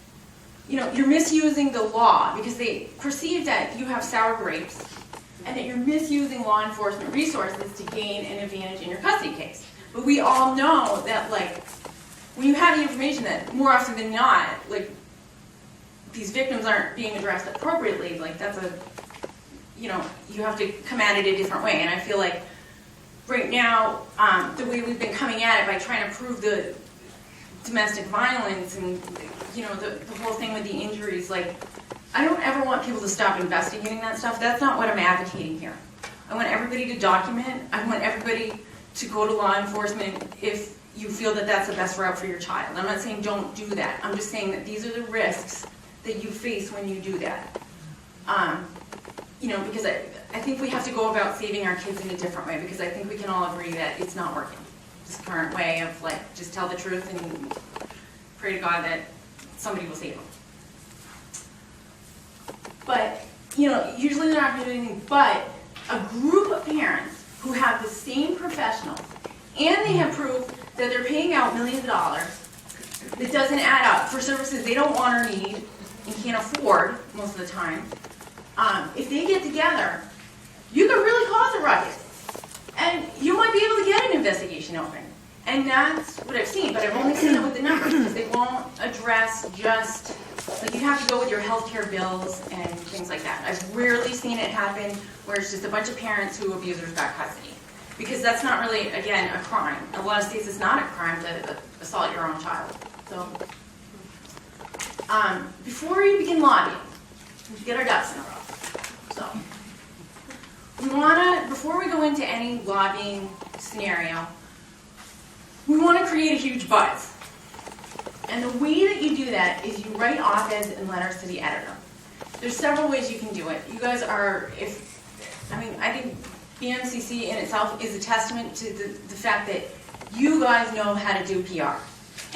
you're misusing the law because they perceive that you have sour grapes and that you're misusing law enforcement resources to gain an advantage in your custody case. But we all know that, like, when you have the information that more often than not, like, these victims aren't being addressed appropriately, like, that's you have to come at it a different way. And I feel like right now, the way we've been coming at it by trying to prove the domestic violence and, you know, the whole thing with the injuries, like, I don't ever want people to stop investigating that stuff. That's not what I'm advocating here. I want everybody to document. I want everybody to go to law enforcement if you feel that that's the best route for your child. I'm not saying don't do that. I'm just saying that these are the risks that you face when you do that. You know, because I think we have to go about saving our kids in a different way, because I think we can all agree that it's not working. This current way of, like, just tell the truth and pray to God that somebody will save them. But, you know, usually they're not going to do anything, but a group of parents who have the same professionals, and they have proof that they're paying out millions of dollars that doesn't add up for services they don't want or need and can't afford most of the time. If they get together, you could really cause a ruckus. And you might be able to get an investigation open. And that's what I've seen, but I've only seen it with the numbers, because they won't address just, like, you have to go with your healthcare bills and things like that. I've rarely seen it happen where it's just a bunch of parents who abusers got custody. Because that's not really, again, a crime. In a lot of states, it's not a crime to assault your own child. So, before you begin lobbying, we should get our ducks in a row. So, before we go into any lobbying scenario, we want to create a huge buzz. And the way that you do that is you write op-eds and letters to the editor. There's several ways you can do it. You guys are, I think BMCC in itself is a testament to the fact that you guys know how to do PR.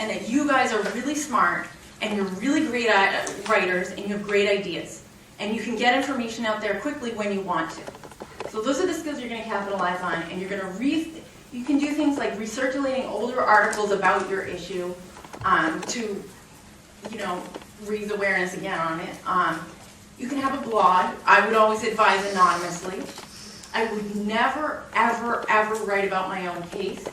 And that you guys are really smart, and you're really great writers, and you have great ideas. And you can get information out there quickly when you want to. So those are the skills you're going to capitalize on, and you're going to you can do things like recirculating older articles about your issue to, you know, raise awareness again on it. You can have a blog. I would always advise anonymously. I would never, ever, ever write about my own case.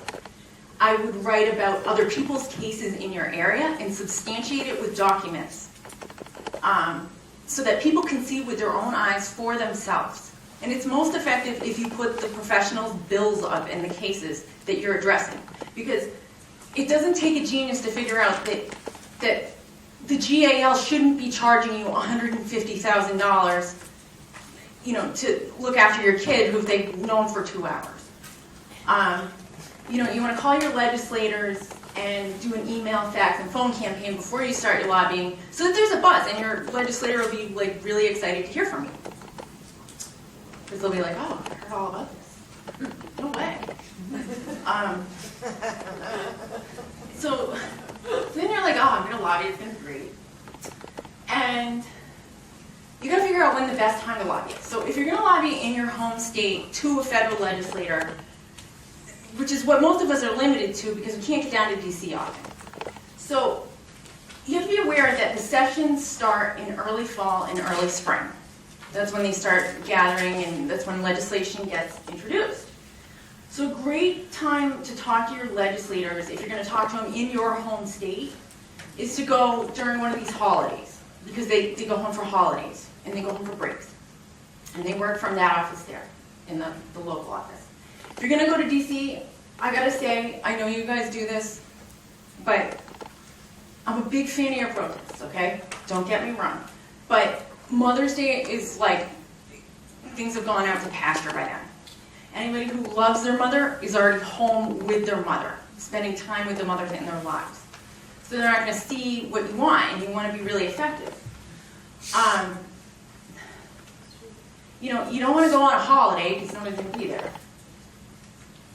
I would write about other people's cases in your area and substantiate it with documents so that people can see with their own eyes for themselves. And it's most effective if you put the professionals' bills up in the cases that you're addressing. Because it doesn't take a genius to figure out that the GAL shouldn't be charging you $150,000, you know, to look after your kid who they've known for 2 hours. You know, you want to call your legislators and do an email, fax, and phone campaign before you start your lobbying, so that there's a buzz, and your legislator will be, like, really excited to hear from you. Because they'll be like, oh, I heard all about this. No way. So then you're like, oh, I'm going to lobby, it's going to be great. And you got to figure out when the best time to lobby is. So if you're going to lobby in your home state to a federal legislator, which is what most of us are limited to because we can't get down to DC often. So you have to be aware that the sessions start in early fall and early spring. That's when they start gathering, and that's when legislation gets introduced. So a great time to talk to your legislators, if you're going to talk to them in your home state, is to go during one of these holidays, because they go home for holidays, and they go home for breaks. And they work from that office there, in the local office. If you're going to go to DC, I got to say, I know you guys do this, but I'm a big fan of your protests, okay? Don't get me wrong. But Mother's Day is like, things have gone out to pasture by then. Anybody who loves their mother is already home with their mother, spending time with the mothers in their lives. So they're not going to see what you want, and you want to be really effective. You know, you don't want to go on a holiday because nobody's going to be there.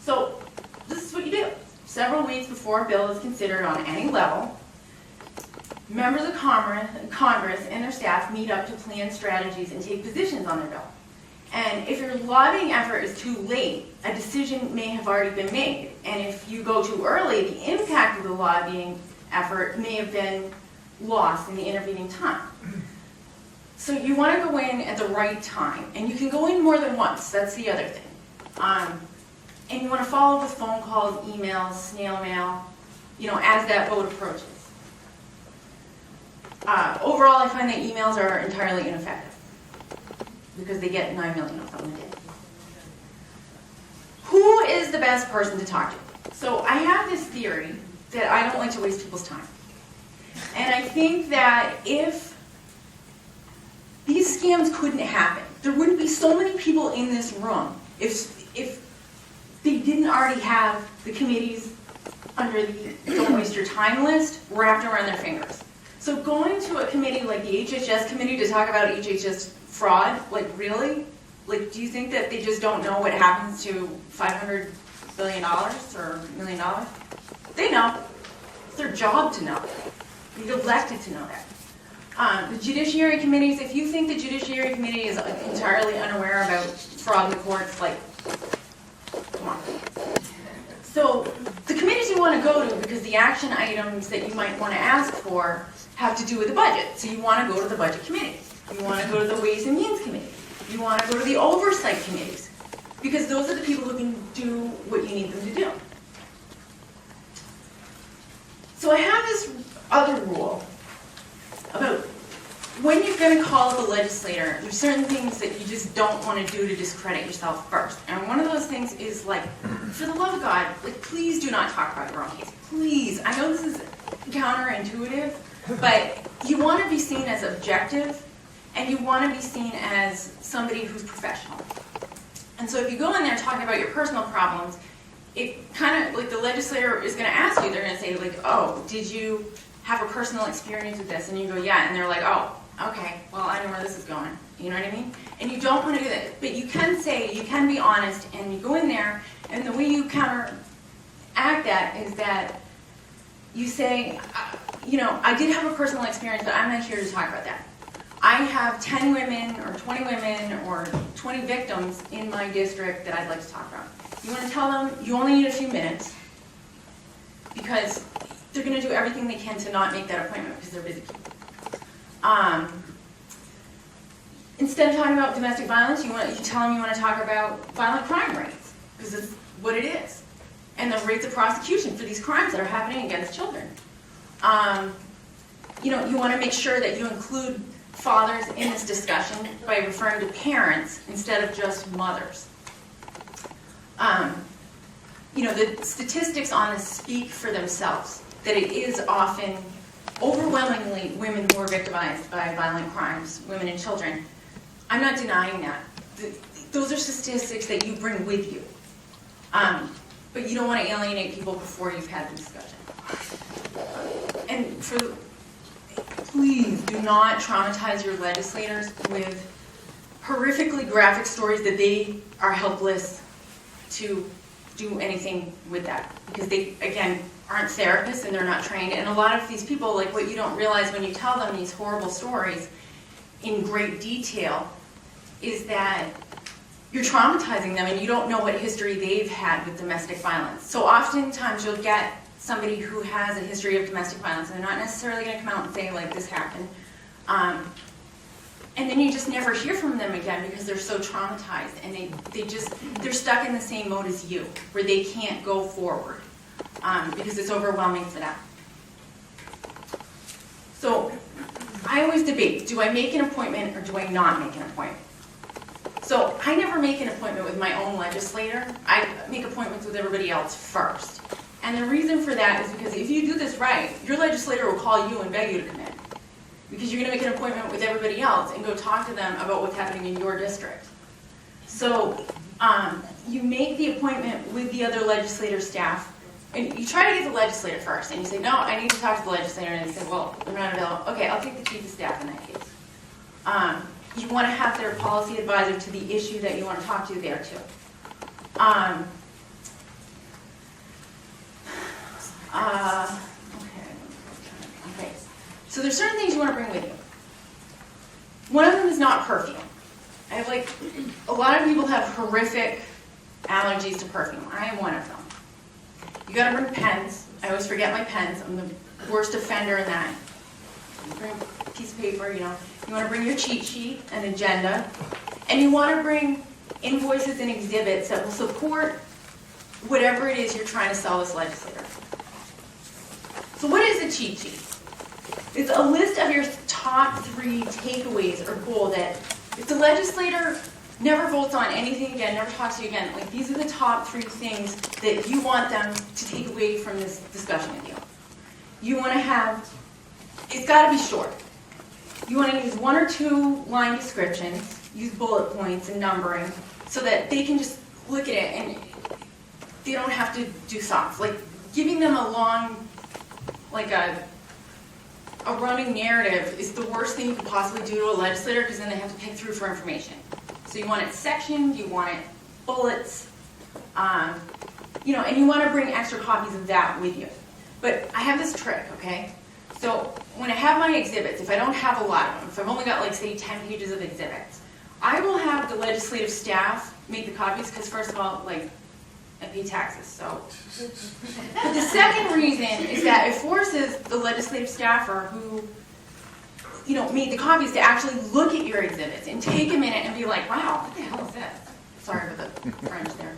So this is what you do. Several weeks before a bill is considered on any level, members of Congress and their staff meet up to plan strategies and take positions on their bill. And if your lobbying effort is too late, a decision may have already been made. And if you go too early, the impact of the lobbying effort may have been lost in the intervening time. So you want to go in at the right time. And you can go in more than once. That's the other thing. And you want to follow with phone calls, emails, snail mail, you know, as that vote approaches. Overall, I find that emails are entirely ineffective because they get 9 million of them a day. who is the best person to talk to? So I have this theory that I don't like to waste people's time. And I think that if these scams couldn't happen, there wouldn't be so many people in this room if they didn't already have the committees under the don't waste your time list wrapped around their fingers. So going to a committee like the HHS committee to talk about HHS fraud, like really? Like, do you think that they just don't know what happens to $500 billion or $1 million? They know. It's their job to know. You're elected to know that. The judiciary committees, if you think the judiciary committee is entirely unaware about fraud in the courts, like, come on. So the committees you want to go to, because the action items that you might want to ask for have to do with the budget. So you want to go to the budget committee. You want to go to the Ways and Means committee. You want to go to the oversight committees, because those are the people who can do what you need them to do. So I have this other rule about when you're going to call up a legislator, there's certain things that you just don't want to do to discredit yourself first. And one of those things is, like, for the love of God, like, please do not talk about your own case. Please. I know this is counterintuitive, but you want to be seen as objective, and you want to be seen as somebody who's professional. And so if you go in there talking about your personal problems, it kind of, like, the legislator is going to ask you, they're going to say, like, oh, did you have a personal experience with this? And you go, yeah. And they're like, oh, okay, well, I know where this is going. You know what I mean? And you don't want to do that. But you can say, you can be honest, and you go in there, and the way you counteract that is that you say, you know, I did have a personal experience, but I'm not here to talk about that. I have 10 women or 20 women or 20 victims in my district that I'd like to talk about. You want to tell them you only need a few minutes, because they're going to do everything they can to not make that appointment because they're busy people. Instead of talking about domestic violence, you tell them you want to talk about violent crime rates, because it's what it is, and the rates of prosecution for these crimes that are happening against children. You know, you want to make sure that you include fathers in this discussion by referring to parents instead of just mothers. You know, the statistics on this speak for themselves, that it is often overwhelmingly women who are victimized by violent crimes, women and children. I'm not denying that. Those are statistics that you bring with you. But you don't want to alienate people before you've had the discussion. And please do not traumatize your legislators with horrifically graphic stories that they are helpless to do anything with that. Because they, again, aren't therapists and they're not trained. And a lot of these people, like, what you don't realize when you tell them these horrible stories in great detail is that you're traumatizing them and you don't know what history they've had with domestic violence. So oftentimes you'll get somebody who has a history of domestic violence and they're not necessarily going to come out and say, like, this happened. And then you just never hear from them again because they're so traumatized and they're stuck in the same mode as you, where they can't go forward because it's overwhelming for them. So I always debate, do I make an appointment or do I not make an appointment? So I never make an appointment with my own legislator. I make appointments with everybody else first. And the reason for that is because if you do this right, your legislator will call you and beg you to come in. Because you're going to make an appointment with everybody else and go talk to them about what's happening in your district. So you make the appointment with the other legislator staff, and you try to get the legislator first, and you say, no, I need to talk to the legislator, and they say, well, they're not available. Okay, I'll take the chief of staff in that case. You want to have their policy advisor to the issue that you want to talk to there too. Okay. So there's certain things you want to bring with you. One of them is not perfume. I have, like, a lot of people have horrific allergies to perfume. I am one of them. You got to bring pens. I always forget my pens. I'm the worst offender in that. Bring a piece of paper, you know. You want to bring your cheat sheet, an agenda, and you want to bring invoices and exhibits that will support whatever it is you're trying to sell this legislator. So what is a cheat sheet? It's a list of your top 3 takeaways or goal that if the legislator never votes on anything again, never talks to you again. Like, these are the top 3 things that you want them to take away from this discussion with you. You want to have, it's got to be short. You want to use 1 or 2 line descriptions, use bullet points and numbering, so that they can just look at it and they don't have to do socks. Like, giving them a long, like a running narrative is the worst thing you could possibly do to a legislator, because then they have to pick through for information. So you want it sectioned, you want it bullets, you know, and you want to bring extra copies of that with you. But I have this trick, okay? So when I have my exhibits, if I don't have a lot of them, if I've only got, like, say, 10 pages of exhibits, I will have the legislative staff make the copies, because first of all, like, I pay taxes, so. But the second reason is that it forces the legislative staffer who, you know, made the copies to actually look at your exhibits and take a minute and be like, wow, what the hell is this? Sorry for the French there.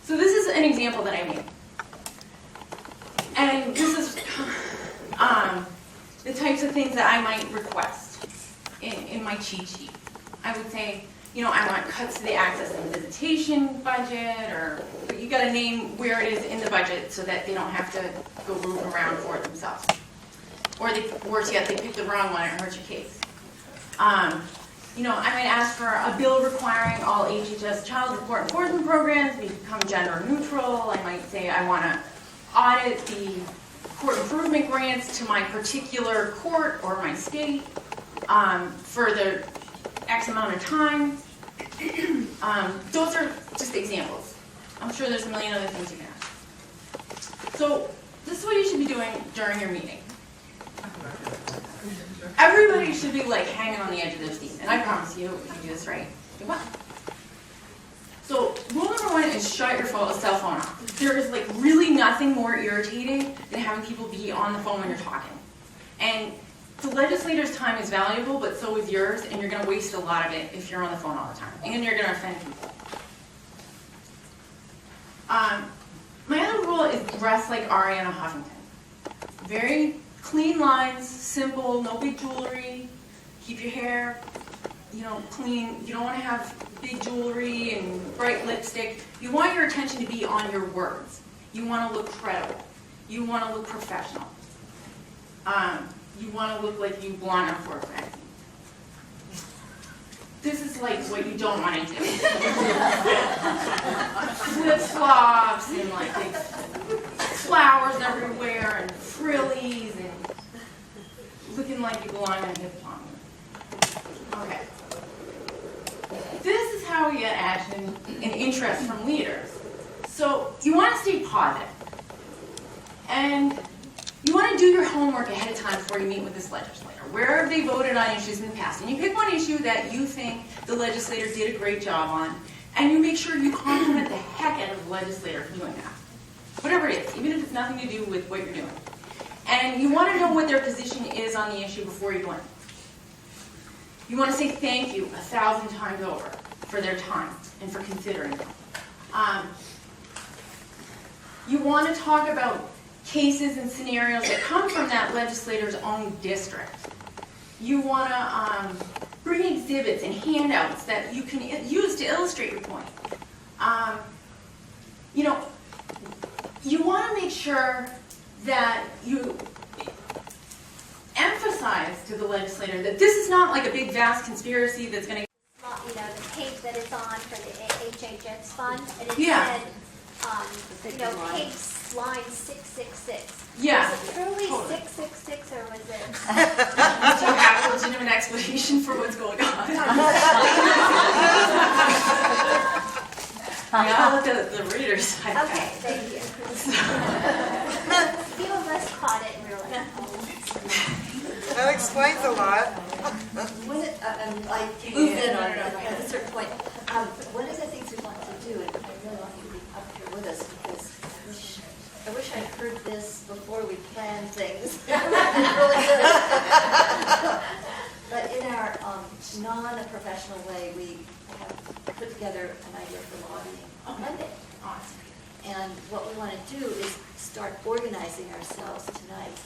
So this is an example that I made. And this is the types of things that I might request in my cheat sheet. I would say, you know, I want cuts to the access and visitation budget, or you got to name where it is in the budget so that they don't have to go moving around for it themselves. Or worse yet, they pick the wrong one and it hurts your case. You know, I might ask for a bill requiring all HHS child support enforcement programs become gender neutral. I might say I want to audit the court improvement grants to my particular court or my state for the X amount of time. Those are just examples. I'm sure there's a million other things you can ask. So this is what you should be doing during your meeting. Everybody should be like hanging on the edge of their seat, and I promise you, if you do this right, you will. So rule number 1 is shut your cell phone off. There is like really nothing more irritating than having people be on the phone when you're talking. And the legislator's time is valuable, but so is yours, and you're going to waste a lot of it if you're on the phone all the time, and you're going to offend people. My other rule is dress like Ariana Huffington. Very clean lines, simple, no big jewelry. Keep your hair, you know, clean. You don't want to have big jewelry and bright lipstick. You want your attention to be on your words. You want to look credible. You want to look professional. You want to look like you belong on Forbes magazine. This is like what you don't want to do. Flip-flops and like big flowers everywhere and frillies and looking like you belong in a hip hop. Okay. This is how we get action and interest from leaders. So you want to stay positive. And you want to do your homework ahead of time before you meet with this legislator. Where have they voted on issues in the past? And you pick one issue that you think the legislator did a great job on, and you make sure you compliment the heck out of the legislator for doing that. Whatever it is, even if it's nothing to do with what you're doing. And you want to know what their position is on the issue before you go in. You want to say thank you 1,000 times over for their time and for considering it. You want to talk about cases and scenarios that come from that legislator's own district. You want to bring exhibits and handouts that you can use to illustrate your point. You know, you want to make sure that you emphasize to the legislator that this is not like a big vast conspiracy that's going to... You know, the page that it's on for the HHS fund, and it Yeah. said, you know, page line 666. Yeah. Was it truly Totally. 666, or was it? Do you have a legitimate explanation for what's going on? Yeah, I'll look at the reader's side. Okay, thank you. Few of us caught it and we were like, oh. That explains a lot. I moved in on it at a certain point. One of the things we want to do, and I really want you to be up here with us, because I wish I'd heard this before we planned things. It really good. But in our non-professional way, we have put together an idea for lobbying on Monday. Awesome. And what we want to do is start organizing ourselves tonight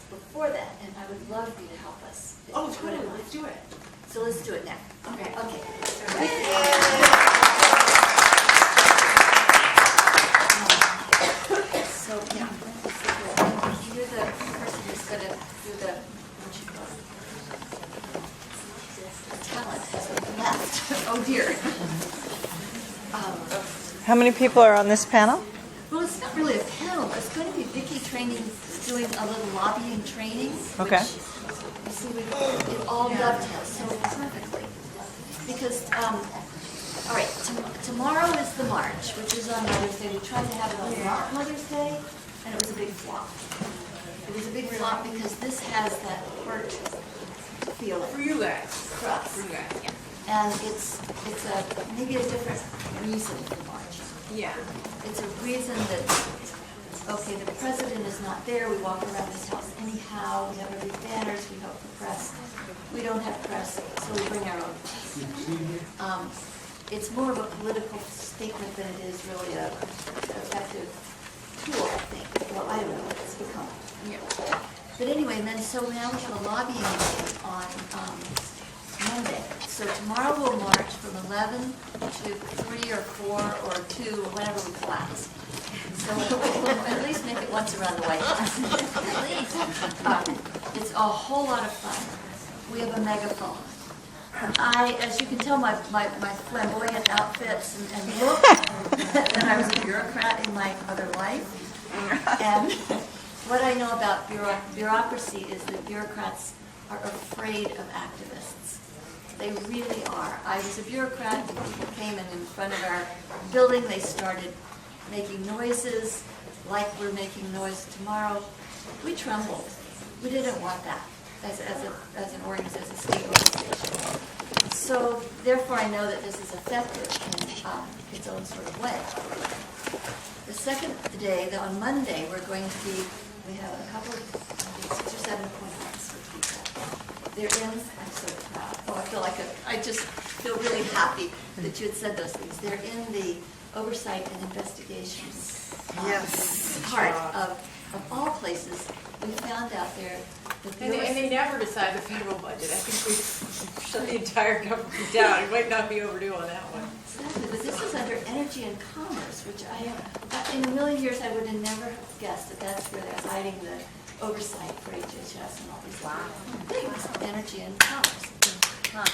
before that, and I would love for you to help us. Oh, totally, let's do it. So let's do it now. Okay. Okay. So, yeah. You're the person who's going to do the talent has left. Oh, dear. How many people are on this panel? Well, it's not really a panel. It's going to be Vicki doing a little lobbying training. Okay. You see, it all dovetails so perfectly. Because, all right, tomorrow is the march, which is on Mother's Day. We tried to have it on Mother's Day, and it was a big flop. It was a big flop because this has that heart feeling. For you guys. For us. For you guys, yeah. And it's maybe a different reason for march. Yeah. It's a reason that, okay, the president is not there, we walk around this house anyhow, we have our big banners, we hope for press. We don't have press, so we bring our own. It's more of a political statement than it is really a effective tool, I think. Well, I don't know what it's become. Yeah. But anyway, and then so now we have a lobbying meeting on Monday. So tomorrow we'll march from 11 to 3 or 4 or 2 or whenever we collapse. So we'll at least make it once around the White House. At least. It's a whole lot of fun. We have a megaphone. As you can tell, my flamboyant outfits and look, and I was a bureaucrat in my other life. And what I know about bureaucracy is that bureaucrats are afraid of activists. They really are. I was a bureaucrat, and people came and in front of our building, they started making noises, like we're making noise tomorrow. We trembled. We didn't want that as an organization, as a state organization. So therefore I know that this is effective in its own sort of way. The second day, on Monday, we have a couple of 6 or 7 appointments for people. They're in, I'm so proud. Oh, I just feel really happy that you had said those things. They're in the oversight and investigations part of all places. We found out there that And they never decide the federal budget. I think we shut the entire government down. It might not be overdue on that one. Exactly, but this is under energy and commerce, which in a million years I would have never guessed that that's where they're hiding the oversight for HHS and all these things. Energy and commerce.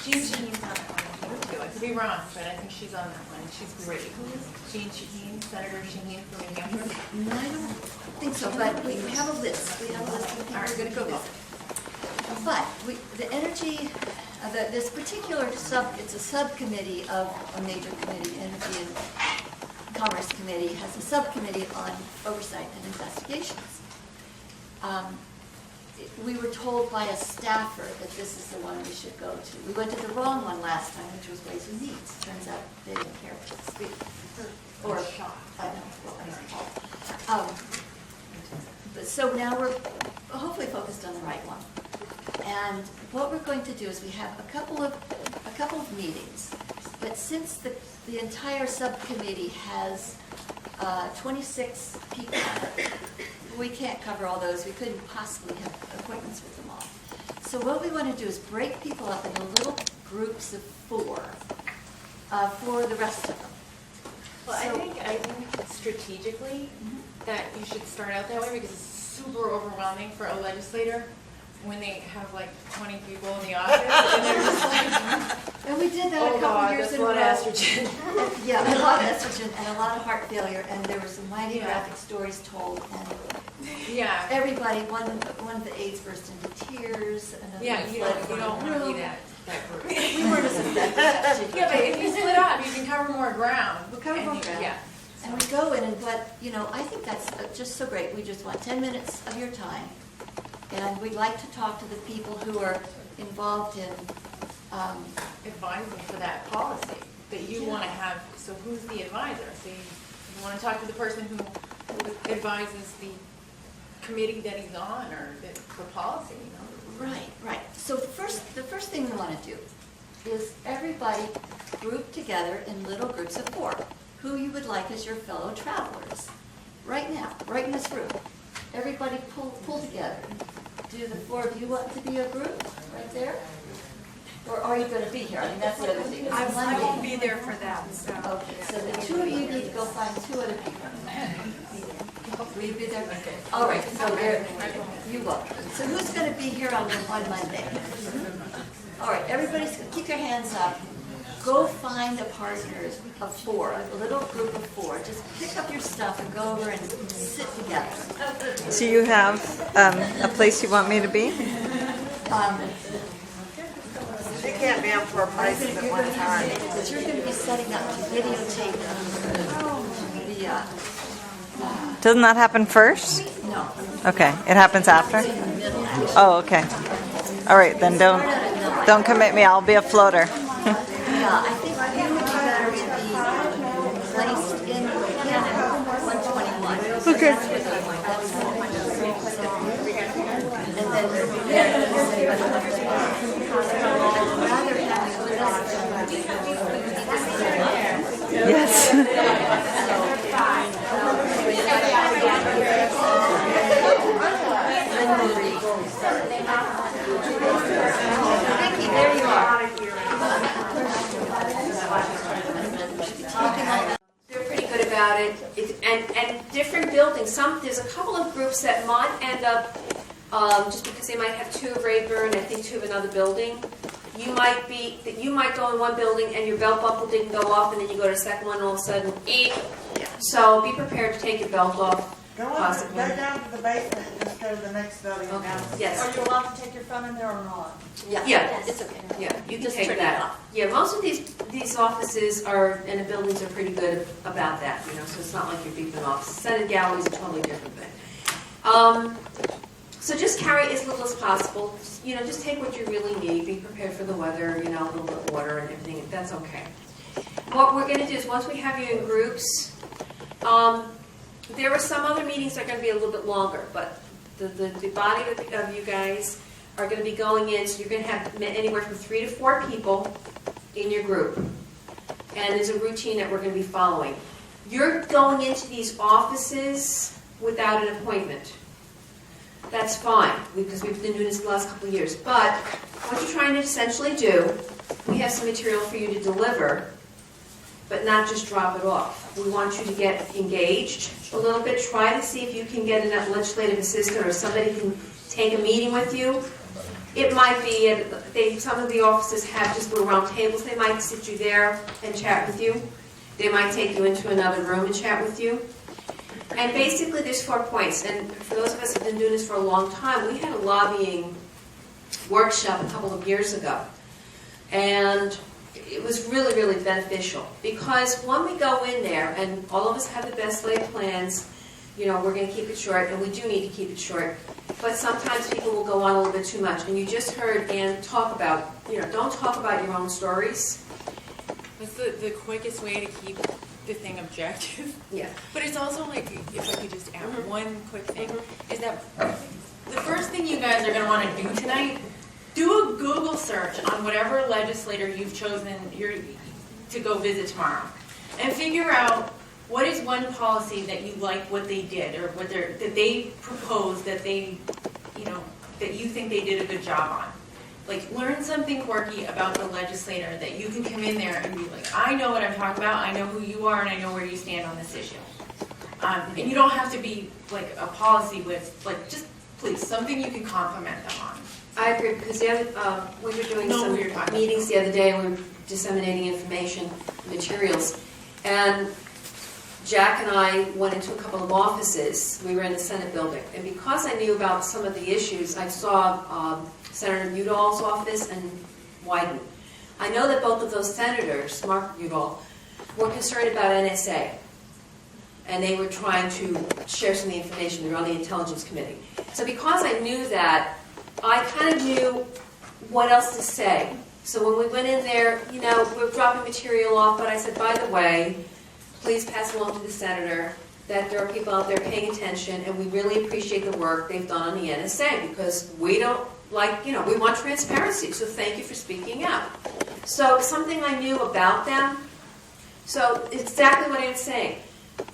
Jean Shaheen's on that one. I could be wrong, but I think she's on that one. She's great. Who is Jean Shaheen, Senator Shaheen from New Hampshire? No, I don't think so, but we have a list. We have a list of people we're going to go visit. But the energy, this particular it's a subcommittee of a major committee, Energy and Commerce Committee, has a subcommittee on oversight and investigations. We were told by a staffer that this is the one we should go to. We went to the wrong one last time, which was Ways and Means. Turns out they didn't care what to speak. Or I don't know what was called. But so now we're hopefully focused on the right one. And what we're going to do is we have a couple of meetings. But since the entire subcommittee has 26 people on it, we can't cover all those. We couldn't possibly have appointments with them all. So what we want to do is break people up into little groups of 4 for the rest of them. Well, I think strategically that you should start out that way because it's super overwhelming for a legislator when they have like 20 people in the office and they're just like, and we did that a couple years in a row. That's a lot of estrogen. Yeah, a lot of estrogen and a lot of heart failure, and there were some mighty graphic stories told, and everybody, one of the aides burst into tears, another you don't want to be that group. We weren't as effective. Yeah, but if you split up, you can cover more ground. We'll cover more ground. Yeah. And we go in, but I think that's just so great. We just want 10 minutes of your time. And we'd like to talk to the people who are involved in advising for that policy that you want to have. So who's the advisor? So you want to talk to the person who advises the committee that he's on or for policy, Right. So the first thing we want to do is everybody group together in little groups of 4 who you would like as your fellow travelers. Right now, right in this room. Everybody pull together. Do the 4 of you want to be a group right there? Or are you going to be here? I mean, that's the other thing. It's I Monday. won't be there for that, so. Okay, so the two of you need to go find two other people. Will you be there? Okay. All right, so you will. So who's going to be here on Monday? All right, everybody keep your hands up. Go find a partners of four, a little group of four. Just pick up your stuff and go over and sit together. So you have a place you want me to be? She can't be on 4 places at one time. But you're going to be setting up to videotape the Doesn't that happen first? no. Okay, it happens after? Oh, okay. All right, then don't commit me. I'll be a floater. Yeah, I think you would be better to be placed in Cannon 121. Okay. And then rather having Yes. Vicki, there you are. They're pretty good about it. And different buildings. There's a couple of groups that might end up just because they might have 2 of Rayburn, I think 2 of another building. You might go in one building and your belt buckle didn't go off, and then you go to the second one and all of a sudden, eek. So be prepared to take your belt off. Go down to the basement and just go to the next building. Okay. Yes. Are you allowed to take your phone in there or not? Yeah. It's okay. Yeah, you can Just take turn it that. off. Yeah, most of these offices and the buildings are pretty good about that, so it's not like you're beeping off. Senate gallery is a totally different thing. So just carry as little as possible. Just take what you really need. Be prepared for the weather, a little bit of water and everything. That's okay. What we're going to do is once we have you in groups, there are some other meetings that are going to be a little bit longer, but the body of you guys are going to be going in, so you're going to have anywhere from 3 to 4 people in your group. And there's a routine that we're going to be following. You're going into these offices without an appointment. That's fine, because we've been doing this the last couple of years. But what you're trying to essentially do, we have some material for you to deliver, but not just drop it off. We want you to get engaged a little bit. Try to see if you can get a legislative assistant or somebody can take a meeting with you. It might be, some of the offices have just little round tables. They might sit you there and chat with you. They might take you into another room and chat with you. And basically there's 4 points. And for those of us who have been doing this for a long time, we had a lobbying workshop a couple of years ago. And it was really, really beneficial. Because when we go in there, and all of us have the best laid plans, we're going to keep it short, and we do need to keep it short. But sometimes people will go on a little bit too much. And you just heard Ann talk about, don't talk about your own stories. That's the quickest way to keep the thing objective. Yeah. But it's also like, if I could just add one quick thing, is that the first thing you guys are going to want to do tonight, do a Google search on whatever legislator you've chosen to go visit tomorrow. And figure out what is one policy that you like what they did, or that they proposed that that you think they did a good job on. Like, learn something quirky about the legislator that you can come in there and be like, I know what I'm talking about, I know who you are, and I know where you stand on this issue. And you don't have to be like a policy with, just please, something you can compliment them on. I agree, because we were doing some meetings the other day, and we were disseminating information, materials, and Jack and I went into a couple of offices. We were in the Senate building, and because I knew about some of the issues, I saw Senator Udall's office and Wyden. I know that both of those senators, Mark Udall, were concerned about NSA, and they were trying to share some of the information. They were on the Intelligence Committee. So because I knew that, I kind of knew what else to say. So when we went in there, we're dropping material off, but I said, by the way, please pass along to the senator that there are people out there paying attention, and we really appreciate the work they've done on the NSA, because we don't we want transparency, so thank you for speaking out. So something I knew about them, so exactly what I'm saying.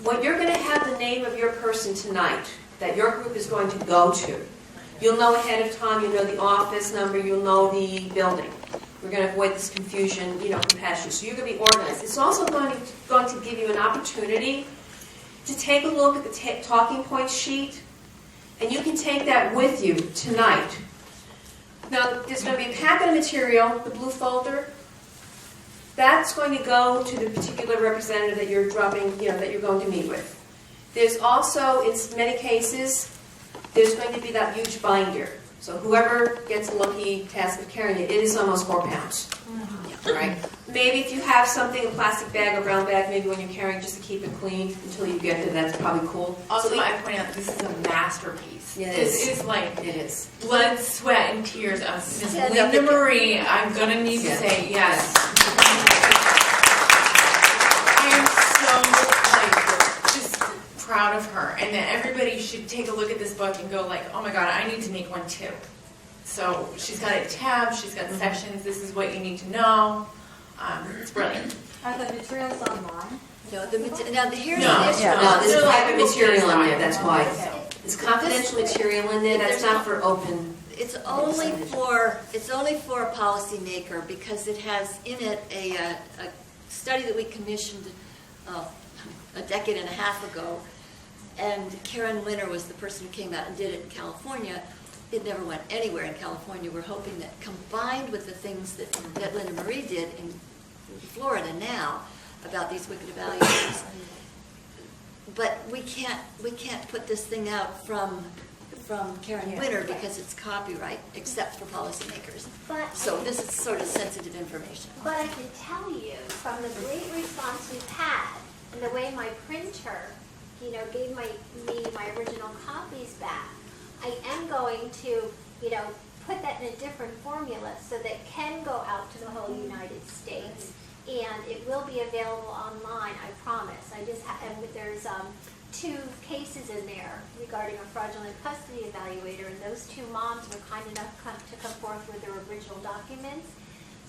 When you're going to have the name of your person tonight that your group is going to go to, you'll know ahead of time, you'll know the office number, you'll know the building. We're going to avoid this confusion, compassion. So you're going to be organized. It's also going to give you an opportunity to take a look at the talking points sheet, and you can take that with you tonight. Now, there's going to be a packet of material, the blue folder. That's going to go to the particular representative that you're dropping, that you're going to meet with. There's also, in many cases, there's going to be that huge binder. So whoever gets the lucky task of carrying it, it is almost 4 pounds. Right? Maybe if you have something, a plastic bag, a brown bag, maybe when you're carrying, just to keep it clean until you get there, that's probably cool. Also, I point out this is a masterpiece. Yeah, this is like it is blood, sweat, and tears of Miss Linda Marie. I'm gonna need to say yes. I am so just proud of her, and that everybody should take a look at this book and go like, oh my god, I need to make one too. So she's got it tabbed, she's got sections, this is what you need to know. It's brilliant. Are the materials online? No, here's No, the issue. no, there's private They're material in there, like- that's why. There's confidential material in there, that's not for open. It's only for a policymaker because it has in it a study that we commissioned a decade and a half ago, and Karen Winter was the person who came out and did it in California. It never went anywhere in California. We're hoping that combined with the things that Linda Marie did in Florida now about these wicked evaluators, but we can't put this thing out from Karen Winter because it's copyright, except for policymakers. So this is sort of sensitive information. But I can tell you from the great response we've had and the way my printer, gave me my original copies back, I am going to, put that in a different formula so that it can go out to the whole United States. And it will be available online, I promise. And there's 2 cases in there regarding a fraudulent custody evaluator, and those 2 moms were kind enough to come forth with their original documents.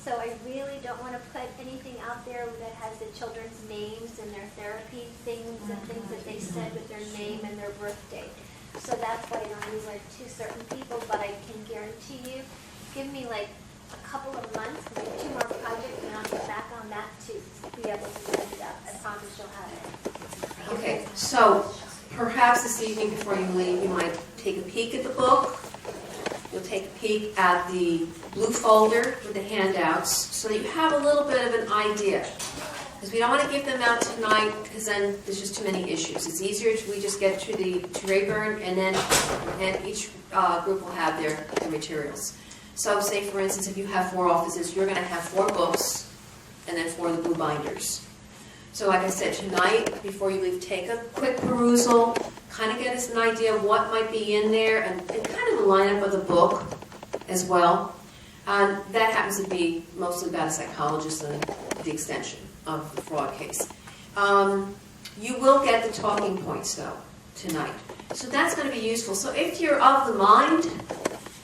So I really don't want to put anything out there that has the children's names and their therapy things and things that they said with their name and their birth date. So that's why I only went to certain people, but I can guarantee you, give me like a couple of months, like 2 more projects, and I'll get back on that to be able to send it out. I promise you'll have it. Okay, so perhaps this evening before you leave, you might take a peek at the book. You'll take a peek at the blue folder with the handouts so that you have a little bit of an idea. Because we don't want to give them out tonight because then there's just too many issues. It's easier if we just get to Rayburn and each group will have their materials. So say for instance if you have 4 offices, you're going to have 4 books and then 4 of the blue binders. So like I said, tonight before you leave, take a quick perusal, kind of get us an idea of what might be in there and kind of the lineup of the book as well. That happens to be mostly about a psychologist and the extension of the fraud case. You will get the talking points though tonight. So that's going to be useful. So if you're of the mind,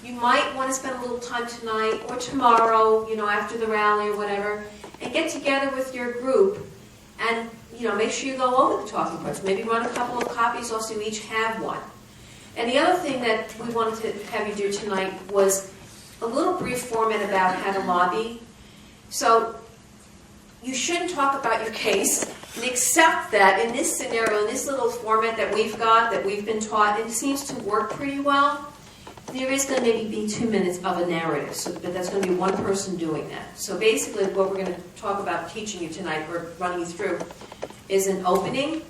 you might want to spend a little time tonight or tomorrow, after the rally or whatever, and get together with your group and, make sure you go over the talking points. Maybe run a couple of copies off so you each have one. And the other thing that we wanted to have you do tonight was a little brief format about how to lobby. So you shouldn't talk about your case, except that in this scenario, in this little format that we've got, that we've been taught, it seems to work pretty well. There is going to maybe be 2 minutes of a narrative, but that's going to be one person doing that. So basically what we're going to talk about teaching you tonight, or running you through, is an opening,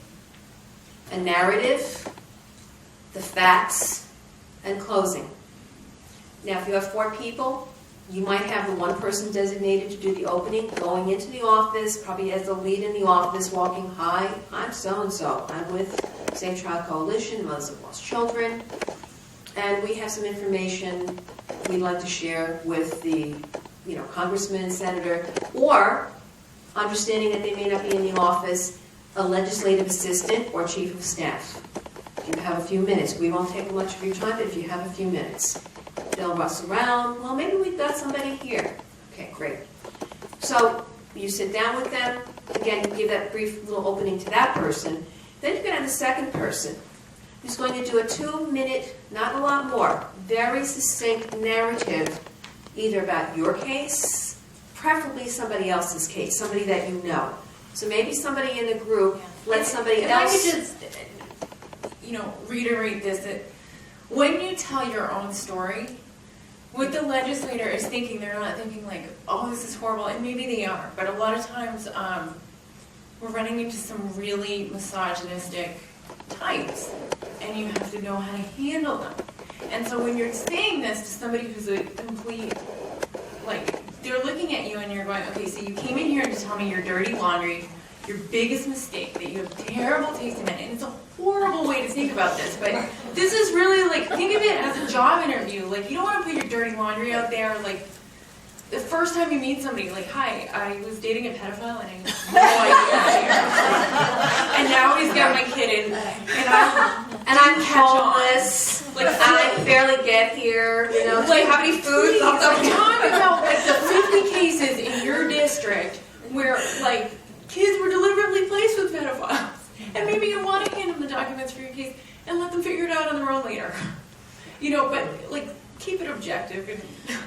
a narrative, the facts, and closing. Now if you have 4 people, you might have the one person designated to do the opening, going into the office, probably as the lead in the office, walking, "Hi, I'm so-and-so. I'm with Safe Child Coalition, Mothers of Lost Children. And we have some information we'd like to share with the, congressman, senator, or understanding that they may not be in the office, a legislative assistant or chief of staff. If you have a few minutes, we won't take much of your time, but if you have a few minutes, they'll rush around. Well, maybe we've got somebody here. Okay, great. So you sit down with them. Again, you give that brief little opening to that person. Then you can have the second person who's going to do a 2-minute, not a lot more, very succinct narrative, either about your case preferably somebody else's case, somebody that you know. So maybe somebody in the group, let somebody If else. I could just, reiterate this, that when you tell your own story, what the legislator is thinking, they're not thinking like, oh, this is horrible, and maybe they are, but a lot of times we're running into some really misogynistic types, and you have to know how to handle them. And so when you're saying this to somebody who's a complete, they're looking at you and you're going, okay, so you came in here to tell me your dirty laundry, your biggest mistake, that you have terrible taste in it, and it's a horrible way to think about this, but this is really think of it as a job interview. You don't want to put your dirty laundry out there, the first time you meet somebody, hi, I was dating a pedophile and I had no idea. And now he's got my kid and I'm homeless, and I barely get here, do you have any food? Talk about the 50 cases in your district where kids were deliberately placed with pedophiles. And maybe you want to hand them the documents for your case and let them figure it out on their own later. But keep it objective.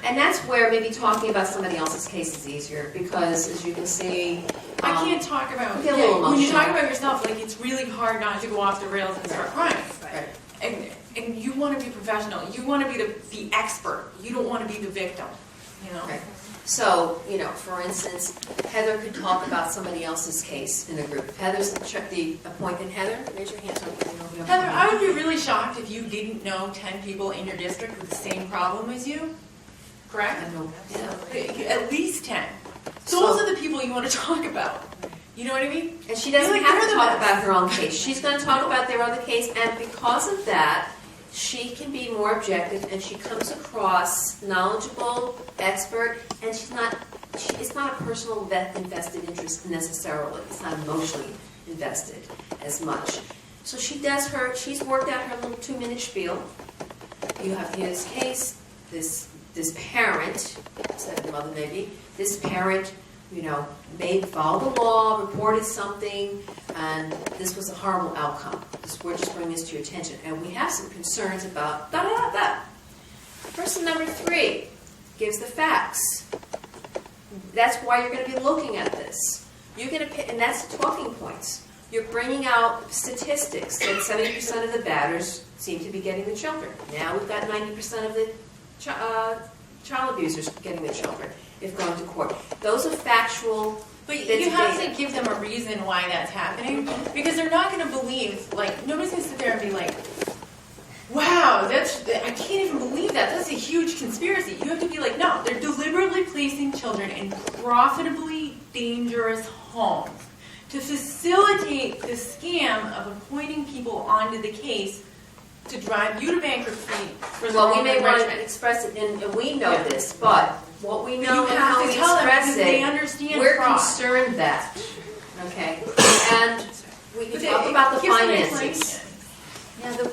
And that's where maybe talking about somebody else's case is easier, because as you can see, I can't talk about, get a little when you emotional. talk about yourself, it's really hard not to go off the rails and start crying. Right. And you want to be professional. You want to be the expert. You don't want to be the victim. Right. So, for instance, Heather could talk about somebody else's case in the group. Heather's the appointed. Heather, raise your hand. Heather, I would be really shocked if you didn't know 10 people in your district with the same problem as you. Correct? Yeah. At least 10. Those are the people you want to talk about. You know what I mean? And she doesn't have to talk about her own case. She's going to talk about their other case, and because of that, she can be more objective, and she comes across knowledgeable, expert, and it's not a personal invested interest necessarily. It's not emotionally invested as much. So she's worked out her little 2-minute spiel. You have his case, this parent, instead of mother maybe, this parent, followed the law, reported something, and this was a horrible outcome. We're just bringing this to your attention. And we have some concerns about da-da-da-da. Person number 3 gives the facts. That's why you're going to be looking at this. You're going to, and that's talking points. You're bringing out statistics that 70% of the batters seem to be getting the children. Now we've got 90% of the child abusers getting the children if going to court. Those are factual. But you have to give them a reason why that's happening, because they're not going to believe, nobody's going to sit there and be like, wow, I can't even believe that. That's a huge conspiracy. You have to be like, no, they're deliberately placing children in profitably dangerous homes to facilitate the scam of appointing people onto the case to drive you to bankruptcy for the we may want to express it, and we know this, but what we know and how we express it, we're concerned that. Okay? And we can talk about the finances. Now, the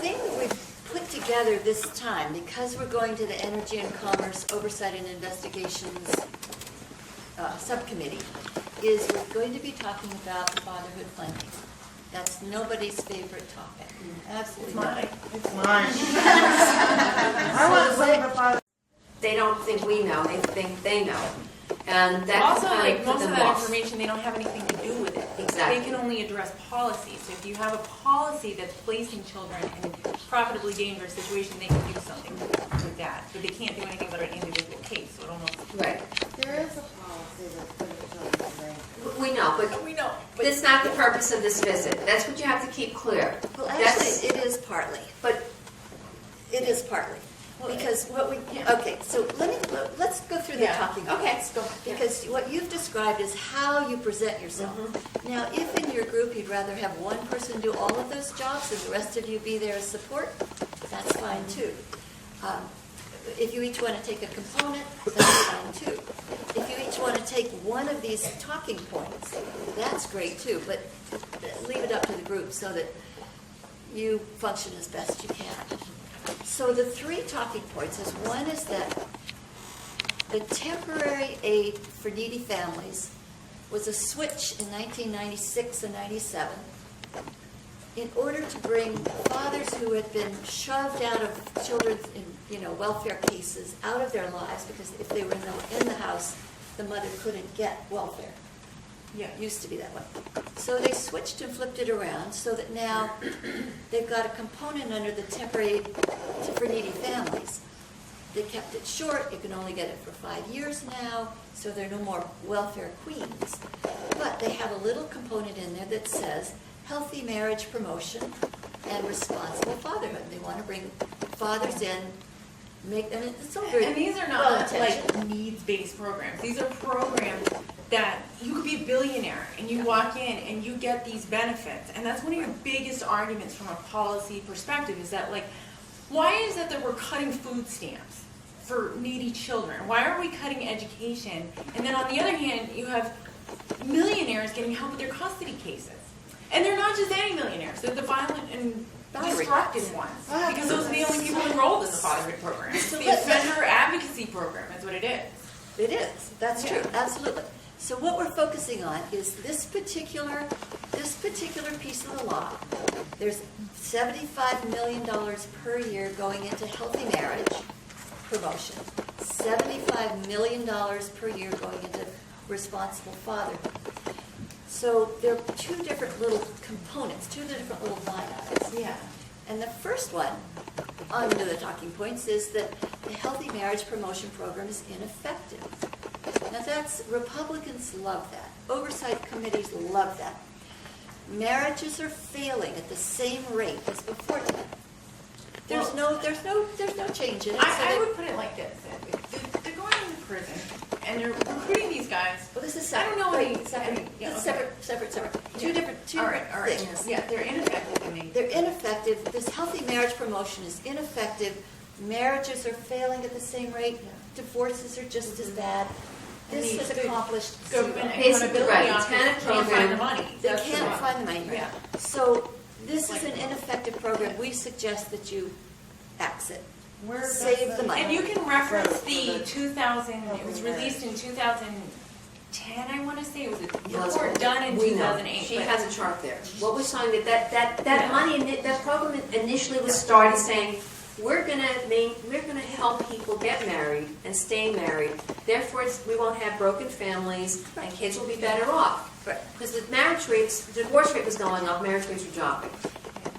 thing that we've put together this time, because we're going to the Energy and Commerce Oversight and Investigations Subcommittee, is we're going to be talking about fatherhood funding. That's nobody's favorite topic. Absolutely not. It's mine. I want to say the They don't think we know, they think they know. And that also, can kind of put most of them that off. information, they don't have anything to do with it. Exactly. They can only address policy. So if you have a policy that's placing children in a profitably dangerous situation, they can do something with that. But they can't do anything about an individual case. So it almost Right. There is a policy that's put in place. We know, but that's not the purpose of this visit. That's what you have to keep clear. Well, actually, it is partly. But it is partly. Because what we, okay, so let's go through the talking points. Okay, go. Because what you've described is how you present yourself. Now, if in your group you'd rather have one person do all of those jobs and the rest of you be there as support, that's fine too. If you each want to take a component, that's fine too. If you each want to take one of these talking points, that's great too. But leave it up to the group so that you function as best you can. So the 3 talking points is, one is that the temporary aid for needy families was a switch in 1996 and 97 in order to bring fathers who had been shoved out of children's welfare cases out of their lives, because if they were in the house, the mother couldn't get welfare. Yeah. It used to be that way. So they switched and flipped it around so that now they've got a component under the temporary for needy families. They kept it short. You can only get it for 5 years now, so there are no more welfare queens. But they have a little component in there that says healthy marriage promotion and responsible fatherhood. They want to bring fathers in, make them, it's all very And these are not well-intentioned. like needs-based programs. These are programs that you could be a billionaire and you walk in and you get these benefits. And that's one of your biggest arguments from a policy perspective is that, like, why is it that we're cutting food stamps for needy children? Why are we cutting education? And then on the other hand, you have millionaires getting help with their custody cases. And they're not just any millionaires. They're the violent and destructive ones. Because those are the only people enrolled in the fatherhood program. It's the offender advocacy program is what it is. It is. That's true. Absolutely. So what we're focusing on is this particular piece of the law. There's $75 million per year going into healthy marriage promotion. $75 million per year going into responsible fatherhood. So there are two different little components, two different little line items. Yeah. And the first one, under the talking points, is that the healthy marriage promotion program is ineffective. Now Republicans love that. Oversight committees love that. Marriages are failing at the same rate as before that. There's no change in it. I would put it like this. They're going into prison and they're recruiting these guys. Well, this is I don't know what separate. Two different things. Yeah, they're ineffective. They're ineffective. This healthy marriage promotion is ineffective. Marriages are failing at the same rate. Divorces are just as bad. This has accomplished government Basically, right, accountability office can't find the money. They can't find the money. Yeah. So this is an ineffective program. We suggest that you exit. Save the money. And you can reference the 2000, it was released in 2010, I want to say. It was a report done in 2008. She has a chart there. What we're saying that money, that program initially was started saying, we're gonna help people get married and stay married. Therefore, we won't have broken families and kids will be better off. Because the divorce rate was going up, marriage rates were dropping.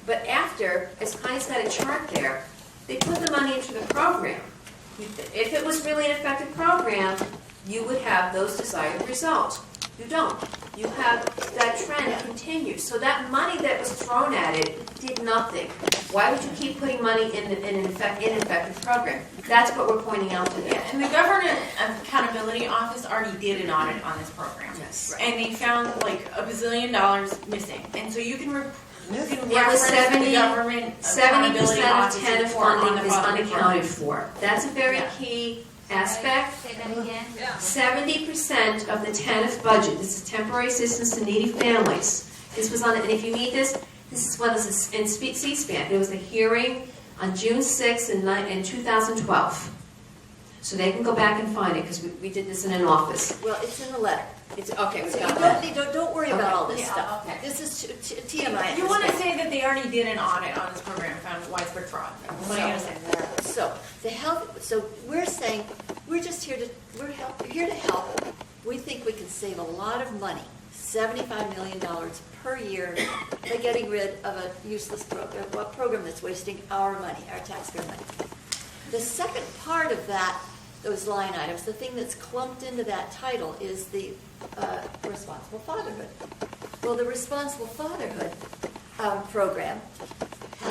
But after, as Connie's got a chart there, they put the money into the program. If it was really an effective program, you would have those desired results. You don't. You have that trend continue. So that money that was thrown at it did nothing. Why would you keep putting money in an ineffective program? That's what we're pointing out today. Yeah, and the Government Accountability Office already did an audit on this program. Yes. And they found like $1 bazillion missing. And so you can reference the Government 70% Accountability of Office TANF report on funding the is fatherhood unaccounted program. for. That's a very key aspect. Say that again. 70% of the TANF budget, this is temporary assistance to needy families. This was on, and if you need this is what is in C-SPAN. It was a hearing on June 6th in 2012. So they can go back and find it because we did this in an office. Well, it's in the letter. It's okay. So you don't worry about all this stuff. Okay. This is TMI. You want to say that they already did an audit on this program and found widespread fraud. What are you going to say? So we're saying we're here to help. We think we can save a lot of money, $75 million per year, by getting rid of a useless program, a program that's wasting our money, our taxpayer money. The second part of those line items, the thing that's clumped into that title, is the responsible fatherhood. Well, the responsible fatherhood program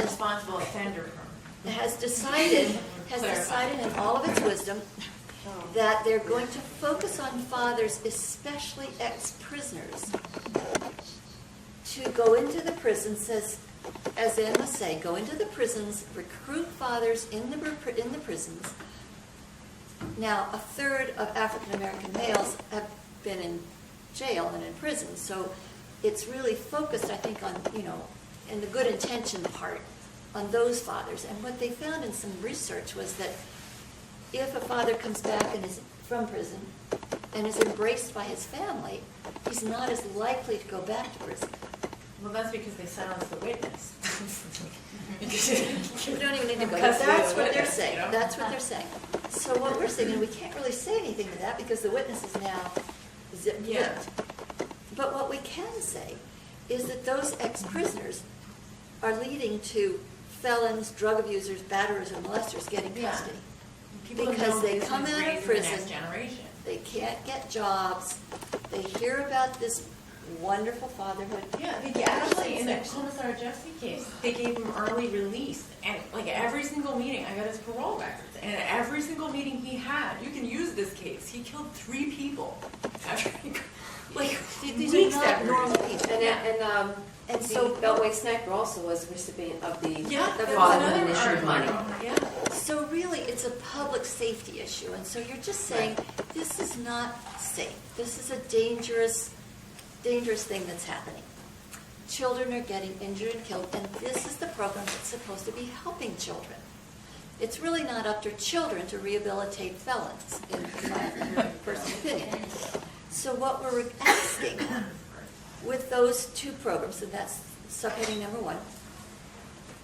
responsible offender program has decided in all of its wisdom that they're going to focus on fathers, especially ex-prisoners, to go into the prisons, as Ann was saying, go into the prisons, recruit fathers in the prisons. Now, a third of African American males have been in jail and in prison, so it's really focused, I think, on, in the good intention part, on those fathers. And what they found in some research was that if a father comes back and is from prison and is embraced by his family, he's not as likely to go back to prison. Well, that's because they silenced the witness. We don't even need to go. That's what they're saying. That's what they're saying. So what we're saying, we can't really say anything to that because the witness is now zip-lipped. But what we can say is that those ex-prisoners are leading to felons, drug abusers, batterers, and molesters getting custody. Because they come out of prison, they can't get jobs, they hear about this wonderful fatherhood. Yeah, actually, in the Commissar Jesse case, they gave him early release, and like every single meeting, I got his parole records, and at every single meeting he had, you can use this case. He killed 3 people after like these weeks are not after. normal people. And so Beltway Sniper also was a recipient of the that's fatherhood another initiative money. So really, it's a public safety issue, and so you're just saying, this is not safe. This is a dangerous thing that's happening. Children are getting injured and killed, and this is the program that's supposed to be helping children. It's really not up to children to rehabilitate felons, in my personal opinion. So what we're asking with those 2 programs, and that's subheading number 1,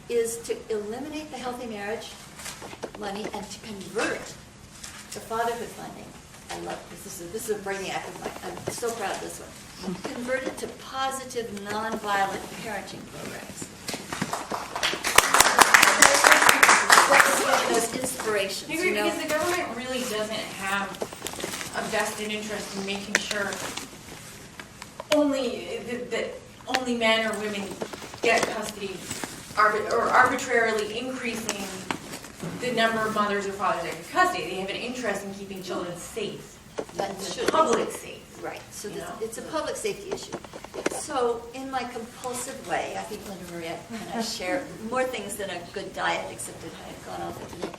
is to eliminate the healthy marriage money and to convert the fatherhood funding. I love this. This is a brainiac of mine. I'm so proud of this one. Convert it to positive, nonviolent parenting programs. Those inspirations. I agree, because the government really doesn't have a vested interest in making sure that only men or women get custody, or arbitrarily increasing the number of mothers or fathers that get custody. They have an interest in keeping children safe, public safe. Right. So it's a public safety issue. So in my compulsive way, I think Linda Maria and I share more things than a good diet, except that I had gone off it today.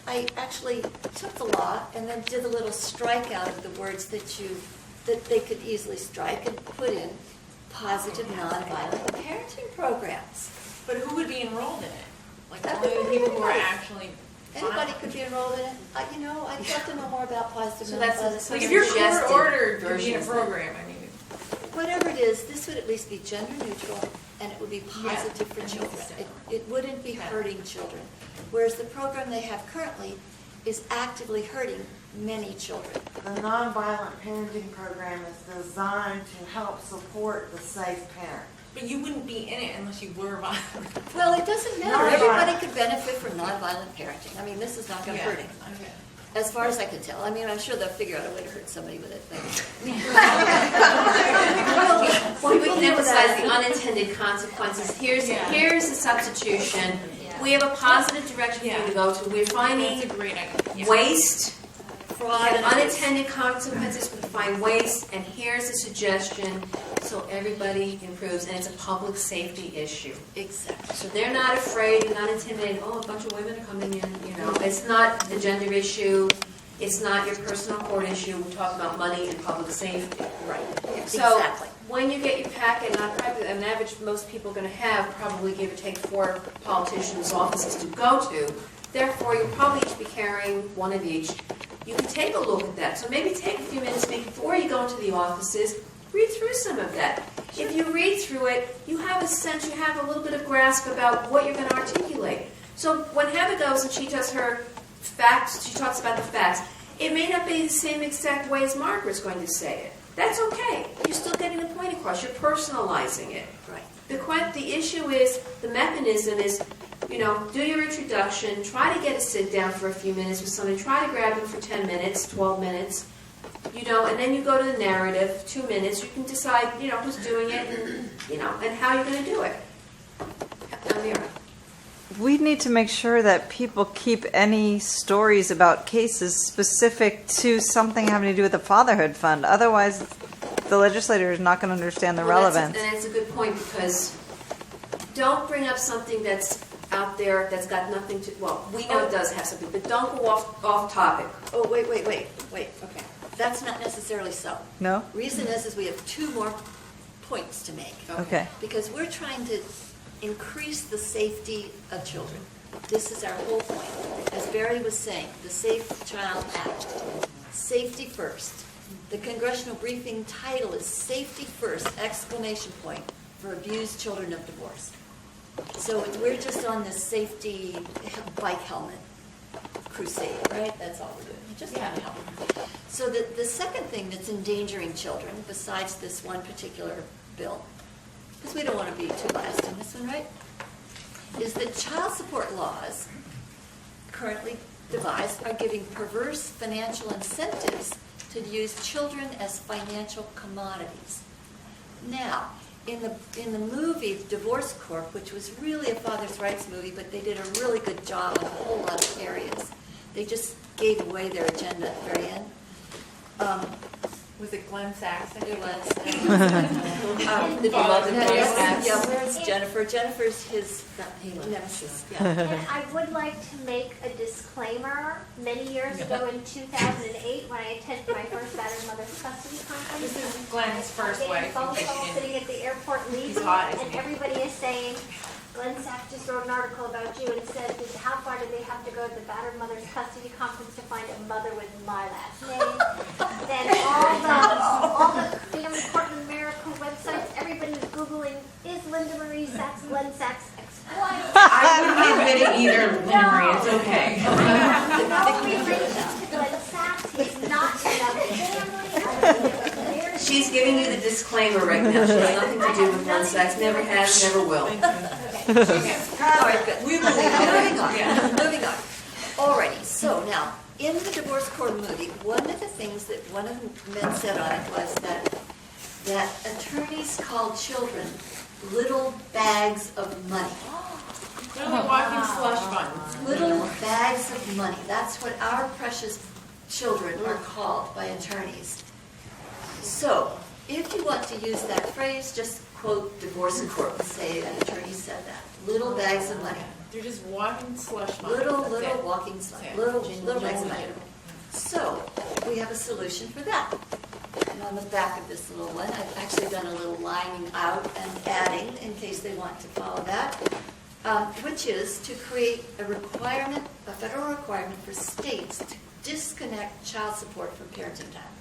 I actually took the law and then did a little strike out of the words that they could easily strike and put in positive, nonviolent parenting programs. But who would be enrolled in it? Like only the people who are actually. Anybody could be enrolled in it. I'd love to know more about positive, So that's nonviolent. Like if you're court ordered to be in a program, I mean. Whatever it is, this would at least be gender neutral, and it would be positive for children. It wouldn't be hurting children. Whereas the program they have currently is actively hurting many children. The nonviolent parenting program is designed to help support the safe parent. But you wouldn't be in it unless you were violent. Well, it doesn't matter. Everybody could benefit from nonviolent parenting. I mean, this is not going to hurt him. Okay. As far as I can tell. I mean, I'm sure they'll figure out a way to hurt somebody with it. We can emphasize the unintended consequences. Here's the substitution. We have a positive direction for you to go to. We're finding waste, fraud, and unintended consequences. We find waste, and here's a suggestion so everybody improves, and it's a public safety issue. Exactly. So they're not afraid, they're not intimidated. Oh, a bunch of women are coming in. It's not the gender issue. It's not your personal court issue. We talk about money and public safety. Right. So Exactly. when you get your packet, an average most people are going to have probably give or take 4 politicians' offices to go to. Therefore, you'll probably each be carrying 1 of each. You can take a look at that. So maybe take a few minutes before you go into the offices. Read through some of that. If you read through it, you have a sense, you have a little bit of grasp about what you're going to articulate. So when Heather goes and she does her facts, she talks about the facts, it may not be the same exact way as Margaret's going to say it. That's okay. You're still getting the point across. You're personalizing it. Right. The issue is, the mechanism is, do your introduction, try to get a sit down for a few minutes with somebody, try to grab them for 10 minutes, 12 minutes, and then you go to the narrative, 2 minutes, you can decide, who's doing it and how you're going to do it. Amira. We need to make sure that people keep any stories about cases specific to something having to do with the fatherhood fund. Otherwise, the legislator is not going to understand the relevance. And it's a good point, because don't bring up something that's out there that's got nothing to, we know it does have something, but don't go off topic. Oh, wait. Okay. That's not necessarily so. No? Reason is we have 2 more points to make. Okay. Because we're trying to increase the safety of children. This is our whole point. As Barry was saying, the Safe Child Act. Safety first. The congressional briefing title is Safety First, ! For abused children of divorce. So we're just on this safety bike helmet crusade, right? That's all we're doing. Just trying to help them. So the second thing that's endangering children, besides this one particular bill, because we don't want to be too biased in this one, right, is that child support laws currently devised are giving perverse financial incentives to use children as financial commodities. Now, in the movie Divorce Corp, which was really a father's rights movie, but they did a really good job on a whole lot of areas. They just gave away their agenda at the very end. Was it Glenn Sachs? It was. Did you love the Glenn Sachs? Yeah, where's Jennifer? Jennifer's his nemesis. Yeah. And I would like to make a disclaimer. Many years ago in 2008, when I attended my first battered mother's custody conference, This is Glenn's first I get a wife. phone call sitting at the airport leaving, He's hot, isn't and he? everybody is saying, Glenn Sachs just wrote an article about you and said, how far do they have to go to the battered mother's custody conference to find a mother with my last name? Then all the family court in America websites, everybody was Googling, is Linda Marie Sachs, Glenn Sachs ex-wife? I wouldn't be admitting either, Linda Marie. It's okay. No relation to Glenn Sachs. He's not in the family. She's giving you the disclaimer right now. She has nothing to do with Glenn Sachs. Never has, never will. All right, good. Moving on. Moving on. Alrighty, so now, in the Divorce Court movie, one of the things that one of the men said on it was that attorneys call children little bags of money. They're like walking slush funds. Little bags of money. That's what our precious children are called by attorneys. So, if you want to use that phrase, just quote Divorce Court and say an attorney said that. Little bags of money. They're just walking slush funds. Little That's it. walking slush. That's it. Little bags of money. So, we have a solution for that. And on the back of this little one, I've actually done a little lining out and adding in case they want to follow that, which is to create a requirement, a federal requirement for states to disconnect child support from parenting time.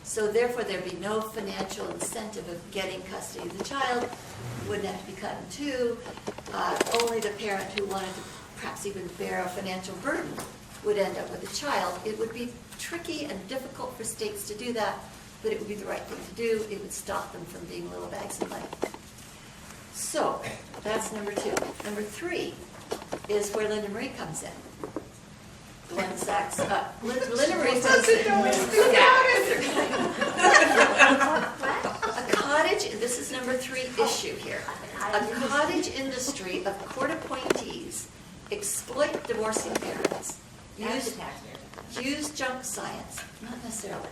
So therefore, there'd be no financial incentive of getting custody of the child. Wouldn't have to be cut in two. Only the parent who wanted to perhaps even bear a financial burden would end up with a child. It would be tricky and difficult for states to do that, but it would be the right thing to do. It would stop them from being little bags of money. So that's number 2. Number 3 is where Linda Marie comes in. Glenn Sachs. Linda Marie comes in. A cottage, this is number 3 issue here. A cottage industry of court appointees exploit divorcing parents. Use junk science. Not necessarily.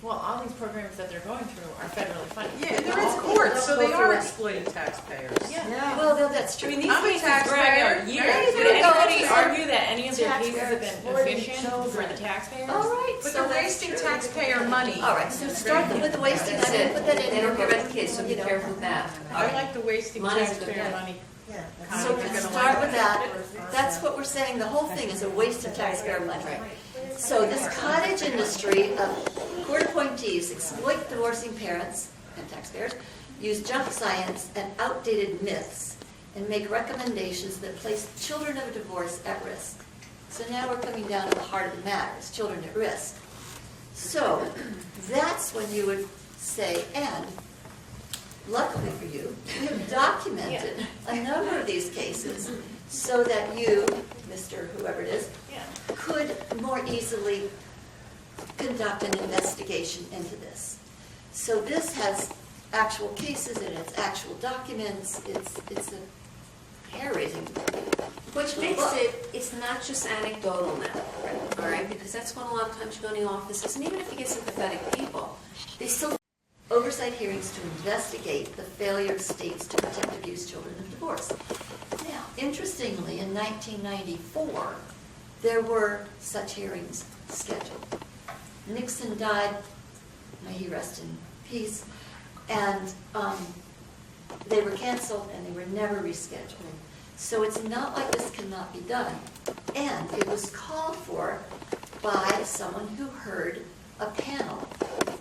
Well, all these programs that they're going through are federally funded. Yeah, and they're in court, so they are exploiting taxpayers. Yeah. Well, no, that's true. I mean, these I'm a cases drag taxpayer. out years. Right. Would anybody argue that any of their cases have been Taxpayers. efficient for the taxpayers? All right. But so they're that's wasting true. taxpayer money. All right, so start them with the wasting. That's I'm going it. to put that in They don't here. get kids, so be careful with that. I like the wasting Money's a good taxpayer thing. money. So we start with that. That's what we're saying. The whole thing is a waste of taxpayer money. So this cottage industry of court appointees exploit divorcing parents and taxpayers, use junk science and outdated myths, and make recommendations that place children of divorce at risk. So now we're coming down to the heart of the matter, is children at risk. So that's when you would say, and luckily for you, we have documented a number of these cases so that you, Mr. whoever it is, could more easily conduct an investigation into this. So this has actual cases and it's actual documents. It's a hair-raising, Which makes it's not just anecdotal now, all right? Because that's when a lot of times you go in the offices, and even if you get sympathetic people, they still oversight hearings to investigate the failure of states to protect abused children of divorce. Now, interestingly, in 1994, there were such hearings scheduled. Nixon died, may he rest in peace, and they were canceled and they were never rescheduled. So it's not like this cannot be done. And it was called for by someone who heard a panel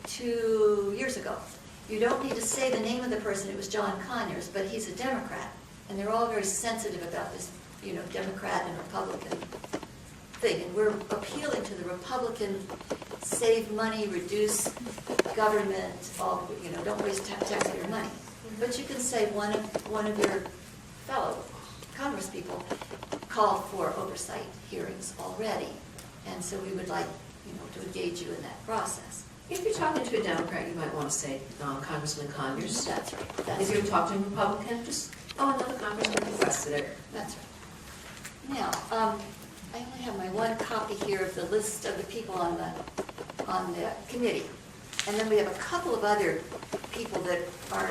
2 years ago. You don't need to say the name of the person, it was John Conyers, but he's a Democrat. And they're all very sensitive about this, Democrat and Republican thing, and we're appealing to the Republican save money, reduce government, all, don't waste taxpayer money. But you can say one of your fellow congresspeople called for oversight hearings already, and so we would like, to engage you in that process. If you're talking to a Democrat, you might want to say Congressman Conyers. That's right. If you're talking to a Republican, just, another congressman requested it. That's right. Now, I only have my one copy here of the list of the people on the committee. And then we have a couple of other people that are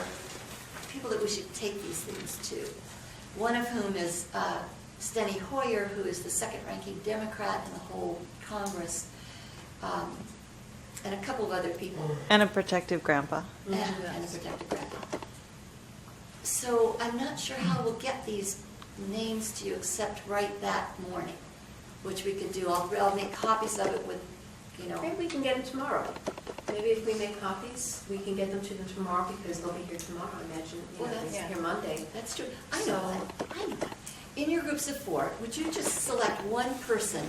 people that we should take these things to. One of whom is Steny Hoyer, who is the second-ranking Democrat in the whole Congress, and a couple of other people. And a protective grandpa. And a protective grandpa. So I'm not sure how we'll get these names to you except right that morning, which we could do. I'll make copies of it with, Maybe we can get them tomorrow. Maybe if we make copies, we can get them to them tomorrow because they'll be here tomorrow, I imagine. They're here Monday. That's true. I know that. In your groups of 4, would you just select one person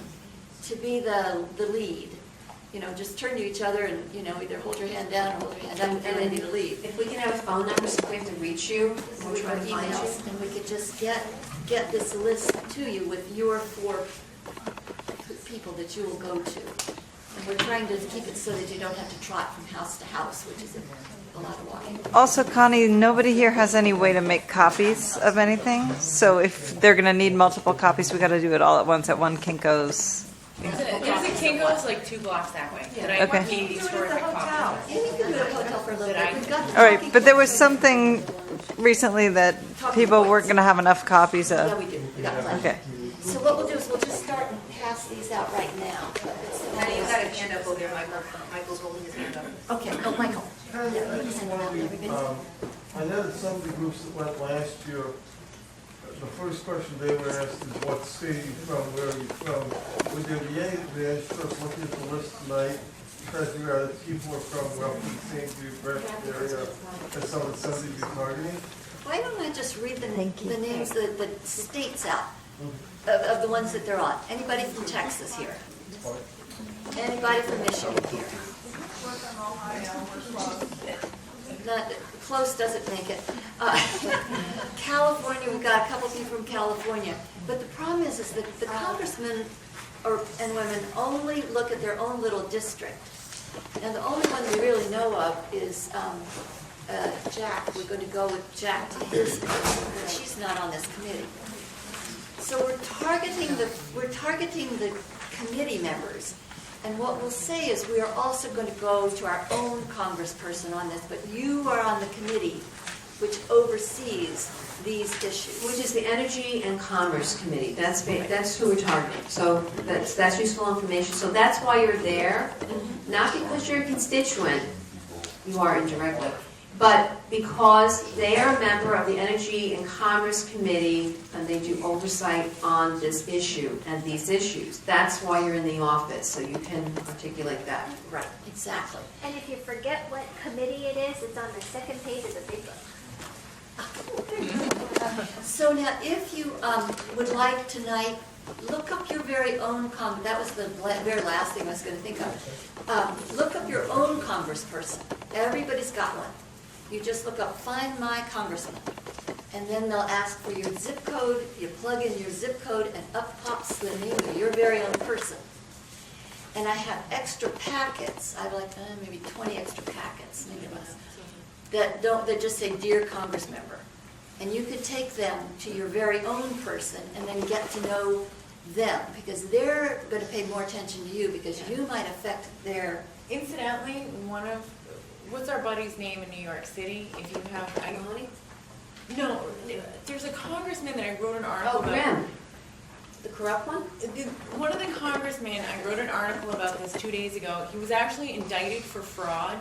to be the lead? Just turn to each other and, either hold your hand down or hold your hand up if you're ready to leave. If we can have a phone number so we have to reach you, we'll try to find you. Emails, and we could just get this list to you with your 4 people that you will go to. And we're trying to keep it so that you don't have to trot from house to house, which is a lot of walking. Also, Connie, nobody here has any way to make copies of anything. So if they're going to need multiple copies, we got to do it all at once at one Kinko's. There's a Kinko's like 2 blocks that way. Yeah. That I Okay. need these horrific copies. Yeah, you can do it at a hotel for a little bit. We've got the All right, talking but there was points. something recently that people weren't going to have enough copies of. Yeah, we do. We got plenty. Okay. So what we'll do is we'll just start and pass these out right now. Honey, you've got a hand up over there, Michael's holding his hand up. Okay, oh, Michael. I know that some of the groups that went last year, the first question they were asked is what city you from, where are you from? Would there be any advantage to us looking at the list tonight, trying to figure out if people are from roughly the same geographic area as some of the cities you're targeting? Why don't I just read the names, the states out of the ones that they're on? Anybody from Texas here? Anybody from Michigan here? Not close doesn't make it. California, we've got a couple people from California. But the problem is that the congressmen and women only look at their own little district. And the only one we really know of is Jack. We're going to go with Jack to his person, but she's not on this committee. So we're targeting the committee members. And what we'll say is we are also going to go to our own congressperson on this, but you are on the committee which oversees these issues. Which is the Energy and Commerce Committee. That's who we're targeting. So that's useful information. So that's why you're there, not because you're a constituent, you are indirectly, but because they are a member of the Energy and Commerce Committee and they do oversight on this issue and these issues. That's why you're in the office, so you can articulate that. Right, exactly. And if you forget what committee it is, it's on the second page of the big book. So now, if you would like tonight, look up your very own that was the very last thing I was going to think of. Look up your own congressperson. Everybody's got one. You just look up, find my congressman. And then they'll ask for your zip code. You plug in your zip code and up pops the name of your very own person. And I have extra packets. I have like maybe 20 extra packets, maybe less, that just say, Dear Congress Member. And you could take them to your very own person and then get to know them, because they're going to pay more attention to you because you might affect their... Incidentally, what's our buddy's name in New York City? If you have, no, there's a congressman that I wrote an article about. Graham. The corrupt one? One of the congressmen, I wrote an article about this 2 days ago. He was actually indicted for fraud.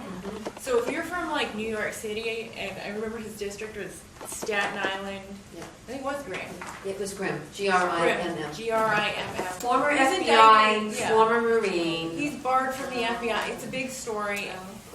So if you're from like New York City, and I remember his district was Staten Island. Yeah. I think it was Graham. It was Grimm. G-R-I-M-M. G-R-I-M-M. Former He's FBI, indicted, yeah. former Marine. He's barred from the FBI. It's a big story.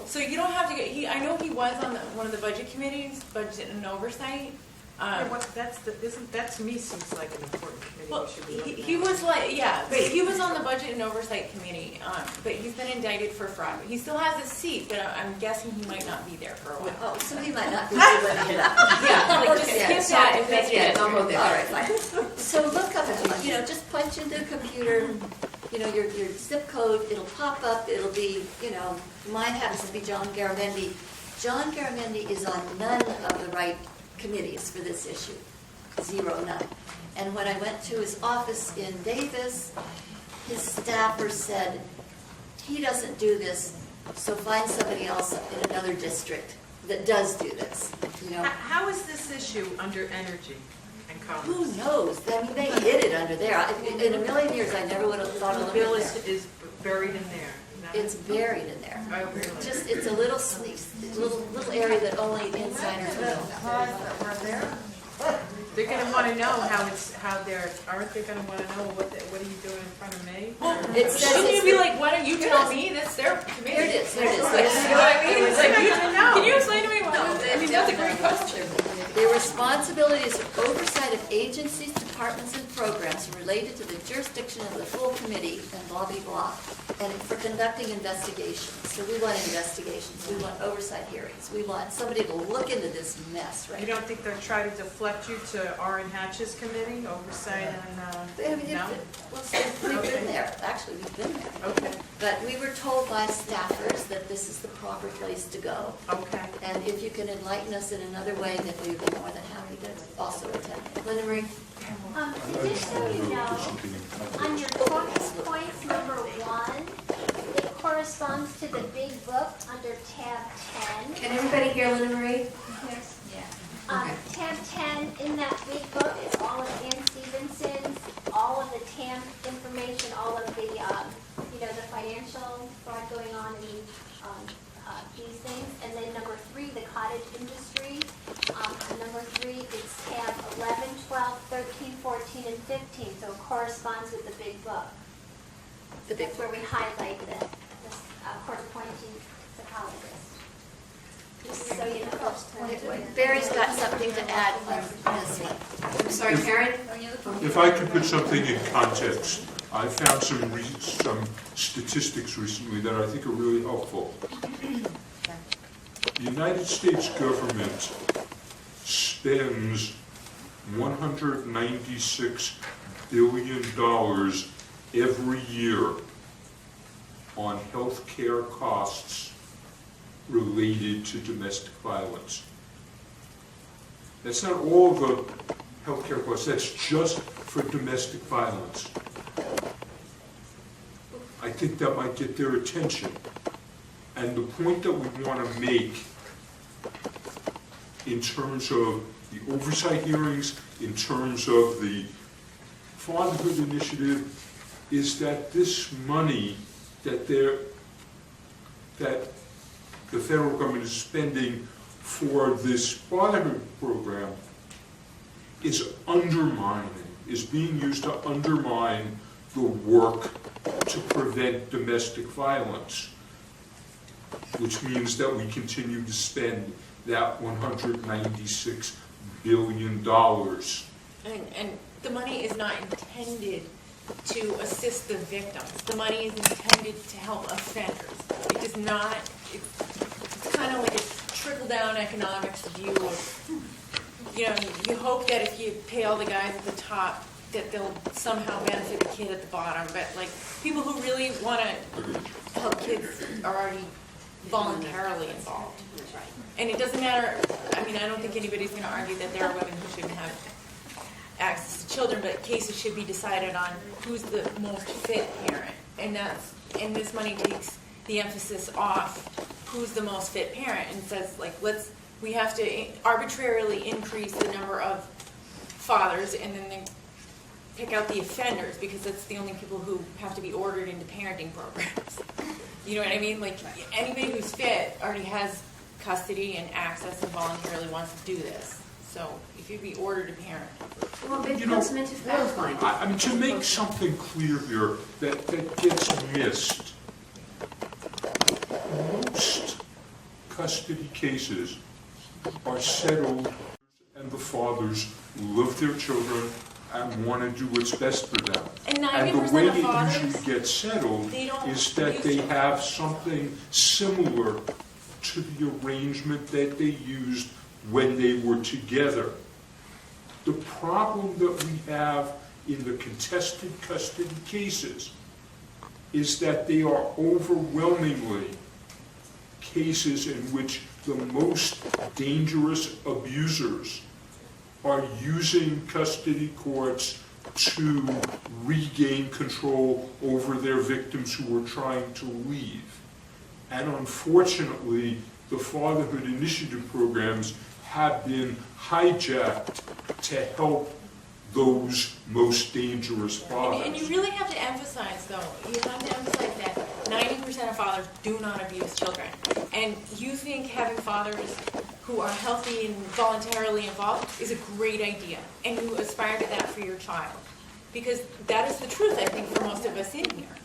So you don't have to get, I know he was on one of the budget committees, budget and oversight, That to me seems like an important committee Well, we should be looking at. he was like, yeah, he was on the Budget and Oversight Committee, but he's been indicted for fraud. He still has his seat, but I'm guessing he might not be there for a while. Oh, so he might not be able to get up. Yeah, like just skip that if that's Yeah, don't go there. All right, fine. So look up, just punch into the computer, your zip code, it'll pop up, it'll be, mine happens to be John Garamendi. John Garamendi is on none of the right committees for this issue. 0, none. And when I went to his office in Davis, his staffer said, he doesn't do this, so find somebody else in another district that does do this. How is this issue under energy and commerce? Who knows? I mean, they hid it under there. In a million years, I never would have thought of The looking bill at there. is buried in there. It's buried in there. Oh, really? It's a little little area that only insiders know. They're gonna wanna know aren't they gonna wanna know what are you doing in front of me? It says Shouldn't you it's be the- like, why don't you tell me? That's their committee. Here it is, here it is. You know what I mean? It's like, can you explain to me why? I mean, that's a great question. Their responsibilities are oversight of agencies, departments, and programs related to the jurisdiction of the full committee and blah, blah, blah, and for conducting investigations. So we want investigations, we want oversight hearings, we want somebody to look into this mess, right? You don't think they'll try to deflect you to Orrin Hatch's committee, oversight and, I mean, no? we've been there, actually, we've been there. Okay. But we were told by staffers that this is the proper place to go. Okay. And if you can enlighten us in another way, then we would be more than happy to also attend. Linda Marie? Just so you know, on your focus points, number 1, it corresponds to the big book under tab 10. Can everybody hear Linda Marie? Yes. Okay. Tab 10, in that big book is all of Ann Stevenson's, all of the TAM information, all of the, the financial fraud going on in these things. And then number 3, the cottage industry. And number 3, it's tab 11, 12, 13, 14, and 15. So it corresponds with the big book. That's where we highlight the corresponding psychologist. Just so you know. Barry's got something to add on this one. I'm sorry, Karen? If I could put something in context, I found some statistics recently that I think are really helpful. The United States government spends $196 billion every year on health care costs related to domestic violence. That's not all the health care costs, that's just for domestic violence. I think that might get their attention. And the point that we want to make in terms of the oversight hearings, in terms of the fatherhood initiative, is that this money that the federal government is spending for this fatherhood program is being used to undermine the work to prevent domestic violence, which means that we continue to spend that $196 billion. And the money is not intended to assist the victims. The money is intended to help offenders. It does not, it's kind of like a trickle-down economics view of, you hope that if you pay all the guys at the top, that they'll somehow benefit the kid at the bottom. But like, people who really want to help kids are already voluntarily involved. And it doesn't matter, I don't think anybody's going to argue that there are women who shouldn't have access to children, but cases should be decided on who's the most fit parent. And this money takes the emphasis off who's the most fit parent and says, like, we have to arbitrarily increase the number of fathers and then they pick out the offenders because that's the only people who have to be ordered into parenting programs. You know what I mean? Like, anybody who's fit already has custody and access and voluntarily wants to do this. So if you'd be ordered to parent. Well, maybe put some into fact-finding. To make something clear here that gets missed, most custody cases are settled, and and the fathers love their children and want to do what's best for them. And And 90% the way of it fathers, usually gets settled they don't is that use they children. have something similar to the arrangement that they used when they were together. The problem that we have in the contested custody cases is that they are overwhelmingly cases in which the most dangerous abusers are using custody courts to regain control over their victims who are trying to leave. And unfortunately, the fatherhood initiative programs have been hijacked to help those most dangerous fathers. and you really have to emphasize, though, you have to emphasize that 90% of fathers do not abuse children. And you think having fathers who are healthy and voluntarily involved is a great idea, and you aspire to that for your child. Because that is the truth, I think, for most of us in here.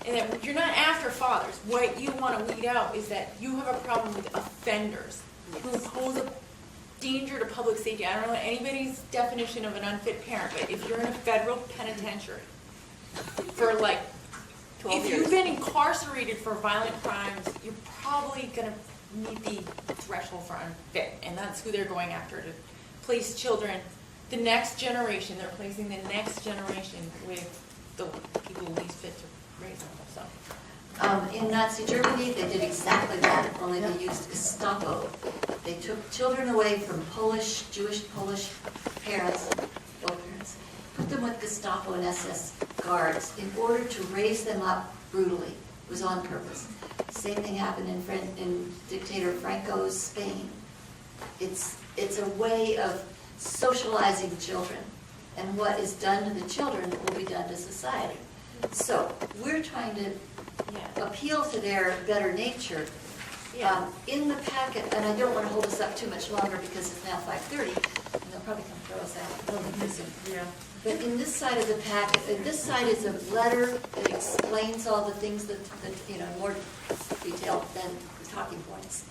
And that you're not after fathers. What you want to weed out is that you have a problem with offenders who pose a danger to public safety. I don't know anybody's definition of an unfit parent, but if you're in a federal penitentiary for like, 12 if years. you've been incarcerated for violent crimes, you're probably going to meet the threshold for unfit, and that's who they're going after, to place children, the next generation. They're placing the next generation with the people least fit to raise them. So. In Nazi Germany, they did exactly that, only they used Gestapo. They took children away from Jewish Polish parents, both parents, put them with Gestapo and SS guards in order to raise them up brutally. It was on purpose. Same thing happened in dictator Franco's Spain. It's a way of socializing children, and what is done to the children will be done to society. So we're trying to appeal to their better nature. In the packet, and I don't want to hold us up too much longer because it's now 5:30, and they'll probably come throw us out. They'll leave this in. Yeah. But in this side of the packet, and this side is a letter that explains all the things that in more detail than the talking points.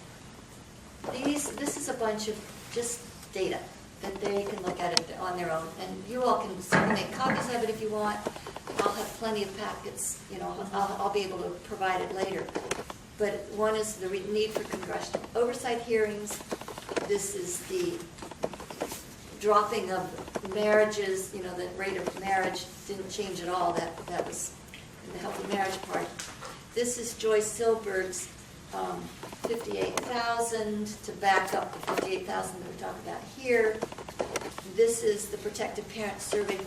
This is a bunch of just data that they can look at it on their own, and you all can certainly make copies of it if you want. I'll have plenty of packets, I'll be able to provide it later. But one is the need for congressional oversight hearings. This is the dropping of marriages, the rate of marriage didn't change at all. That was in the healthy marriage part. This is Joyce Silberg's 58,000 to back up the 58,000 that we talk about here. This is the Protective Parent Survey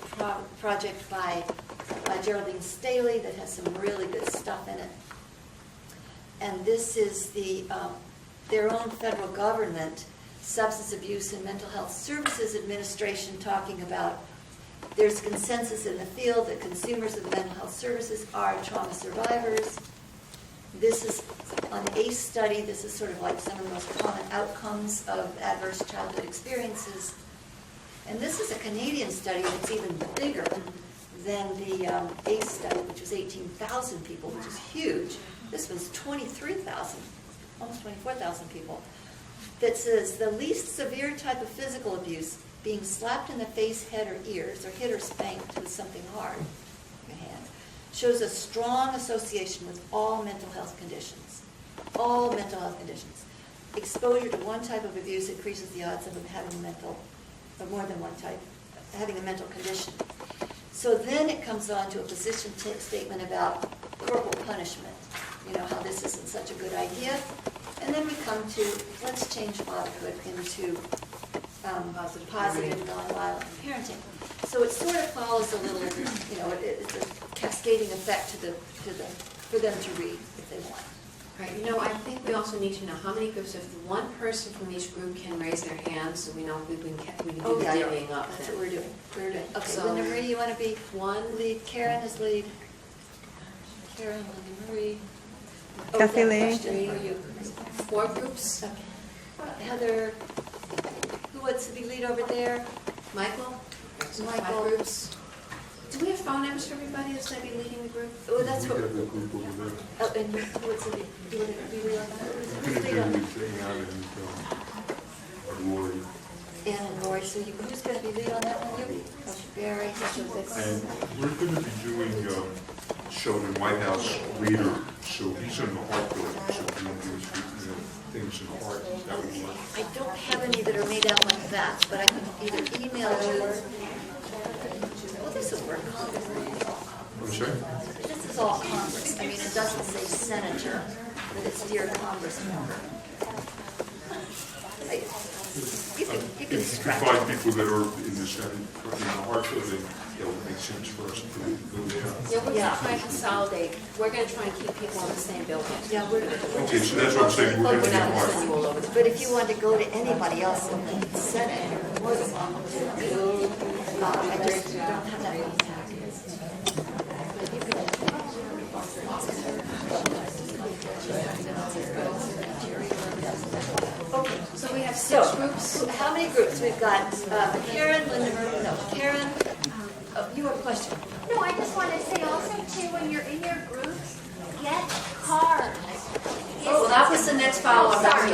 project by Geraldine Staley that has some really good stuff in it. And this is their own federal government, Substance Abuse and Mental Health Services Administration, talking about there's consensus in the field that consumers of mental health services are trauma survivors. This is an ACE study. This is sort of like some of the most common outcomes of adverse childhood experiences. And this is a Canadian study that's even bigger than the ACE study, which was 18,000 people, which is huge. This was 23,000, almost 24,000 people, that says the least severe type of physical abuse, being slapped in the face, head, or ears, or hit or spanked with something hard, like a hand, shows a strong association with all mental health conditions. All mental health conditions. Exposure to one type of abuse increases the odds of them having more than one type, having a mental condition. So then it comes on to a position statement about corporal punishment, how this isn't such a good idea. And then we come to, let's change fatherhood into positive, nonviolent parenting. So it sort of follows a little, it's a cascading effect for them to read if they want. Right, I think we also need to know how many groups, if one person from each group can raise their hand, so we know we can do the divvying up. That's what we're doing. Okay, So- Linda Marie, you want to be One. lead? Karen is lead. Karen, Linda Marie. Kathy Lee. Question for you. 4 groups. Okay. Heather, who wants to be lead over there? Michael? So 5 Michael. groups. Do we have phone numbers for everybody that's going to be leading the group? Oh, that's what. We have a group over there. Oh, and who wants to be lead on that? I'm Who's gonna lead do on that? the thing out of Lori. Ann and Lori, so who's going to be lead on that one? You? Barry. And we're going to be doing Sheldon Whitehouse leader, so he's in the heart building, so if you want to do things in the heart, that would work. I don't have any that are made out like that, but I can either email you. Well, this is where Congress. I'm sorry? This is all Congress. I mean, it doesn't say senator, but it's dear Congress member. You can If you scratch find it. people that are in the Senate, in the heart building, that would make sense for us to go there. Yeah, we're gonna try and consolidate, we're gonna try and keep people in the same building. Yeah, we're Okay, so that's what I'm saying, we're going to be in the heart. But if you want to go to anybody else in the Senate, you're more than welcome to. I just don't have that many copies. But you Okay, So we have so, 6 groups. how many groups? We've got Karen, Linda, no, Karen, you have a question? No, I just want to say also too, when you're in your groups, get cards. Oh, well, that was the next follow-up. Oh, sorry.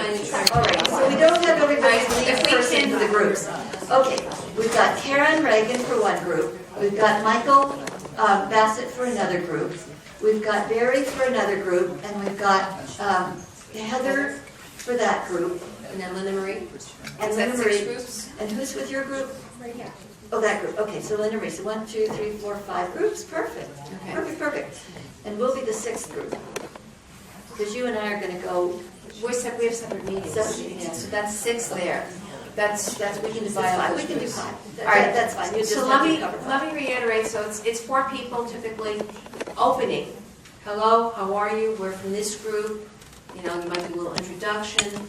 All right, so we don't have everybody's name If we person can- for the groups. Okay, we've got Karen Reagan for one group. We've got Michael Bassett for another group. We've got Barry for another group, and we've got Heather for that group. And then Linda Marie. And Is Linda that 6 Marie. groups? And who's with your group? Right here. Oh, that group. Okay, so Linda Marie. So 1, 2, 3, 4, 5 groups. Perfect. Okay. Perfect. And we'll be the 6th group. Because you and I are going to go. We have separate meetings. Separate meetings. Yeah, so that's 6 there. That's, we can divide Fine, all we those can do groups. 5. All right, That's fine. You just So have let to me, cover 5. let me reiterate, so it's 4 people typically. Opening. Hello, how are you? We're from this group. You know, you might do a little introduction.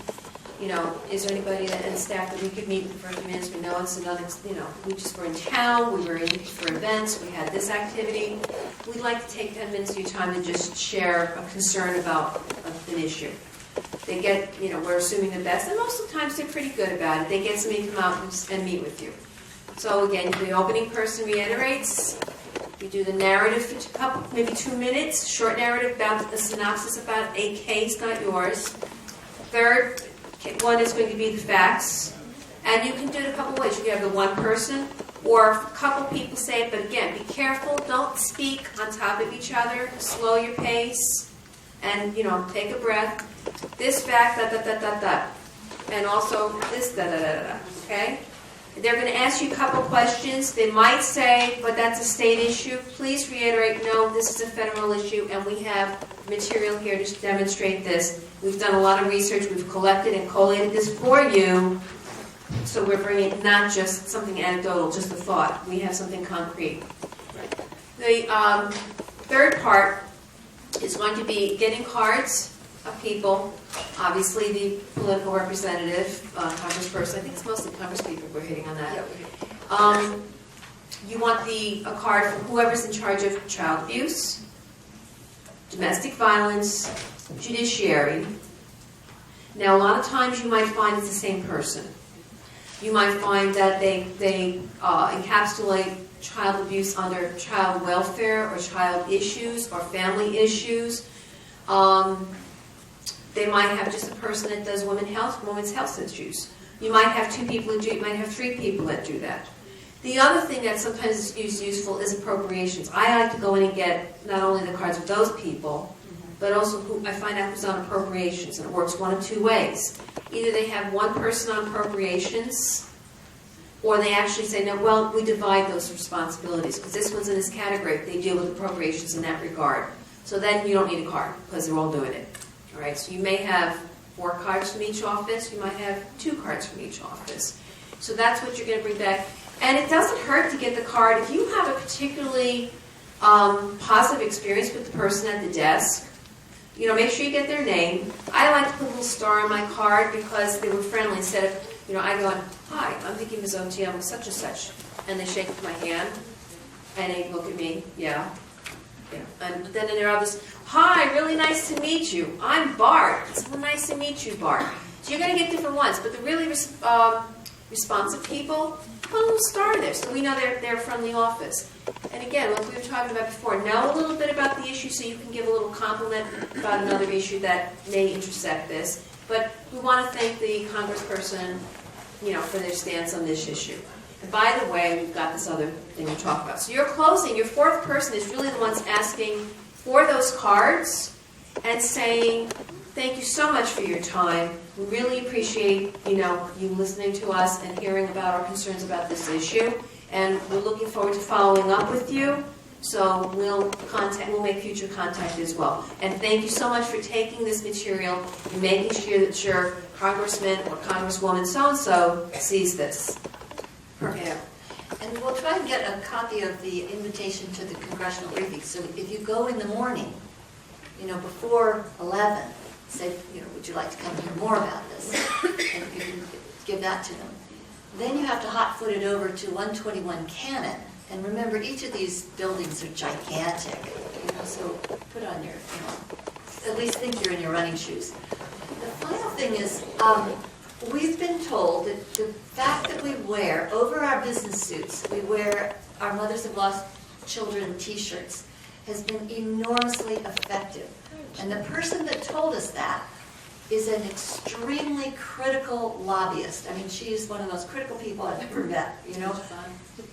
You know, is there anybody in staff that we could meet for a few minutes? We know it's another, you know, we just were in town, we were in for events, we had this activity. We'd like to take 10 minutes of your time to just share a concern about an issue. They get, you know, we're assuming the best, and most of the times they're pretty good about it. They get somebody to come out and meet with you. So again, the opening person reiterates. You do the narrative for a couple, maybe 2 minutes, short narrative about a synopsis about a case, not yours. Third one is going to be the facts. And you can do it a couple ways. You can have the one person, or a couple people say it, but again, be careful. Don't speak on top of each other. Slow your pace. And, you know, take a breath. This fact, da. And also this, da. Okay? They're going to ask you a couple questions. They might say, but that's a state issue. Please reiterate, no, this is a federal issue, and we have material here to demonstrate this. We've done a lot of research. We've collected and collated this for you. So we're bringing not just something anecdotal, just a thought. We have something concrete. The third part is going to be getting cards of people, obviously the political representative, congressperson. I think it's mostly congresspeople we're hitting on that. You want a card from whoever's in charge of child abuse, domestic violence, judiciary. Now, a lot of times you might find it's the same person. You might find that they encapsulate child abuse under child welfare or child issues or family issues. They might have just a person that does women's health issues. You might have 2 people that do it. You might have 3 people that do that. The other thing that sometimes is useful is appropriations. I like to go in and get not only the cards of those people, but also who I find out who's on appropriations, and it works one of 2 ways. Either they have one person on appropriations, or they actually say, no, well, we divide those responsibilities, because this one's in this category. They deal with appropriations in that regard. So then you don't need a card, because they're all doing it. All right, so you may have 4 cards from each office. You might have 2 cards from each office. So that's what you're going to bring back. And it doesn't hurt to get the card. If you have a particularly positive experience with the person at the desk, you know, make sure you get their name. I like to put a little star on my card because they were friendly. Instead of, you know, I go, hi, I'm Vicki Mazzotti, I'm such and such. And they shake my hand, and they look at me, yeah. And then there are others, hi, really nice to meet you. I'm Bart. It's well, nice to meet you, Bart. So you're going to get different ones, but the really responsive people, put a little star there so we know they're from the office. And again, like we were talking about before, know a little bit about the issue so you can give a little compliment about another issue that may intersect this. But we want to thank the congressperson for their stance on this issue. And by the way, we've got this other thing to talk about. So your closing, your fourth person is really the ones asking for those cards and saying, thank you so much for your time. We really appreciate, you listening to us and hearing about our concerns about this issue. And we're looking forward to following up with you. So we'll make future contact as well. And thank you so much for taking this material and making sure that your congressman or congresswoman so-and-so sees this. Yeah. And we'll try and get a copy of the invitation to the congressional briefing. So if you go in the morning, before 11, say, would you like to come hear more about this? And you can give that to them. Then you have to hot-foot it over to 121 Cannon. And remember, each of these buildings are gigantic, so put on your, at least think you're in your running shoes. The final thing is, we've been told that the fact that we wear, over our business suits, we wear our Mothers Have Lost Children t-shirts, has been enormously effective. And the person that told us that is an extremely critical lobbyist. I mean, she is one of those critical people I've ever met,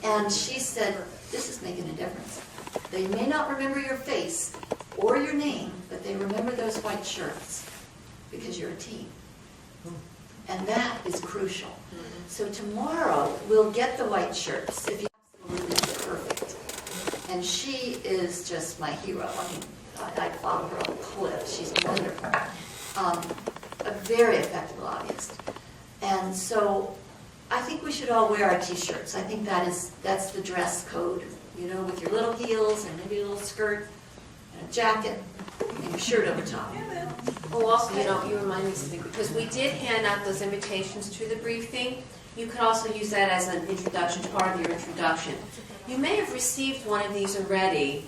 And she said, this is making a difference. They may not remember your face or your name, but they remember those white shirts because you're a team. And that is crucial. So tomorrow, we'll get the white shirts if you absolutely perfect. And she is just my hero. I mean, I follow her on a cliff. She's wonderful. A very effective lobbyist. And so I think we should all wear our t-shirts. I think that's the dress code, with your little heels and maybe a little skirt and a jacket and your shirt over top. Oh, also, you remind me of something, because we did hand out those invitations to the briefing. You could also use that as an introduction, part of your introduction. You may have received one of these already,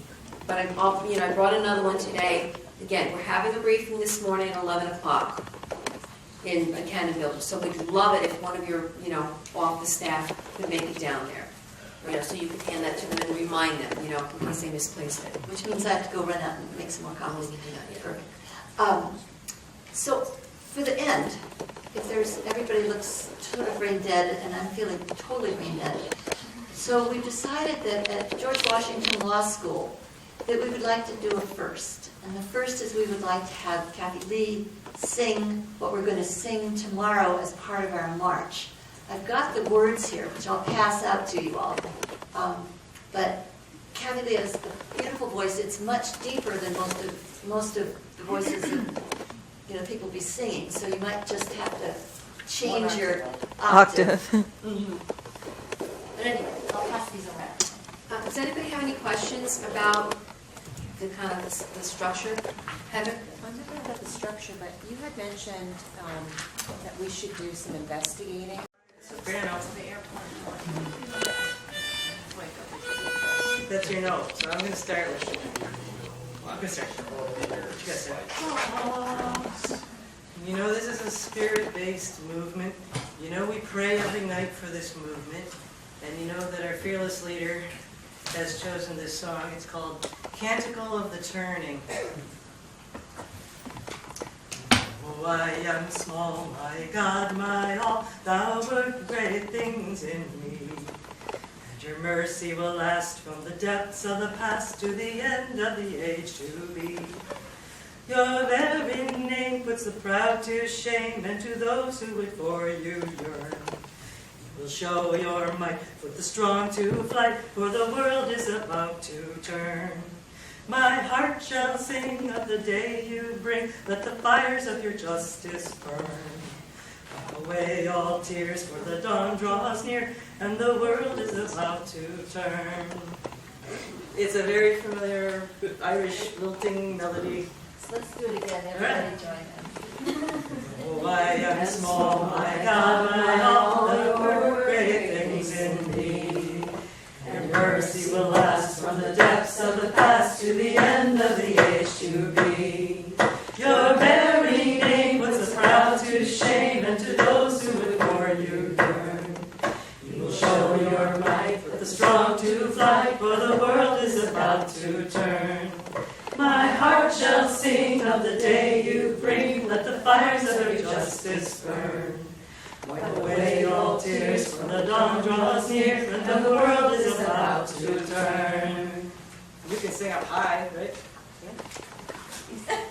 but I brought another one today. Again, we're having a briefing this morning at 11 o'clock in the Cannon Building. So we'd love it if one of your, office staff could make it down there. So you could hand that to them and remind them, in case they misplaced it. Which means I have to go run out and make some more copies. Perfect. So for the end, if everybody looks sort of brain dead, and I'm feeling totally brain dead. So we've decided that at George Washington Law School, that we would like to do a first. And the first is we would like to have Kathy Lee sing what we're going to sing tomorrow as part of our march. I've got the words here, which I'll pass out to you all. But Kathy Lee has a beautiful voice. It's much deeper than most of the voices that people be singing. So you might just have to change your octave. Mm-hmm. But anyway, I'll pass these around. Does anybody have any questions about the kind of the structure? Heather? I'm not sure about the structure, but you had mentioned that we should do some investigating. That's your note, so I'm going to start with I'm going to start. This is a spirit-based movement. We pray every night for this movement. And that our fearless leader has chosen this song. It's called Canticle of the Turning. Oh, I am small, my God, my all, thou work great things in me. And your mercy will last from the depths of the past to the end of the age to be. Your very name puts the proud to shame, and to those who would for you yearn. You will show your might, put the strong to flight, for the world is about to turn. My heart shall sing of the day you bring, let the fires of your justice burn. Wipe away all tears, for the dawn draws near, and the world is about to turn. It's a very familiar Irish lilting melody. So let's do it again. Everybody join in. Oh, I am small, my God, my all, thou work great things in me. Your mercy will last from the depths of the past to the end of the age to be. Your very name puts the proud to shame, and to those who would for you yearn. You will show your might, put the strong to flight, for the world is about to turn. My heart shall sing of the day you bring, let the fires of your justice burn. Wipe away all tears, for the dawn draws near, and the world is about to turn. You can sing up high, right? Yeah.